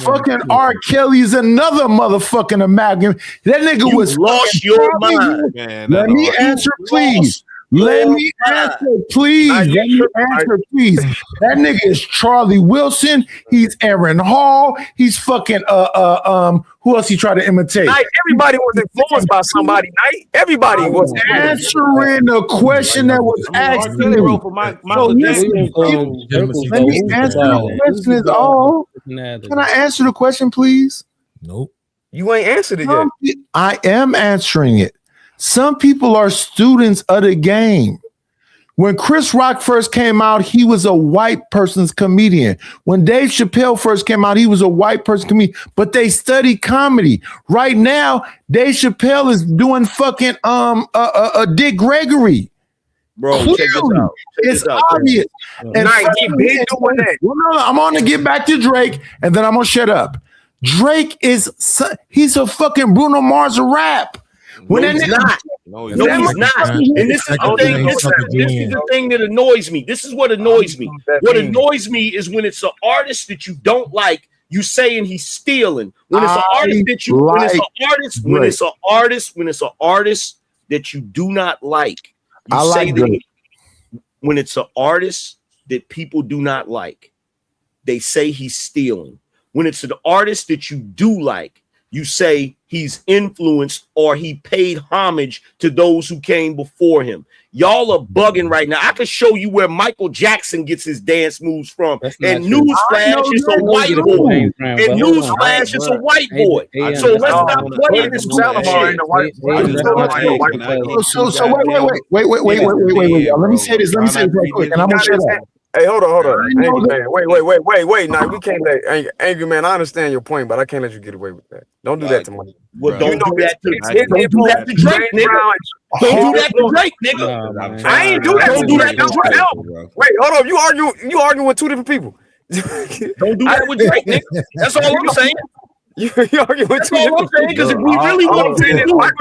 Fucking R. Kelly is another motherfucking amalgam. That nigga was lost your mind. Let me answer, please. Let me answer, please. That nigga is Charlie Wilson. He's Aaron Hall. He's fucking who else he tried to imitate? Everybody was influenced by somebody. Everybody was answering the question that was asked. Let me answer the question. Is all? Can I answer the question, please? Nope. You ain't answered it yet. I am answering it. Some people are students of the game. When Chris Rock first came out, he was a white person's comedian. When Dave Chappelle first came out, he was a white person comedian, but they study comedy. Right now, Dave Chappelle is doing fucking Dick Gregory. Bro, clearly, check this out. It's obvious. And I'm gonna get back to Drake, and then I'm gonna shut up. Drake he's a fucking Bruno Mars of rap. No, he's not. And this is the thing. This is the thing that annoys me. This is what annoys me. What annoys me is when it's an artist that you don't like, you saying he's stealing. When it's an artist that you, when it's an artist that you do not like, you say that. When it's an artist that people do not like, they say he's stealing. When it's an artist that you do like, you say he's influenced or he paid homage to those who came before him. Y'all are bugging right now. I can show you where Michael Jackson gets his dance moves from. And newsflash, it's a white boy. And newsflash, it's a white boy. So let's stop playing this bullshit. So wait. Let me say this real quick, and I'm gonna shut up. Hey, hold on. Angry man. Wait. Now we can't let angry man. I understand your point, but I can't let you get away with that. Don't do that to money. Well, don't do that to Drake, nigga. Don't do that to Drake, nigga. I ain't do that. Don't do that to Drake. Wait, hold on. You arguing with two different people. Don't do that with Drake, nigga. That's all I'm saying. You arguing with two different people. Because if we really want to get into it,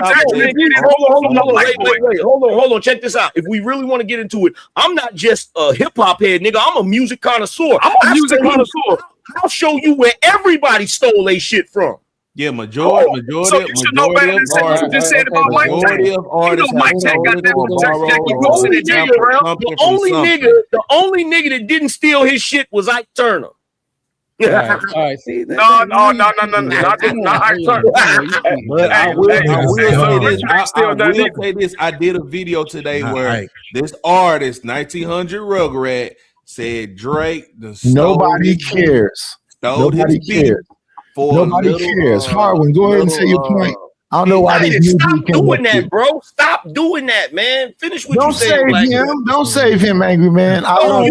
hold on. Check this out. If we really want to get into it, I'm not just a hip hop head, nigga. I'm a music connoisseur. I'll show you where everybody stole their shit from. Yeah, majority. So you should know better than what you just said about Mike Jack. You know Mike Jack got that Jackie Wilson in jail. The only nigga that didn't steal his shit was Ike Turner. All right. See, no, not Ike Turner. But I will say this. I did a video today where this artist, 1900 Rugrat, said Drake. Nobody cares. Nobody cares. Nobody cares. Harwin, go ahead and say your point. I don't know why this stop doing that, bro. Stop doing that, man. Finish what you saying. Don't save him, angry man. No.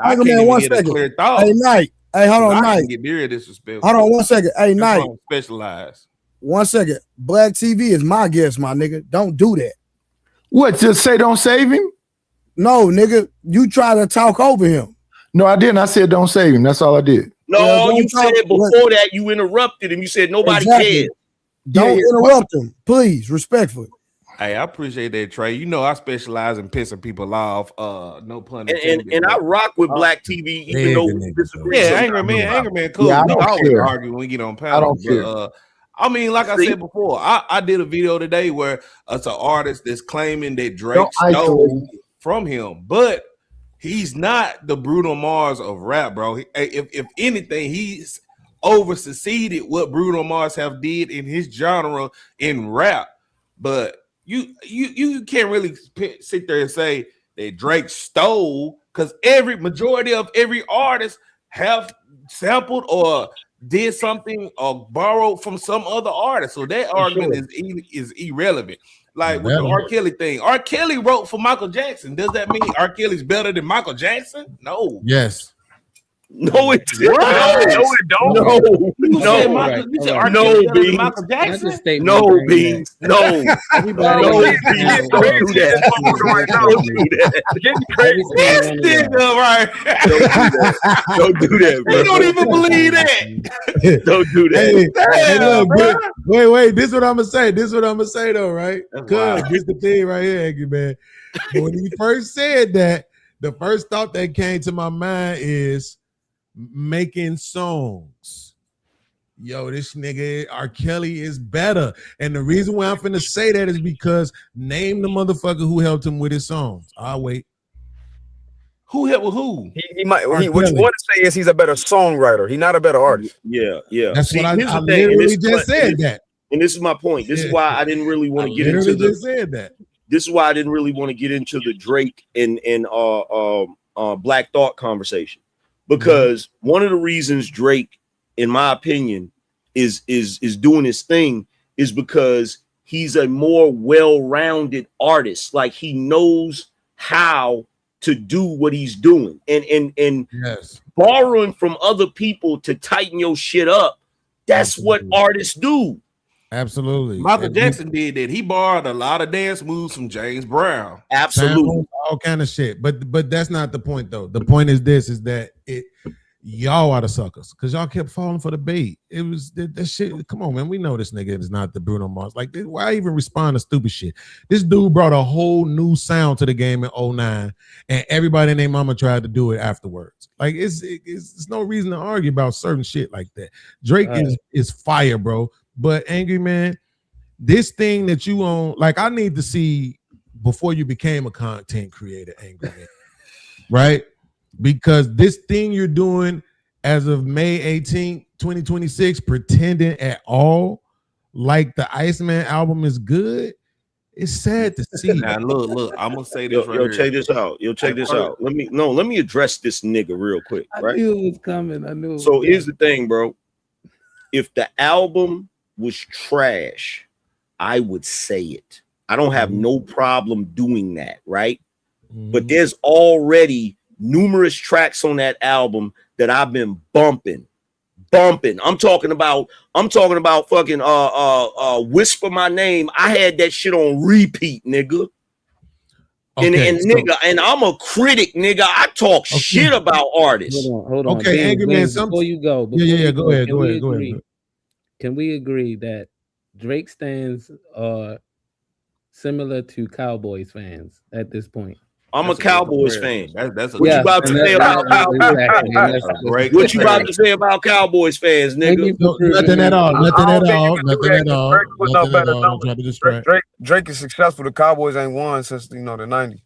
Angry man, 1 second. Hey, Knight. Hey, hold on, Knight. Get very disrespectful. Hold on 1 second. Hey, Knight. Specialized. 1 second. Black TV is my guest, my nigga. Don't do that. What? Just say don't save him? No, nigga. You try to talk over him. No, I didn't. I said don't save him. That's all I did. No, you said before that you interrupted him. You said nobody cares. Don't interrupt him, please, respectfully. Hey, I appreciate that, Trey. You know I specialize in pissing people off. No pun intended. And I rock with Black TV, even though we disagree. Yeah, angry man, cool. Yeah, we always argue when we get on panel. I don't care. I mean, like I said before, I did a video today where it's an artist that's claiming that Drake stole from him, but he's not the Bruno Mars of rap, bro. If anything, he's over succeeded what Bruno Mars have did in his genre in rap. But you can't really sit there and say that Drake stole, because majority of every artist have sampled or did something or borrowed from some other artist. So that argument is irrelevant. Like with the R. Kelly thing. R. Kelly wrote for Michael Jackson. Does that mean R. Kelly's better than Michael Jackson? No. Yes. No, it don't. No, Beans. Michael Jackson? No, Beans. No. Don't do that. Don't do that, bro. You don't even believe that. Don't do that. Hey, look, wait. This is what I'm gonna say. Though, right? Because this the thing right here, Angry Man. When he first said that, the first thought that came to my mind is making songs. Yo, this nigga R. Kelly is better. And the reason why I'm finna say that is because name the motherfucker who helped him with his songs. I'll wait. Who helped with who? What you want to say is he's a better songwriter. He's not a better artist. Yeah. That's what I literally just said that. And this is my point. This is why I didn't really want to get into This is why I didn't really want to get into the Drake and Black Thought conversation. Because one of the reasons Drake, in my opinion, is doing his thing is because he's a more well-rounded artist. Like, he knows how to do what he's doing. And borrowing from other people to tighten your shit up, that's what artists do. Absolutely. Michael Jackson did that. He borrowed a lot of dance moves from James Brown. Absolutely. All kind of shit. But that's not the point, though. The point is this, is that y'all are the suckers, because y'all kept falling for the bait. It was that shit. Come on, man. We know this nigga is not the Bruno Mars. Like, why even respond to stupid shit? This dude brought a whole new sound to the game in 2009, and everybody and their mama tried to do it afterwards. Like, it's no reason to argue about certain shit like that. Drake is fire, bro. But Angry Man, this thing that you own, like, I need to see before you became a content creator, Angry Man, right? Because this thing you're doing as of May 18th, 2026, pretending at all like the Iceman album is good, it's sad to see. Now, look, I'm gonna say this here. Check this out. Let me address this nigga real quick. Right? I knew it was coming. I knew. So here's the thing, bro. If the album was trash, I would say it. I don't have no problem doing that, right? but there's already numerous tracks on that album that I've been bumping. I'm talking about fucking Whisper My Name. I had that shit on repeat, nigga. And nigga, and I'm a critic, nigga. I talk shit about artists. Hold on. Okay, Angry Man. Before you go, Go ahead. Can we agree that Drake stands are similar to Cowboys fans at this point? I'm a Cowboys fan. That's what you about to say about Cowboys? What you about to say about Cowboys fans, nigga? Nothing at all. Don't try to distract. Drake is successful. The Cowboys ain't won since the 90s.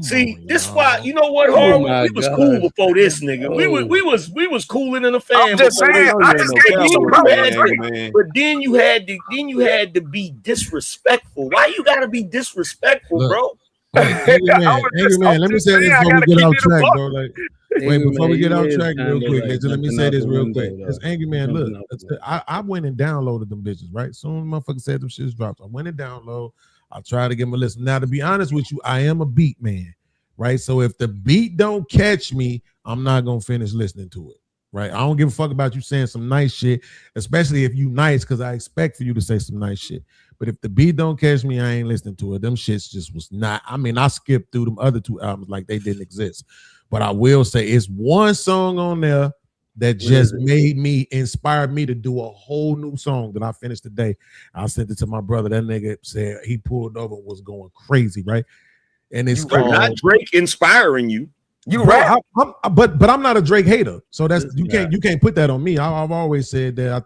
See, this spot, you know what, Harvard? We was cool before this, nigga. We was cooler than a fan. I'm just saying, I just gave you but then you had to be disrespectful. Why you gotta be disrespectful, bro? Angry Man, let me say this before we get off track, bro. Like, before we get off track real quick, let me say this real quick. Because Angry Man, look, I went and downloaded them bitches, right? Soon motherfucker said them shits dropped. I went and download. I tried to give them a listen. Now, to be honest with you, I am a beat man, right? So if the beat don't catch me, I'm not gonna finish listening to it, right? I don't give a fuck about you saying some nice shit, especially if you nice, because I expect for you to say some nice shit. But if the beat don't catch me, I ain't listening to it. Them shits just was not. I mean, I skipped through them other two albums like they didn't exist. But I will say it's one song on there that just inspired me to do a whole new song that I finished today. I sent it to my brother. That nigga said he pulled over and was going crazy, right? And it's called not Drake inspiring you. You right? But I'm not a Drake hater, so that's you can't put that on me. I've always said that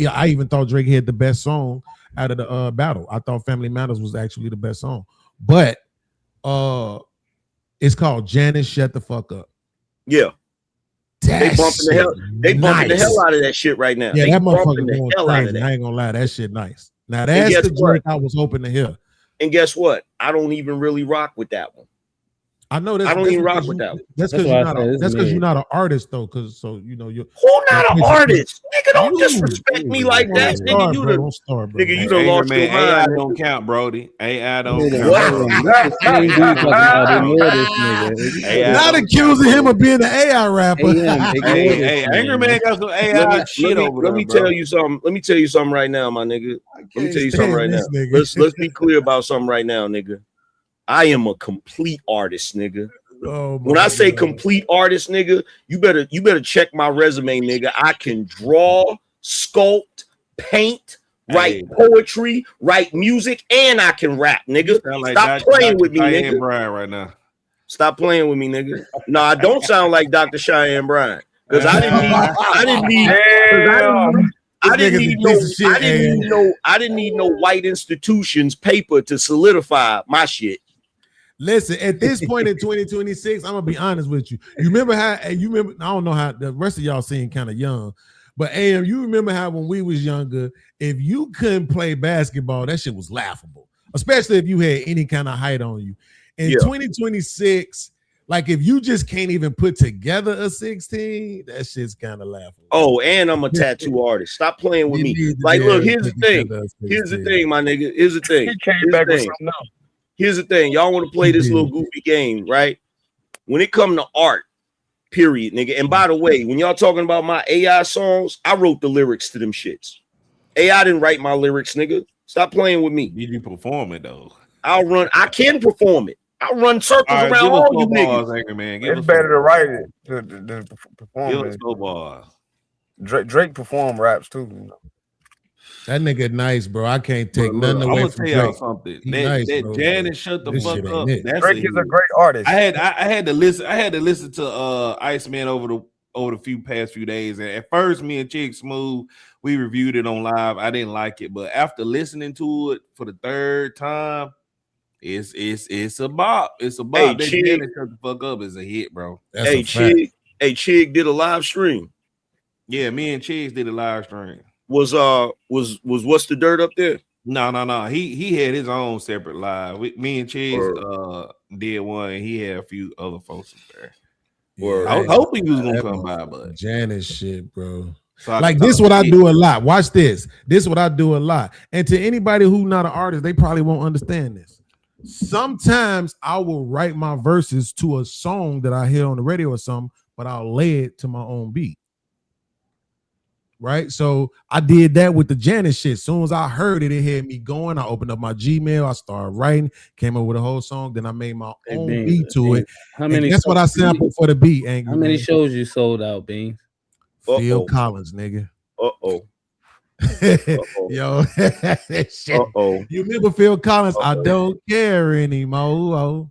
I even thought Drake had the best song out of the battle. I thought Family Matters was actually the best song, but it's called Janice Shut the Fuck Up. Yeah. They bumping the hell out of that shit right now. Yeah, they that motherfucker going crazy. I ain't gonna lie, that shit nice. Now that's the Drake I was hoping to hear. And guess what? I don't even really rock with that one. I know that. I don't even rock with that one. That's because you're not an artist, though. Because you're who not an artist, nigga. Don't disrespect me like that, nigga. You done lost your mind. AI don't count, Brody. AI don't count. Not accusing him of being an AI rapper. Hey, Angry Man got some AI shit over there. Let me tell you something. Let me tell you something right now, my nigga. Let me tell you something right now. Let's be clear about something right now, nigga. I am a complete artist, nigga. When I say complete artist, nigga, you better check my resume, nigga. I can draw, sculpt, paint, write poetry, write music, and I can rap, nigga. Stop playing with me, nigga. Bryant right now. Stop playing with me, nigga. No, I don't sound like Dr. Cheyenne Bryant because I didn't need no white institutions paper to solidify my shit. Listen, at this point in 2026, I'm gonna be honest with you. You remember how? I don't know how the rest of y'all seem kind of young, but AM, you remember how when we was younger, if you couldn't play basketball, that shit was laughable, especially if you had any kind of height on you. In 2026, like if you just can't even put together a 16, that shit's kind of laughable. Oh, and I'm a tattoo artist. Stop playing with me. Like, look, here's the thing. Here's the thing, my nigga. Here's the thing. He came back with something else. Here's the thing. Y'all want to play this little goofy game, right? When it comes to art, period, nigga. And by the way, when y'all talking about my AI songs, I wrote the lyrics to them shits. AI didn't write my lyrics, nigga. Stop playing with me. Did you perform it, though? I can perform it. I'll run circles around all you niggas. Angry Man. It's better to write it than perform it. Give us no bars. Drake perform raps, too. You know? That nigga nice, bro. I can't take nothing away from Drake. I'm gonna tell y'all something. That Janet Shut the Fuck Up. Drake is a great artist. I had to listen to Iceman over the past few days. And at first, me and Chick Smooth, we reviewed it on live. I didn't like it, but after listening to it for the third time, it's a bop. It's a bop. That Janet Shut the Fuck Up is a hit, bro. Chig did a live stream. Yeah, me and Chig did a live stream. Was What's the Dirt up there? No. He had his own separate live. Me and Chase did one. And he had a few other folks up there. Yeah, I was hoping he was gonna come by, but Janice shit, bro. So like this, what I do a lot. Watch this. This is what I do a lot. And to anybody who not an artist, they probably won't understand this. Sometimes I will write my verses to a song that I hear on the radio or something, but I'll lay it to my own beat. Right? So I did that with the Janet shit. As soon as I heard it, it had me going. I opened up my Gmail, I started writing, came up with a whole song, then I made my own beat to it. How many? And that's what I sampled for the beat. Angry How many Man. shows you sold out, Beans? Phil Collins, nigga. Yo, that shit. You remember Phil Collins? I don't care anymore.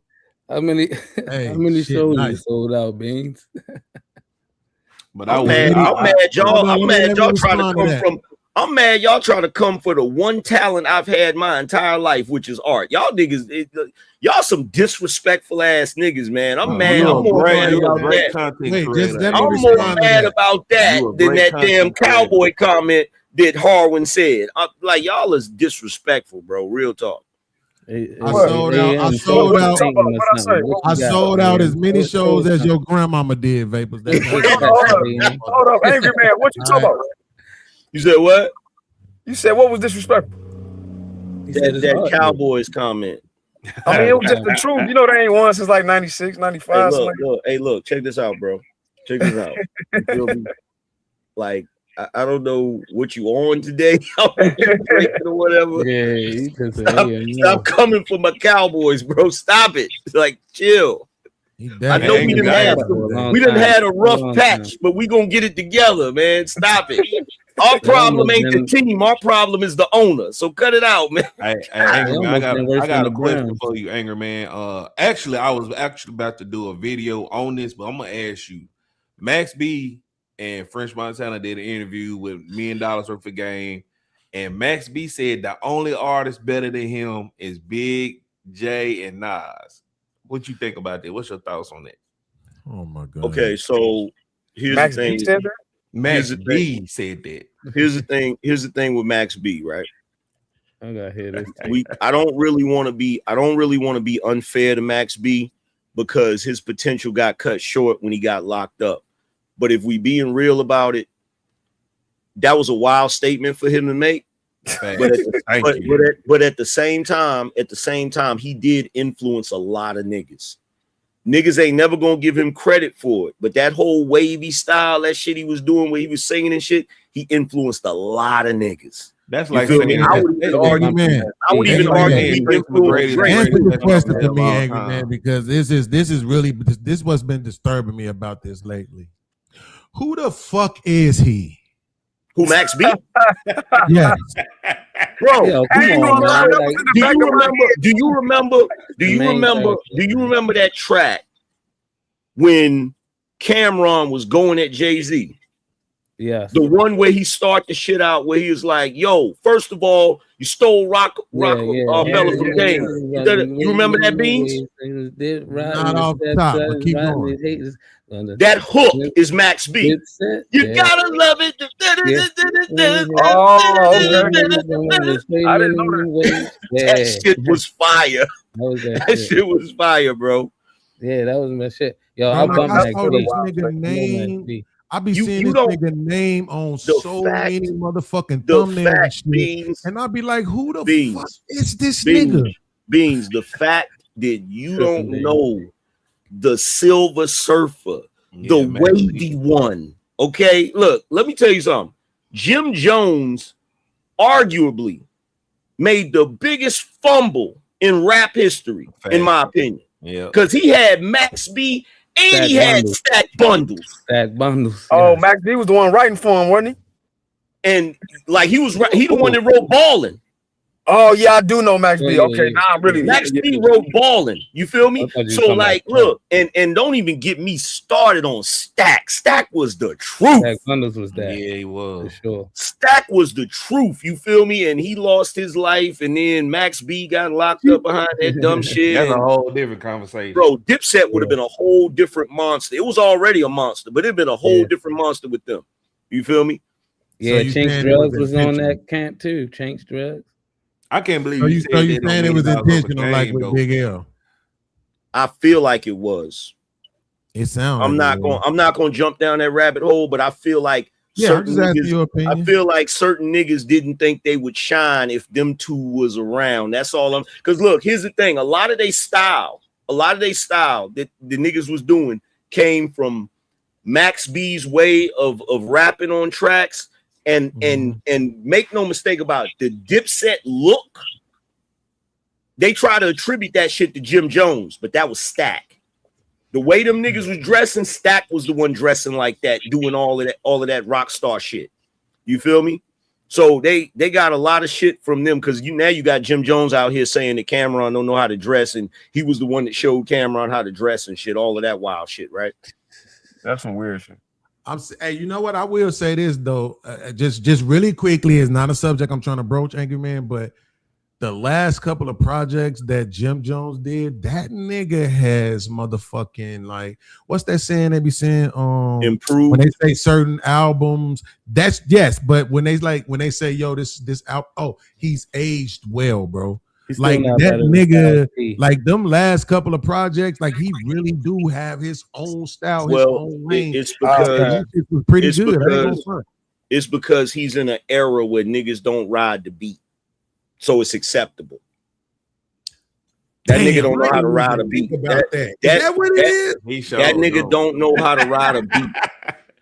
How many? Hey, how many shit, shows you nice. sold out, Beans? But I'm mad y'all trying to come from. I'm mad y'all trying to come for the one talent I've had my entire life, which is art. Y'all niggas, y'all some disrespectful ass niggas, man. I'm mad. I'm more mad about that. I'm more mad about that than that damn cowboy comment that Harwin said. Like y'all is disrespectful, bro. Real talk. I sold out as many shows as your grandmama did, Vapors. Hold up, Angry Man. What you talking about? You said what? You said what was disrespectful? That Cowboys comment. I mean, it was just the truth. You know, they ain't won since like 96, 95. Hey, look, check this out, bro. Check this out. You feel me? Like, I don't know what you on today. Or whatever. Stop coming for my Cowboys, bro. Stop it. Like, chill. I know we done had a rough patch, but we gonna get it together, man. Stop it. Our problem ain't the team. Our problem is the owner. So cut it out, man. Angry Man, I got a question for you, Angry Man. Actually, I was about to do a video on this, but I'm gonna ask you. Max B and French Montana did an interview with $1 Million Worth of Game, and Max B said the only artist better than him is Big, J, and Nas. What you think about that? What's your thoughts on that? Oh my god. Okay, so here's Max the thing. B said that? Max B said that. Here's the thing. Here's the thing with Max B, right? I gotta hear this. I don't really want to be unfair to Max B because his potential got cut short when he got locked up. But if we being real about it, that was a wild statement for him to make. But at the same time, he did influence a lot of niggas. Niggas ain't never gonna give him credit for it. But that whole wavy style, that shit he was doing where he was singing and shit, he influenced a lot of niggas. That's like saying I would even argue he influenced Drake. Answer the question for me, Angry Man, because this is really what's been disturbing me about this lately. Who the fuck is he? Who, Max B? Yes. Bro, do you remember that track when Cameron was going at Jay-Z? Yeah. The one where he started the shit out where he was like, yo, first of all, you stole Rock Fella from Game. You remember that, Beans? Not off the top, but keep going. That hook is Max B. You gotta love it. I didn't know that. That shit was fire. That shit was fire, bro. Yeah, that was my shit. Yo, I bumped Max B. I be seeing this nigga name on so many motherfucking thumbnails and shit. And I'll be like, who the fuck is this nigga? Beans, the fact that you don't know the Silver Surfer, the wavy one. Okay, look, let me tell you something. Jim Jones arguably made the biggest fumble in rap history, in my opinion. Yeah, because he had Max B and he had Stack Bundles. Stack Bundles. Oh, Max B was the one writing for him, wasn't he? And like he the one that wrote Ballin'. Oh yeah, I do know Max B. Okay, now I'm really Max B wrote Ballin'. You feel me? So like, look, and don't even get me started on Stack. Stack was the truth. Stack Bundles was that. Yeah, he was. For sure. Stack was the truth. You feel me? And he lost his life, and then Max B got locked up behind that dumb shit. That's a whole different conversation, bro. Dipset would have been a whole different monster. It was already a monster, but it'd been a whole different monster with them. You feel me? Yeah, Chinks Drugs was on that camp too. Chinks Drugs. I can't believe you saying it was intentional, like with Big L. I feel like it was. It sounds. I'm not going to jump down that rabbit hole, but I feel like Yeah, I'm just asking your opinion. I feel like certain niggas didn't think they would shine if them two was around. That's all I'm. Because look, here's the thing: a lot of they style that the niggas was doing came from Max B's way of rapping on tracks, and make no mistake about it, the Dipset look. They try to attribute that shit to Jim Jones, but that was Stack. The way them niggas was dressing, Stack was the one dressing like that, doing all of that rock star shit. You feel me? So they got a lot of shit from them because now you got Jim Jones out here saying that Cameron don't know how to dress, and he was the one that showed Cameron how to dress and shit, all of that wild shit, right? That's some weird shit. Hey, you know what? I will say this though, just really quickly. It's not a subject I'm trying to broach, Angry Man, but the last couple of projects that Jim Jones did, that nigga has motherfucking, like, what's that saying they be saying? Improved. When they say certain albums, that's yes, but when they say, yo, this album, he's aged well, bro. Like that nigga, like them last couple of projects, like he really do have his own style, his own lane. It's because it was pretty good. It's because he's in an era where niggas don't ride the beat. So it's acceptable. That nigga don't know how to ride a beat. Is that what it is? That nigga don't know how to ride a beat.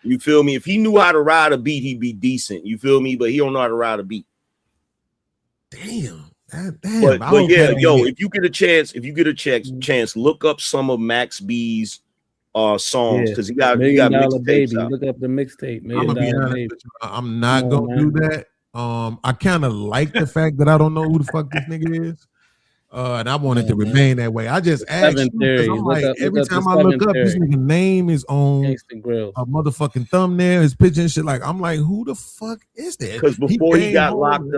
You feel me? If he knew how to ride a beat, he'd be decent. You feel me? But he don't know how to ride a beat. Damn. But yeah, yo, if you get a chance, look up some of Max B's songs because he got mixtapes out. Look up the mixtape. I'm gonna be honest with you. I'm not gonna do that. I kind of like the fact that I don't know who the fuck this nigga is. And I want it to remain that way. I just asked you because I'm like, every time I look up, this nigga name is on a motherfucking thumbnail, his picture and shit. Like, I'm like, who the fuck is that? Because before he got locked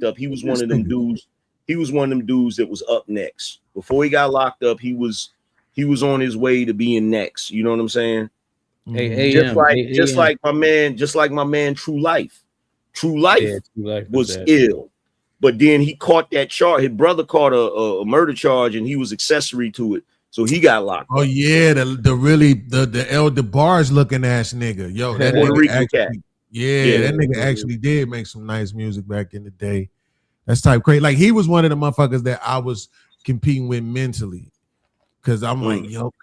up, he was one of them dudes. He was one of them dudes that was up next. Before he got locked up, he was on his way to being next. You know what I'm saying? Just like my man True Life. True Life was ill, but then he caught that charge. His brother caught a murder charge, and he was accessory to it, so he got locked. Oh yeah, the elder bars looking ass nigga, yo, that nigga actually, that nigga actually did make some nice music back in the day. That's type crazy. Like he was one of the motherfuckers that I was competing with mentally, because I'm like, yo,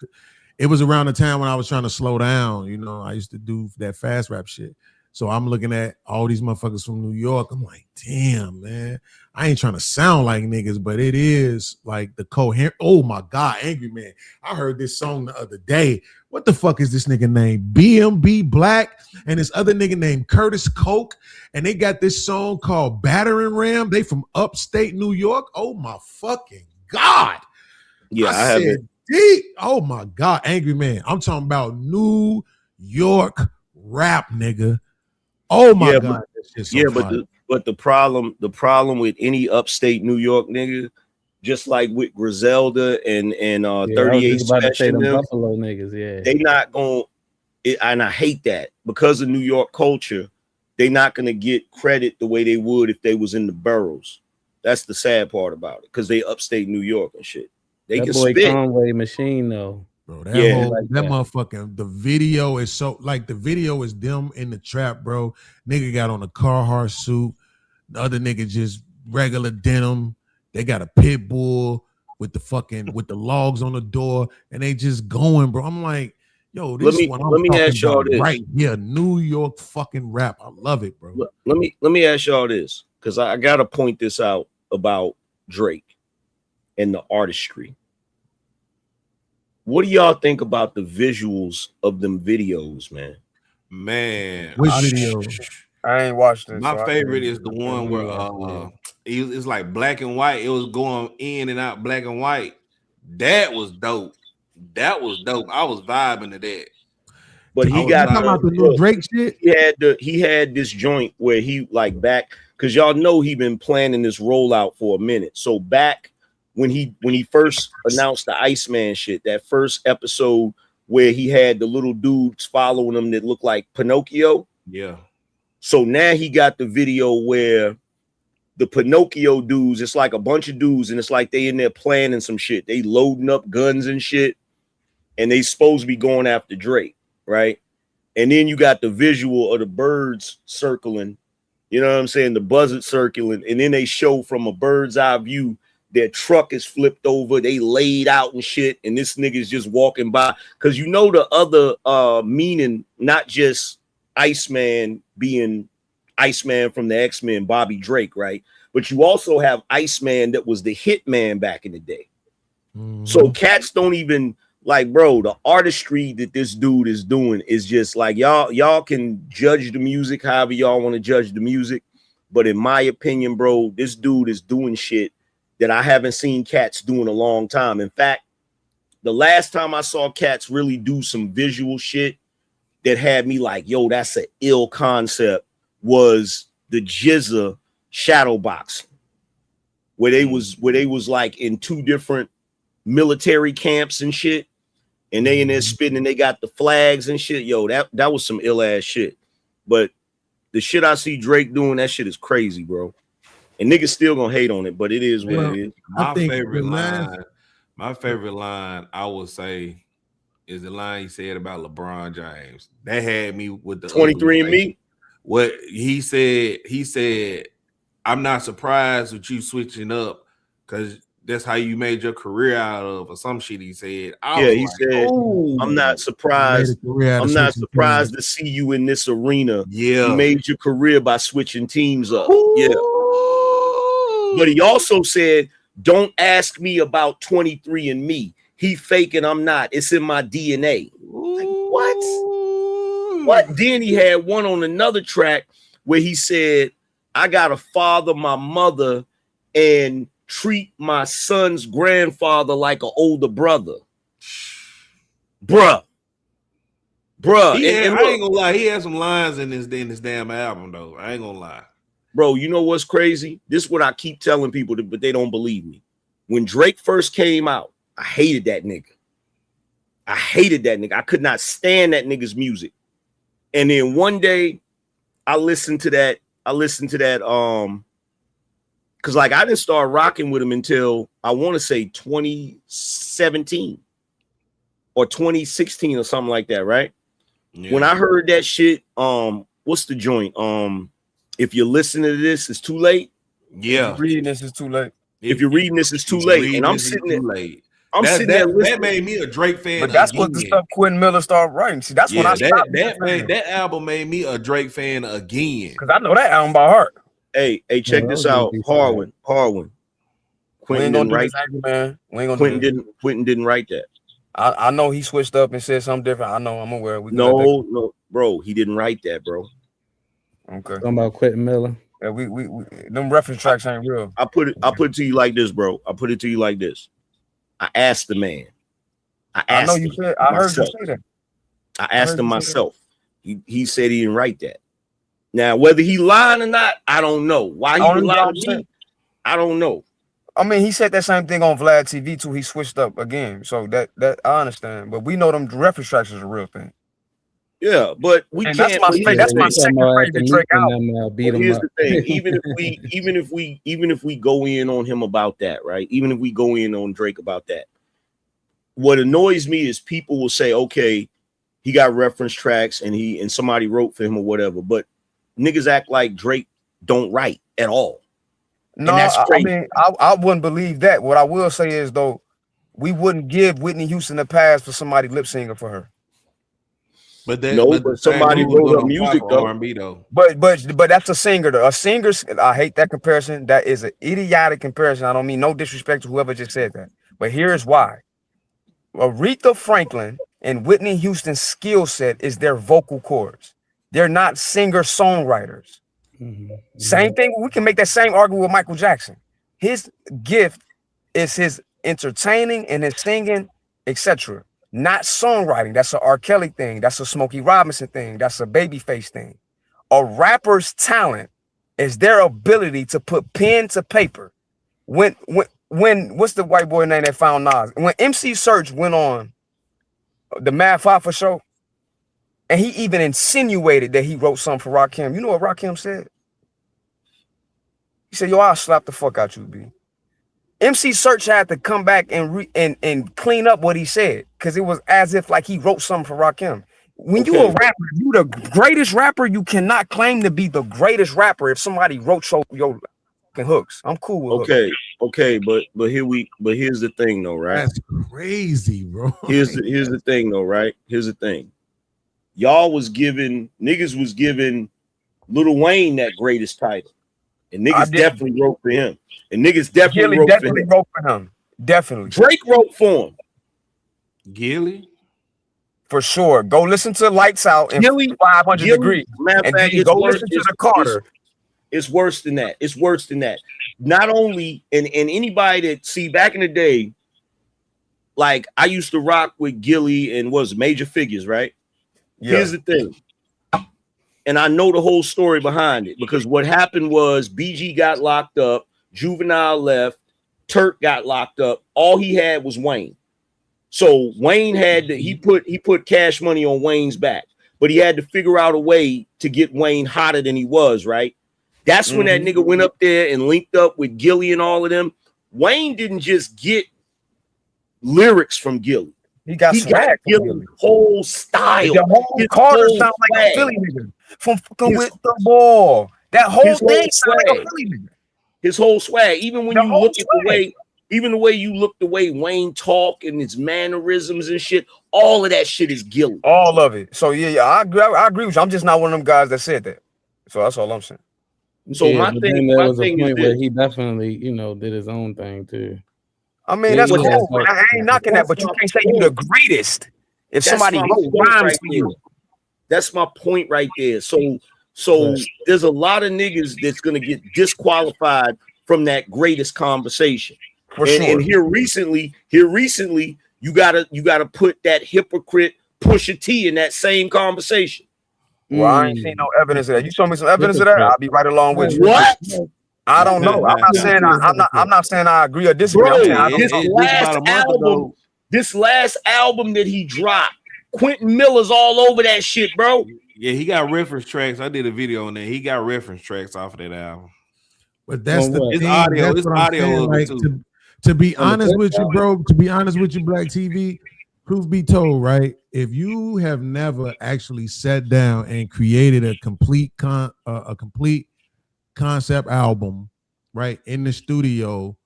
it was around the time when I was trying to slow down. You know, I used to do that fast rap shit. So I'm looking at all these motherfuckers from New York. I'm like, damn, man. I ain't trying to sound like niggas, but it is like the coherent. Oh my God, Angry Man. I heard this song the other day. What the fuck is this nigga named? BMB Black and this other nigga named Curtis Coke. And they got this song called Battering Ram. They from upstate New York. Oh my fucking God. Yeah, I have it. Deep. Oh my God, Angry Man. I'm talking about New York rap, nigga. Oh my God! But the problem with any upstate New York nigga, just like with Griselda and 38 Special, Buffalo niggas, they not gonna. And I hate that because of New York culture, they not gonna get credit the way they would if they was in the boroughs. That's the sad part about it because they upstate New York and shit. They can boy spit. Conway machine though. Bro, that motherfucking the video is so like the video is them in the trap, bro. Nigga got on a Carhartt suit, the other nigga just regular denim. They got a pit bull with the logs on the door, and they just going, bro. I'm like, yo, this is what I'm talking ask y'all about this. Right here, New York fucking rap. I love it, bro. Let me ask y'all this because I gotta point this out about Drake and the artistry. What do y'all think about the visuals of them videos, man? Man, which video? I ain't watched it. My favorite is the one where it's like black and white. It was going in and out black and white. That was dope. I was vibing to that. But he got talking about the new Drake shit. He had this joint where he like back because y'all know he been planning this rollout for a minute. So back when he first announced the Iceman shit, that first episode where he had the little dudes following him that looked like Pinocchio. Yeah. So now he got the video where the Pinocchio dudes, it's like a bunch of dudes, and it's like they in there planning some shit. They loading up guns and shit, and they supposed to be going after Drake, right? and then you got the visual of the birds circling. You know what I'm saying? The buzzard circling, and then they show from a bird's eye view. Their truck is flipped over, they laid out and shit, and this nigga's just walking by. Because you know the other meaning, not just Iceman being Iceman from the X-Men, Bobby Drake, right? But you also have Iceman that was the hitman back in the day. So cats don't even like, bro, the artistry that this dude is doing is just like, y'all can judge the music however y'all want to judge the music. But in my opinion, bro, this dude is doing shit that I haven't seen cats do in a long time. In fact, the last time I saw cats really do some visual shit that had me like, yo, that's an ill concept, was the Jizza shadow box, where they was like in two different military camps and shit, and they in there spitting, and they got the flags and shit. Yo, that was some ill ass shit. But the shit I see Drake doing, that shit is crazy, bro. And niggas still gonna hate on it, but it is what it is. My favorite line, I would say, is the line he said about LeBron James. That had me with the 23andMe. What he said, I'm not surprised with you switching up because that's how you made your career out of, or some shit he said. He said, I'm not surprised. I'm not surprised to see you in this arena. Yeah. You made your career by switching teams up. Yeah. But he also said, don't ask me about 23andMe. He faking, I'm not. It's in my DNA. Like, what? Then he had one on another track where he said, I got to father my mother and treat my son's grandfather like an older brother. Bruh. I ain't gonna lie. He had some lines in this damn album, though. I ain't gonna lie. Bro, you know what's crazy? This is what I keep telling people, but they don't believe me. When Drake first came out, I hated that nigga. I could not stand that nigga's music. And then one day I listened to that, because like I didn't start rocking with him until I want to say 2017 or 2016 or something like that, right? Yeah. When I heard that shit, what's the joint? If you're listening to this, it's too late. Yeah. If you're reading this, it's too late. If you're reading this, it's too late. And I'm sitting there. That made me a Drake fan. But that's what the stuff Quentin Miller started writing. See, that's when I stopped. That album made me a Drake fan again. Because I know that album by heart. Hey, check this out. Harwin. Quentin didn't write that, man. Quentin didn't write that. I know he switched up and said something different. I know, I'm aware. No, bro, he didn't write that, bro. Okay. Talking about Quentin Miller. Yeah, we them reference tracks ain't real. I put it to you like this, bro. I put it to you like this. I asked the man. I know you said. I heard you say that. I asked him myself. He said he didn't write that. Now, whether he lied or not, I don't know. Why he lied to me, I don't know. I mean, he said that same thing on Vlad TV too. He switched up again, so that I understand. But we know them reference tracks is a real thing. Yeah, but we can't. That's my second favorite Drake album. Here's the thing: even if we go in on him about that, right? Even if we go in on Drake about that, what annoys me is people will say, "Okay, he got reference tracks and somebody wrote for him or whatever," but niggas act like Drake don't write at all. No, I mean, I wouldn't believe that. What I will say is though, we wouldn't give Whitney Houston a pass for somebody lip singing for her. But somebody wrote up music though. But that's a singer though. A singer, I hate that comparison. That is an idiotic comparison. I don't mean no disrespect to whoever just said that. But here's why. Aretha Franklin and Whitney Houston's skill set is their vocal cords. They're not singer-songwriters. Mm-hmm. Same thing. We can make that same argument with Michael Jackson. His gift is his entertaining and his singing, etc. Not songwriting. That's an R. Kelly thing. That's a Smokey Robinson thing. That's a Babyface thing. A rapper's talent is their ability to put pen to paper. When what's the white boy name that found Nas? When MC Serch went on the Mad Fafa show, and he even insinuated that he wrote something for Rakim. You know what Rakim said? He said, "Yo, I'll slap the fuck out you, B." MC Serch had to come back and clean up what he said because it was as if like he wrote something for Rakim. when you a rapper, you the greatest rapper, you cannot claim to be the greatest rapper if somebody wrote your hooks. I'm cool with hooks. Okay, but here's the thing though, right? That's crazy, bro. Here's the thing though, right? Here's the thing. Niggas was giving Lil Wayne that greatest title. And niggas definitely wrote for him. And niggas definitely wrote for him. Definitely. Drake wrote for him. Gilly? For sure. Go listen to Lights Out and 500 Degrees. Matter of fact, go listen to the Carter. It's worse than that. It's worse than that. Not only, and anybody that, see, back in the day, like I used to rock with Gilly and was Major Figures, right? Yeah. Here's the thing. And I know the whole story behind it because what happened was BG got locked up, Juvenile left, Turk got locked up. All he had was Wayne. So Wayne had to, he put Cash Money on Wayne's back, but he had to figure out a way to get Wayne hotter than he was, right? That's when that nigga went up there and linked up with Gilly and all of them. Wayne didn't just get lyrics from Gilly. He got Gilly's whole style. The whole Carter sound like a Philly nigga. From fucking with the ball. That whole thing sound like a Philly nigga. His whole swag. Even when you look at the way Wayne talk and his mannerisms and shit, all of that shit is Gilly. All of it. So yeah, I agree with you. I'm just not one of them guys that said that. So that's all I'm saying. So my thing is where he definitely, did his own thing too. I mean, that's cool. I ain't knocking that, but you can't say you're the greatest if somebody rhymes for you. That's my point right there. So there's a lot of niggas that's gonna get disqualified from that greatest conversation. And here recently, you gotta put that hypocrite Pusha T in that same conversation. Well, I ain't seen no evidence of that. You show me some evidence of that, I'll be right along with you. What? I don't know. I'm not saying I agree or disagree. Bro, this last album that he dropped, Quentin Miller's all over that shit, bro. Yeah, he got reference tracks. I did a video on that. He got reference tracks off of that album. But that's the his thing. audio. That's His what I'm audio. saying. Like, to be honest with you, bro. To be honest with you, Black TV. Truth be told, right? If you have never actually sat down and created a complete concept album, right, in the studio,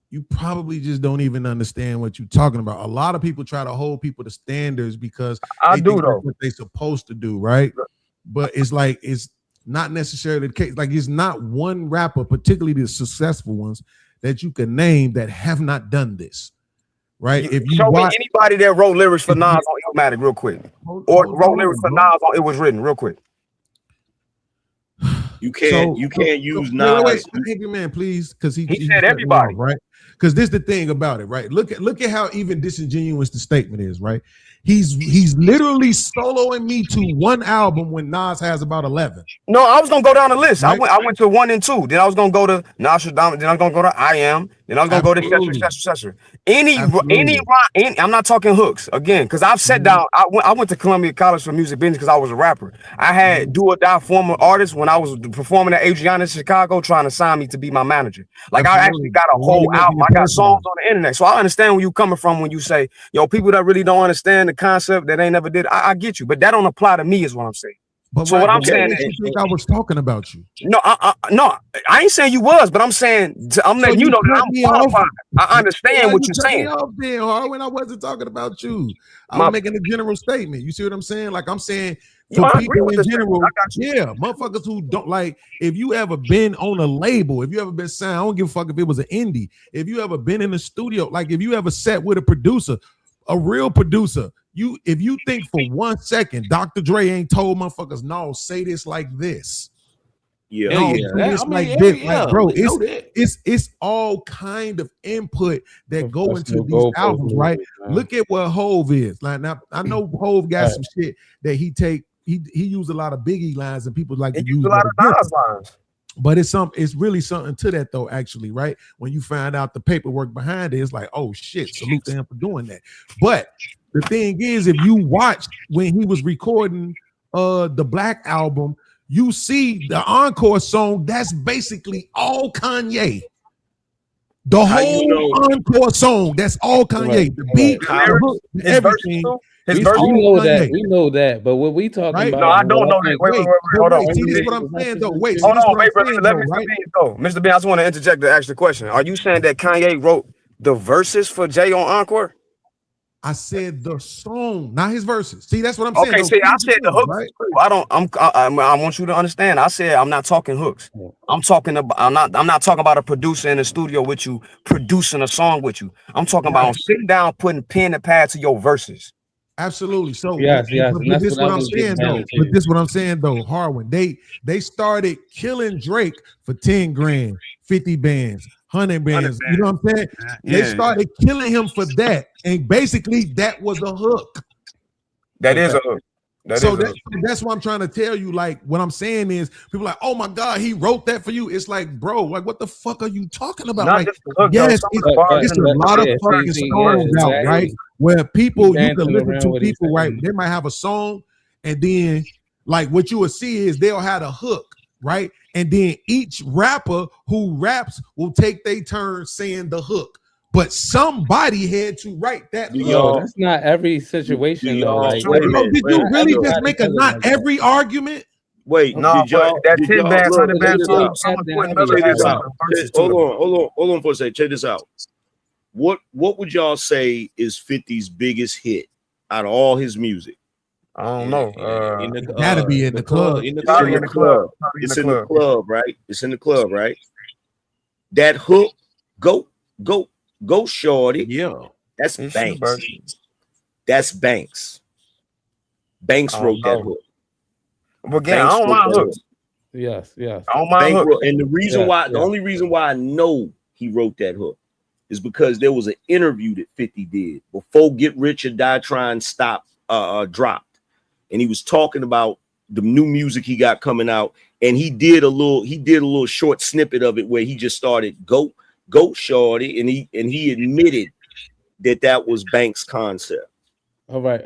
you probably just don't even understand what you're talking about. A lot of people try to hold people to standards because they think that's what they're supposed to do, right? But it's like it's not necessarily the case. Like it's not one rapper, particularly the successful ones, that you can name that have not done this. Right? If you show me anybody that wrote lyrics for Nas on Illmatic real quick, or wrote lyrics for Nas on It Was Written real quick. You can't use Nas. Wait, man, please, because he said everybody, right? Because this is the thing about it, right? Look at how even disingenuous the statement is, right? He's literally soloing me to one album when Nas has about 11. No, I was gonna go down the list. Right? I went to 1 and 2. Then I was gonna go to Nostradamus. Then I was gonna go to I Am. Then I was gonna go to etc. I'm not talking hooks again, because I've sat down. I went to Columbia College for music business because I was a rapper. I had do or die former artists when I was performing at Adriana's in Chicago, trying to sign me to be my manager. Like I actually got a whole album. I got songs on the internet, so I understand where you coming from when you say, "Yo, people that really don't understand the concept that they never did." I get you, but that don't apply to me, is what I'm saying. But so what I'm saying is, you think I was talking about you? No, I ain't saying you was, but I'm saying I'm letting you know that I'm qualified. I understand what you're saying. When I wasn't talking about you, I was making a general statement. You see what I'm saying? Like I'm saying for people in general, yeah, motherfuckers who don't like. If you ever been on a label, if you ever been signed, I don't give a fuck if it was an indie. If you ever been in the studio, like if you ever sat with a producer, a real producer. If you think for 1 second Dr. Dre ain't told motherfuckers, no, say this like this. Yeah, no, this like this. Like, bro, it's all kind of input that go into these albums, right? Look at what Hove is. Like now, I know Hove got some shit that he used a lot of Biggie lines and people like to use a lot of Nas lines. But it's really something to that though, actually, right? When you find out the paperwork behind it, it's like, oh shit, salute to him for doing that. But the thing is, if you watch when he was recording the Black album, you see the encore song, that's basically all Kanye. The whole encore song, that's all Kanye. The beat, the hook, everything. His We verse. know that. We know that. But what we talking Right? about? No, I don't know that. Wait, hold on. See, this is what I'm saying though. Wait, Hold on, wait, saying, let though, Mr. right? Bean go. Mr. Bean, I just want to interject to ask the question. Are you saying that Kanye wrote the verses for Jay on Encore? I said the song, not his verses. See, that's what I'm saying. Okay, see, I said the hooks. Right? I want you to understand. I said I'm not talking hooks. I'm not talking about a producer in the studio with you producing a song with you. I'm talking about sitting down, putting pen and pad to your verses. Absolutely. So yes, but and that's this what I'm saying though. But this what I'm saying though, Harwin. They started killing Drake for 10 grand, 50 bands, 100 bands. You know what I'm saying? They started killing him for that. And basically that was a hook. That is a hook. That's what I'm trying to tell you. Like, what I'm saying is, people are like, oh my God, he wrote that for you. It's like, bro, like, what the fuck are you talking about? Not like, just the hook, yes, though, it's a lot of fucking songs out, right? Where people, you can listen to people, right? They might have a song, and then, like, what you will see is they'll have a hook, right? And then each rapper who raps will take their turn saying the hook. But somebody had to write that. Yo, that's not every situation though. Like, did you really just make a not every argument? Wait, no, did y'all? that Did 10 y'all bands, look, 100 check bands this out. someone put Check this out. verses to Hold on for a second. Check this out. What would y'all say is 50's biggest hit out of all his music? I don't know. Gotta be in the club. In the club. It's in the club, right? It's in the club, right? That hook, go, shorty. Yeah, that's Banks. That's Banks. Banks wrote that hook. But again, I don't mind hooks. Yes. I don't mind hooks. And the reason why, the only reason why I know he wrote that hook is because there was an interview that 50 did before Get Rich or Die Trying dropped, and he was talking about the new music he got coming out, and he did a little short snippet of it where he just started go shorty, and he admitted that was Banks' concept. All right.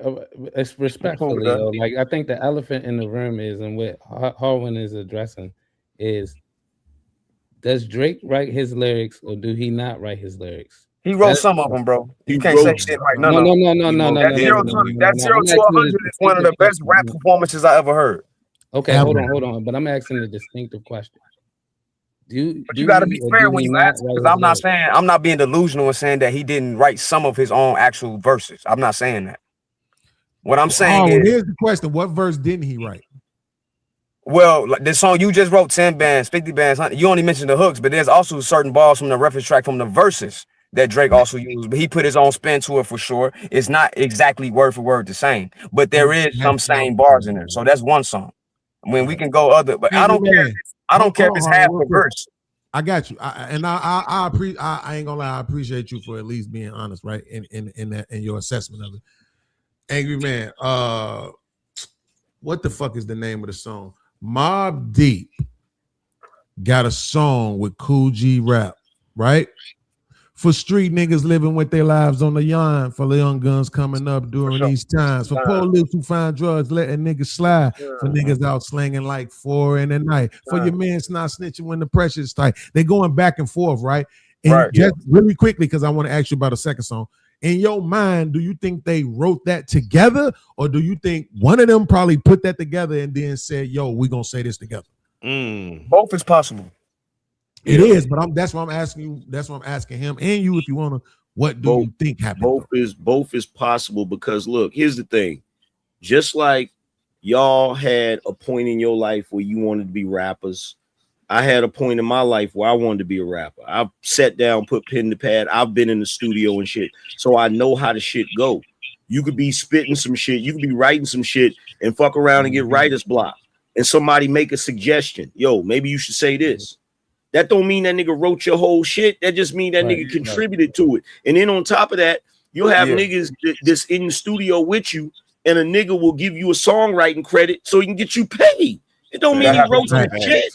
It's respectfully though. Like, I think the elephant in the room is, and what Harwin is addressing is, does Drake write his lyrics or do he not write his lyrics? He wrote some of them, bro. You can't say shit right now. No. That 0 to 100 is one of the best rap performances I ever heard. Okay, hold on. But I'm asking a distinctive question. You got to be fair when you ask, because I'm not being delusional in saying that he didn't write some of his own actual verses. I'm not saying that. What I'm saying is, here's the question: what verse didn't he write? Well, like the song you just wrote, 10 bands, 50 bands, 100, you only mentioned the hooks, but there's also certain bars from the reference track from the verses that Drake also used, but he put his own spin to it for sure. It's not exactly word for word the same, but there is some same bars in there. So that's one song. I mean, we can go other, but I don't care. I don't care if it's half a verse. I got you, I ain't gonna lie. I appreciate you for at least being honest, right? In your assessment of it. Angry Man, what the fuck is the name of the song? Mobb Deep got a song with Cool G Rap, right? For street niggas living with their lives on the yarn, for the young guns coming up during these times, for police who find drugs letting niggas slide, for niggas out slanging like 4 in the night, for your man's not snitching when the pressure's tight. They going back and forth, right? And just really quickly, because I want to ask you about a second song. In your mind, do you think they wrote that together, or do you think one of them probably put that together and then said, yo, we're gonna say this together? Both is possible. It is, but that's what I'm asking you. That's what I'm asking him and you, if you want to. What do you think happened? Both is possible, because look, here's the thing. Just like y'all had a point in your life where you wanted to be rappers, I had a point in my life where I wanted to be a rapper. I sat down, put pen to pad. I've been in the studio and shit, so I know how the shit go. You could be spitting some shit, you could be writing some shit, and fuck around and get writer's block, and somebody make a suggestion. Yo, maybe you should say this. That don't mean that nigga wrote your whole shit. That just mean that nigga contributed to it. And then on top of that, you'll have niggas that's in the studio with you, and a nigga will give you a songwriting credit so he can get you paid. It don't mean he wrote some shit.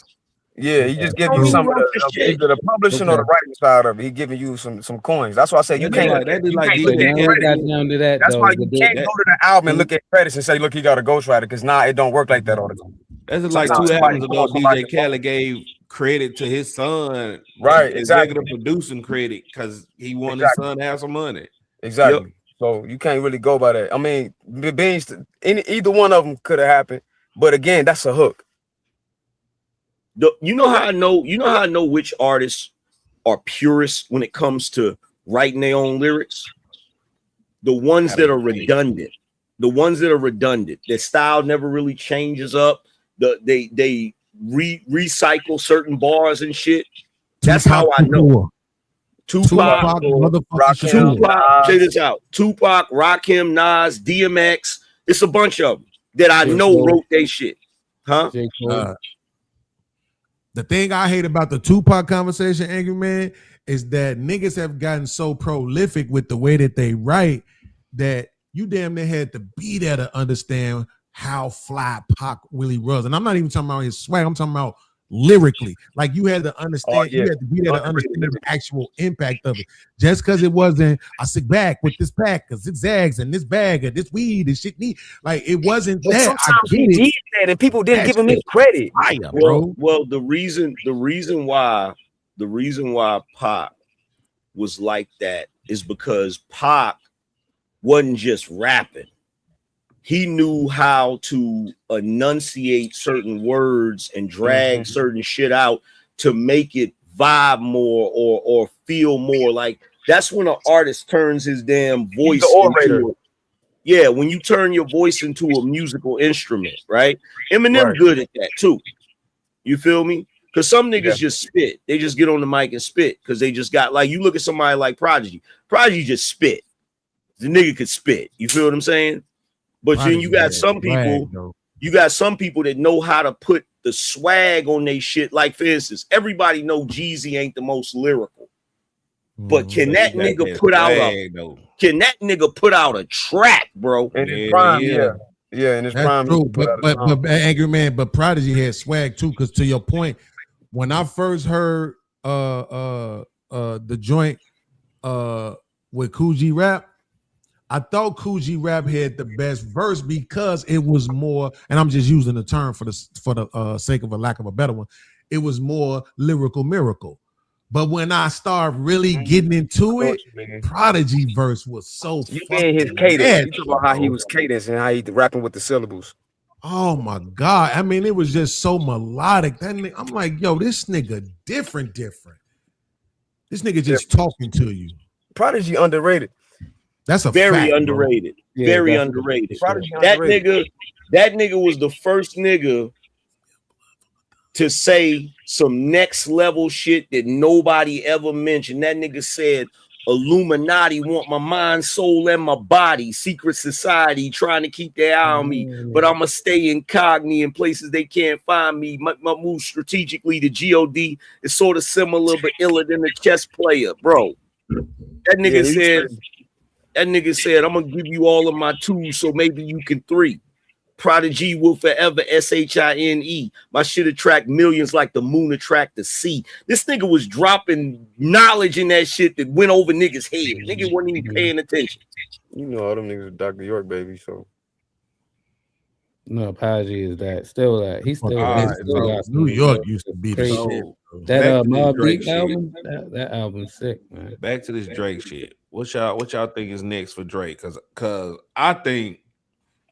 Yeah, he just give you some of either the publishing or the writing side of it. He giving you some coins. That's why I say you can't. That's why you can't go to the album and look at credits and say, look, he got a ghostwriter, because it don't work like that all the time. That's like 2 albums ago, DJ Khaled gave credit to his son, right? Executive producing credit, because he wanted his son to have some money. Exactly. So you can't really go by that. I mean, either one of them could have happened, but again, that's a hook. You know how I know? You know how I know which artists are purists when it comes to writing their own lyrics? The ones that are redundant. The ones that are redundant. Their style never really changes up. They recycle certain bars and shit. That's how I know. Tupac, check this out. Tupac, Rakim, Nas, DMX. It's a bunch of them that I know wrote they shit. Huh? The thing I hate about the Tupac conversation, Angry Man, is that niggas have gotten so prolific with the way that they write that you damn near had to be there to understand how fly Pac really was. And I'm not even talking about his swag. I'm talking about lyrically. Like you had to understand, you had to be there to understand the actual impact of it. Just because it wasn't, I sit back with this pack of zigzags and this bag of this weed and shit neat. Like it wasn't that. Sometimes he did that and people didn't give him his credit. Well, the reason why Pac was like that is because Pac wasn't just rapping. He knew how to enunciate certain words and drag certain shit out to make it vibe more or feel more. Like that's when an artist turns his damn voice into when you turn your voice into a musical instrument, right? Eminem good at that too. You feel me? Because some niggas just spit. They just get on the mic and spit because they just got, like, you look at somebody like Prodigy. Prodigy just spit. The nigga could spit. You feel what I'm saying? But then you got some people, that know how to put the swag on they shit. Like, for instance, everybody know Jeezy ain't the most lyrical. But can that nigga put out a track, bro? In his prime, in his prime. True. But Angry Man, but Prodigy had swag too, because to your point, when I first heard the joint with Kool G Rap, I thought Kool G Rap had the best verse because it was more, and I'm just using the term for the sake of a lack of a better one, it was more lyrical miracle. But when I started really getting into it, Prodigy verse was so you mean his cadence. You talk about how he was cadence and how he rapping with the syllables. Oh my God. I mean, it was just so melodic. That nigga, I'm like, yo, this nigga different. This nigga just talking to you. Prodigy underrated. That's a very fact, underrated. Bro. Very underrated. That nigga was the first nigga to say some next level shit that nobody ever mentioned. That nigga said, Illuminati want my mind, soul, and my body. Secret society trying to keep their eye on me, but I'ma stay incognito in places they can't find me. My move strategically to God is sort of similar but iller than a chess player, bro. That nigga said, I'm gonna give you all of my tools so maybe you can three. Prodigy will forever SHINE. My shit attract millions like the moon attract the sea. This nigga was dropping knowledge in that shit that went over niggas' head. Nigga wasn't even paying attention. You know all them niggas are Dr. York, baby, so. No, Prodigy is that. Still that. He's still got New York used to be the shit. That Mobb Deep album, that album's sick, man. Back to this Drake shit. What y'all think is next for Drake? Cause I think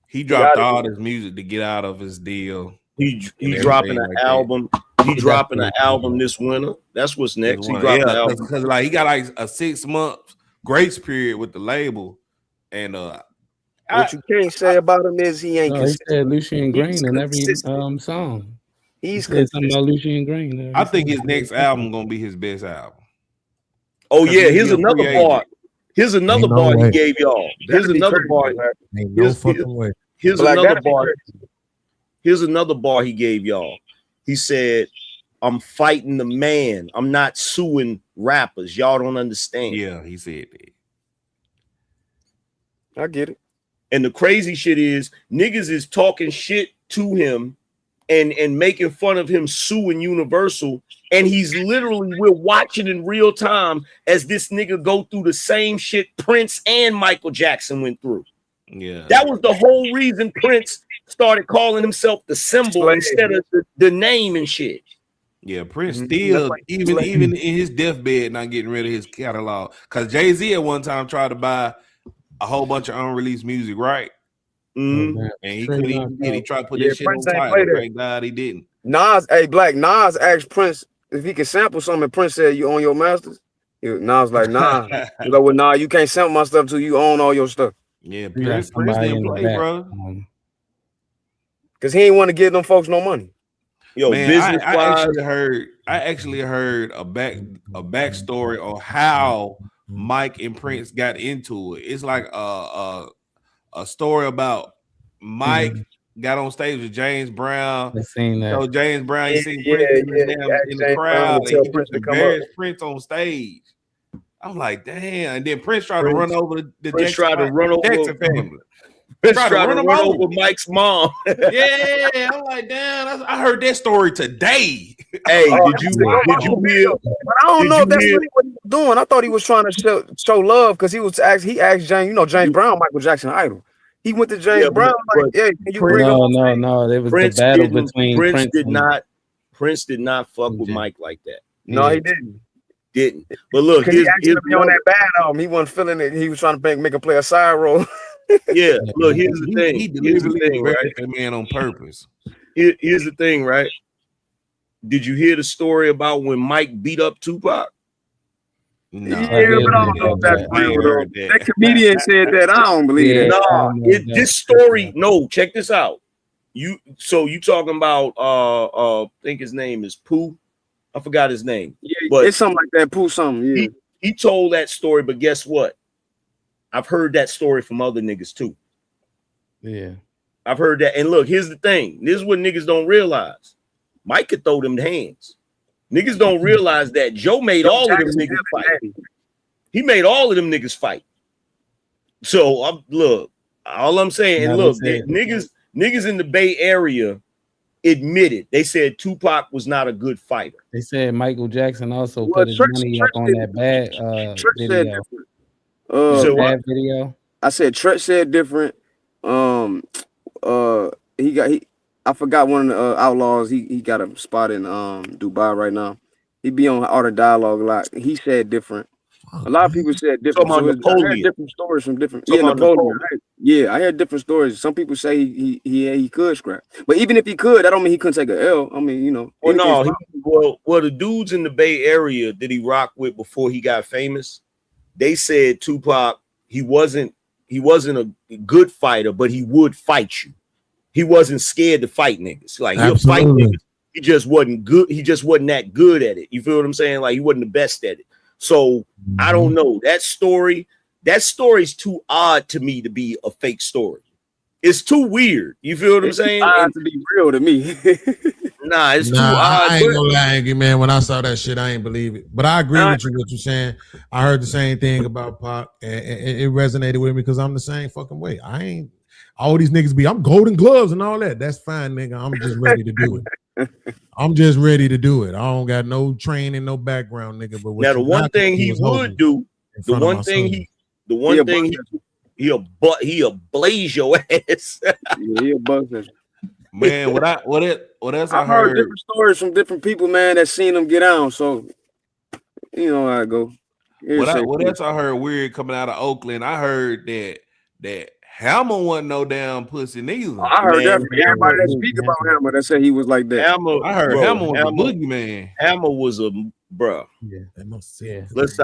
he dropped all his music to get out of his deal. He dropping an album. He dropping an album this winter. That's what's next. He dropping an album because like he got like a 6-month grace period with the label, and what you can't say about him is he ain't. He said Lucian Green in every song. He said something about Lucian Green. I think his next album gonna be his best album. Oh yeah, here's another part. Here's another bar he gave y'all. Here's another bar. Here's another bar. Here's another bar he gave y'all. He said, I'm fighting the man. I'm not suing rappers. Y'all don't understand. Yeah, he said that. I get it. And the crazy shit is niggas is talking shit to him and making fun of him suing Universal. And he's literally, we're watching in real time as this nigga go through the same shit Prince and Michael Jackson went through. Yeah, that was the whole reason Prince started calling himself the symbol instead of the name and shit. Yeah, Prince still, even in his deathbed, not getting rid of his catalog. Because Jay-Z at one time tried to buy a whole bunch of unreleased music, right? Mm-hmm. And he couldn't even get it. He tried to put Yeah, that shit Prince on ain't title. play that. Thank God he didn't. Nas, hey, Black Nas asked Prince if he could sample something. And Prince said, "You own your masters." Nas like, "Nah." You know what? Nah, you can't sample my stuff till you own all your stuff. Yeah, We got Prince somebody didn't in the play, back. bro. Cause he ain't want to give them folks no money. Yo, Man, business I actually heard a backstory on how Mike and Prince got into it. It's like a story about Mike got on stage with James Brown. I seen that. So James Brown, he seen Yeah, Prince in yeah. the James Brown crowd, to and tell he Prince just to come up. embarrassed Prince on stage. I'm like, damn. And then Prince tried to run over the Prince Jackson, tried to run over Jackson family. Prince Tried tried to to run run him over Mike's mom. Yeah, I'm like, damn. I heard that story today. Hey, did you hear? But I don't know if that's really what he was doing. I thought he was trying to show love because he asked James, James Brown, Michael Jackson idol. He went to James Brown like, "Yeah, can you bring him?" No. It was Prince the battle didn't- between Prince did and- not. Prince did not fuck with Mike like that. No, he didn't. Didn't. But look, Because he here's asked him to be on that bad album. He wasn't feeling it. He was trying to make him play a side role. yeah. Look, here's the thing. He Here's the deliberately thing, embarrassed right? that man on purpose. Here's the thing, right? Did you hear the story about when Mike beat up Tupac? No, Yeah, but I don't know if that's real though. That comedian said that. I don't believe that. Nah, this story. No, check this out. You talking about I think his name is Pooh. I forgot his name. Yeah, but it's something like that. Pooh something. Yeah. He told that story, but guess what? I've heard that story from other niggas too. Yeah. I've heard that. And look, here's the thing. This is what niggas don't realize. Mike could throw them hands. Niggas don't realize that Joe made all of them niggas fight. He made all of them niggas fight. So look, all I'm saying, and look, niggas in the Bay Area admitted, they said Tupac was not a good fighter. They said Michael Jackson also put his money up on that bad video. Bad video. I said Tretch said different. I forgot one of the outlaws. He got a spot in Dubai right now. He be on Art of Dialogue a lot. He said different. A lot of people said different. So I heard different stories from different. Yeah, Napoleon. I heard different stories. Some people say he could scrap, but even if he could, that don't mean he couldn't take a L. I mean, Well, no, well, the dudes in the Bay Area that he rocked with before he got famous, they said Tupac, he wasn't a good fighter, but he would fight you. He wasn't scared to fight niggas. Like he'll fight niggas. He just wasn't good. He just wasn't that good at it. You feel what I'm saying? Like he wasn't the best at it. So I don't know. That story's too odd to me to be a fake story. It's too weird. You feel what I'm saying? Odd to be real to me. Nah, it's too odd. I ain't gonna lie, Angry Man. When I saw that shit, I ain't believe it. But I agree with you what you're saying. I heard the same thing about Pac, and it resonated with me because I'm the same fucking way. I ain't all these niggas I'm golden gloves and all that. That's fine, nigga. I'm just ready to do it. I'm just ready to do it. I don't got no training, no background, nigga. But now the one thing he would do, he'll blaze your ass. He'll buzz it. Man, what else I I've heard heard? different stories from different people, man, that seen him get on. So you know how it go. What else I heard weird coming out of Oakland? I heard that Hammer wasn't no damn pussy neither. I heard that from everybody that speak about Hammer that said he was like that. I heard Hammer was a boogeyman. Hammer was a bruh. Yeah, that must say. Let's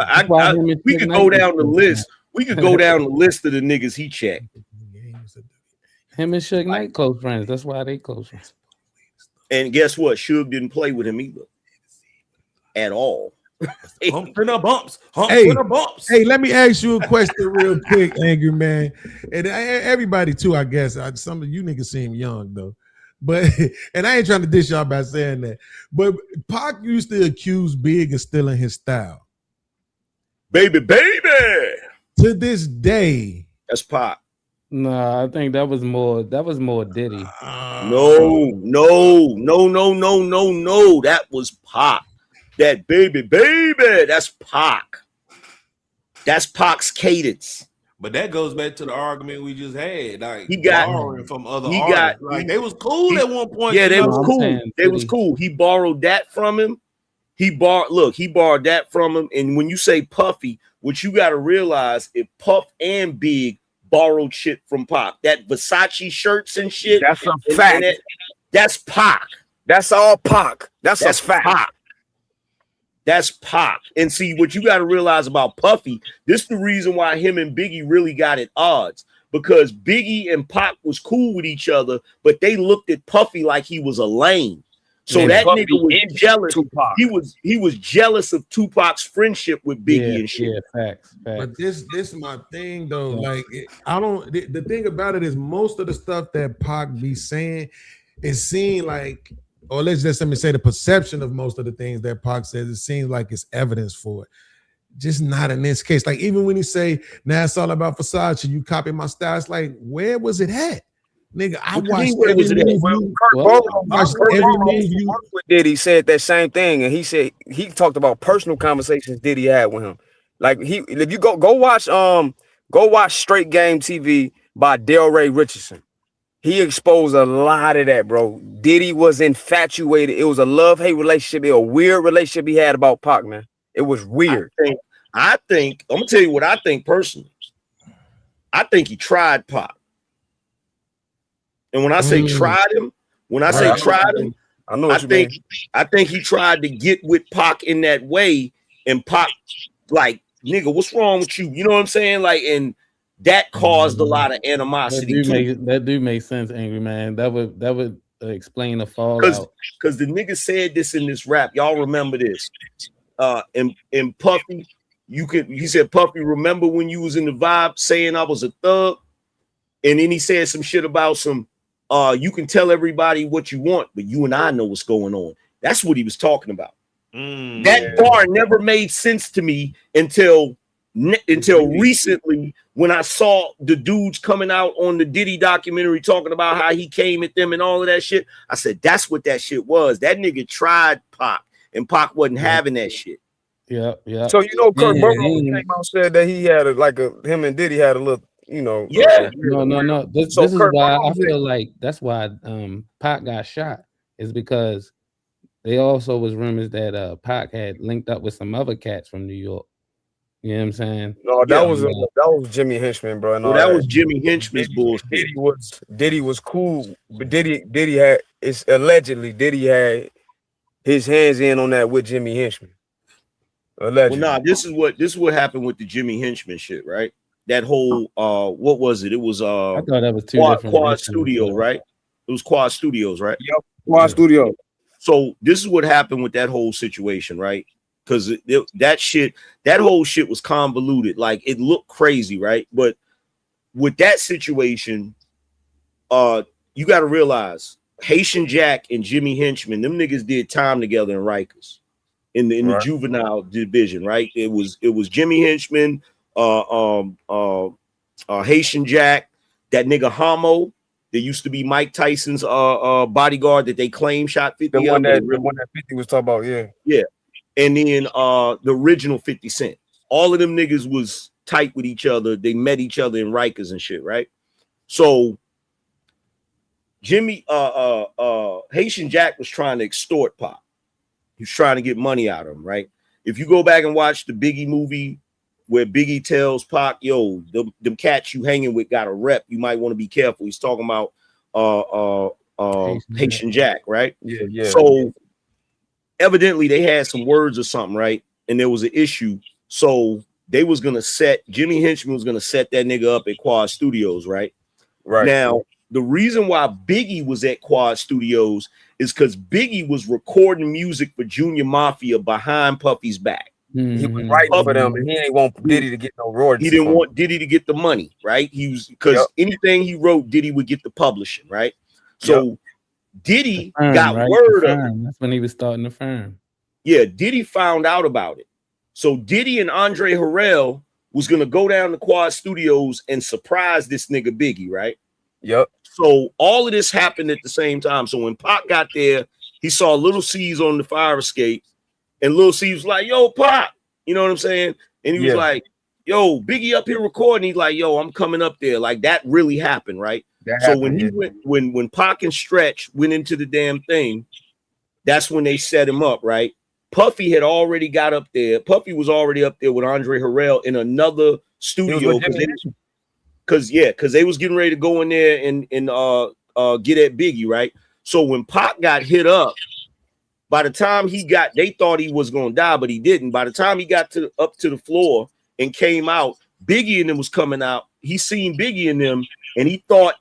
we could go down the list. We could go down the list of the niggas he checked. Him and Suge Knight close friends. That's why they close friends. And guess what? Suge didn't play with him either. At all. Humps and a bumps. Humps Hey, and a bumps. hey, let me ask you a question real quick, Angry Man. And everybody too, I guess. Some of you niggas seem young though. But and I ain't trying to dish y'all by saying that. But Pac used to accuse Big of stealing his style. Baby. To this day. That's Pac. No, I think that was more Diddy. No. That was Pac. That baby, that's Pac. That's Pac's cadence. But that goes back to the argument we just had. Like He got borrowing from other artists. They was cool at one point. Yeah, they was cool. saying They was cool. He borrowed that from him. He borrowed that from him. And when you say Puffy, what you got to realize, if Puff and Big borrowed shit from Pac, that Versace shirts and shit, that's a fact. That's Pac. That's all Pac. That's a fact. Pac. That's Pac. And see, what you got to realize about Puffy, this is the reason why him and Biggie really got at odds, because Biggie and Pac was cool with each other, but they looked at Puffy like he was a lame. So that Puffy nigga was jealous. Tupac. He was jealous of Tupac's friendship with Biggie and shit. Yeah, facts. But this is my thing though. Like the thing about it is most of the stuff that Pac be saying is seen like, or let me say the perception of most of the things that Pac says, it seems like it's evidence for it. Just not in this case. Like even when he say, now it's all about Versace, you copy my style, it's like, where was it at? Nigga, I watched every movie. Diddy said that same thing, and he said he talked about personal conversations Diddy had with him. Like if you go watch Straight Game TV by Delray Richardson. He exposed a lot of that, bro. Diddy was infatuated. It was a love-hate relationship. A weird relationship he had about Pac, man. It was weird. I think I'm gonna tell you what I think personally. I think he tried Pac. And when I say tried him, I know I think he tried to get with Pac in that way, and Pac like, nigga, what's wrong with you? You know what I'm saying? Like, and that caused a lot of animosity. That do make sense, Angry Man. That would explain the fallout. Because the nigga said this in this rap. Y'all remember this? And Puffy, he said, Puffy, remember when you was in the vibe saying I was a thug? And then he said some shit about some, you can tell everybody what you want, but you and I know what's going on. That's what he was talking about. That bar never made sense to me until recently, when I saw the dudes coming out on the Diddy documentary talking about how he came at them and all of that shit. I said, that's what that shit was. That nigga tried Pac, and Pac wasn't having that shit. Yeah. So Kurt Burrow came out and said that he had him and Diddy had a little, No. This is why I feel like that's why Pac got shot, is because they also was rumors that Pac had linked up with some other cats from New York. You know what I'm saying? No, that was Jimmy Henchman, bro. Well, that was Jimmy Henchman's bullshit. Diddy was cool, but Diddy had Diddy had his hands in on that with Jimmy Henchman. Allegedly. Well, this is what happened with the Jimmy Henchman shit, right? That whole what was it? It was I thought that was Quad Studio, right? It was Quad Studios, right? Yep, Quad Studio. So this is what happened with that whole situation, right? Because that whole shit was convoluted. Like, it looked crazy, right? But with that situation, you got to realize Haitian Jack and Jimmy Henchman, them niggas did time together in Rikers in the juvenile division, right? It was Jimmy Henchman, Haitian Jack, that nigga Homo that used to be Mike Tyson's bodyguard that they claim shot 50. The one that 50 was talking about, yeah. And then the original 50 Cent. All of them niggas was tight with each other. They met each other in Rikers and shit, right? So Jimmy Haitian Jack was trying to extort Pac. He was trying to get money out of him, right? If you go back and watch the Biggie movie where Biggie tells Pac, yo, them cats you hanging with got a rep, you might want to be careful. He's talking about Haitian Jack, right? Yeah. So evidently they had some words or something, right? And there was an issue. So they was gonna Jimmy Henchman was gonna set that nigga up at Quad Studios, right? Right. Now, the reason why Biggie was at Quad Studios is because Biggie was recording music for Junior Mafia behind Puffy's back. He was writing for them, and he ain't want Diddy to get no royalties. He didn't want Diddy to get the money, right? He was, because anything he wrote, Diddy would get the publishing, right? So Diddy got word of it. That's when he was starting the firm. Yeah, Diddy found out about it. So Diddy and Andre Harrell was gonna go down to Quad Studios and surprise this nigga Biggie, right? Yep. So all of this happened at the same time. So when Pac got there, he saw Little C's on the fire escape, and Little C was like, "Yo, Pac," you know what I'm saying? And he was like, "Yo, Biggie up here recording." He's like, "Yo, I'm coming up there." Like, that really happened, right? So when he went, when Pac and Stretch went into the damn thing, that's when they set him up, right? Puffy had already got up there. Puffy was already up there with Andre Harrell in another studio because they was getting ready to go in there and get at Biggie, right? So when Pac got hit up, by the time they thought he was gonna die, but he didn't. By the time he got up to the floor and came out, Biggie and them was coming out. He seen Biggie and them, and he thought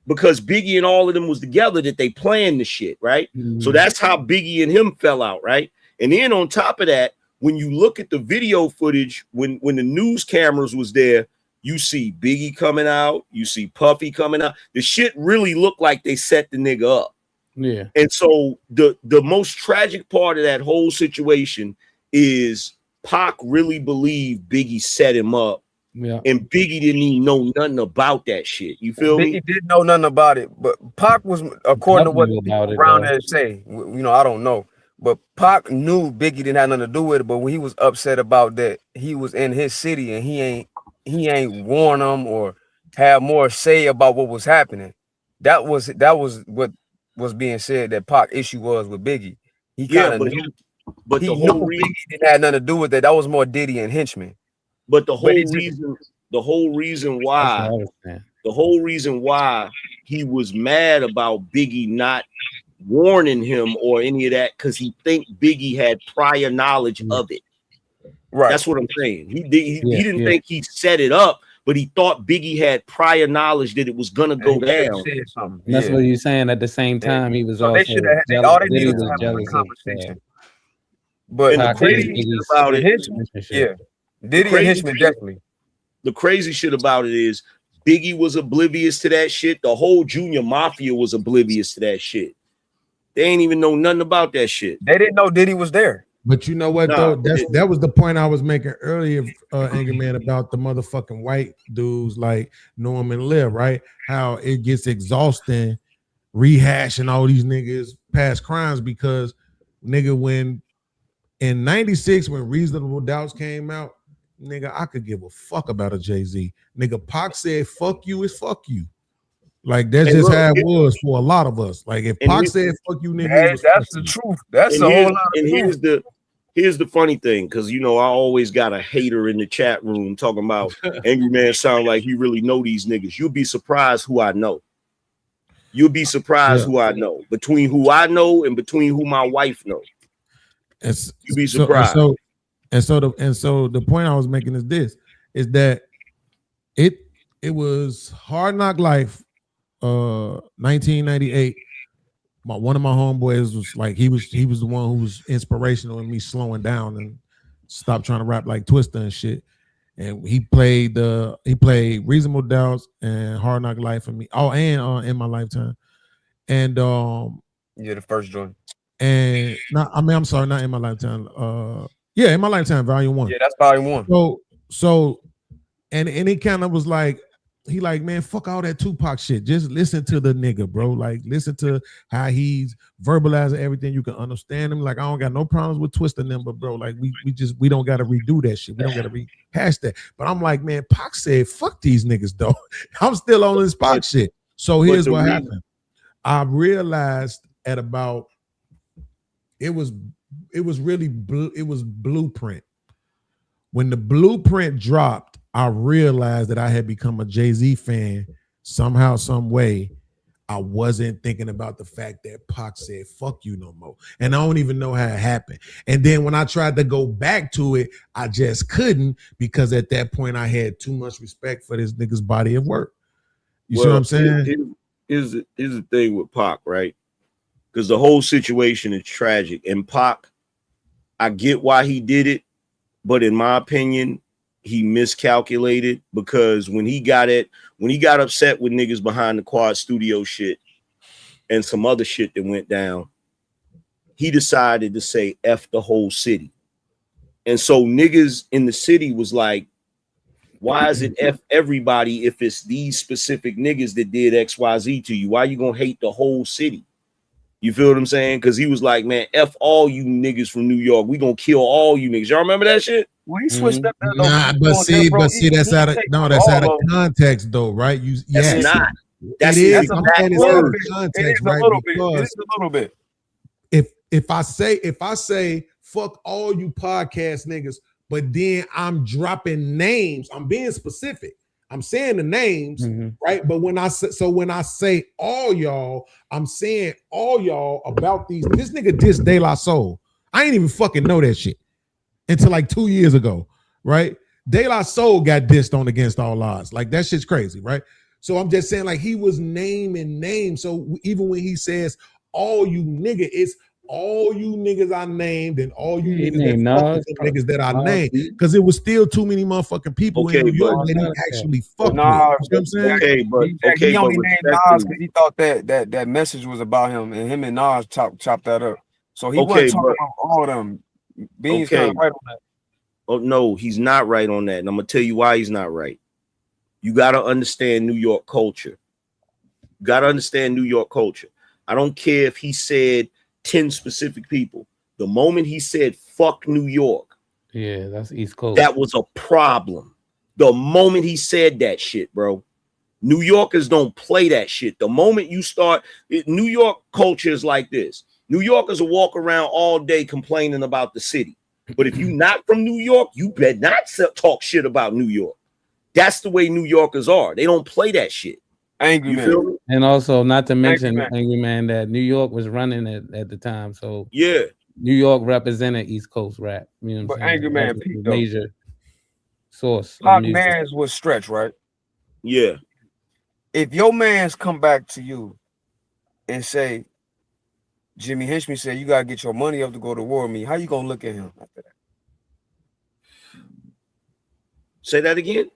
because Biggie and all of them was together that they planned the shit, right? So that's how Biggie and him fell out, right? And then on top of that, when you look at the video footage, when the news cameras was there, you see Biggie coming out, you see Puffy coming out. The shit really looked like they set the nigga up. Yeah. And so the most tragic part of that whole situation is Pac really believed Biggie set him up. Yeah. And Biggie didn't even know nothing about that shit. You feel me? Biggie didn't know nothing about it, but Pac was, according to what Brown had say, I don't know. But Pac knew Biggie didn't have nothing to do with it. But when he was upset about that, he was in his city and he ain't warn him or have more say about what was happening. That was what was being said that Pac issue was with Biggie. He kind of knew, but the whole reason Biggie didn't have nothing to do with it. That was more Diddy and Henchman. But the whole reason why he was mad about Biggie not warning him or any of that, because he think Biggie had prior knowledge of it. Right. That's what I'm saying. He didn't think he set it up, but he thought Biggie had prior knowledge that it was gonna go down. That's what you're saying. At the same time, he was also jealous of conversation. But the crazy shit about it, Diddy and Henchman definitely. The crazy shit about it is Biggie was oblivious to that shit. The whole Junior Mafia was oblivious to that shit. They ain't even know nothing about that shit. They didn't know Diddy was there. But you know what, though? That was the point I was making earlier, Angry Man, about the motherfucking white dudes like Norm and Liv, right? How it gets exhausting rehashing all these niggas' past crimes because, nigga, when in 96, when Reasonable Doubts came out, nigga, I could give a fuck about a Jay-Z. Nigga, Pac said, fuck you is fuck you. Like, that's just how it was for a lot of us. Like, if Pac said, fuck you, nigga, that's the truth. That's a whole lot of truth. Here's the funny thing, because, I always got a hater in the chat room talking about Angry Man sound like he really know these niggas. You'll be surprised who I know. You'll be surprised who I know. Between who I know and between who my wife knows. You'll be surprised. So the point I was making is this, is that it was Hard Knock Life, 1998. One of my homeboys was like, he was the one who was inspirational in me slowing down and stop trying to rap like Twista and shit. And he played Reasonable Doubts and Hard Knock Life for me. Oh, and In My Lifetime. And the first joint. And I'm sorry, not In My Lifetime. In My Lifetime, Volume 1. Yeah, that's Volume 1. So and he kind of was like, he like, man, fuck all that Tupac shit. Just listen to the nigga, bro. Like, listen to how he's verbalizing everything. You can understand him. Like, I don't got no problems with twisting them, but bro, like, we don't got to redo that shit. We don't got to rehash that. But I'm like, man, Pac said, fuck these niggas, though. I'm still on this Pac shit. So here's what happened. I realized at about, it was Blueprint. When the Blueprint dropped, I realized that I had become a Jay-Z fan somehow, some way. I wasn't thinking about the fact that Pac said, fuck you no more. And I don't even know how it happened. And then when I tried to go back to it, I just couldn't, because at that point I had too much respect for this nigga's body of work. You see what I'm saying? Here's the thing with Pac, right? Because the whole situation is tragic. And Pac, I get why he did it, but in my opinion, he miscalculated, because when he got upset with niggas behind the Quad Studio shit and some other shit that went down, he decided to say F the whole city. And so niggas in the city was like, why is it F everybody if it's these specific niggas that did XYZ to you? Why you gonna hate the whole city? You feel what I'm saying? Because he was like, man, F all you niggas from New York. We gonna kill all you niggas. Y'all remember that shit? Well, he switched up. But see, that's out of context, though, right? That's not. That's the exact word. Context, it is a little bit. If I say fuck all you podcast niggas, but then I'm dropping names. I'm being specific. I'm saying the names, right? But when I say all y'all, I'm saying all y'all about these. This nigga dissed De La Soul. I ain't even fucking know that shit until like 2 years ago, right? De La Soul got dissed on Against All Odds. Like that shit's crazy, right? So I'm just saying, like, he was naming names. So even when he says all you nigga, it's all you niggas I named and all you niggas that I named, because it was still too many motherfucking people in New York that he actually fucked with. You know what I'm saying? He only named Nas because he thought that message was about him, and him and Nas chopped that up. So he wasn't talking about all of them. Beans kind of right on that. Oh no, he's not right on that, and I'm gonna tell you why he's not right. You gotta understand New York culture. You gotta understand New York culture. I don't care if he said 10 specific people. The moment he said fuck New York, yeah, that's East Coast. That was a problem. The moment he said that shit, bro. New Yorkers don't play that shit. The moment you start, New York culture is like this. New Yorkers will walk around all day complaining about the city. But if you're not from New York, you better not talk shit about New York. That's the way New Yorkers are. They don't play that shit. Angry Man. And also, not to mention Angry Man, that New York was running at the time. So yeah, New York represented East Coast rap. You know what I'm saying? Angry Man, major source. Pac man's was Stretch, right? Yeah. If your man's come back to you and say, Jimmy Henchman said you gotta get your money up to go to war with me, how you gonna look at him after that? Say that again.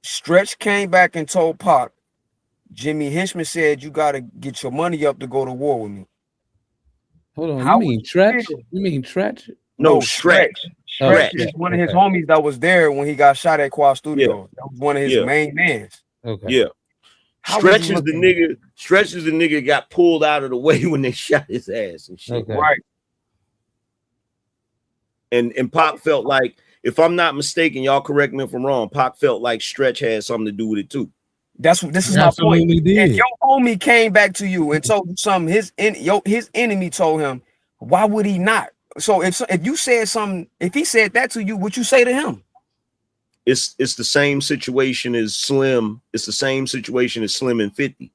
Stretch came back and told Pac, Jimmy Henchman said you gotta get your money up to go to war with me. Hold on, you mean Stretch? You mean Stretch? No, Stretch. Stretch is one of his homies that was there when he got shot at Quad Studio. That was one of his main mans. Okay. Yeah. Stretch is the nigga. Stretch is the nigga got pulled out of the way when they shot his ass and shit. Okay. Right. And Pac felt like, if I'm not mistaken, y'all correct me if I'm wrong, Pac felt like Stretch had something to do with it too. This is my point. If your homie came back to you and told you something, his enemy told him, why would he not? So if you said something, if he said that to you, what you say to him? It's the same situation as Slim. It's the same situation as Slim and 50.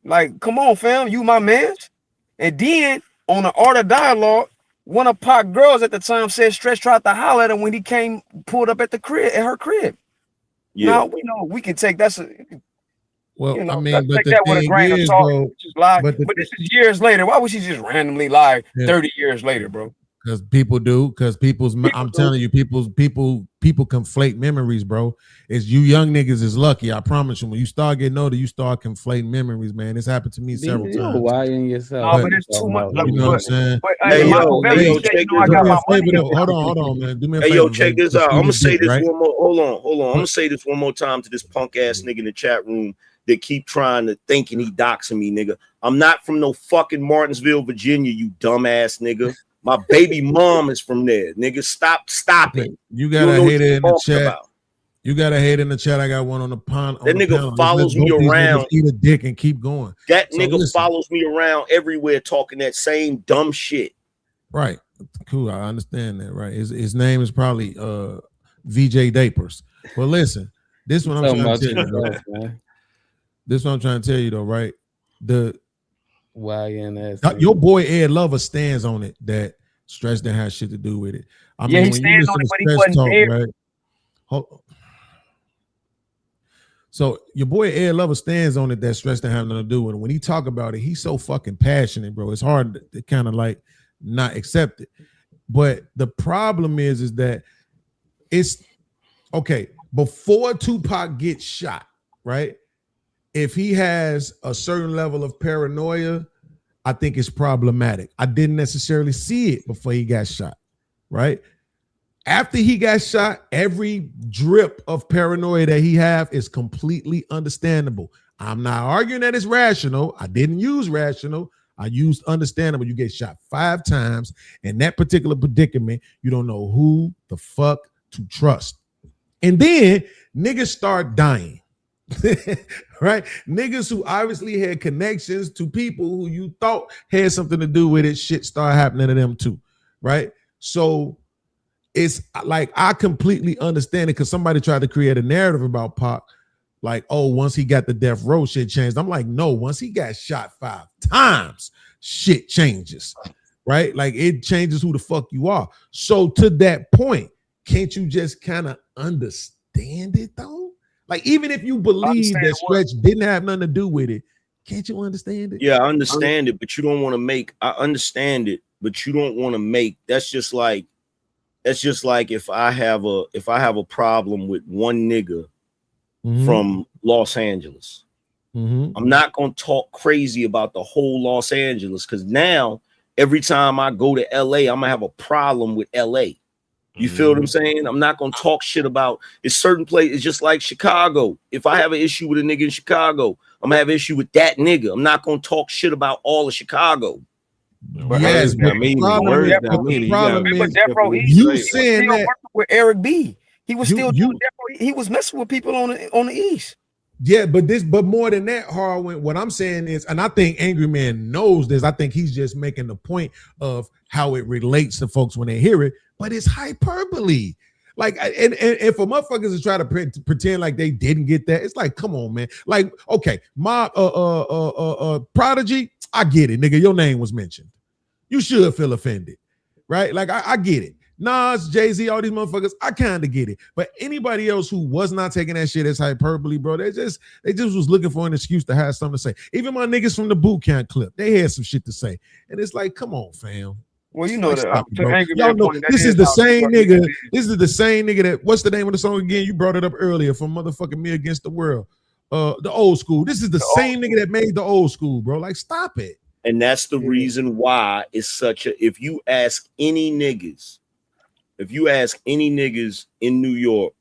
Like, come on, fam, you my man. And then on the Art of Dialogue, one of Pac girls at the time said Stretch tried to holler at him when he pulled up at her crib. Yeah. Now we know we can take that. Well, you know, I mean, but take the that with a thing grain is, of salt. though, Just lie. but But this is years later. Why would she just randomly lie 30 years later, bro? Because people do. Because I'm telling you, people conflate memories, bro. It's you young niggas is lucky. I promise you. When you start getting older, you start conflating memories, man. It's happened to me several times. Why in yourself? No, but it's too much. You know what I'm saying? Hey, yo, check this out. Hold on, man. Do me a favor. Hey, yo, check this out. I'm gonna say this right? one more. Hold on. I'm gonna say this one more time to this punk ass nigga in the chat room that keep trying to thinking he doxing me, nigga. I'm not from no fucking Martinsville, Virginia, you dumbass nigga. My baby mom is from there, nigga. Stop it. You got a hater in the chat. You got a hater in the chat. I got one on the pond. That nigga follows me around. Eat a dick and keep going. That nigga follows me around everywhere talking that same dumb shit. Right. Cool. I understand that. Right. His name is probably VJ Dapers. Well, listen, this one I'm trying to tell you, though. This one I'm trying to tell you though, right? Your boy Ed Lover stands on it that Stretch didn't have shit to do with it. I mean, he stands on it, but he wasn't there. Right? So your boy Ed Lover stands on it that Stretch didn't have nothing to do with it. When he talk about it, he's so fucking passionate, bro. It's hard to kind of like not accept it. But the problem is that it's okay. Before Tupac gets shot, right? If he has a certain level of paranoia, I think it's problematic. I didn't necessarily see it before he got shot, right? After he got shot, every drip of paranoia that he have is completely understandable. I'm not arguing that it's rational. I didn't use rational. I used understandable. You get shot 5 times. In that particular predicament, you don't know who the fuck to trust. And then niggas start dying. right? Niggas who obviously had connections to people who you thought had something to do with it, shit started happening to them too, right? So it's like I completely understand it because somebody tried to create a narrative about Pac, like, oh, once he got the death row, shit changed. I'm like, no, once he got shot 5 times, shit changes, right? Like it changes who the fuck you are. So to that point, can't you just kind of understand it though? Like even if you believe that Stretch didn't have nothing to do with it, can't you understand it? Yeah, I understand it, but you don't want to make. I understand it, but you don't want to make. That's just like if I have a problem with one nigga from Los Angeles. I'm not gonna talk crazy about the whole Los Angeles because now every time I go to LA, I'm gonna have a problem with LA. You feel what I'm saying? I'm not gonna talk shit about it's certain places. It's just like Chicago. If I have an issue with a nigga in Chicago, I'm gonna have an issue with that nigga. I'm not gonna talk shit about all of Chicago. Yes, but the problem is you saying that with Eric B. He was still doing he was messing with people on the East. Yeah, but more than that, Harwin, what I'm saying is, and I think Angry Man knows this, I think he's just making the point of how it relates to folks when they hear it, but it's hyperbole. Like, and for motherfuckers to try to pretend like they didn't get that, it's like, come on, man. Like, okay, my Prodigy, I get it, nigga. Your name was mentioned. You should feel offended, right? Like, I get it. Nas, Jay-Z, all these motherfuckers, I kind of get it. But anybody else who was not taking that shit as hyperbole, bro, they just was looking for an excuse to have something to say. Even my niggas from the boot camp clip, they had some shit to say. And it's like, come on, fam. Well, you know that. Y'all know this is the same nigga. This is the same nigga that, what's the name of the song again? You brought it up earlier from motherfucking Me Against the World. The Old School. This is the same nigga that made the Old School, bro. Like, stop it. And that's the reason why it's such a, if you ask any niggas in New York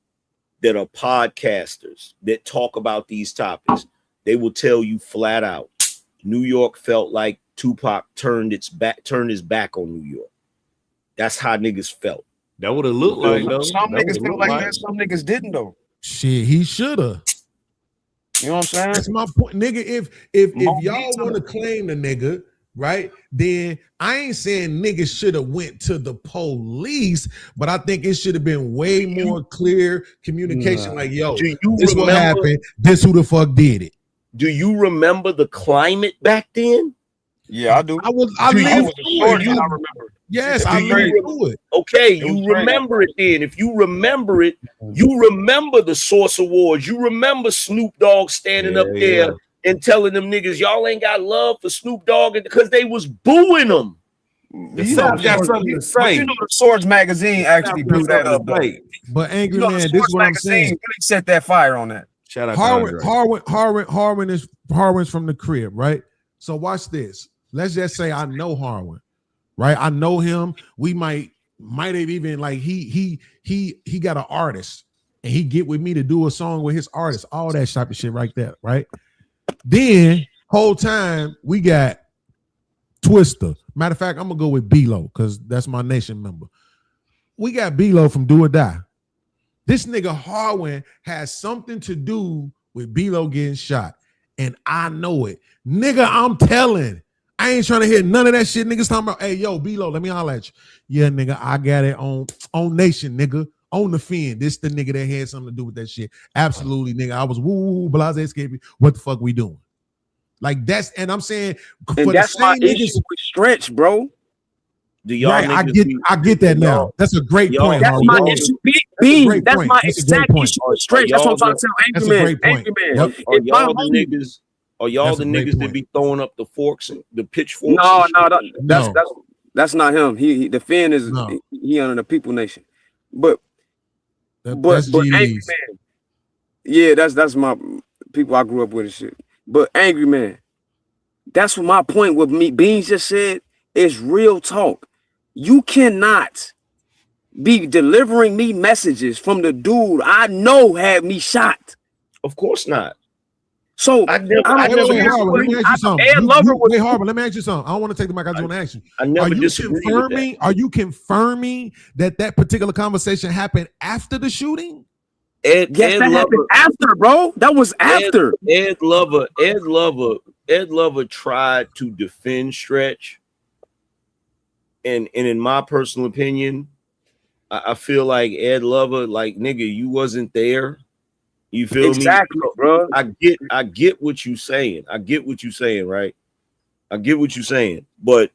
that are podcasters that talk about these topics, they will tell you flat out, New York felt like Tupac turned his back on New York. That's how niggas felt. That would have looked like though. Some niggas felt like that, some niggas didn't though. Shit, he shoulda. You know what I'm saying? That's my point, nigga. If y'all want to claim the nigga, right, then I ain't saying niggas should have went to the police, but I think it should have been way more clear communication. Like, yo, this what happened. This who the fuck did it. Do you remember the climate back then? Yeah, I do. I remember. Yes, I remember it. Okay, you remember it then. If you remember it, you remember the Source Awards. You remember Snoop Dogg standing up there and telling them niggas, y'all ain't got love for Snoop Dogg because they was booing them. You know, got something to say. You know, the Swords magazine actually blew that up. But Angry Man, this is what I'm saying. Really set that fire on that. Shout out Harwin's from the crib, right? So watch this. Let's just say I know Harwin, right? I know him. We might have even like he got an artist and he get with me to do a song with his artist, all that type of shit right there, right? Then whole time we got Twister. Matter of fact, I'm gonna go with B-Lo because that's my nation member. We got B-Lo from Do or Die. This nigga Harwin has something to do with B-Lo getting shot, and I know it, nigga. I'm telling. I ain't trying to hear none of that shit. Niggas talking about, hey, yo, B-Lo, let me holler at you. Yeah, nigga, I got it on Nation, nigga. On the fin. This the nigga that had something to do with that shit. Absolutely, nigga. I was woo, blase escaping. What the fuck we doing? Like that's, and I'm saying, and that's my issue with Stretch, bro. Do y'all right, I get that now. That's a great point. That's my issue. That's my exact issue with Stretch. That's what I'm trying to tell Angry Man. Are y'all the niggas that be throwing up the forks and the pitchforks? No, that's not him. He the Finn is he under the People Nation. But Angry Man. Yeah, that's my people I grew up with and shit. But Angry Man, that's what my point with me. Beans just said is real talk. You cannot be delivering me messages from the dude I know had me shot. Of course not. So Let me ask you something. Let me ask you something. I don't want to take the mic. I just want to ask you. Are you confirming that particular conversation happened after the shooting? Ed happened Lover, after, bro. That was after. Ed Lover tried to defend Stretch, and in my personal opinion, I feel like Ed Lover, like, nigga, you wasn't there. You feel Exactly, me, bro. I get what you saying. I get what you saying, right? I get what you're saying, but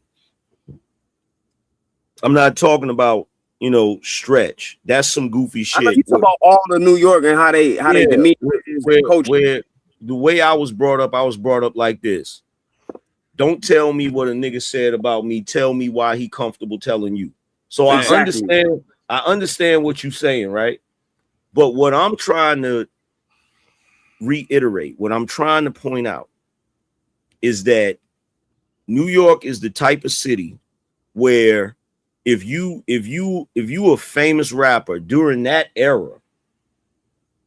I'm not talking about, Stretch. That's some goofy shit. I know you talk about all of New York and how they demean where the way I was brought up like this. Don't tell me what a nigga said about me. Tell me why he comfortable telling you. So Exactly. I understand what you're saying, right? But what I'm trying to reiterate, what I'm trying to point out is that New York is the type of city where if you a famous rapper during that era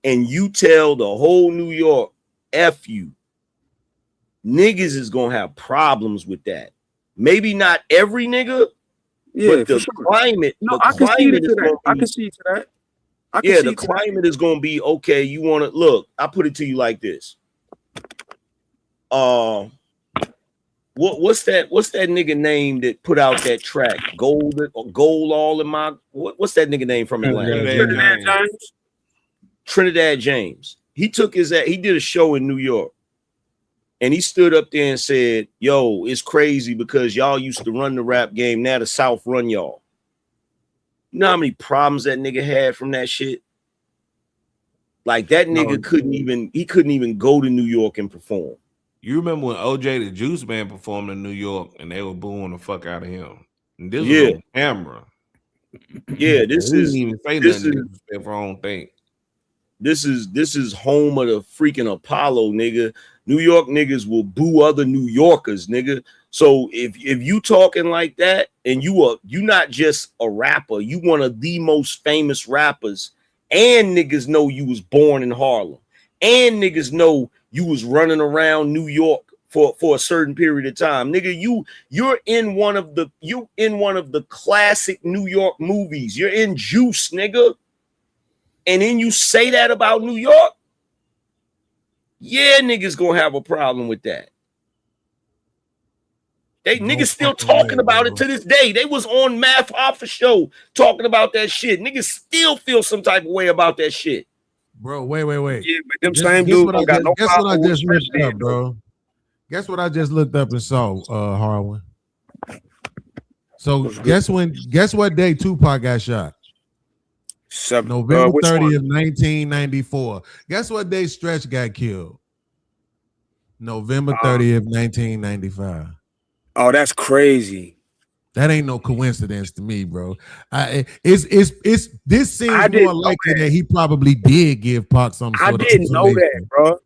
and you tell the whole New York F you, niggas is gonna have problems with that. Maybe not every nigga, but the climate, No, I can see that. I can see to that. The climate is gonna be okay. You want to look? I put it to you like this. What's that nigga name that put out that track? Gold all in my what's that nigga name from Atlanta? Trinidad James. He did a show in New York. And he stood up there and said, yo, it's crazy because y'all used to run the rap game. Now the South run y'all. You know how many problems that nigga had from that shit? Like that nigga couldn't even go to New York and perform. You remember when OJ the Juice Man performed in New York and they were booing the fuck out of him? And this was on camera. Yeah, this is home of the freaking Apollo, nigga. New York niggas will boo other New Yorkers, nigga. So if you talking like that and you not just a rapper, you one of the most famous rappers, and niggas know you was born in Harlem, and niggas know you was running around New York for a certain period of time, nigga. You're in one of the classic New York movies. You're in Juice, nigga. And then you say that about New York, yeah, niggas gonna have a problem with that. Niggas still talking about it to this day. They was on Math Hoffa show talking about that shit. Niggas still feel some type of way about that shit. Bro, wait. Yeah, but them same dudes don't got no problem with looked up, bro. Guess what I just looked up and saw, Harwin. So guess what day Tupac got shot? November 30th, 1994. Guess what day Stretch got killed? November 30th, 1995. Oh, that's crazy. That ain't no coincidence to me, bro. This seems more likely that he probably did give Pac some sort of information. Know that, bro.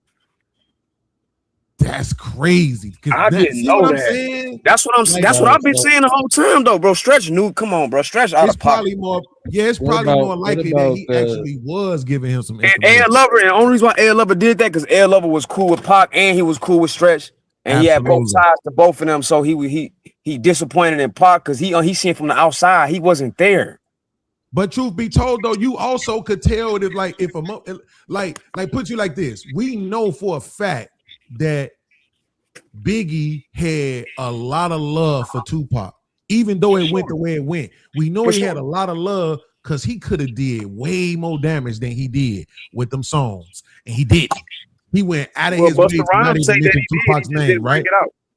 That's crazy. I didn't know that. That's what I've been saying the whole time, though, bro. Stretch knew. Come on, bro. Stretch out of pocket. It's probably more likely that he actually was giving him some information. And Ed Lover, and the only reason why Ed Lover did that because Ed Lover was cool with Pac and he was cool with Stretch, and he had both sides to both of them. So he disappointed in Pac because he seen from the outside. He wasn't there. But truth be told, though, you also could tell that, like put you like this. We know for a fact that Biggie had a lot of love for Tupac, even though it went the way it went. We know he had a lot of love because he could have did way more damage than he did with them songs, and he didn't. He went out of his way to not even mention Tupac's name, right?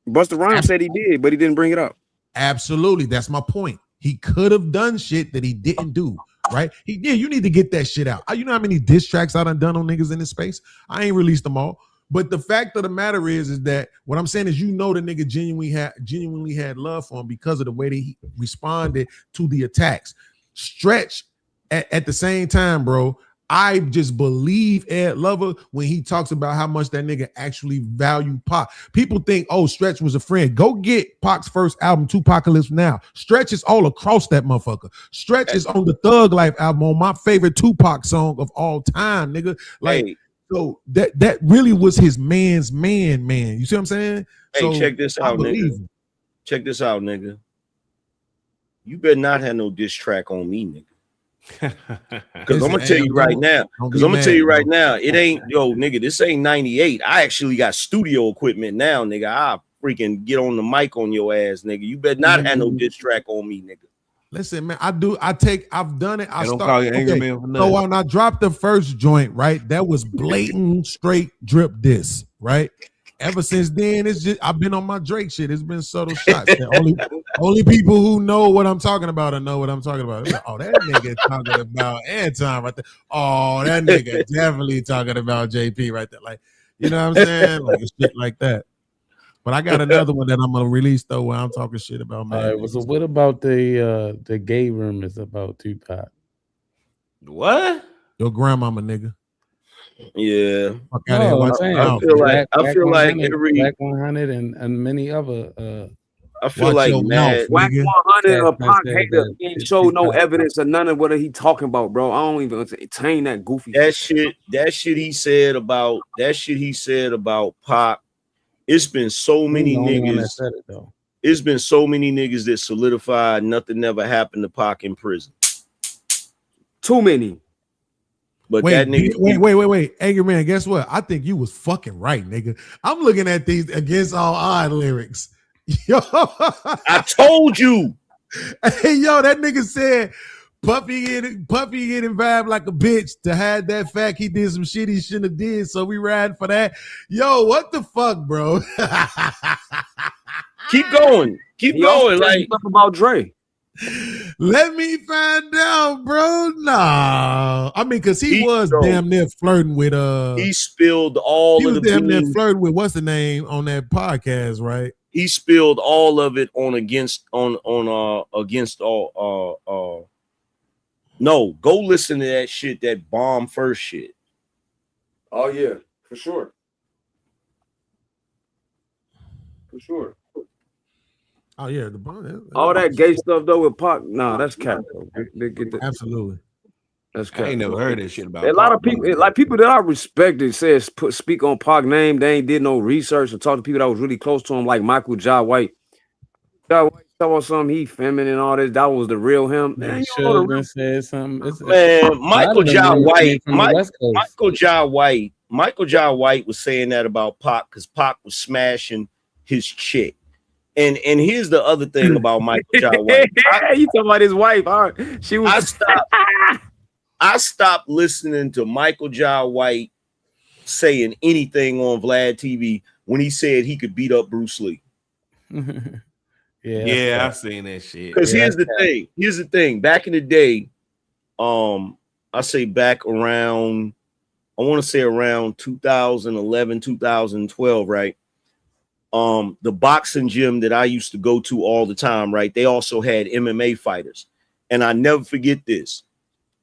Busta Rhymes said he did, but he didn't bring it up. Absolutely, that's my point. He could have done shit that he didn't do, right? You need to get that shit out. You know how many diss tracks I done on niggas in this space? I ain't released them all. But the fact of the matter is that what I'm saying is, the nigga genuinely had love for him because of the way that he responded to the attacks. Stretch at the same time, bro. I just believe Ed Lover when he talks about how much that nigga actually valued Pac. People think, oh, Stretch was a friend. Go get Pac's first album, Tupacalypse Now. Stretch is all across that motherfucker. Stretch is on the Thug Life album, on my favorite Tupac song of all time, nigga. So that really was his man's man. You see what I'm saying? Hey, so check this out, nigga. Check this out, nigga. You better not have no diss track on me, nigga. Because I'm gonna tell you right now. Because I'm gonna tell you right now, it ain't nigga. This ain't 98. I actually got studio equipment now, nigga. I freaking get on the mic on your ass, nigga. You better not have no diss track on me, nigga. Listen, man, I've done it. Don't call you Angry Man for So nothing. when I dropped the first joint, right, that was blatant straight drip diss, right? Ever since then, it's just I've been on my Drake shit. It's been subtle shots. Only people who know what I'm talking about or know what I'm talking about. Like, oh, that nigga talking about Anton right there. Oh, that nigga definitely talking about JP right there. Like, you know what I'm saying? Like shit like that. But I got another one that I'm gonna release though where I'm talking shit about man. All right, so what about the gay rumors about Tupac? What? Your grandmama, nigga. Yeah. No, I'm saying I feel like every Black 100 and many other I feel like mad. Whack 100 or Pac hater ain't show no evidence of none of what he talking about, bro. I don't even entertain that goofy shit he said about Pac. It's been so many niggas. It's been so many niggas that solidified nothing never happened to Pac in prison. Too many. But that nigga. Wait. Angry Man, guess what? I think you was fucking right, nigga. I'm looking at these against all odd lyrics. Yo, I told you. Hey, yo, that nigga said Puffy getting vibe like a bitch to hide that fact he did some shit he shouldn't have did. So we riding for that. Yo, what the fuck, bro? Keep going. Keep going. Like stuff about Dre. Let me find out, bro. Nah, I mean, cause he was damn near flirting with he spilled all he of was the damn near beans. flirting with what's the name on that podcast, right? He spilled all of it on against all no, go listen to that shit, that bomb first shit. Oh yeah, for sure. For sure. Oh yeah, all that gay stuff though with Pac. Nah, that's cap though. Absolutely. That's I ain't never heard that shit about a lot Pac, of people, like people that I respected, says speak on Pac name. They ain't did no research and talk to people that was really close to him, like Michael Jai White. Jai White talk about something he feminine and all this. That was the real him. Man, you know the real said something. Man, Michael Jai White was saying that about Pac because Pac was smashing his chick. And here's the other thing about Michael Jai White. You talking about his wife? All right. She was. I stopped listening to Michael Jai White saying anything on Vlad TV when he said he could beat up Bruce Lee. Yeah, I've seen that shit. Because here's the thing. Back in the day, I say back around, I want to say around 2011, 2012, right? The boxing gym that I used to go to all the time, right? They also had MMA fighters. And I never forget this.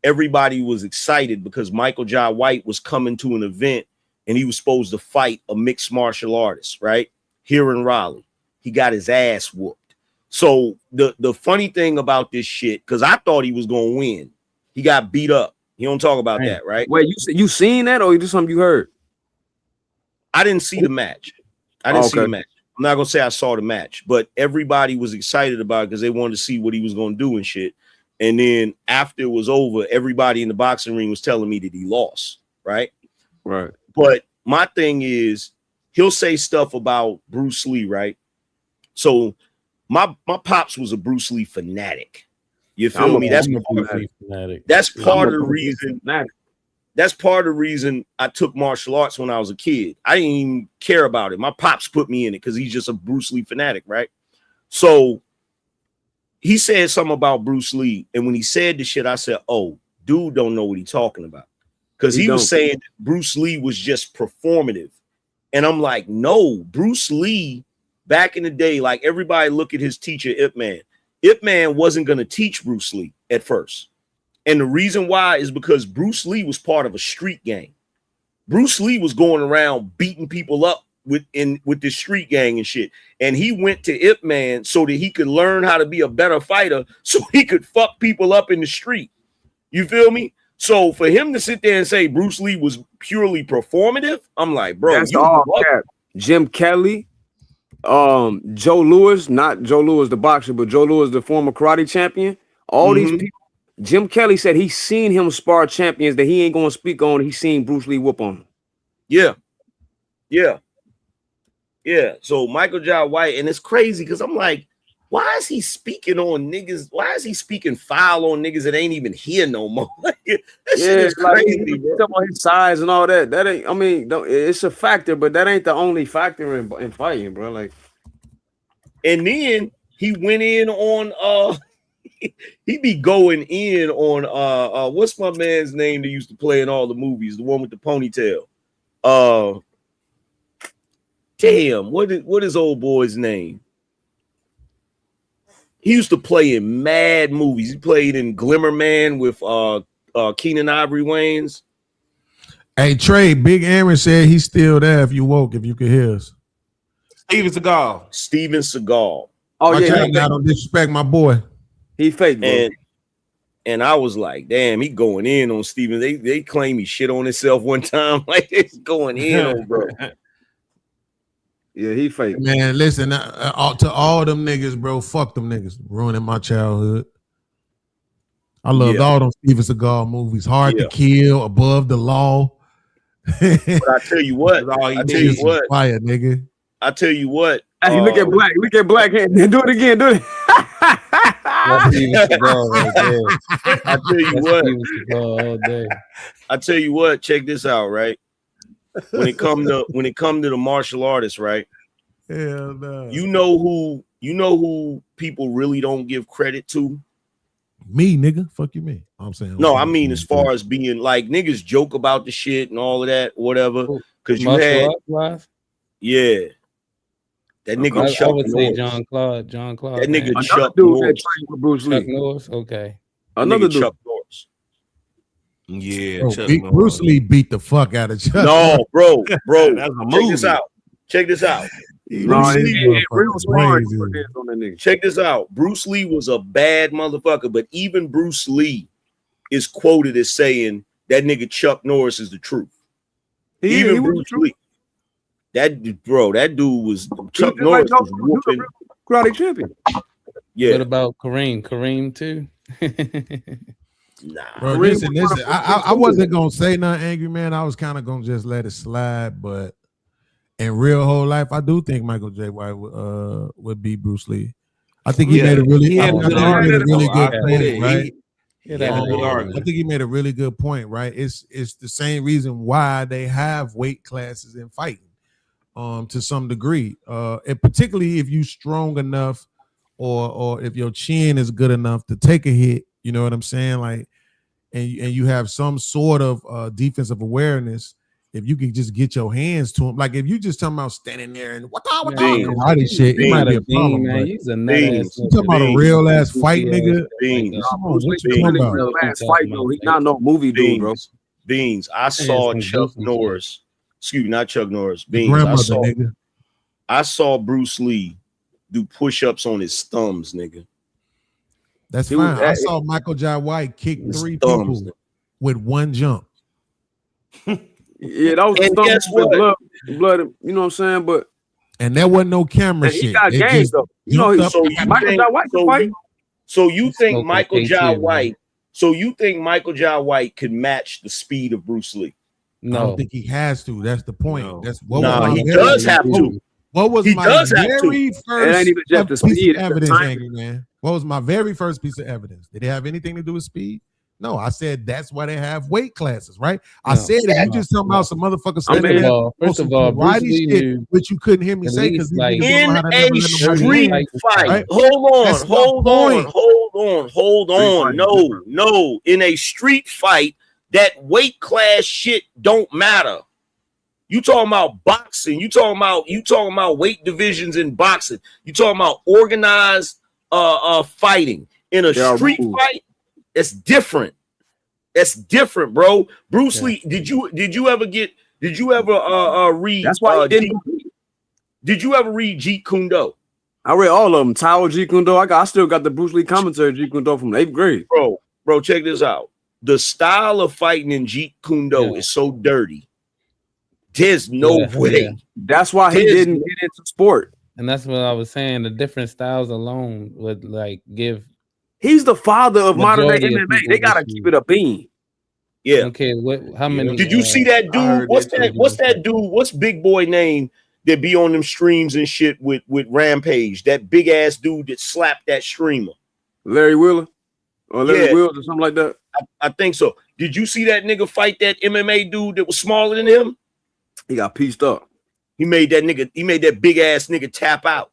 Everybody was excited because Michael Jai White was coming to an event and he was supposed to fight a mixed martial artist, right? Here in Raleigh. He got his ass whooped. So the funny thing about this shit, because I thought he was going to win. He got beat up. He don't talk about that, right? Wait, you seen that or just something you heard? I didn't see the match. I didn't see the match. I'm not going to say I saw the match, but everybody was excited about it because they wanted to see what he was going to do and shit. And then after it was over, everybody in the boxing ring was telling me that he lost, right? Right. But my thing is, he'll say stuff about Bruce Lee, right? So my pops was a Bruce Lee fanatic. You feel me? That's part of the reason. That's part of the reason I took martial arts when I was a kid. I didn't even care about it. My pops put me in it because he's just a Bruce Lee fanatic, right? So he said something about Bruce Lee, and when he said the shit, I said, "Oh, dude, don't know what he's talking about," because he was saying that Bruce Lee was just performative, and I'm like, no, Bruce Lee back in the day, like everybody look at his teacher Ip Man. Ip Man wasn't gonna teach Bruce Lee at first, and the reason why is because Bruce Lee was part of a street gang. Bruce Lee was going around beating people up with this street gang and shit. And he went to Ip Man so that he could learn how to be a better fighter so he could fuck people up in the street. You feel me? So for him to sit there and say Bruce Lee was purely performative, I'm like, bro, that's all cap. Jim Kelly, Joe Louis, not Joe Louis the boxer, but Joe Louis the former karate champion. All these people, Jim Kelly said he's seen him spar champions that he ain't gonna speak on. He's seen Bruce Lee whoop on him. Yeah. So Michael Jai White, and it's crazy because I'm like, why is he speaking on niggas? Why is he speaking foul on niggas that ain't even here no more? That shit is crazy, bro. Talking about his size and all that. That ain't. I mean, it's a factor, but that ain't the only factor in fighting, bro. Like, and then he went in on he be going in on what's my man's name that used to play in all the movies, the one with the ponytail. Damn, what is old boy's name? He used to play in mad movies. He played in Glimmer Man with Keenan Ivory Wayans. Hey Trey, Big Aaron said he's still there if you woke, if you could hear us. Steven Seagal. Oh yeah, I don't disrespect my boy. He fake, bro. And I was like, damn, he going in on Steven. They claim he shit on himself one time. Like it's going in on bro. Yeah, he fake. Man, listen, to all them niggas, bro, fuck them niggas. Ruining my childhood. I loved all them Steven Seagal movies. Hard to Kill, Above the Law. But I tell you what, fire, nigga. I tell you what. Hey, look at Black. Look at Black. Do it again. Do it. I tell you what. I tell you what. Check this out, right? When it come to the martial artists, right? Hell no. You know who people really don't give credit to? Me, nigga. Fuck you, me. I'm saying. No, I mean as far as being like niggas joke about the shit and all of that, whatever. Because you had, that nigga Chuck I would say Norris. John Claude. That nigga Another Chuck dude Norris. that trained with Bruce Lee. Chuck Norris. Okay. Another Nigga dude. Chuck Norris. Yeah, Bro, Chuck Bruce Lee beat the fuck out of Chuck. No, bro. That's a movie. Check this out. No, he real smart. Check this out. Bruce Lee was a bad motherfucker, but even Bruce Lee is quoted as saying that nigga Chuck Norris is the truth. He Bruce Lee. That dude was Chuck Norris was whooping karate champion. Yeah. What about Kareem? Kareem too. Nah. Bro, listen. I wasn't gonna say nothing, angry man. I was kind of gonna just let it slide, but in real whole life, I do think Michael J. White would beat Bruce Lee. I think he made a really, good point, right? I think he made a really good point, right? It's the same reason why they have weight classes in fighting, to some degree, and particularly if you strong enough, or if your chin is good enough to take a hit. You know what I'm saying? Like, and you have some sort of defensive awareness. If you can just get your hands to him, like if you just talking about standing there and karate shit, it might be a problem. Man, you talking about a real ass fight, nigga? What you talking about? Real ass fight, though. He's not no movie dude, bro. Beans. I saw Chuck Norris. Excuse me, not Chuck Norris. Beans. I saw Bruce Lee do push-ups on his thumbs, nigga. That's fine. I saw Michael Jai White kick 3 people with one jump. Yeah, that was blood, you know what I'm saying? But there wasn't no camera shit. He got games though. You know, Michael Jai White can fight. So you think Michael Jai White? So you think Michael Jai White could match the speed of Bruce Lee? No, I don't think he has to. That's the point. No. That's he does have to. What was my very first piece of evidence, angry man? What was my very first piece of evidence? Did it have anything to do with speed? No, I said that's why they have weight classes, right? I said if you just talking about some motherfuckers. First of all, Bruce Lee shit, which you couldn't hear me say because in a street fight. Right? Hold on. No. In a street fight, that weight class shit don't matter. You talking about boxing? You talking about weight divisions in boxing? You talking about organized fighting in a street fight? It's different. That's different, bro. Bruce Lee. Did you ever read? That's why he didn't. Did you ever read Jeet Kune Do? I read all of them. Tao Jeet Kune Do. I still got the Bruce Lee commentary Jeet Kune Do from 8th grade. Bro, check this out. The style of fighting in Jeet Kune Do is so dirty. There's no way. That's why he didn't get into sport. And that's what I was saying. The different styles alone would like give He's the father of modern day Majority of MMA. people They gotta disagree. keep it a bean. Yeah. Okay, how many? Did you see that I dude? heard What's that that? too. What's that dude? What's big boy name that be on them streams and shit with Rampage? That big ass dude that slapped that streamer. Larry Wheeler or Larry Yeah. Wills or something like that. I think so. Did you see that nigga fight that MMA dude that was smaller than him? He got pieced up. He made that big ass nigga tap out.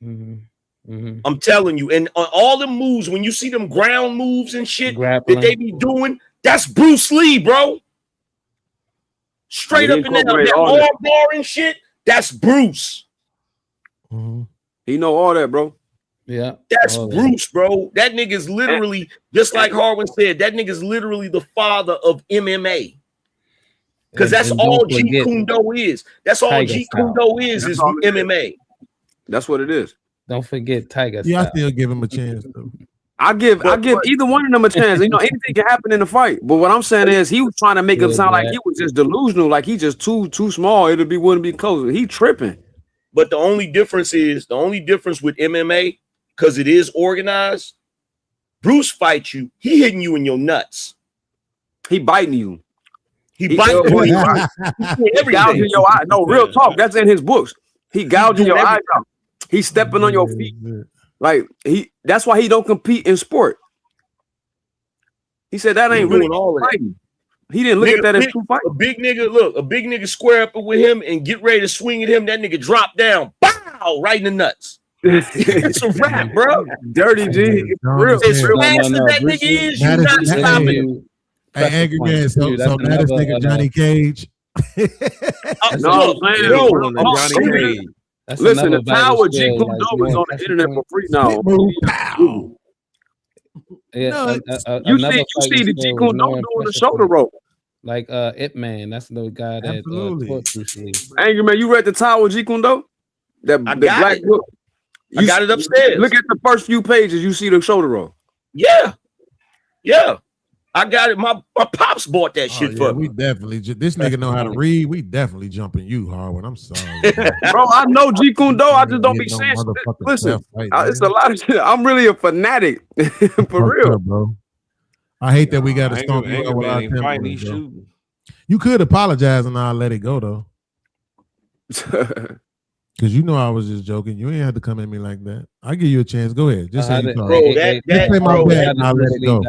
I'm telling you, and on all the moves, when you see them ground moves and shit Grappling. that they be doing, that's Bruce Lee, bro. Straight up in that arm bar and shit, that's Bruce. He know all that, bro. Yeah, that's Bruce, bro. That nigga's literally, just like Harwin said, that nigga's literally the father of MMA. Because that's all Jeet Kune Do is. That's all Jeet Kune Do is MMA. That's what it is. Don't forget Tiger. Yeah, I still give him a chance though. I give either one of them a chance. You know, anything can happen in the fight. But what I'm saying is, he was trying to make it sound like he was just delusional, like he just too small. Wouldn't be close. He tripping. But the only difference with MMA, because it is organized. Bruce fights you. He hitting you in your nuts. He biting you. He biting you. He gouging your eye. No, real talk. That's in his books. He gouging your eyes out. He's stepping on your feet. Like that's why he don't compete in sport. He said that ain't really all fighting. He didn't look at that as true fight. A big nigga square up with him and get ready to swing at him. That nigga drop down, bow, right in the nuts. It's a wrap, bro. Dirty G. Real. As fast as that nigga is, you not stopping him. Hey, angry man. So that is nigga Johnny Cage. Listen, the power of Jeet Kune Do is on the internet for free now. You see the Jeet Kune Do doing the shoulder rope. Like Ip Man, that's the guy that taught Bruce Lee. Angry man, you read the Tower of Jeet Kune Do? The black book. I got it upstairs. Look at the first few pages. You see the shoulder roll. Yeah. I got it. My pops bought that shit for me. We definitely. This nigga know how to read. We definitely jumping you, Harwin. I'm sorry, bro. I know Jeet Kune Do. I just don't be saying. Listen, it's a lot of shit. I'm really a fanatic for real, up, bro. I hate that we got to stomp you out without him. You could apologize and I'll let it go though. Because you know I was just joking. You ain't have to come at me like that. I'll give you a chance. Go ahead. Just say you sorry. I'll let it go.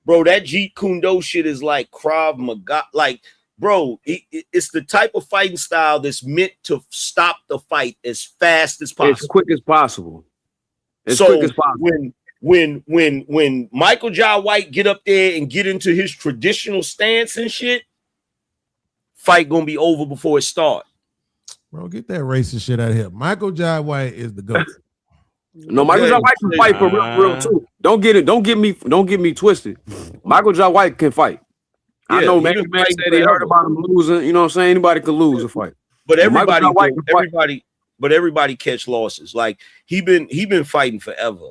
Bro, that Jeet Kune Do shit is like Krav Maga. Like, bro, it's the type of fighting style that's meant to stop the fight as fast as possible. As quick as possible. When Michael Jai White get up there and get into his traditional stance and shit, fight gonna be over before it starts. Bro, get that racist shit out of here. Michael Jai White is the GOAT. No, Michael Jai White can fight for real too. Don't get me twisted. Michael Jai White can fight. I know man said he heard about him losing. You know what I'm saying? Anybody could lose a fight. But everybody catch losses. Like he been fighting forever.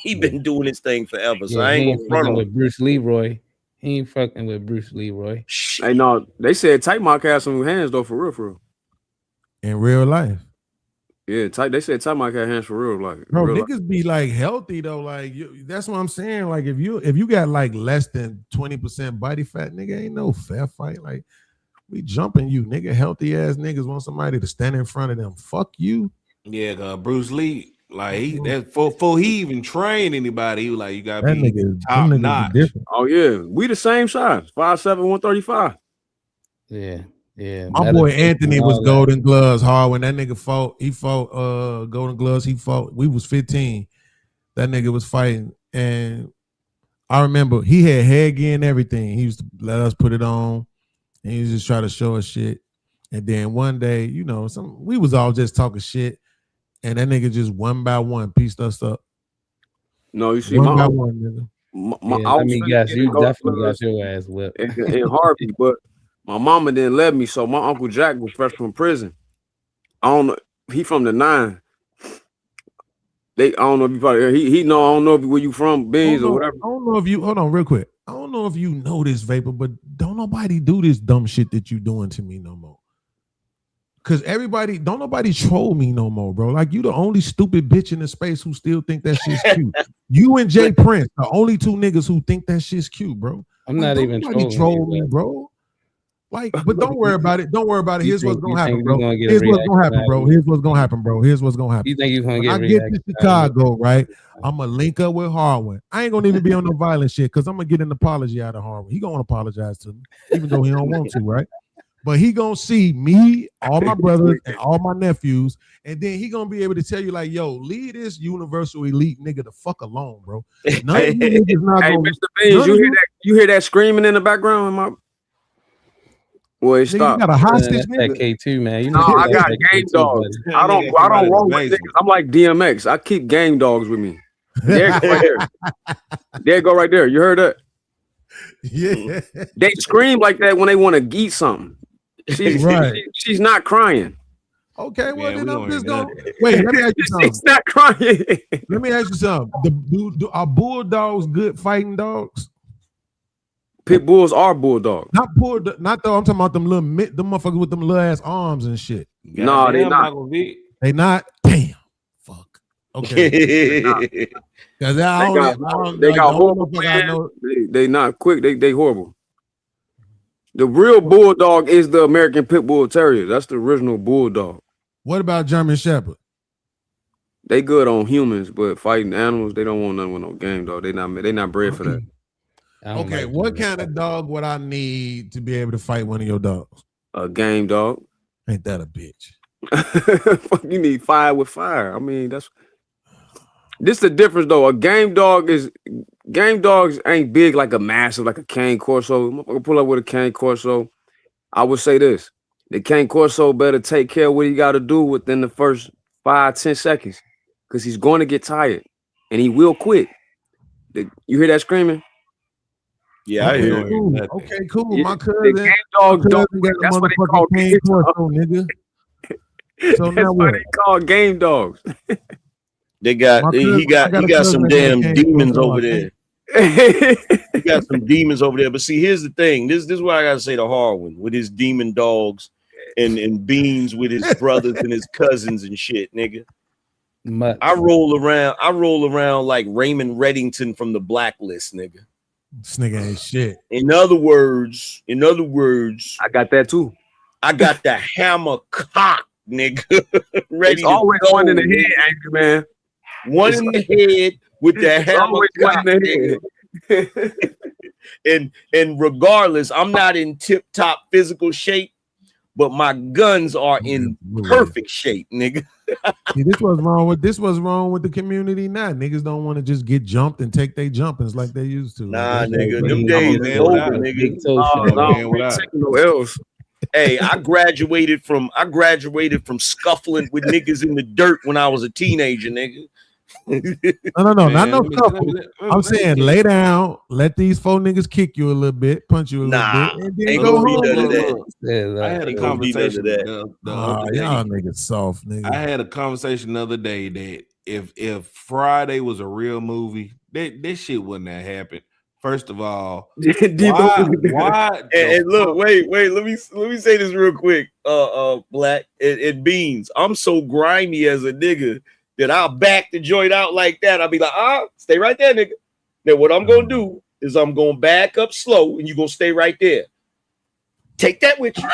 He been doing his thing forever. So I ain't gonna front him. With Bruce Leroy. He ain't fucking with Bruce Leroy. Hey, no, they said Tight Mike had some hands though, for real. In real life. Yeah, they said Tight Mike had hands for real life. Bro, niggas be like healthy though. Like that's what I'm saying. Like if you got like less than 20% body fat, nigga, ain't no fair fight. Like we jumping you, nigga. Healthy ass niggas want somebody to stand in front of them. Fuck you. Yeah, Bruce Lee, like before he even trained anybody, he was like, you gotta that be nigga, top notch. Oh yeah, we the same size, 5'7", 135. Yeah. My boy Anthony was Golden Gloves hard when that nigga fought. He fought Golden Gloves. He fought. We was 15. That nigga was fighting, and I remember he had headgear and everything. He used to let us put it on, and he was just trying to show us shit. And then one day, you know, we was all just talking shit, and that nigga just one by one pieced us up. No, you see, one by one, nigga. You definitely got your ass whipped in Harvey, but my mama didn't let me, so my Uncle Jack was fresh from prison. I don't know. He from the 9. I don't know if you probably he know. I don't know if where you from, Beans or whatever. I don't know if you hold on real quick. I don't know if you know this, Vapor, but don't nobody do this dumb shit that you doing to me no more. Cause everybody, don't nobody troll me no more, bro. Like you the only stupid bitch in the space who still think that shit's cute. You and Jay Prince, the only two niggas who think that shit's cute, bro. I'm like, not don't even nobody trolling troll you, me, bro. Like, but don't worry about it. Don't worry about it. You Here's what's think gonna happen, we bro. gonna get a Here's what's gonna happen, reaction bro. out of Here's what's gonna happen, bro. Here's what's gonna happen. You think you gonna When get I a get to reaction out of Chicago, right? I'm gonna link up with Harwin. I ain't gonna even be on no violent shit because I'm gonna get an apology out of Harwin. He gonna apologize to me, even though he don't want to, right? But he gonna see me, all my brothers, and all my nephews, and then he gonna be able to tell you like, "Yo, leave this universal elite nigga the fuck alone, bro." None of you niggas not Hey, gonna. Mr. Beans, you hear that screaming in the background? In my boy, Nigga, stop. you got a hostage, That's that nigga. K2, man. You No, know I got that game K2, dogs. buddy. I don't roll with niggas. I'm like DMX. I keep game dogs with me. There go right there. There go right there. You heard that? Yeah. They scream like that when they want to eat something. She's Right. she's not crying. Okay, well then I'm just gonna gonna wait. Let me ask you something. She's not crying. Let me ask you something. Are bulldogs good fighting dogs? Pit bulls are bulldogs. Not though. I'm talking about them motherfuckers with them little ass arms and shit. No, they not. They not. Damn. Fuck. Okay. Because They got horrible plans. They not quick. They horrible. The real bulldog is the American Pit Bull Terrier. That's the original bulldog. What about German Shepherd? They good on humans, but fighting animals, they don't want nothing with no game dog. They not bred for that. Okay, what kind of dog would I need to be able to fight one of your dogs? A game dog. Ain't that a bitch? You need fire with fire. I mean, this the difference though. Game dogs ain't big like a massive, like a cane corso. Motherfucker pull up with a cane corso. I would say this: the cane corso better take care of what he got to do within the first 5-10 seconds, because he's going to get tired and he will quit. You hear that screaming? Yeah, I hear cool. it. Okay, cool. Yeah, My cousin, the game dog don't. That's what they call cane corso, nigga. So That's now why what? they call game dogs. They got he got some damn demons over there. He got some demons over there. But see, here's the thing. This is what I gotta say to Harwin with his demon dogs and Beans with his brothers and his cousins and shit, nigga. I roll around like Raymond Reddington from the Blacklist, nigga. This nigga ain't shit. In other words, I got that too. I got the hammer cock, nigga. Ready It's always to go, one in the head, angry man. One in the head with the It's hammer always cock, one in the nigga. and regardless, I'm not in tip-top physical shape, but my guns are in perfect shape, nigga. See, this was wrong with the community now. Niggas don't want to just get jumped and take their jumpings like they used to. Nah, nigga, them days is over, nigga. Hey, I graduated from scuffling with niggas in the dirt when I was a teenager, nigga. No, not no scuffle. I'm saying lay down, let these 4 niggas kick you a little bit, punch you a little bit, and then ain't go gonna be home. none of that. I had a conversation the other day. Y'all niggas soft, nigga. I had a conversation the other day that if Friday was a real movie, this shit wouldn't have happened. First of all, why? And look, wait, let me say this real quick. Black and Beans. I'm so grimy as a nigga that I'll back the joint out like that. I'll be like, stay right there, nigga. Now what I'm gonna do is I'm gonna back up slow, and you gonna stay right there. Take that with you.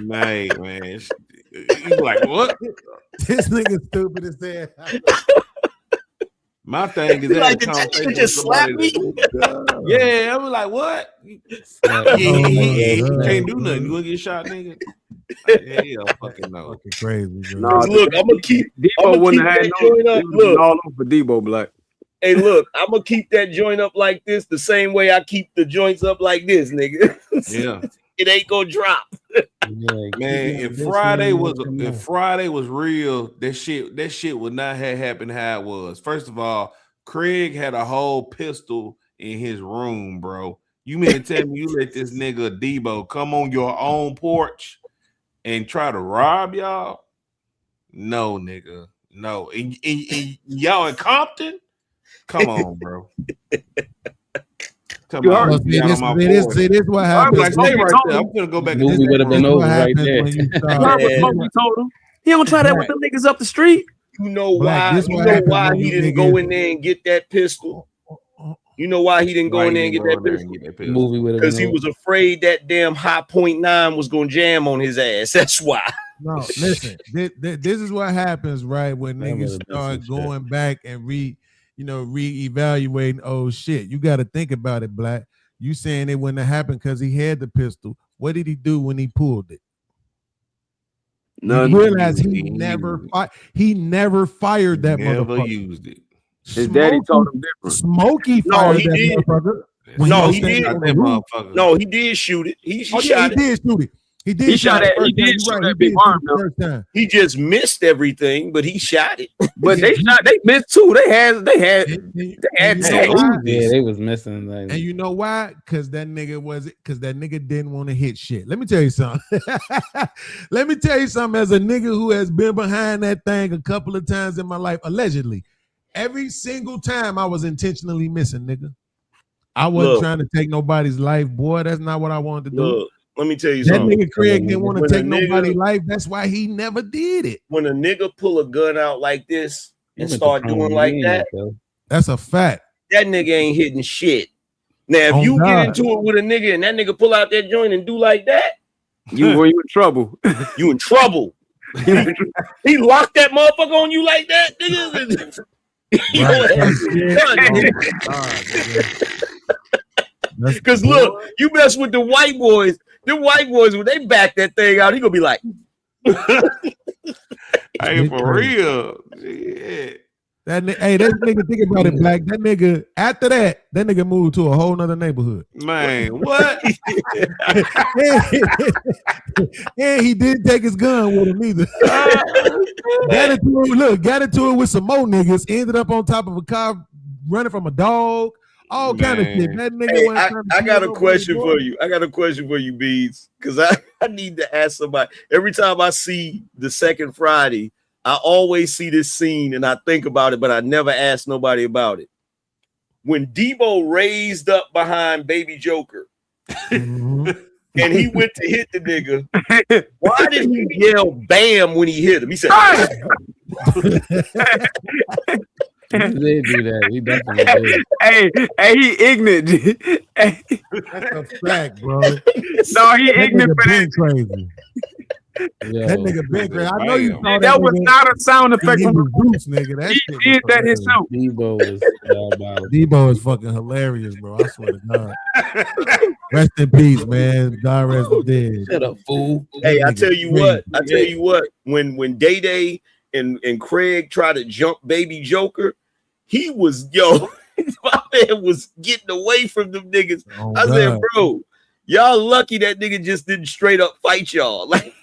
Man, you like what? This nigga stupid as hell. My thing is like, that conversation just slap me. Yeah, I was like, what? You can't do nothing. You gonna get shot, nigga? Hell, fucking no. Fucking crazy. Nah, look, I'm gonna keep Debo wouldn't have had joint up. Look, all over Debo Black. Hey, look, I'm gonna keep that joint up like this, the same way I keep the joints up like this, nigga. Yeah. It ain't gonna drop. Man, if Friday was real, that shit would not have happened how it was. First of all, Craig had a whole pistol in his room, bro. You mean to tell me you let this nigga Debo come on your own porch and try to rob y'all? No, nigga. No. And y'all in Compton? Come on, bro. Talking about Well, see, this what happens. Like, stay right there. I'm gonna go back. Movie would have been over right there. He told him he don't try that with the niggas up the street. You know Black, why? this You what know happens why when he you didn't niggas- go in there and get that pistol? You know why he didn't go in there and get that pistol? Movie would have Because been he was afraid that damn high .9 was gonna jam on his ass. That's why. No, listen. This is what happens, right? When That niggas would've been start some shit. going back and reevaluating. Oh shit, you got to think about it, Black. You saying it wouldn't have happened because he had the pistol. What did he do when he pulled it? None. You realize he never fired that Never motherfucker. used it. His daddy told him different. Smokey No, fired he that did. motherfucker. when No, was he standing did. on the roof. No, he did shoot it. He Oh, yeah, shot he it. did shoot it. He did. He shot it at. the He first time. did You're shoot right. that He big did arm shoot though. the first time. He just missed everything, but he shot it. But they shot. They missed too. They had. And you know why? Yeah, they was missing. Like, And you know why? Because that nigga didn't want to hit shit. Let me tell you something. Let me tell you something. As a nigga who has been behind that thing a couple of times in my life, allegedly, every single time I was intentionally missing, nigga. I wasn't trying to take nobody's life, boy. That's not what I wanted to do. Look, let me tell you That something. nigga Craig didn't want to When take a nigga- nobody's life. That's why he never did it. When a nigga pull a gun out like this and went start to doing prom, like you that, ain't know. That's a fact. that nigga ain't hitting shit. Now, if Oh, you God. get into it with a nigga and that nigga pull out that joint and do like that, You in trouble. You in trouble. He locked that motherfucker on you like that, nigga. Because look, you mess with the white boys. The white boys, when they back that thing out, he gonna be like, Hey, for real. Yeah. That nigga, think about it, Black. That nigga, after that nigga moved to a whole nother neighborhood. Man, what? And he didn't take his gun with him either. got into it with some more niggas. Ended up on top of a car, running from a dog. All kind of shit. That nigga. hey, wasn't trying to I kill got a nobody, question boy. for you. I got a question for you, Beads. Because I need to ask somebody. Every time I see the second Friday, I always see this scene and I think about it, but I never ask nobody about it. When Debo raised up behind Baby Joker and he went to hit the nigga, why did he yell bam when he hit him? He said, He did do that. He definitely did. Hey, he ignorant. Hey. That's a fact, bro. No, he That ignorant nigga for been that. crazy. Yo, That nigga been crazy. I know you saw that. That was nigga not a sound effect in from his boots, nigga. That He shit did was that hilarious. himself. Debo was diabolical. Debo is fucking hilarious, bro. I swear to God. Rest in peace, man. God rest the dead. Shut up, fool. hey, I Nigga tell you crazy. what, when Day Day and Craig tried to jump Baby Joker, he was, my man was getting away from them niggas. Oh, I said, God. bro, y'all lucky that nigga just didn't straight up fight y'all. Like,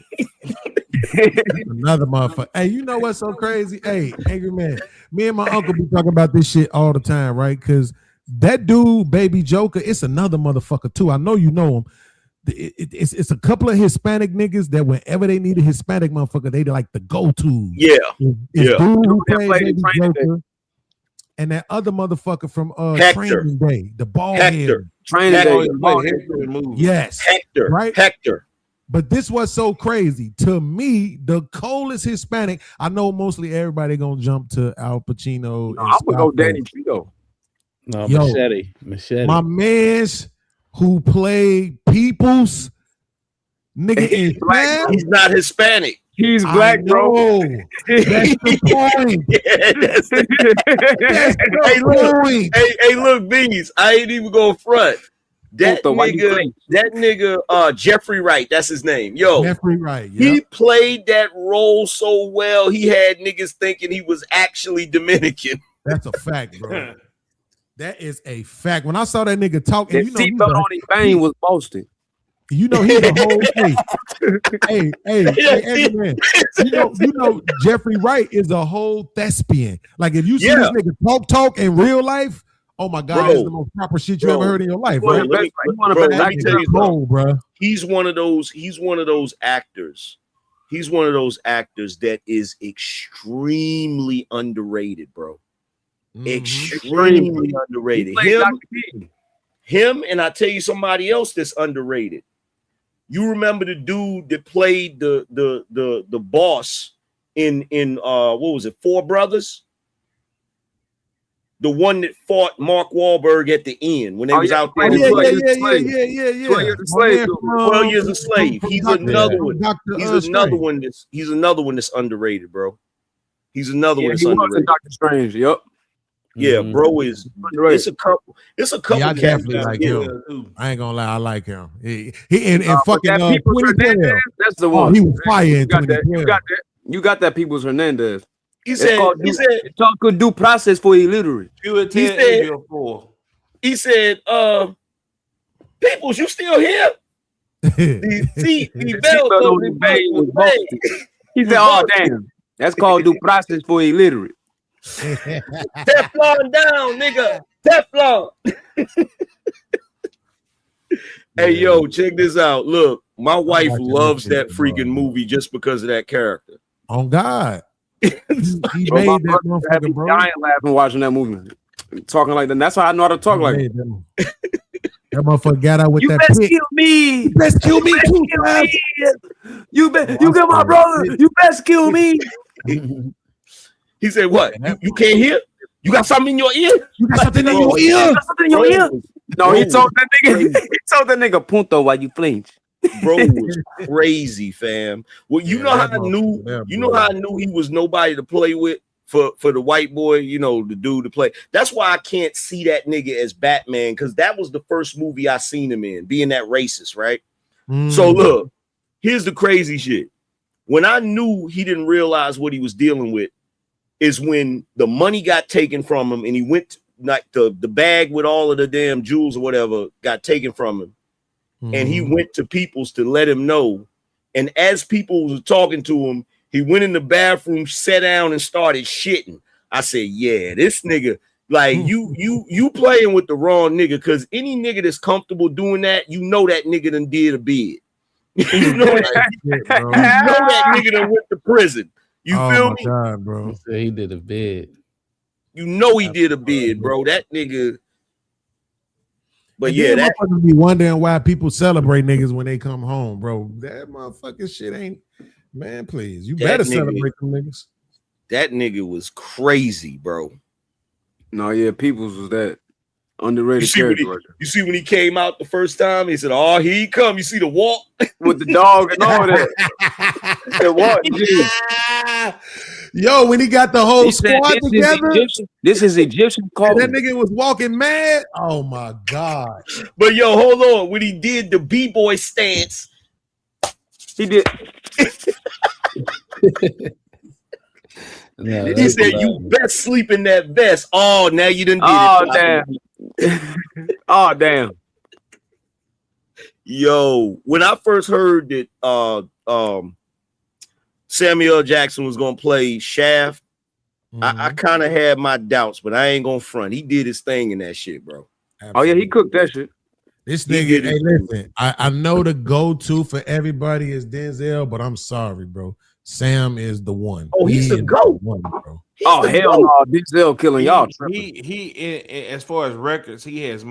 Another motherfucker. Hey, you know what's so crazy? Hey, Angry Man. Me and my uncle be talking about this shit all the time, right? Because that dude, Baby Joker, it's another motherfucker too. I know you know him. It's a couple of Hispanic niggas that whenever they need a Hispanic motherfucker, they like the go-to. yeah. It's Yeah. dude who That plays played Baby Training Day. Joker, and that other motherfucker from Hector. Training Day, the bald Hector. head. Training Hector. day. Like Hector in the movie. Yes. Hector. Right? Hector. But this was so crazy. To me, the coldest Hispanic, I know mostly everybody gonna jump to Al Pacino. And I'm gonna go Scarface. Danny Trejo. No, Yo, Machete. My mans who played Peoples, nigga in Fab, He's not Hispanic. He's I black, bro. know. That's the point. Yeah, that's That's hey, the look, point. hey, look, Beans. I ain't even going front. That Why you nigga, Jeffrey Wright, that's his name. Yo, Jeffrey Wright. he Yep. played that role so well, he had niggas thinking he was actually Dominican. That's a fact, bro. That is a fact. When I saw that nigga talking, That you know, he's seatbelt on his vein was Boston. You know he's a whole hey, man. You know Jeffrey Wright is a whole thespian. Like if you see this nigga talk in real life, oh my God, it's the most proper shit you ever heard in your life, right? Let me tell you something, bro. He's one of those actors. He's one of those actors that is extremely underrated, bro. Extremely underrated. He played Dr. King. Him, and I tell you somebody else that's underrated. You remember the dude that played the boss in what was it, Four Brothers? The one that fought Mark Wahlberg at the end when they was out there. 12 years a slave. He's another one. He's another one that's underrated, bro. He's another one that's underrated. Doctor Strange. Yep. Yeah, bro is. It's a couple. It's a couple. Yeah, I definitely like him. I ain't gonna lie, I like him. He in fucking 2012. That's the one. He was fire in 2012. You got that Peoples Hernandez. He said it's called good due process for illiterate. He said, Peoples, you still here? the belt. He said, oh damn, that's called due process for illiterate. Teflon down, nigga. Teflon. Hey, yo, check this out. Look, my wife loves that freaking movie just because of that character. On God. He Bro, made that motherfucker, bro. Dying laughing watching that movie. Talking like that. That's how I know how to talk like that. That motherfucker got out with You that best pit. kill me. You best kill me too, man. You get my brother. You best kill me. He said, what? You can't hear? You got something in your ear? You got something in your ear? You got something in your ear? No, he told that nigga punto while you flinch. Bro was crazy, fam. Well, you know how I knew he was nobody to play with for the white boy, you know, the dude to play. That's why I can't see that nigga as Batman, because that was the first movie I seen him in, being that racist, right? So look, here's the crazy shit. When I knew he didn't realize what he was dealing with is when the money got taken from him and he went like the bag with all of the damn jewels or whatever got taken from him. And he went to Peoples to let him know. And as people was talking to him, he went in the bathroom, sat down, and started shitting. I said, yeah, this nigga, like you playing with the wrong nigga, because any nigga that's comfortable doing that, you know that nigga done did a bid. you know that nigga done went to prison. You feel me? God, bro. He said he did a bid. You know he did a bid, bro. That nigga. But and yeah, that motherfuckers be wondering why people celebrate niggas when they come home, bro. That motherfucking shit ain't, man. Please, you better celebrate them niggas. That nigga was crazy, bro. No, yeah, Peoples was that underrated character. You see when he came out the first time, he said, "Oh, here he come." You see the walk with the dog and all that. The walk. Yo, when he got the whole squad together, this is Egyptian culture. That nigga was walking mad. Oh my God. But yo, hold on. When he did the B-boy stance, he did. He said, "You best sleep in that vest." Oh, now you done did it. Oh, damn. Yo, when I first heard that Samuel Jackson was gonna play Shaft, I kind of had my doubts, but I ain't gonna front. He did his thing in that shit, bro. Absolutely. Oh yeah, he cooked that shit. This nigga, hey, listen, I know the go-to for everybody is Denzel, but I'm sorry, bro. Sam is the one. Oh, he's the GOAT. Bro. Oh hell no, Denzel killing y'all. He as far as records, he has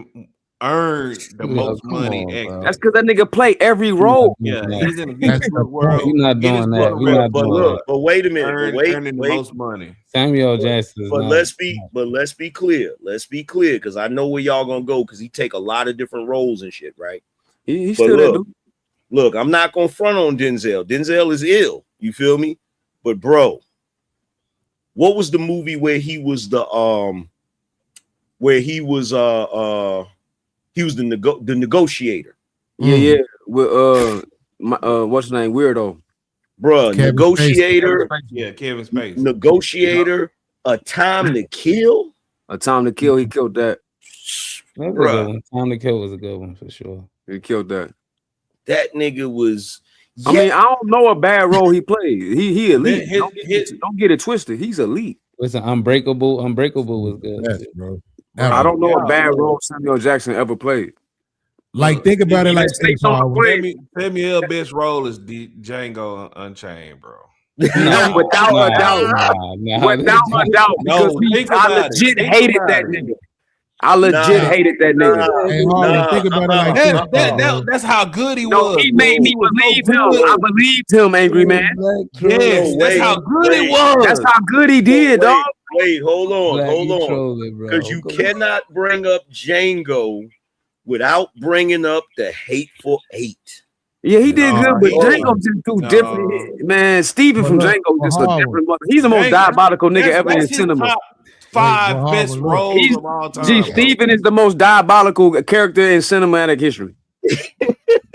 earned the most money. That's because that nigga play every role. Yeah, he's in the Guinness World. You're not doing that. You're not doing that. But wait a minute. Earning the most money. Samuel Jackson. But let's be clear. Let's be clear, because I know where y'all gonna go, because he take a lot of different roles and shit, right? He still look, I'm not gonna front on Denzel. Denzel is ill. You feel me? But bro, what was the movie where he was the negotiator? Yeah. With what's his name? Weirdo. Bruh, Kevin negotiator. Spacey. Yeah, Kevin Spacey. Negotiator. A Time to Kill. A Time to Kill. He killed that. That was a good one. Time to Kill was a good one for sure. He killed that. That nigga was. Yeah. I mean, I don't know a bad role he played. He elite. Don't get it twisted. He's elite. Listen, Unbreakable was good. Yes, bro. I don't know a bad role Samuel Jackson ever played. Like, think about it like this. Samuel's best role is Django Unchained, bro. No, without a doubt. Without a doubt. Because I legit hated that nigga. I legit hated that nigga. Hey, Harlan, think about it like this. That's how good he No, was. he made me believe him. I believed him, Angry Man. Yes, that's how good it was. That's how good he did, dog. Wait, hold on, Black, hold you on. trolling, bro. Because you Come on. cannot bring up Django without bringing up the Hateful Eight. Yeah, he did good, but Django just too different. Man, Steven from Django just a different mother. He's the most diabolical nigga ever in cinema. Top 5 best roles of all time. Gee, Steven is the most diabolical character in cinematic history.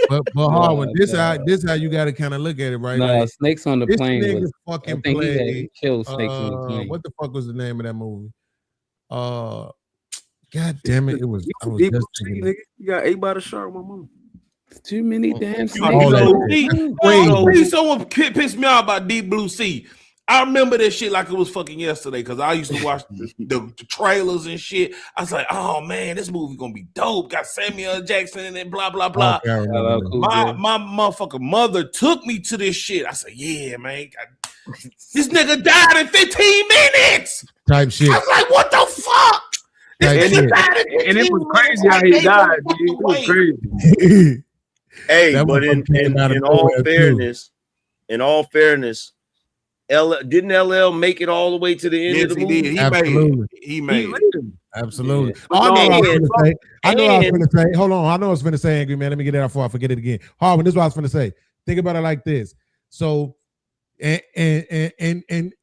But Harlan, this how you got to kind of look at it, right? Nah, Like, Snakes on the this Plane nigga was. I fucking think he played. had killed Snakes on the Plane. What the fuck was the name of that movie? God damn it! It was. I was just thinking Nigga, you got ate by the shark, my mom. Too many damn Deep Blue Sea. Please, someone pissed me off about Deep Blue Sea. I remember that shit like it was fucking yesterday because I used to watch the trailers and shit. I was like, oh man, this movie gonna be dope. Got Samuel L. Jackson in it, blah, blah, blah. My motherfucking mother took me to this shit. I said, yeah, man. This nigga died in 15 minutes. Type shit. I was like, what the fuck? This nigga died in 15 And it was minutes. crazy how he died, dude. It was crazy. Hey, That but in all fairness, didn't LL make it all the way to the end of the movie? He made it. Absolutely. Yeah. Oh, I know what I was going to say. Hold on. I know what I was going to say, Angry Man. Let me get it out before I forget it again. Harlan, this is what I was going to say. Think about it like this. So, and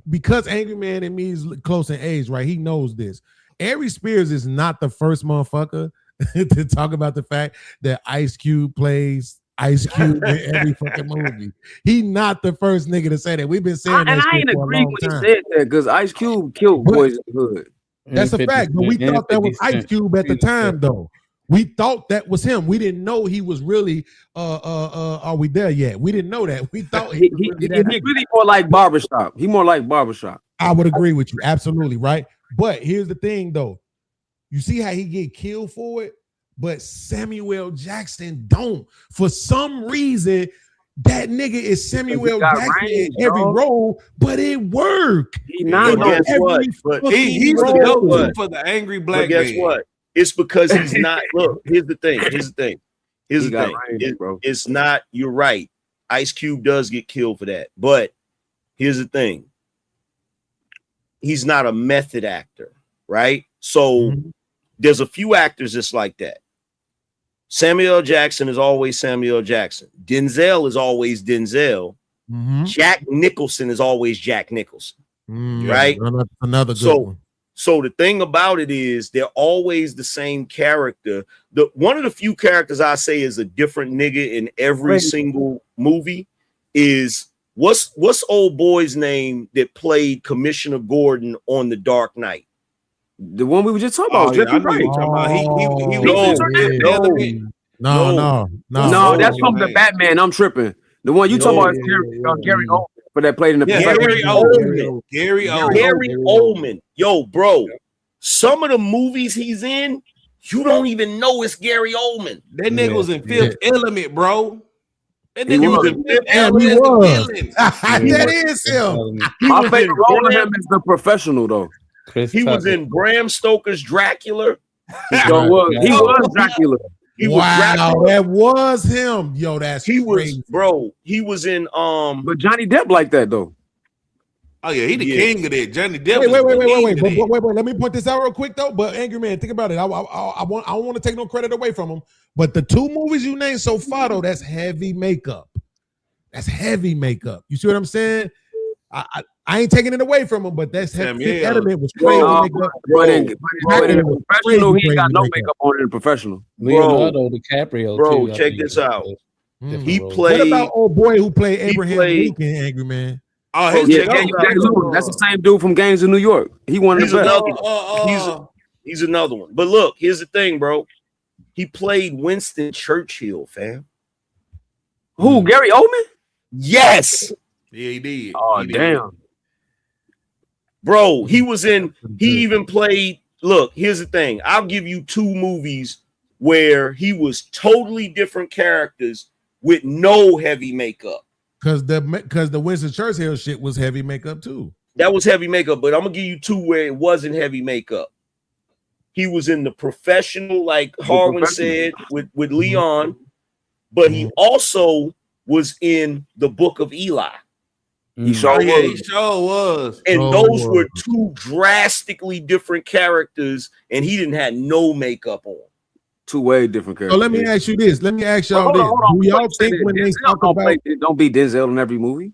because Angry Man and me is close in age, right? He knows this. Aries Spears is not the first motherfucker to talk about the fact that Ice Cube plays Ice Cube in every fucking movie. He not the first nigga to say that. We've been saying that And I shit ain't for a agree long when time. he said that because Ice Cube killed boys in the hood. That's a fact, but we thought that was Ice Cube at the time, though. We thought that was him. We didn't know he was really. Are we there yet? We didn't know that. We thought he really more like Barbershop. He more like Barbershop. I would agree with you, absolutely, right. But here's the thing, though. You see how he get killed for it, but Samuel Jackson don't. For some reason, that nigga is Samuel Jackson in every role, but it worked. He's the go-to for the angry black man. But guess what? It's because he's not. Look, here's the thing. It's not. You're right. Ice Cube does get killed for that, but here's the thing. He's not a method actor, right? So there's a few actors that's like that. Samuel L. Jackson is always Samuel L. Jackson. Denzel is always Denzel. Jack Nicholson is always Jack Nicholson, right? Another good one. So the thing about it is they're always the same character. One of the few characters I say is a different nigga in every single movie is what's old boy's name that played Commissioner Gordon on The Dark Knight? The one we were just talking about. Jeffrey Wright. No, that's from the Batman. I'm tripping. The one you talking about is Gary Oldman for that played in the Gary Oldman. Yo, bro, some of the movies he's in, you don't even know it's Gary Oldman. That nigga was in Fifth Element, bro. That He nigga was was in in Fifth Fifth Element. Element. That is him. My favorite role of him is The Professional, though. He was in Bram Stoker's Dracula. He was Dracula. He was Dracula. That was him. Yo, that's crazy. He was in But Johnny Depp like that though. Oh yeah, he the king of that. Johnny Depp. Wait. Let me point this out real quick though. But Angry Man, think about it. I don't want to take no credit away from him. But the two movies you named so far though, that's heavy makeup. That's heavy makeup. You see what I'm saying? I ain't taking it away from him, but that's Fifth Element was crazy. But in the Professional, he ain't got no makeup on in the Professional. Leonardo DiCaprio. Bro, too, check this out. He What played. about old boy who played Abraham Lincoln, Angry Man? Oh, yeah, that's the same dude from Gangs of New York. He one of the best. He's another one. But look, here's the thing, bro. He played Winston Churchill, fam. Who? Gary Oldman? Yes. Yeah, he did. Oh, damn. Bro, he even played. Look, here's the thing. I'll give you two movies where he was totally different characters with no heavy makeup. Because the Winston Churchill shit was heavy makeup too. That was heavy makeup, but I'm gonna give you two where it wasn't heavy makeup. He was in The Professional, like Harwin said, with Leon, but he also was in The Book of Eli. He sure was. And those were two drastically different characters, and he didn't have no makeup on. Two way different characters. So let me ask you this. Let me ask y'all Hold this. on, hold on. Do y'all think when they talk about don't be Denzel in every movie?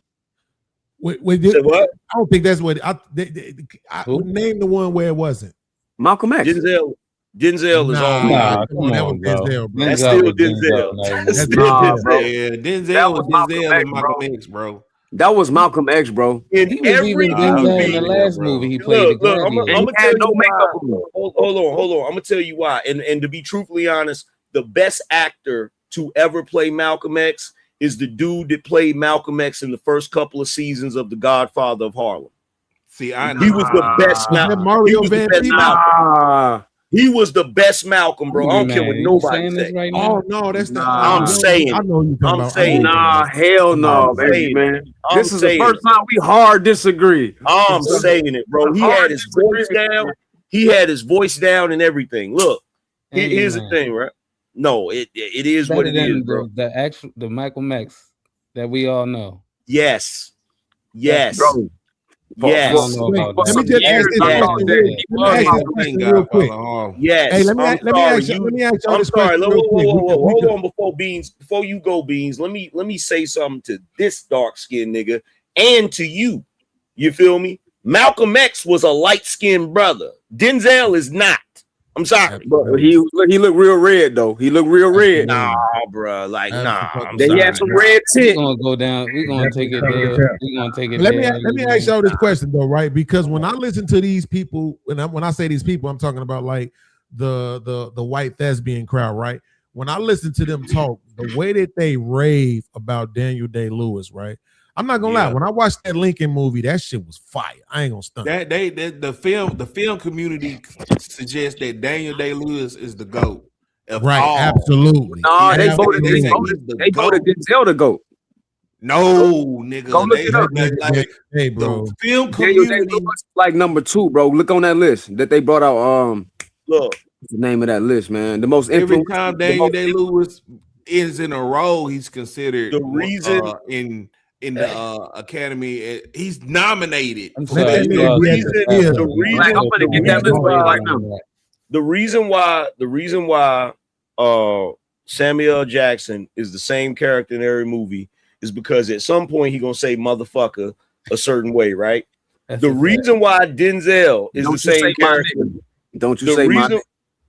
what? I don't think that's what I would name the one where it wasn't. Malcolm X. Denzel is all that was Denzel, bro. That's still Denzel. That's Denzel, Denzel. Yeah, Denzel was Denzel and Malcolm X, bro. That was Malcolm X, bro. In He was every even Denzel in the movie, last movie he played. look, I'm gonna tell you why. on. Hold on. I'm gonna tell you why. And to be truthfully honest, the best actor to ever play Malcolm X is the dude that played Malcolm X in the first couple of seasons of The Godfather of Harlem. See, He was the best Malcolm. He was the best Malcolm. He was the best Malcolm, bro. I don't care what nobody says. Right Oh no, that's not. I'm saying. I know you. I'm saying. Nah, hell no, baby, man. This is the first time we hard disagree. I'm saying it, bro. He had his voice down. He had his voice down and everything. Look, here's the thing, right? No, it is what it is, bro. The Malcolm X that we all know. Yes. Bro. Yes. Let me just ask this question real quick. Yes. Hey, let me ask y'all this question real quick. Hold on before you go, Beans. Let me say something to this dark-skinned nigga and to you. You feel me? Malcolm X was a light-skinned brother. Denzel is not. I'm sorry. But he looked real red though. He looked real red. Nah, bro. Like, nah. He had some red tint. We're gonna go down. We're gonna take it there. We're gonna take it Let there. me ask y'all this question though, right? Because when I listen to these people, when I say these people, I'm talking about like the white thespian crowd, right? When I listen to them talk, the way that they rave about Daniel Day-Lewis, right? I'm not gonna lie. When I watched that Lincoln movie, that shit was fire. I ain't gonna stunt. The film community suggests that Daniel Day-Lewis is the GOAT. Right, absolutely. No, they voted Denzel to GOAT. No, nigga. Go look it up. Hey, bro. The film Daniel community Day-Lewis like number 2, bro. Look on that list that they brought out. Look, what's the name of that list, man? The most every time Daniel Day-Lewis is in a role, he's considered the reason in the Academy. He's nominated. The reason why Samuel L. Jackson is the same character in every movie is because at some point he gonna say motherfucker a certain way, right? The reason why Denzel is the same character. Don't you say my name?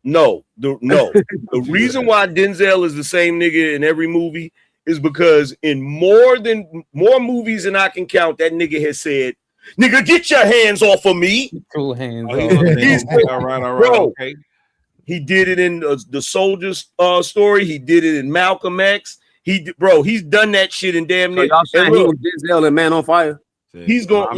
No. The reason why Denzel is the same nigga in every movie is because in more movies than I can count, that nigga has said, "Nigga, get your hands off of me." Cool hands. All right. Okay. He did it in the Soldier's story. He did it in Malcolm X. He's done that shit in damn near. So y'all saying he was Denzel in Man on Fire? He's gonna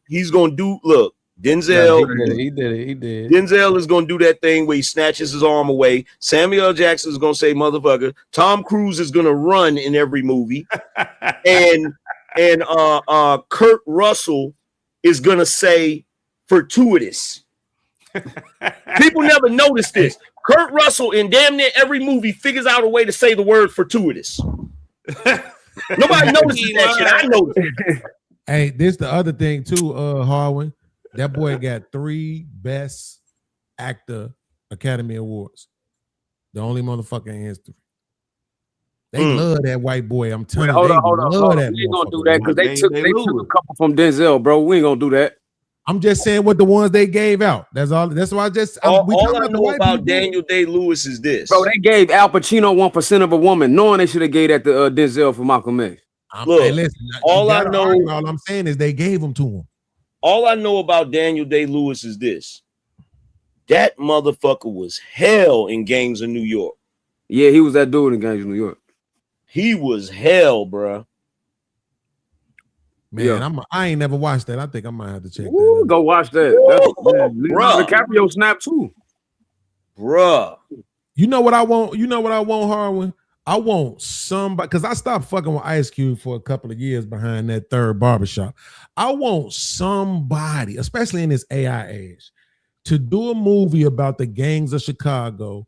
he's gonna do. Look, Denzel. Yeah, he did it. Denzel is gonna do that thing where he snatches his arm away. Samuel L. Jackson is gonna say motherfucker. Tom Cruise is gonna run in every movie, and Kurt Russell is gonna say fortuitous. People never notice this. Kurt Russell in damn near every movie figures out a way to say the word fortuitous. Nobody notices that shit. I noticed it. Hey, this the other thing too, Harwin. That boy got 3 Best Actor Academy Awards. The only motherfucker in history. They love that white boy. I'm telling you. Hold on. We ain't gonna do that because they took a couple from Denzel, bro. We ain't gonna do that. I'm just saying what the ones they gave out. That's all. That's why all I know about Daniel Day-Lewis is this. Bro, they gave Al Pacino 1% of a Woman, knowing they should have gave that to Denzel for Malcolm X. Look, all I'm saying is they gave them to him. All I know about Daniel Day-Lewis is this. That motherfucker was hell in Gangs of New York. Yeah, he was that dude in Gangs of New York. He was hell, bro. Man, I ain't never watched that. I think I might have to check that out. Go watch that. Bruh. DiCaprio snap too. Bruh. You know what I want? Harwin? I want somebody, because I stopped fucking with Ice Cube for a couple of years behind that third barbershop. I want somebody, especially in this AI age, to do a movie about the gangs of Chicago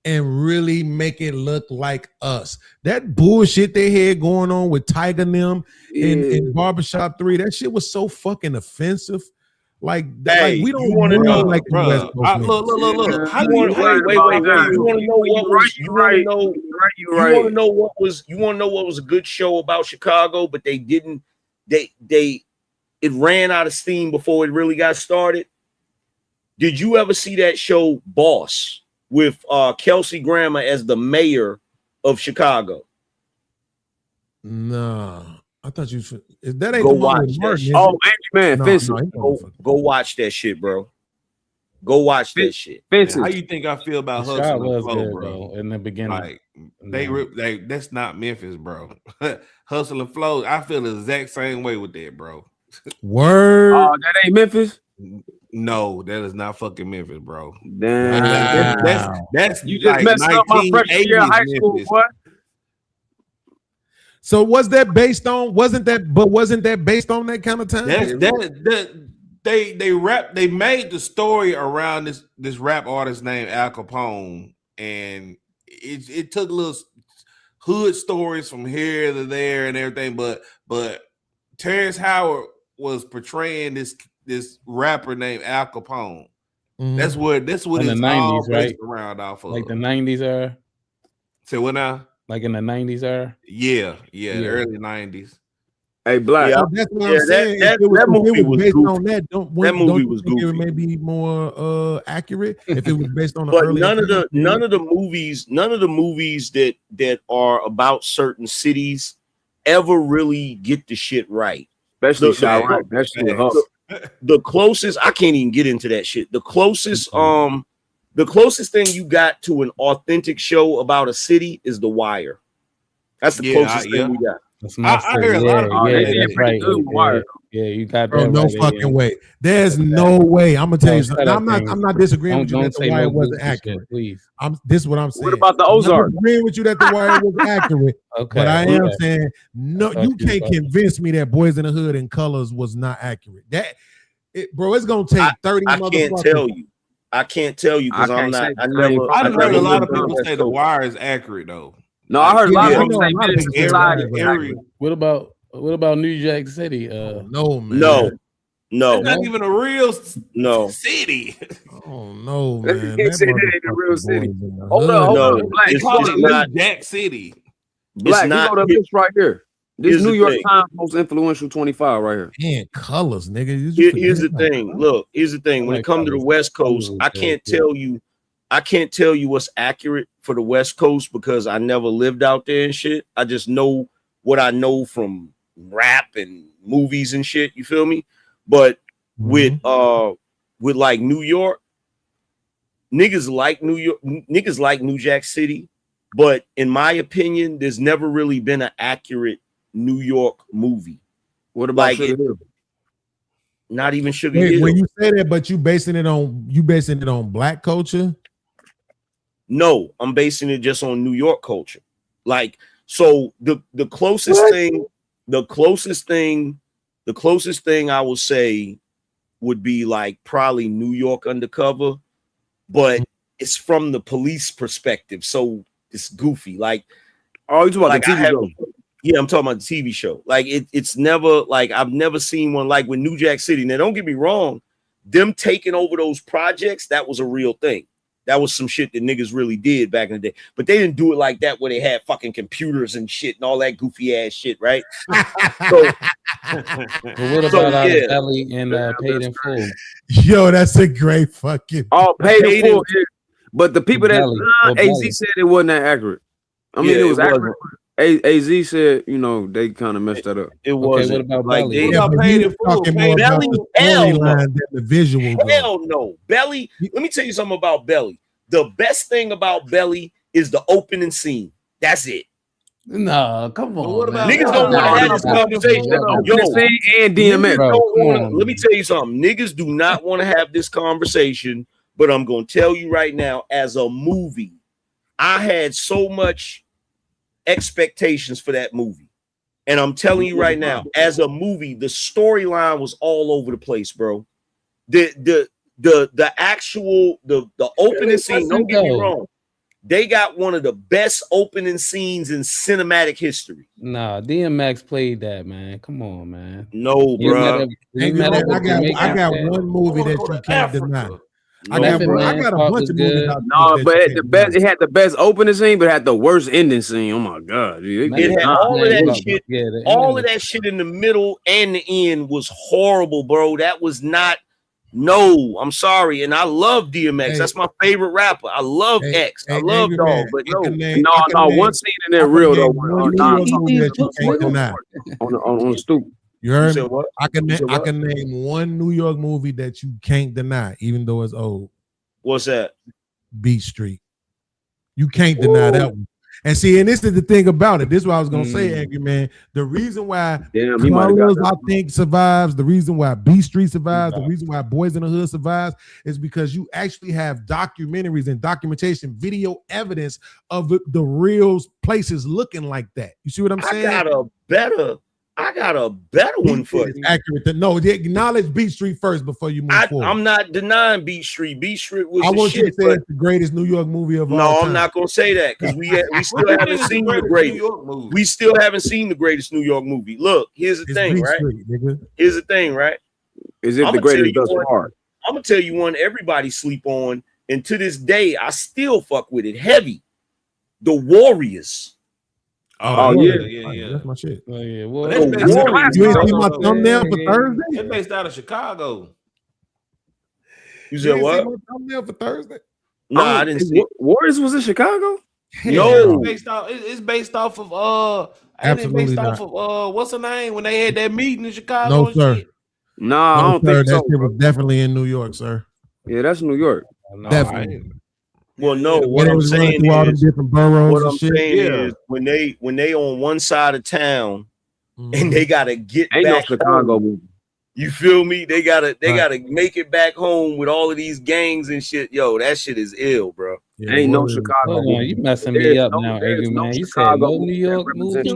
and really make it look like us. That bullshit they had going on with Tiger and them in Barbershop 3, that shit was so fucking offensive. Like, Hey, like we don't you want to know, like the West Bro, Coast look. How do you you want hate wait. about You want to know what was? You want to know? You You want to know what was? You want to know what was a good show about Chicago, but they didn't. It ran out of steam before it really got started. Did you ever see that show Boss with Kelsey Grammer as the mayor of Chicago? Nah, I thought you should. That ain't Go the one watch with that Martin, shit. is it? Oh, man, No, Fences. Go watch that shit, bro. Go watch that shit. Man, Fences. how you think I feel about The shot Hustle and was Flow, good bro? though in the beginning. Like they that's not Memphis, bro. Hustle and Flow, I feel the exact same way with that, bro. Word. Oh, that ain't Memphis. No, that is not fucking Memphis, bro. Damn. That's You just like messed up my freshman year of high school, Memphis. boy. So was that based on? Wasn't that based on that kind of time? They made the story around this rap artist named Al Capone, and it took little hood stories from here to there and everything, but Terrence Howard was portraying this rapper named Al Capone. Mhm. That's what In it's the all 90s, based right? around off of. Like the 90s era. Say what now? Like in the 90s era. Yeah, the early 90s. Hey, Black. So that's what I'm saying. If it was based on that, don't you think it may be more accurate if it was based on the But early. none of the movies that are about certain cities ever really get the shit right. Especially Chirac. That shit hard. The closest, I can't even get into that shit. The closest thing you got to an authentic show about a city is The Wire. That's the closest thing we got. I heard a lot of people say that's right. Yeah, you got that. Bro, no right, fucking way. There's no way. I'm gonna tell you Don't something. say I'm that not. thing. I'm not disagreeing with you Don't that The say Wire no wasn't goofy shit, accurate. please. This is what I'm saying. What about the I'm not Ozark? agreeing with you that The Wire was accurate. Okay, But I am okay. saying no. You can't convince me that Boys in the Hood and Colors was not accurate. Bro, it's gonna take 30. I can't tell you. I can't tell you because I'm not. I've heard a lot of people say The Wire is accurate though. No, I heard a lot of people say Memphis Society. What about New Jack City? No, man. No. It's not even a real city. Oh no, man. He said it ain't a real city. Hold Hold on. Black, It's hold on. not Jack City. Black, you know this right here. This here's New the York thing. Times most influential 25 right here. Man, Colors, nigga. Here's the thing. Look, here's the thing. When it comes to the West Coast, I can't tell you what's accurate for the West Coast because I never lived out there and shit. I just know what I know from rap and movies and shit. You feel me? But with like New York, niggas like New Jack City, but in my opinion, there's never really been an accurate New York movie. What about Sugar Hill? Not even Sugar Wait, Hill. when you say that, but you basing it on black culture? No, I'm basing it just on New York culture. Like, so the closest thing I would say would be like probably New York Undercover, but it's from the police perspective, so it's goofy. Like, oh, you talking about the TV show? Yeah, I'm talking about the TV show. Like, it's never like I've never seen one like with New Jack City. Now, don't get me wrong, them taking over those projects, that was a real thing. That was some shit that niggas really did back in the day. But they didn't do it like that where they had fucking computers and shit and all that goofy ass shit, right? So, But what about Out of Belly and Paid in Full? Yo, that's a great fucking. Oh, Paid in Full. Yeah. But the people that Belly. AZ said it wasn't that accurate. I mean, Yeah, it was it accurate. AZ said, they kind of messed that up. It was. What about like Belly? they Paid in Full. Belly, hell no. Than the visual. Hell no. Belly, let me tell you something about Belly. The best thing about Belly is the opening scene. That's it. No, come on. Man. Niggas don't want to have this conversation. Yo, and DMX. Let me tell you something. Niggas do not want to have this conversation, but I'm going to tell you right now, as a movie, I had so much expectations for that movie. And I'm telling you right now, as a movie, the storyline was all over the place, bro. The the actual the opening scene. Don't get me wrong. They got one of the best opening scenes in cinematic history. Nah, DMX played that, man. Come on, man. No, bro. I got one movie that you can't deny. I got a bunch of movies. No, but it had the best opening scene, but it had the worst ending scene. Oh my god, dude. It had all of that shit. All of that shit in the middle and the end was horrible, bro. That was not. No, I'm sorry, and I love DMX. That's my favorite rapper. I love X. I love Dog, but no, one scene in there real though. On the stoop. You heard me? What? I can name one New York movie that you can't deny, even though it's old. What's that? Beat Street. You can't deny that one. And see, and this is the thing about it. This is what I was gonna say, Angry Man. The reason why Colors, I think, survives, the reason why B Street survives, the reason why Boys in the Hood survives is because you actually have documentaries and documentation, video evidence of the real places looking like that. You see what I'm saying? I got a better one for you. Accurate. No, acknowledge Beat Street first before you move forward. I'm not denying Beat Street. Beat Street was I want shit, you to say it's the greatest New York movie of all time. No, I'm not gonna say that because we still haven't seen the greatest. We still haven't seen the greatest New York movie. Look, here's the thing, right? Here's the thing, right? Is it the greatest thus far? I'm gonna tell you one everybody sleep on, and to this day, I still fuck with it heavy. The Warriors. Oh yeah. That's my shit. Oh yeah. Well, you ain't see my thumbnail for Thursday? It's based out of Chicago. You said what? See my thumbnail for Thursday? No, I didn't see. Warriors was in Chicago. No, it's based off of Absolutely based not. off of what's the name when they had that meeting in Chicago? No, and sir. shit? Nah, I don't think that so. shit was definitely in New York, sir. Yeah, that's New York. Definitely. Well, no. When What it I'm was running saying through all the is, different boroughs what and I'm shit. saying is, when they on one side of town and they gotta get Ain't back no Chicago home. movie. You feel me? They gotta make it back home with all of these gangs and shit. Yo, that shit is ill, bro. Ain't no Chicago. Hold on, you messing me up now, Angry Man. You said no New York movie. There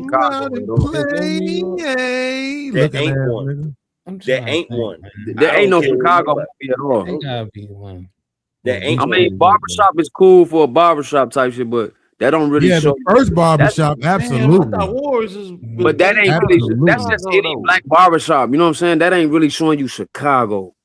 ain't one. There ain't one. There ain't no Chicago movie at all. There gotta be one. There ain't. I mean, barbershop is cool for a barbershop type shit, but that don't really show. The first barbershop, absolutely. But that ain't really. That's just any black barbershop. You know what I'm saying? That ain't really showing you Chicago.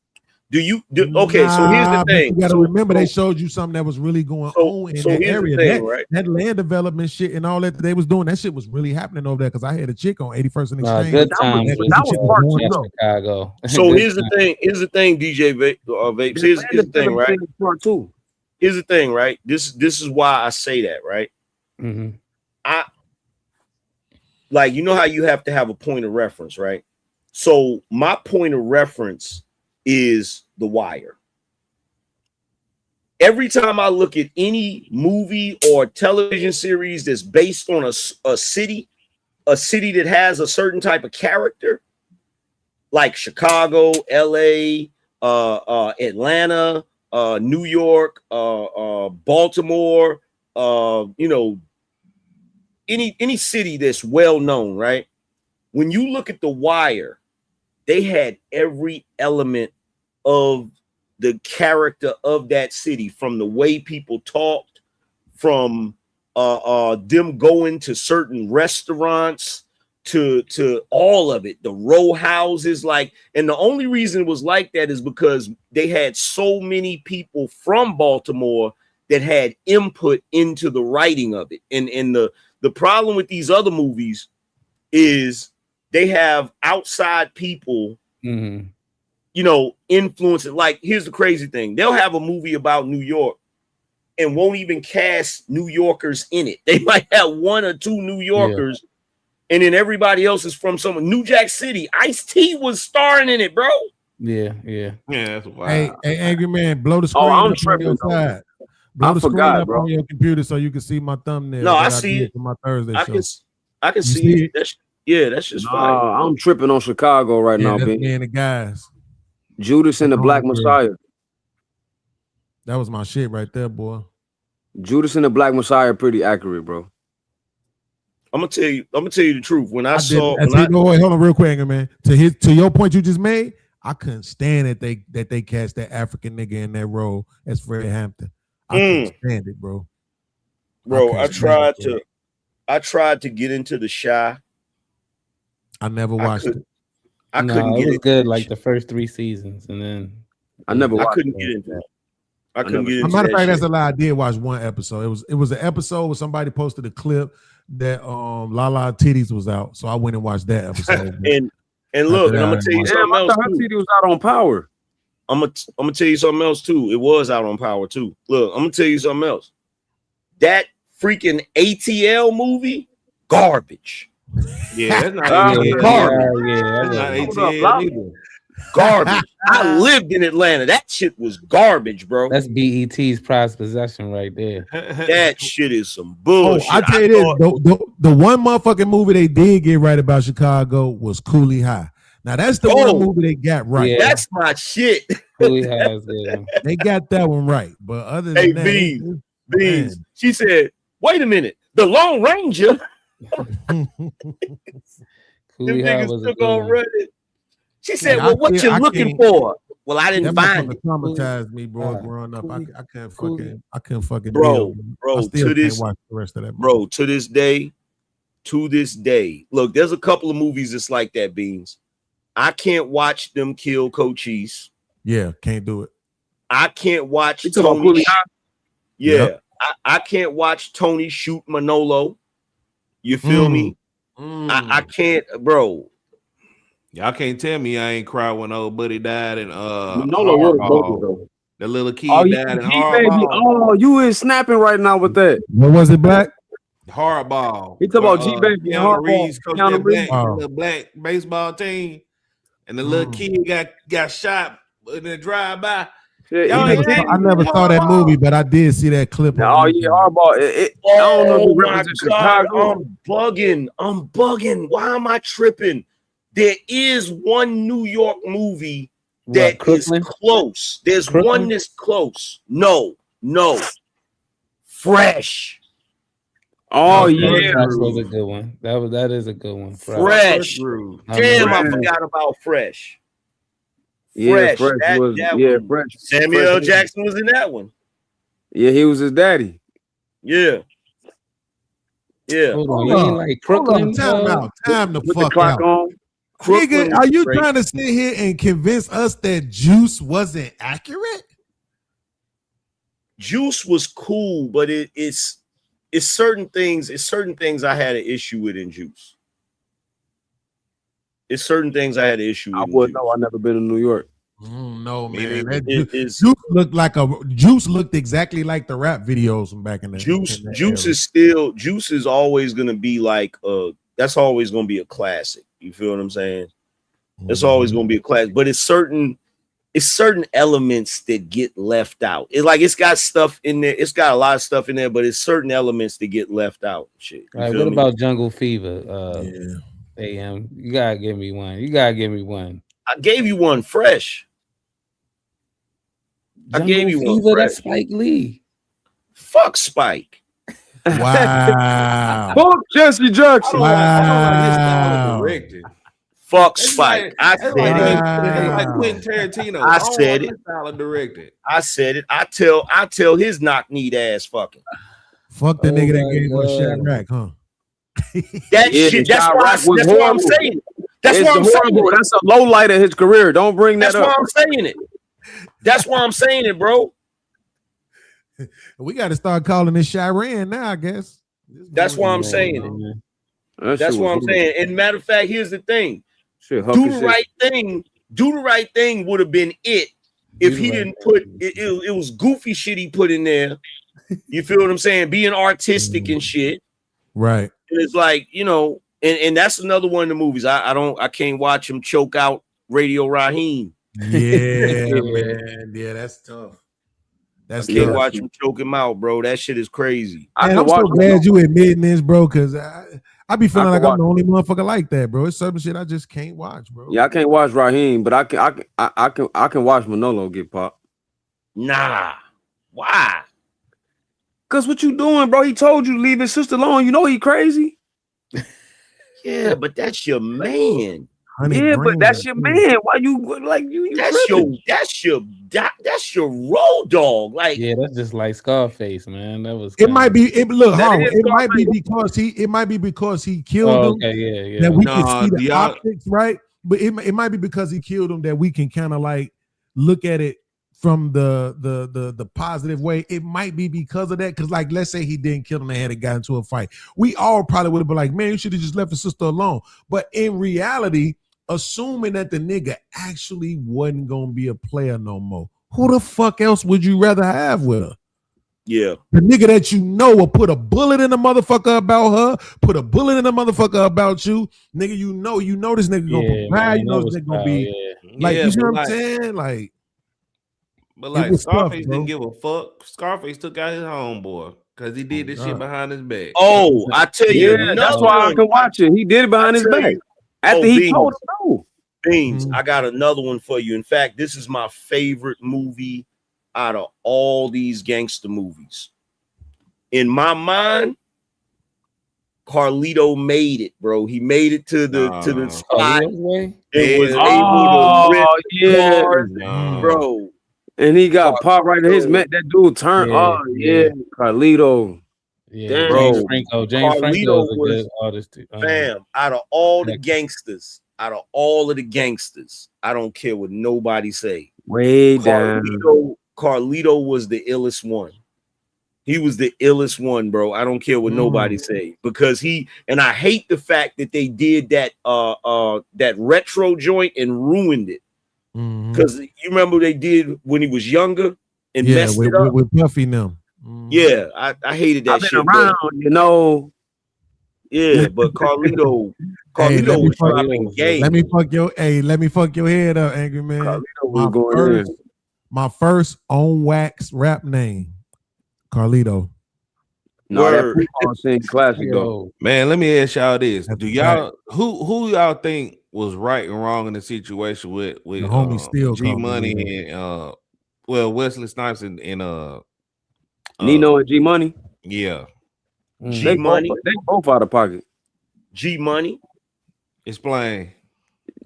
Okay, so here's the thing. You got to remember they showed you something that was really going on in that area. That land development shit and all that they was doing, that shit was really happening over there because I had a chick on 81st and Exchange. Good times. That was part two. Chicago. So here's the thing. Here's the thing, DJ Vapes. Here's the thing, right? Part two. Here's the thing, right? This is why I say that, right? Mm-hmm. I like, you know how you have to have a point of reference, right? So my point of reference is The Wire. Every time I look at any movie or television series that's based on a city that has a certain type of character, like Chicago, LA, Atlanta, New York, Baltimore, any city that's well known, right? When you look at The Wire, they had every element of the character of that city, from the way people talked, from them going to certain restaurants, to all of it, the row houses, like, and the only reason it was like that is because they had so many people from Baltimore that had input into the writing of it. And the problem with these other movies is they have outside people, influence it. Like, here's the crazy thing. They'll have a movie about New York and won't even cast New Yorkers in it. They might have one or two New Yorkers, and then everybody else is from New Jack City. Ice-T was starring in it, bro. Yeah. That's wild. Hey, Angry Man, blow the screen I'm up on your side. Blow the screen up on your computer so you can see my thumbnail. No, I see it for my Thursday show. I can see it. That's just fine. I'm tripping on Chicago right now, that's man. me and the guys. Judas and the Black Messiah. That was my shit right there, boy. Judas and the Black Messiah, pretty accurate, bro. I'm gonna tell you the truth. When I wait, hold on real quick, man. To your point you just made, I couldn't stand that they cast that African nigga in that role as Fred Hampton. I couldn't stand it, bro. Bro, I tried to get into The Chi. I never watched it. I couldn't get it. Was good like the first 3 seasons, and then I couldn't get into it. I couldn't get into As a matter of fact, that that's shit. a lie. I did watch one episode. It was an episode where somebody posted a clip that Lala Titties was out. So I went and watched that episode. and look, and I'm gonna tell you something else. Her titty was out on Power. I'm gonna tell you something else too. It was out on Power too. Look, I'm gonna tell you something else. That freaking ATL movie, garbage. Yeah, that's not garbage. That's not ATL either. Garbage. I lived in Atlanta. That shit was garbage, bro. That's BET's prized possession right there. That shit is some bullshit. I tell you this, the one motherfucking movie they did get right about Chicago was Cooley High. Now that's the one movie they got right. Yeah. That's my shit. Cooley High is good. They got that one right, but other than that, Beans. She said, "Wait a minute, the Lone Ranger." Them niggas took on Reddit. She said, "Well, what you looking for?" Well, I didn't find it. Traumatized me, bro. Growing up, I couldn't fucking bro. I still can't watch the rest of that movie. Bro, to this day, look, there's a couple of movies that's like that. Beans, I can't watch them kill Cochise. Yeah, can't do it. I can't watch You talking about Cooley High? Yeah, Yep. I can't watch Tony shoot Manolo. You feel me? I can't, bro. Y'all can't tell me I ain't cried when old buddy died and Manolo was broken, though. the little kid Oh, died in baby. Hardball. Oh, you is snapping right now with that. What was it, Black? Hardball. He talking about G-Baby and Keanu Hardball. Reeves coached Keanu that Reeves. little black baseball team, and the little kid got shot in a drive-by. I never saw that movie, but I did see that clip. Oh yeah, Hardball. I don't know Oh who my represents God, Chicago. I'm bugging. Why am I tripping? There is one New York movie that is close. There's one that's close. No. Fresh. Oh yeah, That was a good one. That is a good one. Fresh. Damn, I forgot about Fresh. Yeah, Fresh. Fresh was Fresh. Samuel L. Jackson was in that one. Yeah, he was his daddy. Yeah. Hold on, you ain't like Crooklyn? Time to With the fuck clock out. on. Nigga, are you great. trying to sit here and convince us that Juice wasn't accurate? Juice was cool, but it's certain things. It's certain things I had an issue with in Juice. It's certain things I had an issue with. I wouldn't know. I never been to New York. No, man. Juice Juice looked exactly like the rap videos from back in the Juice is always gonna be like that's always gonna be a classic. You feel what I'm saying? It's always gonna be a classic, but it's certain elements that get left out. It's got stuff in there. It's got a lot of stuff in there, but it's certain elements that get left out. Shit. All right, what about Jungle Fever? AM, you gotta give me one. I gave you one. Fresh. I gave you one. Fresh. That's Spike Lee. Fuck Spike. Wow. Fuck Jesse Jackson. Wow. Fuck Spike. I said it. Like Quentin Tarantino. I said it. Directed. I said it. I tell his knock-kneed ass fucking. Fuck the nigga that gave us Chirac, huh? That shit. That's why I'm saying it. That's why I'm saying it. That's a low light of his career. Don't bring that That's up. why I'm saying it. That's why I'm saying it, bro. We got to start calling this Chiran now, I guess. That's why I'm saying it. That's what I'm saying. And matter of fact, here's the thing. Do the right thing would have been it if he didn't put it. It was goofy shit he put in there. You feel what I'm saying? Being artistic and shit. Right. And it's like, and that's another one of the movies. I can't watch him choke out Radio Raheem. Yeah, man. Yeah, that's tough. I can't watch him choke him out, bro. That shit is crazy. Man, I'm so glad you admitting this, bro, because I be feeling like I'm the only motherfucker like that, bro. It's certain shit I just can't watch, bro. Yeah, I can't watch Raheem, but I can watch Manolo get popped. Nah. Why? Cause what you doing, bro? He told you to leave his sister alone. You know he crazy. Yeah, but that's your man. Yeah, but that's your man. Why you like you? That's your road dog. Like, yeah, that's just like Scarface, man. That was. It might be. It might be Scarface. because he killed him. Okay, yeah. That we can see the optics, right? But it might be because he killed him that we can kind of like look at it from the positive way. It might be because of that. Because like, let's say he didn't kill him, they had got into a fight. We all probably would have been like, man, you should have just left his sister alone. But in reality, assuming that the nigga actually wasn't gonna be a player no more, who the fuck else would you rather have with her? Yeah. The nigga that you know will put a bullet in the motherfucker about her, put a bullet in the motherfucker about you. Nigga, you know this nigga gonna provide, you know this nigga gonna be like, you see what I'm saying? Like, but like Scarface tough, didn't give a fuck. Scarface took out his homeboy because he did this shit behind his back. Oh, I tell you, that's why I can watch it. He did it behind his back. After he told him no. Beans, I got another one for you. In fact, this is my favorite movie out of all these gangster movies. In my mind, Carlito made it, bro. He made it to the spot. It was able to rip hard, bro. And he got popped right in his neck. That dude turned. Carlito. Yeah, bro. James Franco is a good artist too. Fam, out of all the gangsters, I don't care what nobody say. Way down. Carlito was the illest one. He was the illest one, bro. I don't care what nobody say, because I hate the fact that they did that that retro joint and ruined it. Because you remember they did when he was younger and messed it up with Puffy and them. Yeah, I hated that shit. Around, you know. Yeah, but Carlito was dropping game. Let me fuck your head up, angry man. My first on wax rap name, Carlito. No, that classic though. Man, let me ask y'all this: do y'all who y'all think was right and wrong in the situation with the homie still G Money and Wesley Snipes and Nino and G Money? Yeah, G Money. They both out of pocket. G Money. Explain.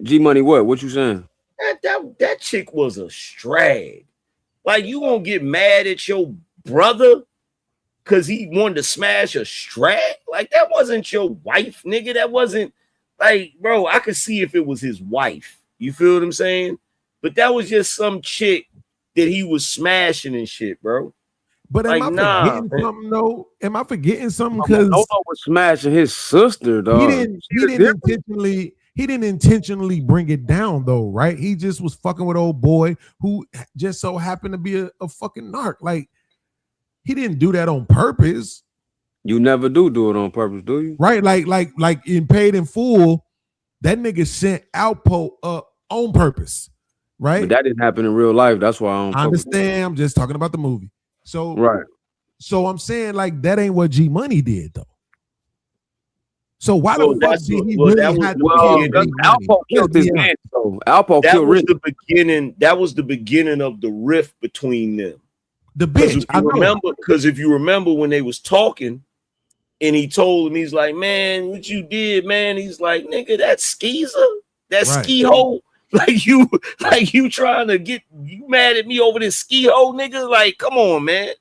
G Money what? What you saying? That chick was a strag. Like, you gonna get mad at your brother because he wanted to smash a strag? Like, that wasn't your wife, nigga. That wasn't, like, bro, I could see if it was his wife. You feel what I'm saying? But that was just some chick that he was smashing and shit, bro. But am I forgetting something though? Am I forgetting something? Because Nolo was smashing his sister, dog. He didn't intentionally bring it down though, right? He just was fucking with old boy who just so happened to be a fucking narc. Like, he didn't do that on purpose. You never do it on purpose, do you? Right? Like in Paid in Full, that nigga sent Alpo up on purpose, right? But that didn't happen in real life. That's why I understand. I'm just talking about the movie. So right. So I'm saying, like, that ain't what G Money did though. So why the fuck did he really have to Alpo killed this man? So Alpo killed Rich. That was the beginning of the rift between them. The bitch. Because if you remember when they was talking, and he told him, he's like, man, what you did, man? He's like, nigga, that skeezer, that ski hole. Like you trying to get you mad at me over this ski hole, nigga? Like, come on, man.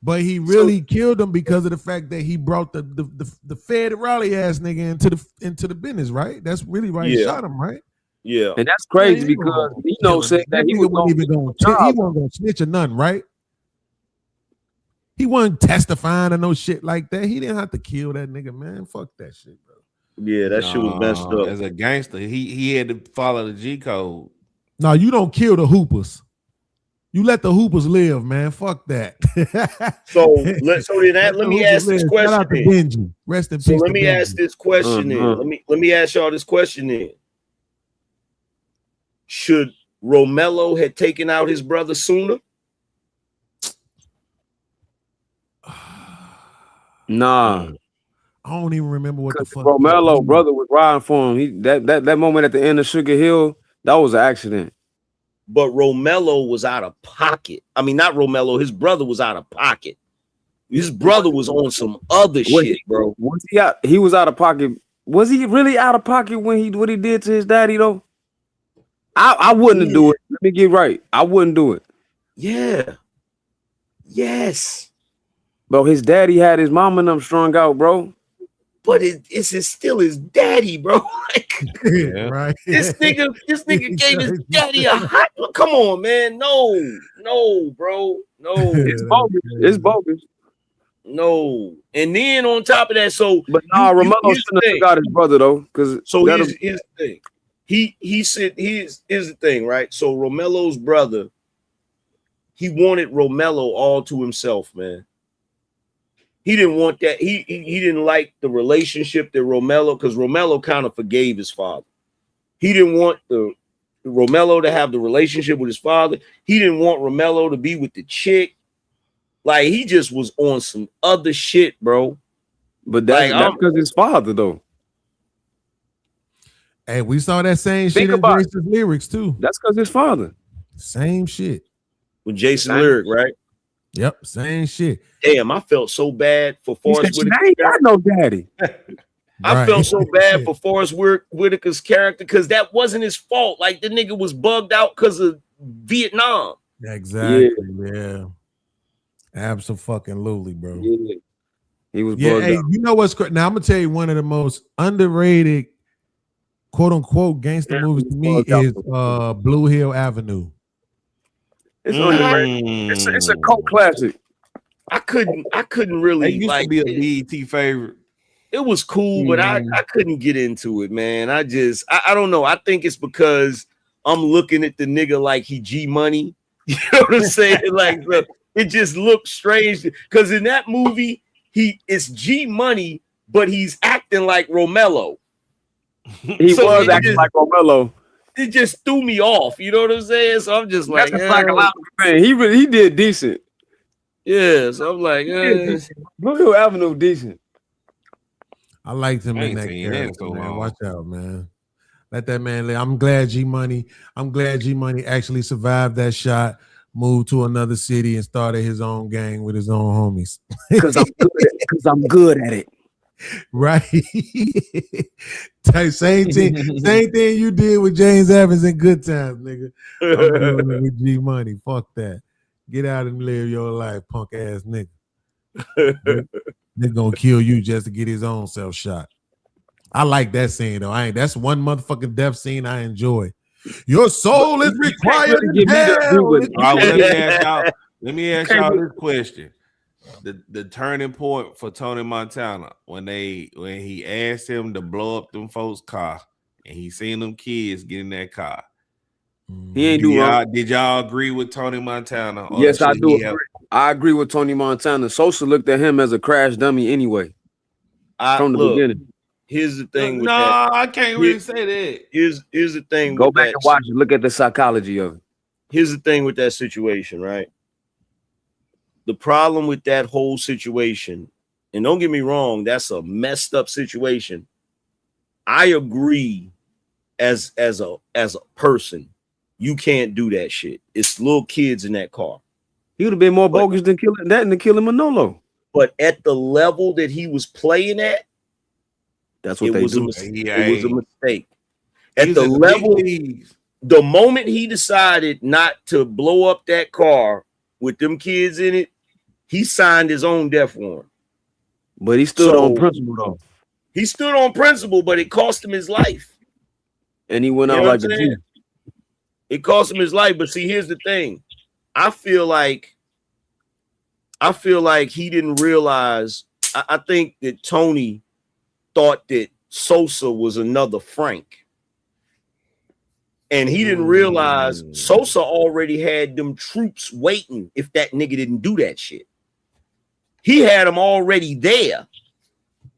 But he really killed him because of the fact that he brought the Fed Raleigh ass nigga into the business, right? That's really why he shot him, right? Yeah. And that's crazy because Nino said that he wasn't even gonna snitch or nothing, right? He wasn't testifying or no shit like that. He didn't have to kill that nigga, man. Fuck that shit, bro. Yeah, that shit was messed up. As a gangster, he had to follow the G code. No, you don't kill the hoopers. You let the hoopers live, man. Fuck that. Let me ask this question. Shout out to Benji. Rest in peace. So let me ask this question then. Let me ask y'all this question then. Should Romello had taken out his brother sooner? Nah. I don't even remember what the fuck. Romello brother was riding for him. That moment at the end of Sugar Hill, that was an accident. But Romello was out of pocket. I mean, not Romello. His brother was out of pocket. His brother was on some other shit, bro. Once he was out of pocket Was he really out of pocket when what he did to his daddy though? I wouldn't do it. Let me get right. I wouldn't do it. Yeah. Yes. Bro, his daddy had his mom and them strung out, bro. But it's still his daddy, bro. Like, right. This nigga gave his daddy a hot. Come on, man. No, bro. No. It's bogus. It's bogus. No. And then on top of that, but Romelo shouldn't have got his brother though. Because here's the thing. He said here's the thing, right? So Romelo's brother, he wanted Romelo all to himself, man. He didn't want that. He didn't like the relationship that Romelo, because Romelo kind of forgave his father. He didn't want the Romelo to have the relationship with his father. He didn't want Romelo to be with the chick. Like, he just was on some other shit, bro. But that's because his father, though. Hey, we saw that same shit in Jason's lyrics too. That's because his father. Same shit. With Jason's lyric, right? Yep, same shit. Damn, I felt so bad for Forrest Whitaker. I ain't got no daddy. I felt so bad for Forrest Whitaker's character because that wasn't his fault. Like, the nigga was bugged out because of Vietnam. Exactly. Yeah. Absolutely, bro. Yeah. He was bugged out. You know what's now? I'm gonna tell you one of the most underrated, quote unquote, gangster movies to me is Blue Hill Avenue. It's underrated. It's a cult classic. I couldn't really. It used to be a BET favorite. It was cool, but I couldn't get into it, man. I don't know. I think it's because I'm looking at the nigga like he G Money. You know what I'm saying? Like, look, it just looks strange because in that movie, it's G Money, but he's acting like Romelo. He was acting like Romelo. It just threw me off. You know what I'm saying? So I'm just like, that's a psychological thing. He did decent. Yeah, so I'm like, Blue Hill Avenue decent. I liked him in that character, man. Watch out, man. Let that man live. I'm glad G Money actually survived that shot, moved to another city, and started his own gang with his own homies. Because I'm good at it. Right. Same thing you did with James Evans in Good Times, nigga. I'm doing it with G Money. Fuck that. Get out and live your life, punk ass nigga. Nigga gonna kill you just to get his own self shot. I like that scene though. That's one motherfucking death scene I enjoy. Your soul is required in hell. Let me ask y'all this question. The turning point for Tony Montana when he asked him to blow up them folks' car and he seen them kids get in that car. He ain't do wrong. Did y'all agree with Tony Montana? Yes, I do. I agree with Tony Montana. Sosa looked at him as a crash dummy anyway. From the beginning. Here's the thing. I can't really say that. Here's the thing. Go back and watch it. Look at the psychology of it. Here's the thing with that situation, right? The problem with that whole situation, and don't get me wrong, that's a messed up situation. I agree as a person, you can't do that shit. It's little kids in that car. He would have been more bogus than killing Manolo. But at the level that he was playing at, that's what they do. It was a mistake. At the level, the moment he decided not to blow up that car with them kids in it, he signed his own death warrant. But he stood on principle, though. He stood on principle, but it cost him his life. And he went out like a G. It cost him his life. But see, here's the thing. I feel like he didn't realize. I think that Tony thought that Sosa was another Frank. And he didn't realize Sosa already had them troops waiting if that nigga didn't do that shit. He had them already there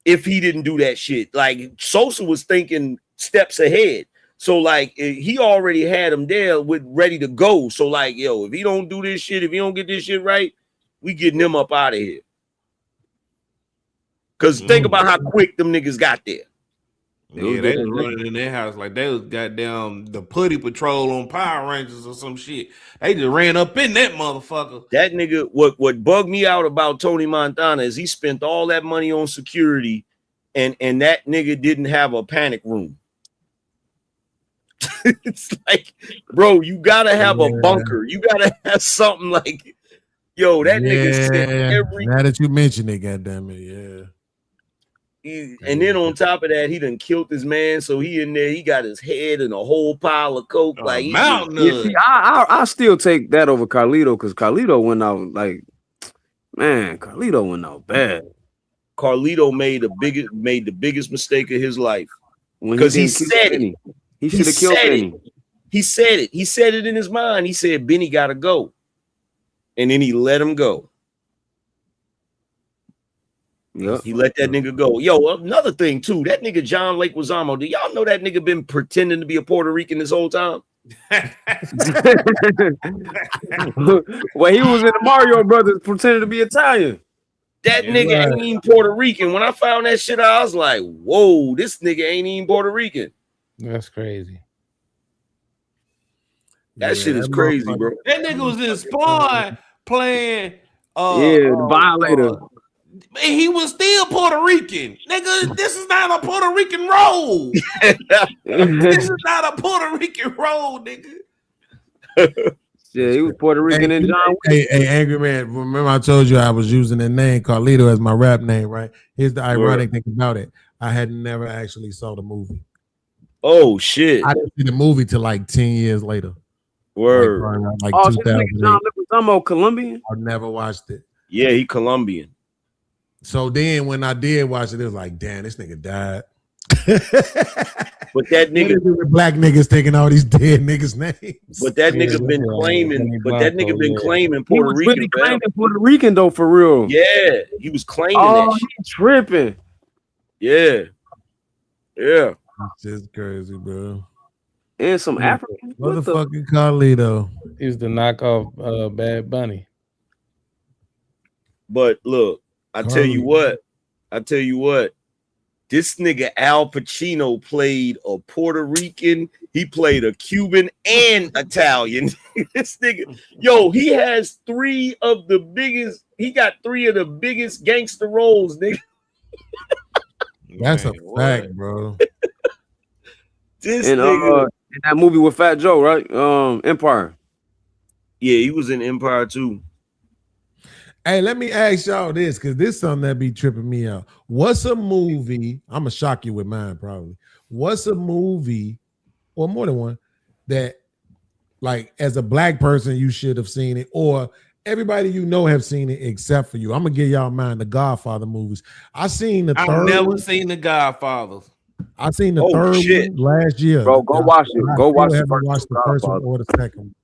if he didn't do that shit. Like, Sosa was thinking steps ahead. So, like, he already had them there ready to go. So, like, yo, if he don't do this shit, if he don't get this shit right, we getting him up out of here. Because think about how quick them niggas got there. Yeah, they was running in their house like they was goddamn the Putty Patrol on Power Rangers or some shit. They just ran up in that motherfucker. That nigga, what bugged me out about Tony Montana is he spent all that money on security and that nigga didn't have a panic room. It's like, bro, you gotta have a bunker. You gotta have something like, yo, that nigga sent every. Now that you mention it, goddamn it, yeah. And then on top of that, he done killed his man. So he in there, he got his head in a whole pile of coke. Like I still take that over Carlito because Carlito went out like, man, Carlito went out bad. Carlito made the biggest mistake of his life because he said it. He should have killed Benny. He said it. He said it in his mind. He said Benny gotta go, and then he let him go. Yeah, he let that nigga go. Yo, another thing too, that nigga John Leguizamo. Do y'all know that nigga been pretending to be a Puerto Rican this whole time? Well, he was in the Mario Brothers pretending to be Italian. That nigga ain't even Puerto Rican. When I found that shit out, I was like, whoa, this nigga ain't even Puerto Rican. That's crazy. That shit is crazy, bro. That nigga was in Spawn playing the Violator. He was still Puerto Rican. Nigga, this is not a Puerto Rican role. This is not a Puerto Rican role, nigga. Yeah, he was Puerto Rican and John Wick. Hey, Angry Man, remember I told you I was using the name Carlito as my rap name, right? Here's the ironic thing about it. I had never actually saw the movie. Oh, shit. I didn't see the movie till like 10 years later. Word. Like oh, 2008. John Leguizamo Colombian? I never watched it. Yeah, he Colombian. So then when I did watch it, it was like, damn, this nigga died. But that nigga, black niggas taking all these dead niggas' names. But that nigga been claiming. But that nigga been claiming Puerto Rican. Really claiming Puerto Rican though, for real. Yeah, he was claiming that shit. He tripping. Yeah, yeah. That's just crazy, bro. And some African motherfucking Carlito. He was the knockoff Bad Bunny. But look, I tell you what, this nigga Al Pacino played a Puerto Rican, he played a Cuban and Italian. This nigga, yo, he has he got three of the biggest gangster roles, nigga. That's a fact, bro. This and nigga, in that movie with Fat Joe, right? Empire. Yeah, he was in Empire too. Hey, let me ask y'all this, because this is something that be tripping me out. What's a movie? I'm gonna shock you with mine, probably. What's a movie, or more than one, that, like, as a black person, you should have seen it, or everybody you know have seen it except for you? I'm gonna give y'all mine. The Godfather movies. I seen the third. I've never seen the Godfathers. I seen the third one last year. Bro, go watch it. Go watch the first one or the second one.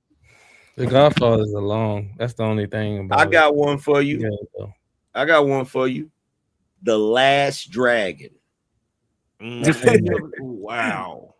The Godfathers are long. That's the only thing about I got one for you. Yeah, I got one for you. The Last Dragon. Wow.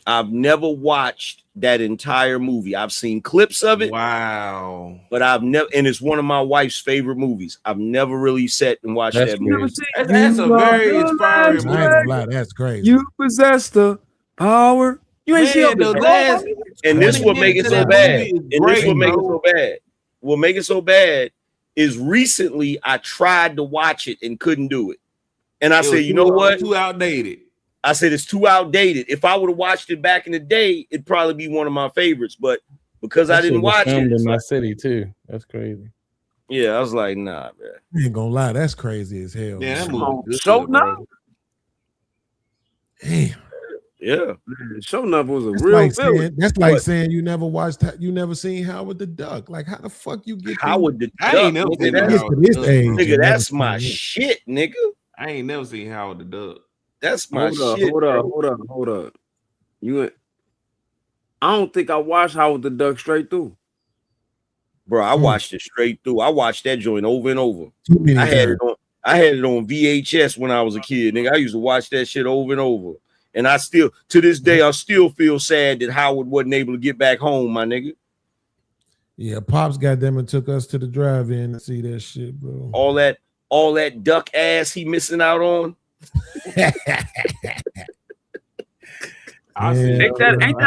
I've never watched that entire movie. I've seen clips of it. Wow. But I've never, and it's one of my wife's favorite movies. I've never really sat and watched that movie. That's a very inspiring movie. I ain't gonna lie, that's crazy. You possess the power. You ain't seen the last. And this will make it so bad. And this will make it so bad. What make it so bad is recently I tried to watch it and couldn't do it. And I said, you know what? Too outdated. I said it's too outdated. If I would have watched it back in the day, it'd probably be one of my favorites. But because I didn't watch it, in my city too. That's crazy. Yeah, I was like, nah, man. I ain't gonna lie, that's crazy as hell. Yeah, that movie. So now. Damn. Yeah, Show Enough was a that's real like villain. saying, that's like saying you never watched, you never seen Howard the Duck. Like, how the fuck you get Howard the Duck? I ain't never seen Howard the Duck. Nigga, that's my shit, nigga. I ain't never seen Howard the Duck. That's my shit. Hold up. I don't think I watched Howard the Duck straight through. Bro, I watched it straight through. I watched that joint over and over. I had it on VHS when I was a kid, nigga. I used to watch that shit over and over. And I still, to this day, I still feel sad that Howard wasn't able to get back home, my nigga. Yeah, Pops got them and took us to the drive-in to see that shit, bro. All that duck ass he missing out on. Ain't that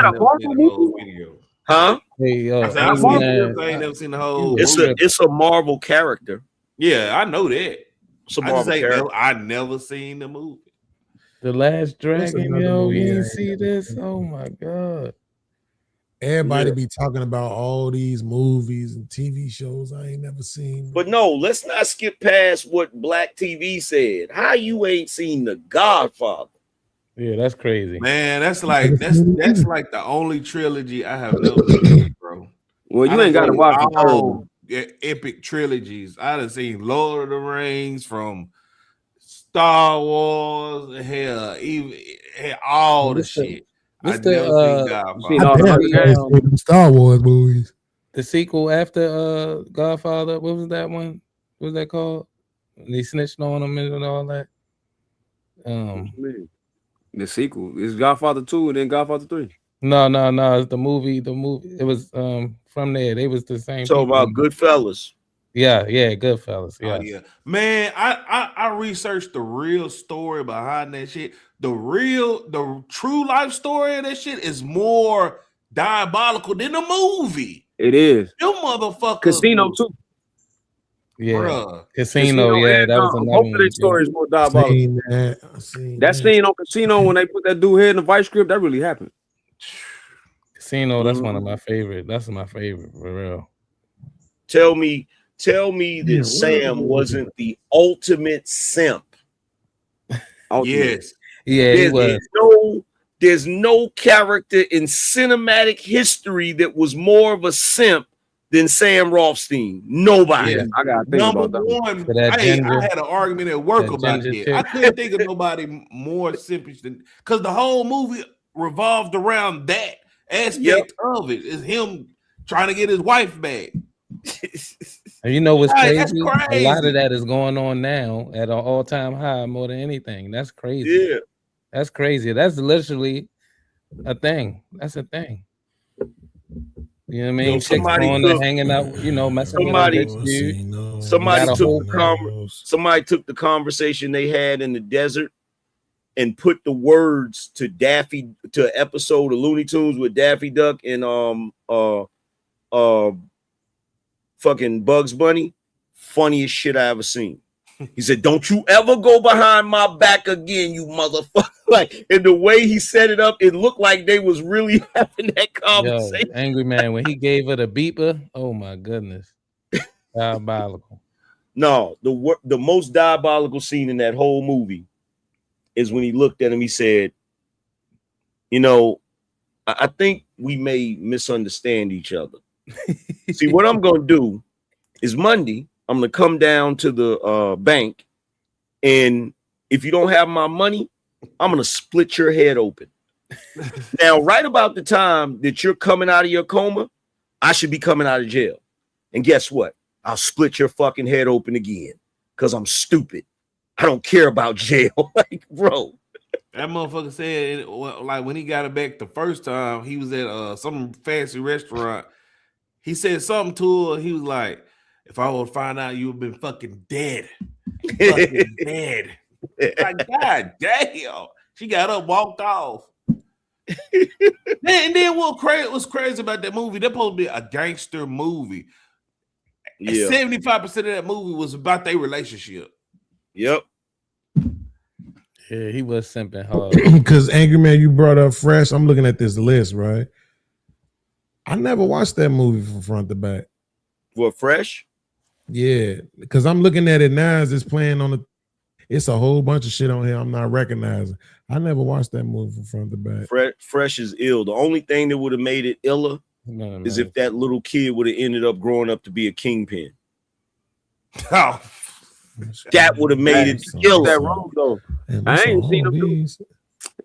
a Marvel movie? Huh? Hey, yo, I ain't never seen the whole. It's a Marvel character. Yeah, I know that. I never seen the movie. The Last That's Dragon, another yo, movie you I ain't ain't see this? Oh my god. Everybody be talking about all these movies and TV shows I ain't never seen. But no, let's not skip past what Black TV said. How you ain't seen The Godfather? Yeah, that's crazy. Man, that's like the only trilogy I have never seen, bro. Well, you ain't got to watch the third one. Epic trilogies. I done seen Lord of the Rings, from Star Wars, hell, even all the shit. I never seen Godfather. Star Wars movies. The sequel after Godfather, what was that one? What was that called? They snitched on him and all that. The sequel is Godfather 2 and then Godfather 3. No. It's the movie. It was from there. They was the same. So about Goodfellas. Yeah, Goodfellas. Yeah. Oh, yeah. Man, I researched the real story behind that shit. The true life story of that shit is more diabolical than the movie. It is. Them motherfuckers. Casino too. Yeah. Bruh. Casino, yeah, that was another both of their stories more diabolical. That scene on Casino when they put that dude head in the vice grip, that really happened. Casino, that's one of my favorite. That's my favorite for real. Tell me that Sam wasn't the ultimate simp. Yes. Yeah, he was. There's no character in cinematic history that was more of a simp than Sam Rothstein. Nobody. Yeah, I got Number one. I had an argument at work about that. I couldn't think of nobody more simpish than, because the whole movie revolved around that aspect of it. Is him trying to get his wife back. And you know what's Right, crazy? that's A lot crazy. of that is going on now at an all-time high more than anything. That's crazy. Yeah. That's crazy. That's literally a thing. That's a thing. You know what I mean? Chicks going and hanging out, messing with a rich dude. Somebody Got a whole somebody took the conversation they had in the desert and put the words to an episode of Looney Tunes with Daffy Duck and fucking Bugs Bunny. Funniest shit I ever seen. He said, "Don't you ever go behind my back again, you motherfucker." Like, and the way he set it up, it looked like they was really having that conversation. Yo, Angry Man, when he gave her the beeper, oh my goodness. Diabolical. No, the most diabolical scene in that whole movie is when he looked at him, he said, I think we may misunderstand each other. See, what I'm going to do is Monday, I'm going to come down to the bank, and if you don't have my money, I'm going to split your head open. Now, right about the time that you're coming out of your coma, I should be coming out of jail. And guess what? I'll split your fucking head open again because I'm stupid. I don't care about jail. Like, bro. That motherfucker said, like, when he got it back the first time, he was at some fancy restaurant. He said something to her. He was like, "If I would find out you have been fucking dead, fucking dead." Like, God damn. She got up, walked off. And then what's crazy about that movie? They're supposed to be a gangster movie. Yeah. 75% of that movie was about their relationship. Yep. Yeah, he was simping hard. Because Angry Man, you brought up Fresh. I'm looking at this list, right? I never watched that movie from front to back. What, Fresh? Yeah, because I'm looking at it now as it's playing on the. It's a whole bunch of shit on here I'm not recognizing. I never watched that movie from front to back. Fresh is ill. The only thing that would have made it iller is if that little kid would have ended up growing up to be a kingpin. Oh. That would have made it iller. That wrong though. I ain't seen him do.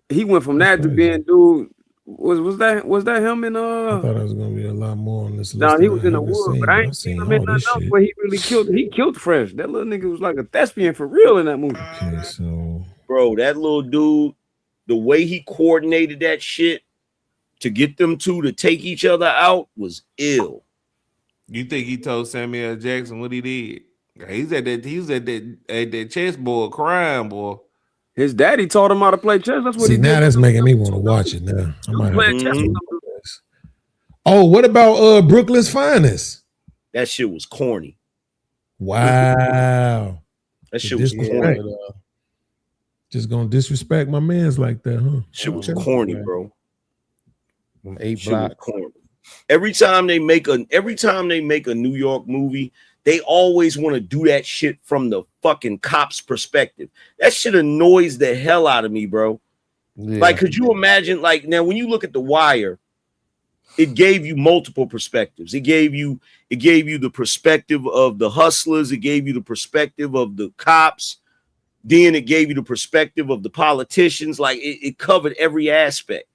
He went from that to being dude. Was that him in I thought it was gonna be a lot more on this list. No, he was in the wood, but I ain't seen him in nothing else where he really killed Fresh. That little nigga was like a thespian for real in that movie. Okay, so bro, that little dude, the way he coordinated that shit to get them two to take each other out was ill. You think he told Samuel L. Jackson what he did? He was at that chessboard crying, boy. His daddy taught him how to play chess. That's what he did. Now that's making me want to watch it now. I might Playing have chess to. with them. Oh, what about Brooklyn's Finest? That shit was corny. Wow. That shit was Disrespect. corny. Just gonna disrespect my man's like that, huh? Shit was Okay. corny, bro. From 8 Shit was blocks. corny. Every time they make a New York movie, they always want to do that shit from the fucking cop's perspective. That shit annoys the hell out of me, bro. Yeah. Like, could you imagine? Like, now when you look at The Wire, it gave you multiple perspectives. It gave you the perspective of the hustlers. It gave you the perspective of the cops. Then it gave you the perspective of the politicians. Like, it covered every aspect.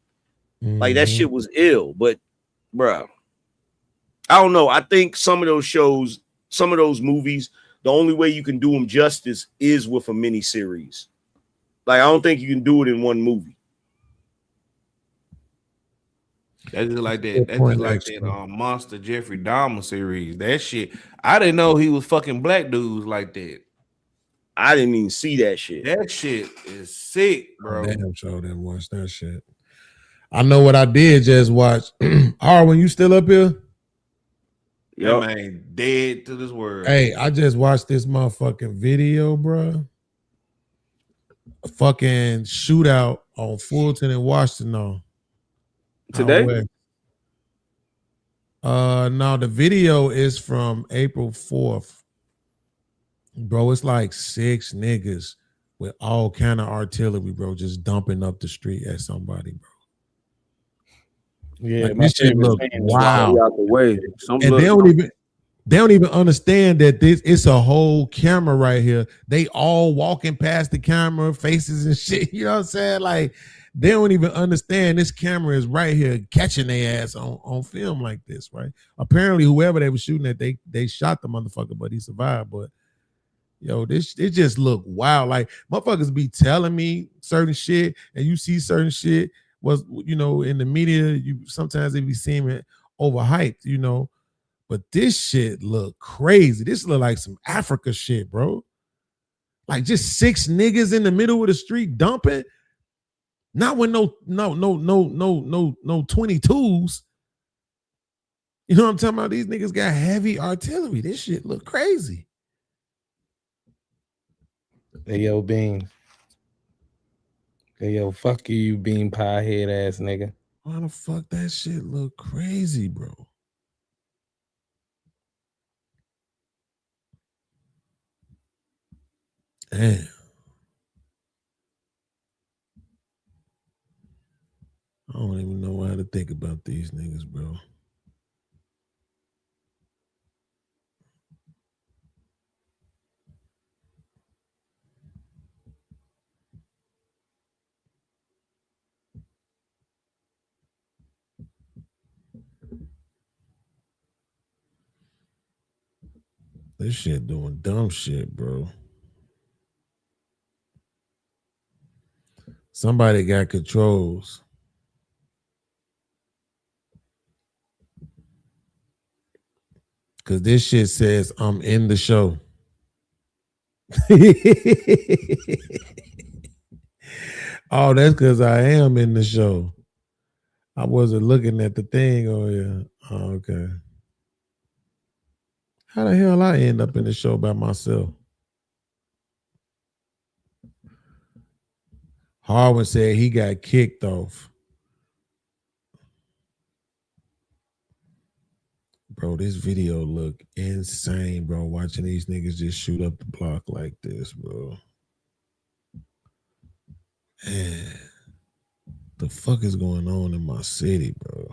Like, that shit was ill. But, bro, I don't know. I think some of those shows, some of those movies, the only way you can do them justice is with a mini series. Like, I don't think you can do it in one movie. That's just like that. That's just like that Monster Jeffrey Dahmer series. That shit. I didn't know he was fucking black dudes like that. I didn't even see that shit. That shit is sick, bro. Damn sure didn't watch that shit. I know what I did just watch. When you still up here? Yeah, man, dead to this world. Hey, I just watched this motherfucking video, bro. A fucking shootout on Fulton and Washington. Today? No, the video is from April 4th. Bro, it's like 6 niggas with all kind of artillery, bro, just dumping up the street at somebody, bro. Yeah, like, this shit look wild. Out the way. And they don't even understand that it's a whole camera right here. They all walking past the camera, faces and shit. You know what I'm saying? Like, they don't even understand this camera is right here catching their ass on film like this, right? Apparently, whoever they were shooting at, they shot the motherfucker, but he survived. But yo, it just look wild. Like, motherfuckers be telling me certain shit, and you see certain shit was, you know, in the media, sometimes they be seeming overhyped, you know. But this shit look crazy. This look like some Africa shit, bro. Like, just 6 niggas in the middle of the street dumping. Not with no 22s. You know what I'm talking about? These niggas got heavy artillery. This shit look crazy. Hey, yo, Bean. Hey, yo, fuck you bean pie head ass nigga. Why the fuck that shit look crazy, bro? Damn. I don't even know how to think about these niggas, bro. This shit doing dumb shit, bro. Somebody got controls. Cause this shit says I'm in the show. Oh, that's because I am in the show. I wasn't looking at the thing. Oh, yeah. Oh, okay. How the hell I end up in the show by myself? Harwin said he got kicked off. Bro, this video look insane, bro. Watching these niggas just shoot up the block like this, bro. Man, the fuck is going on in my city, bro?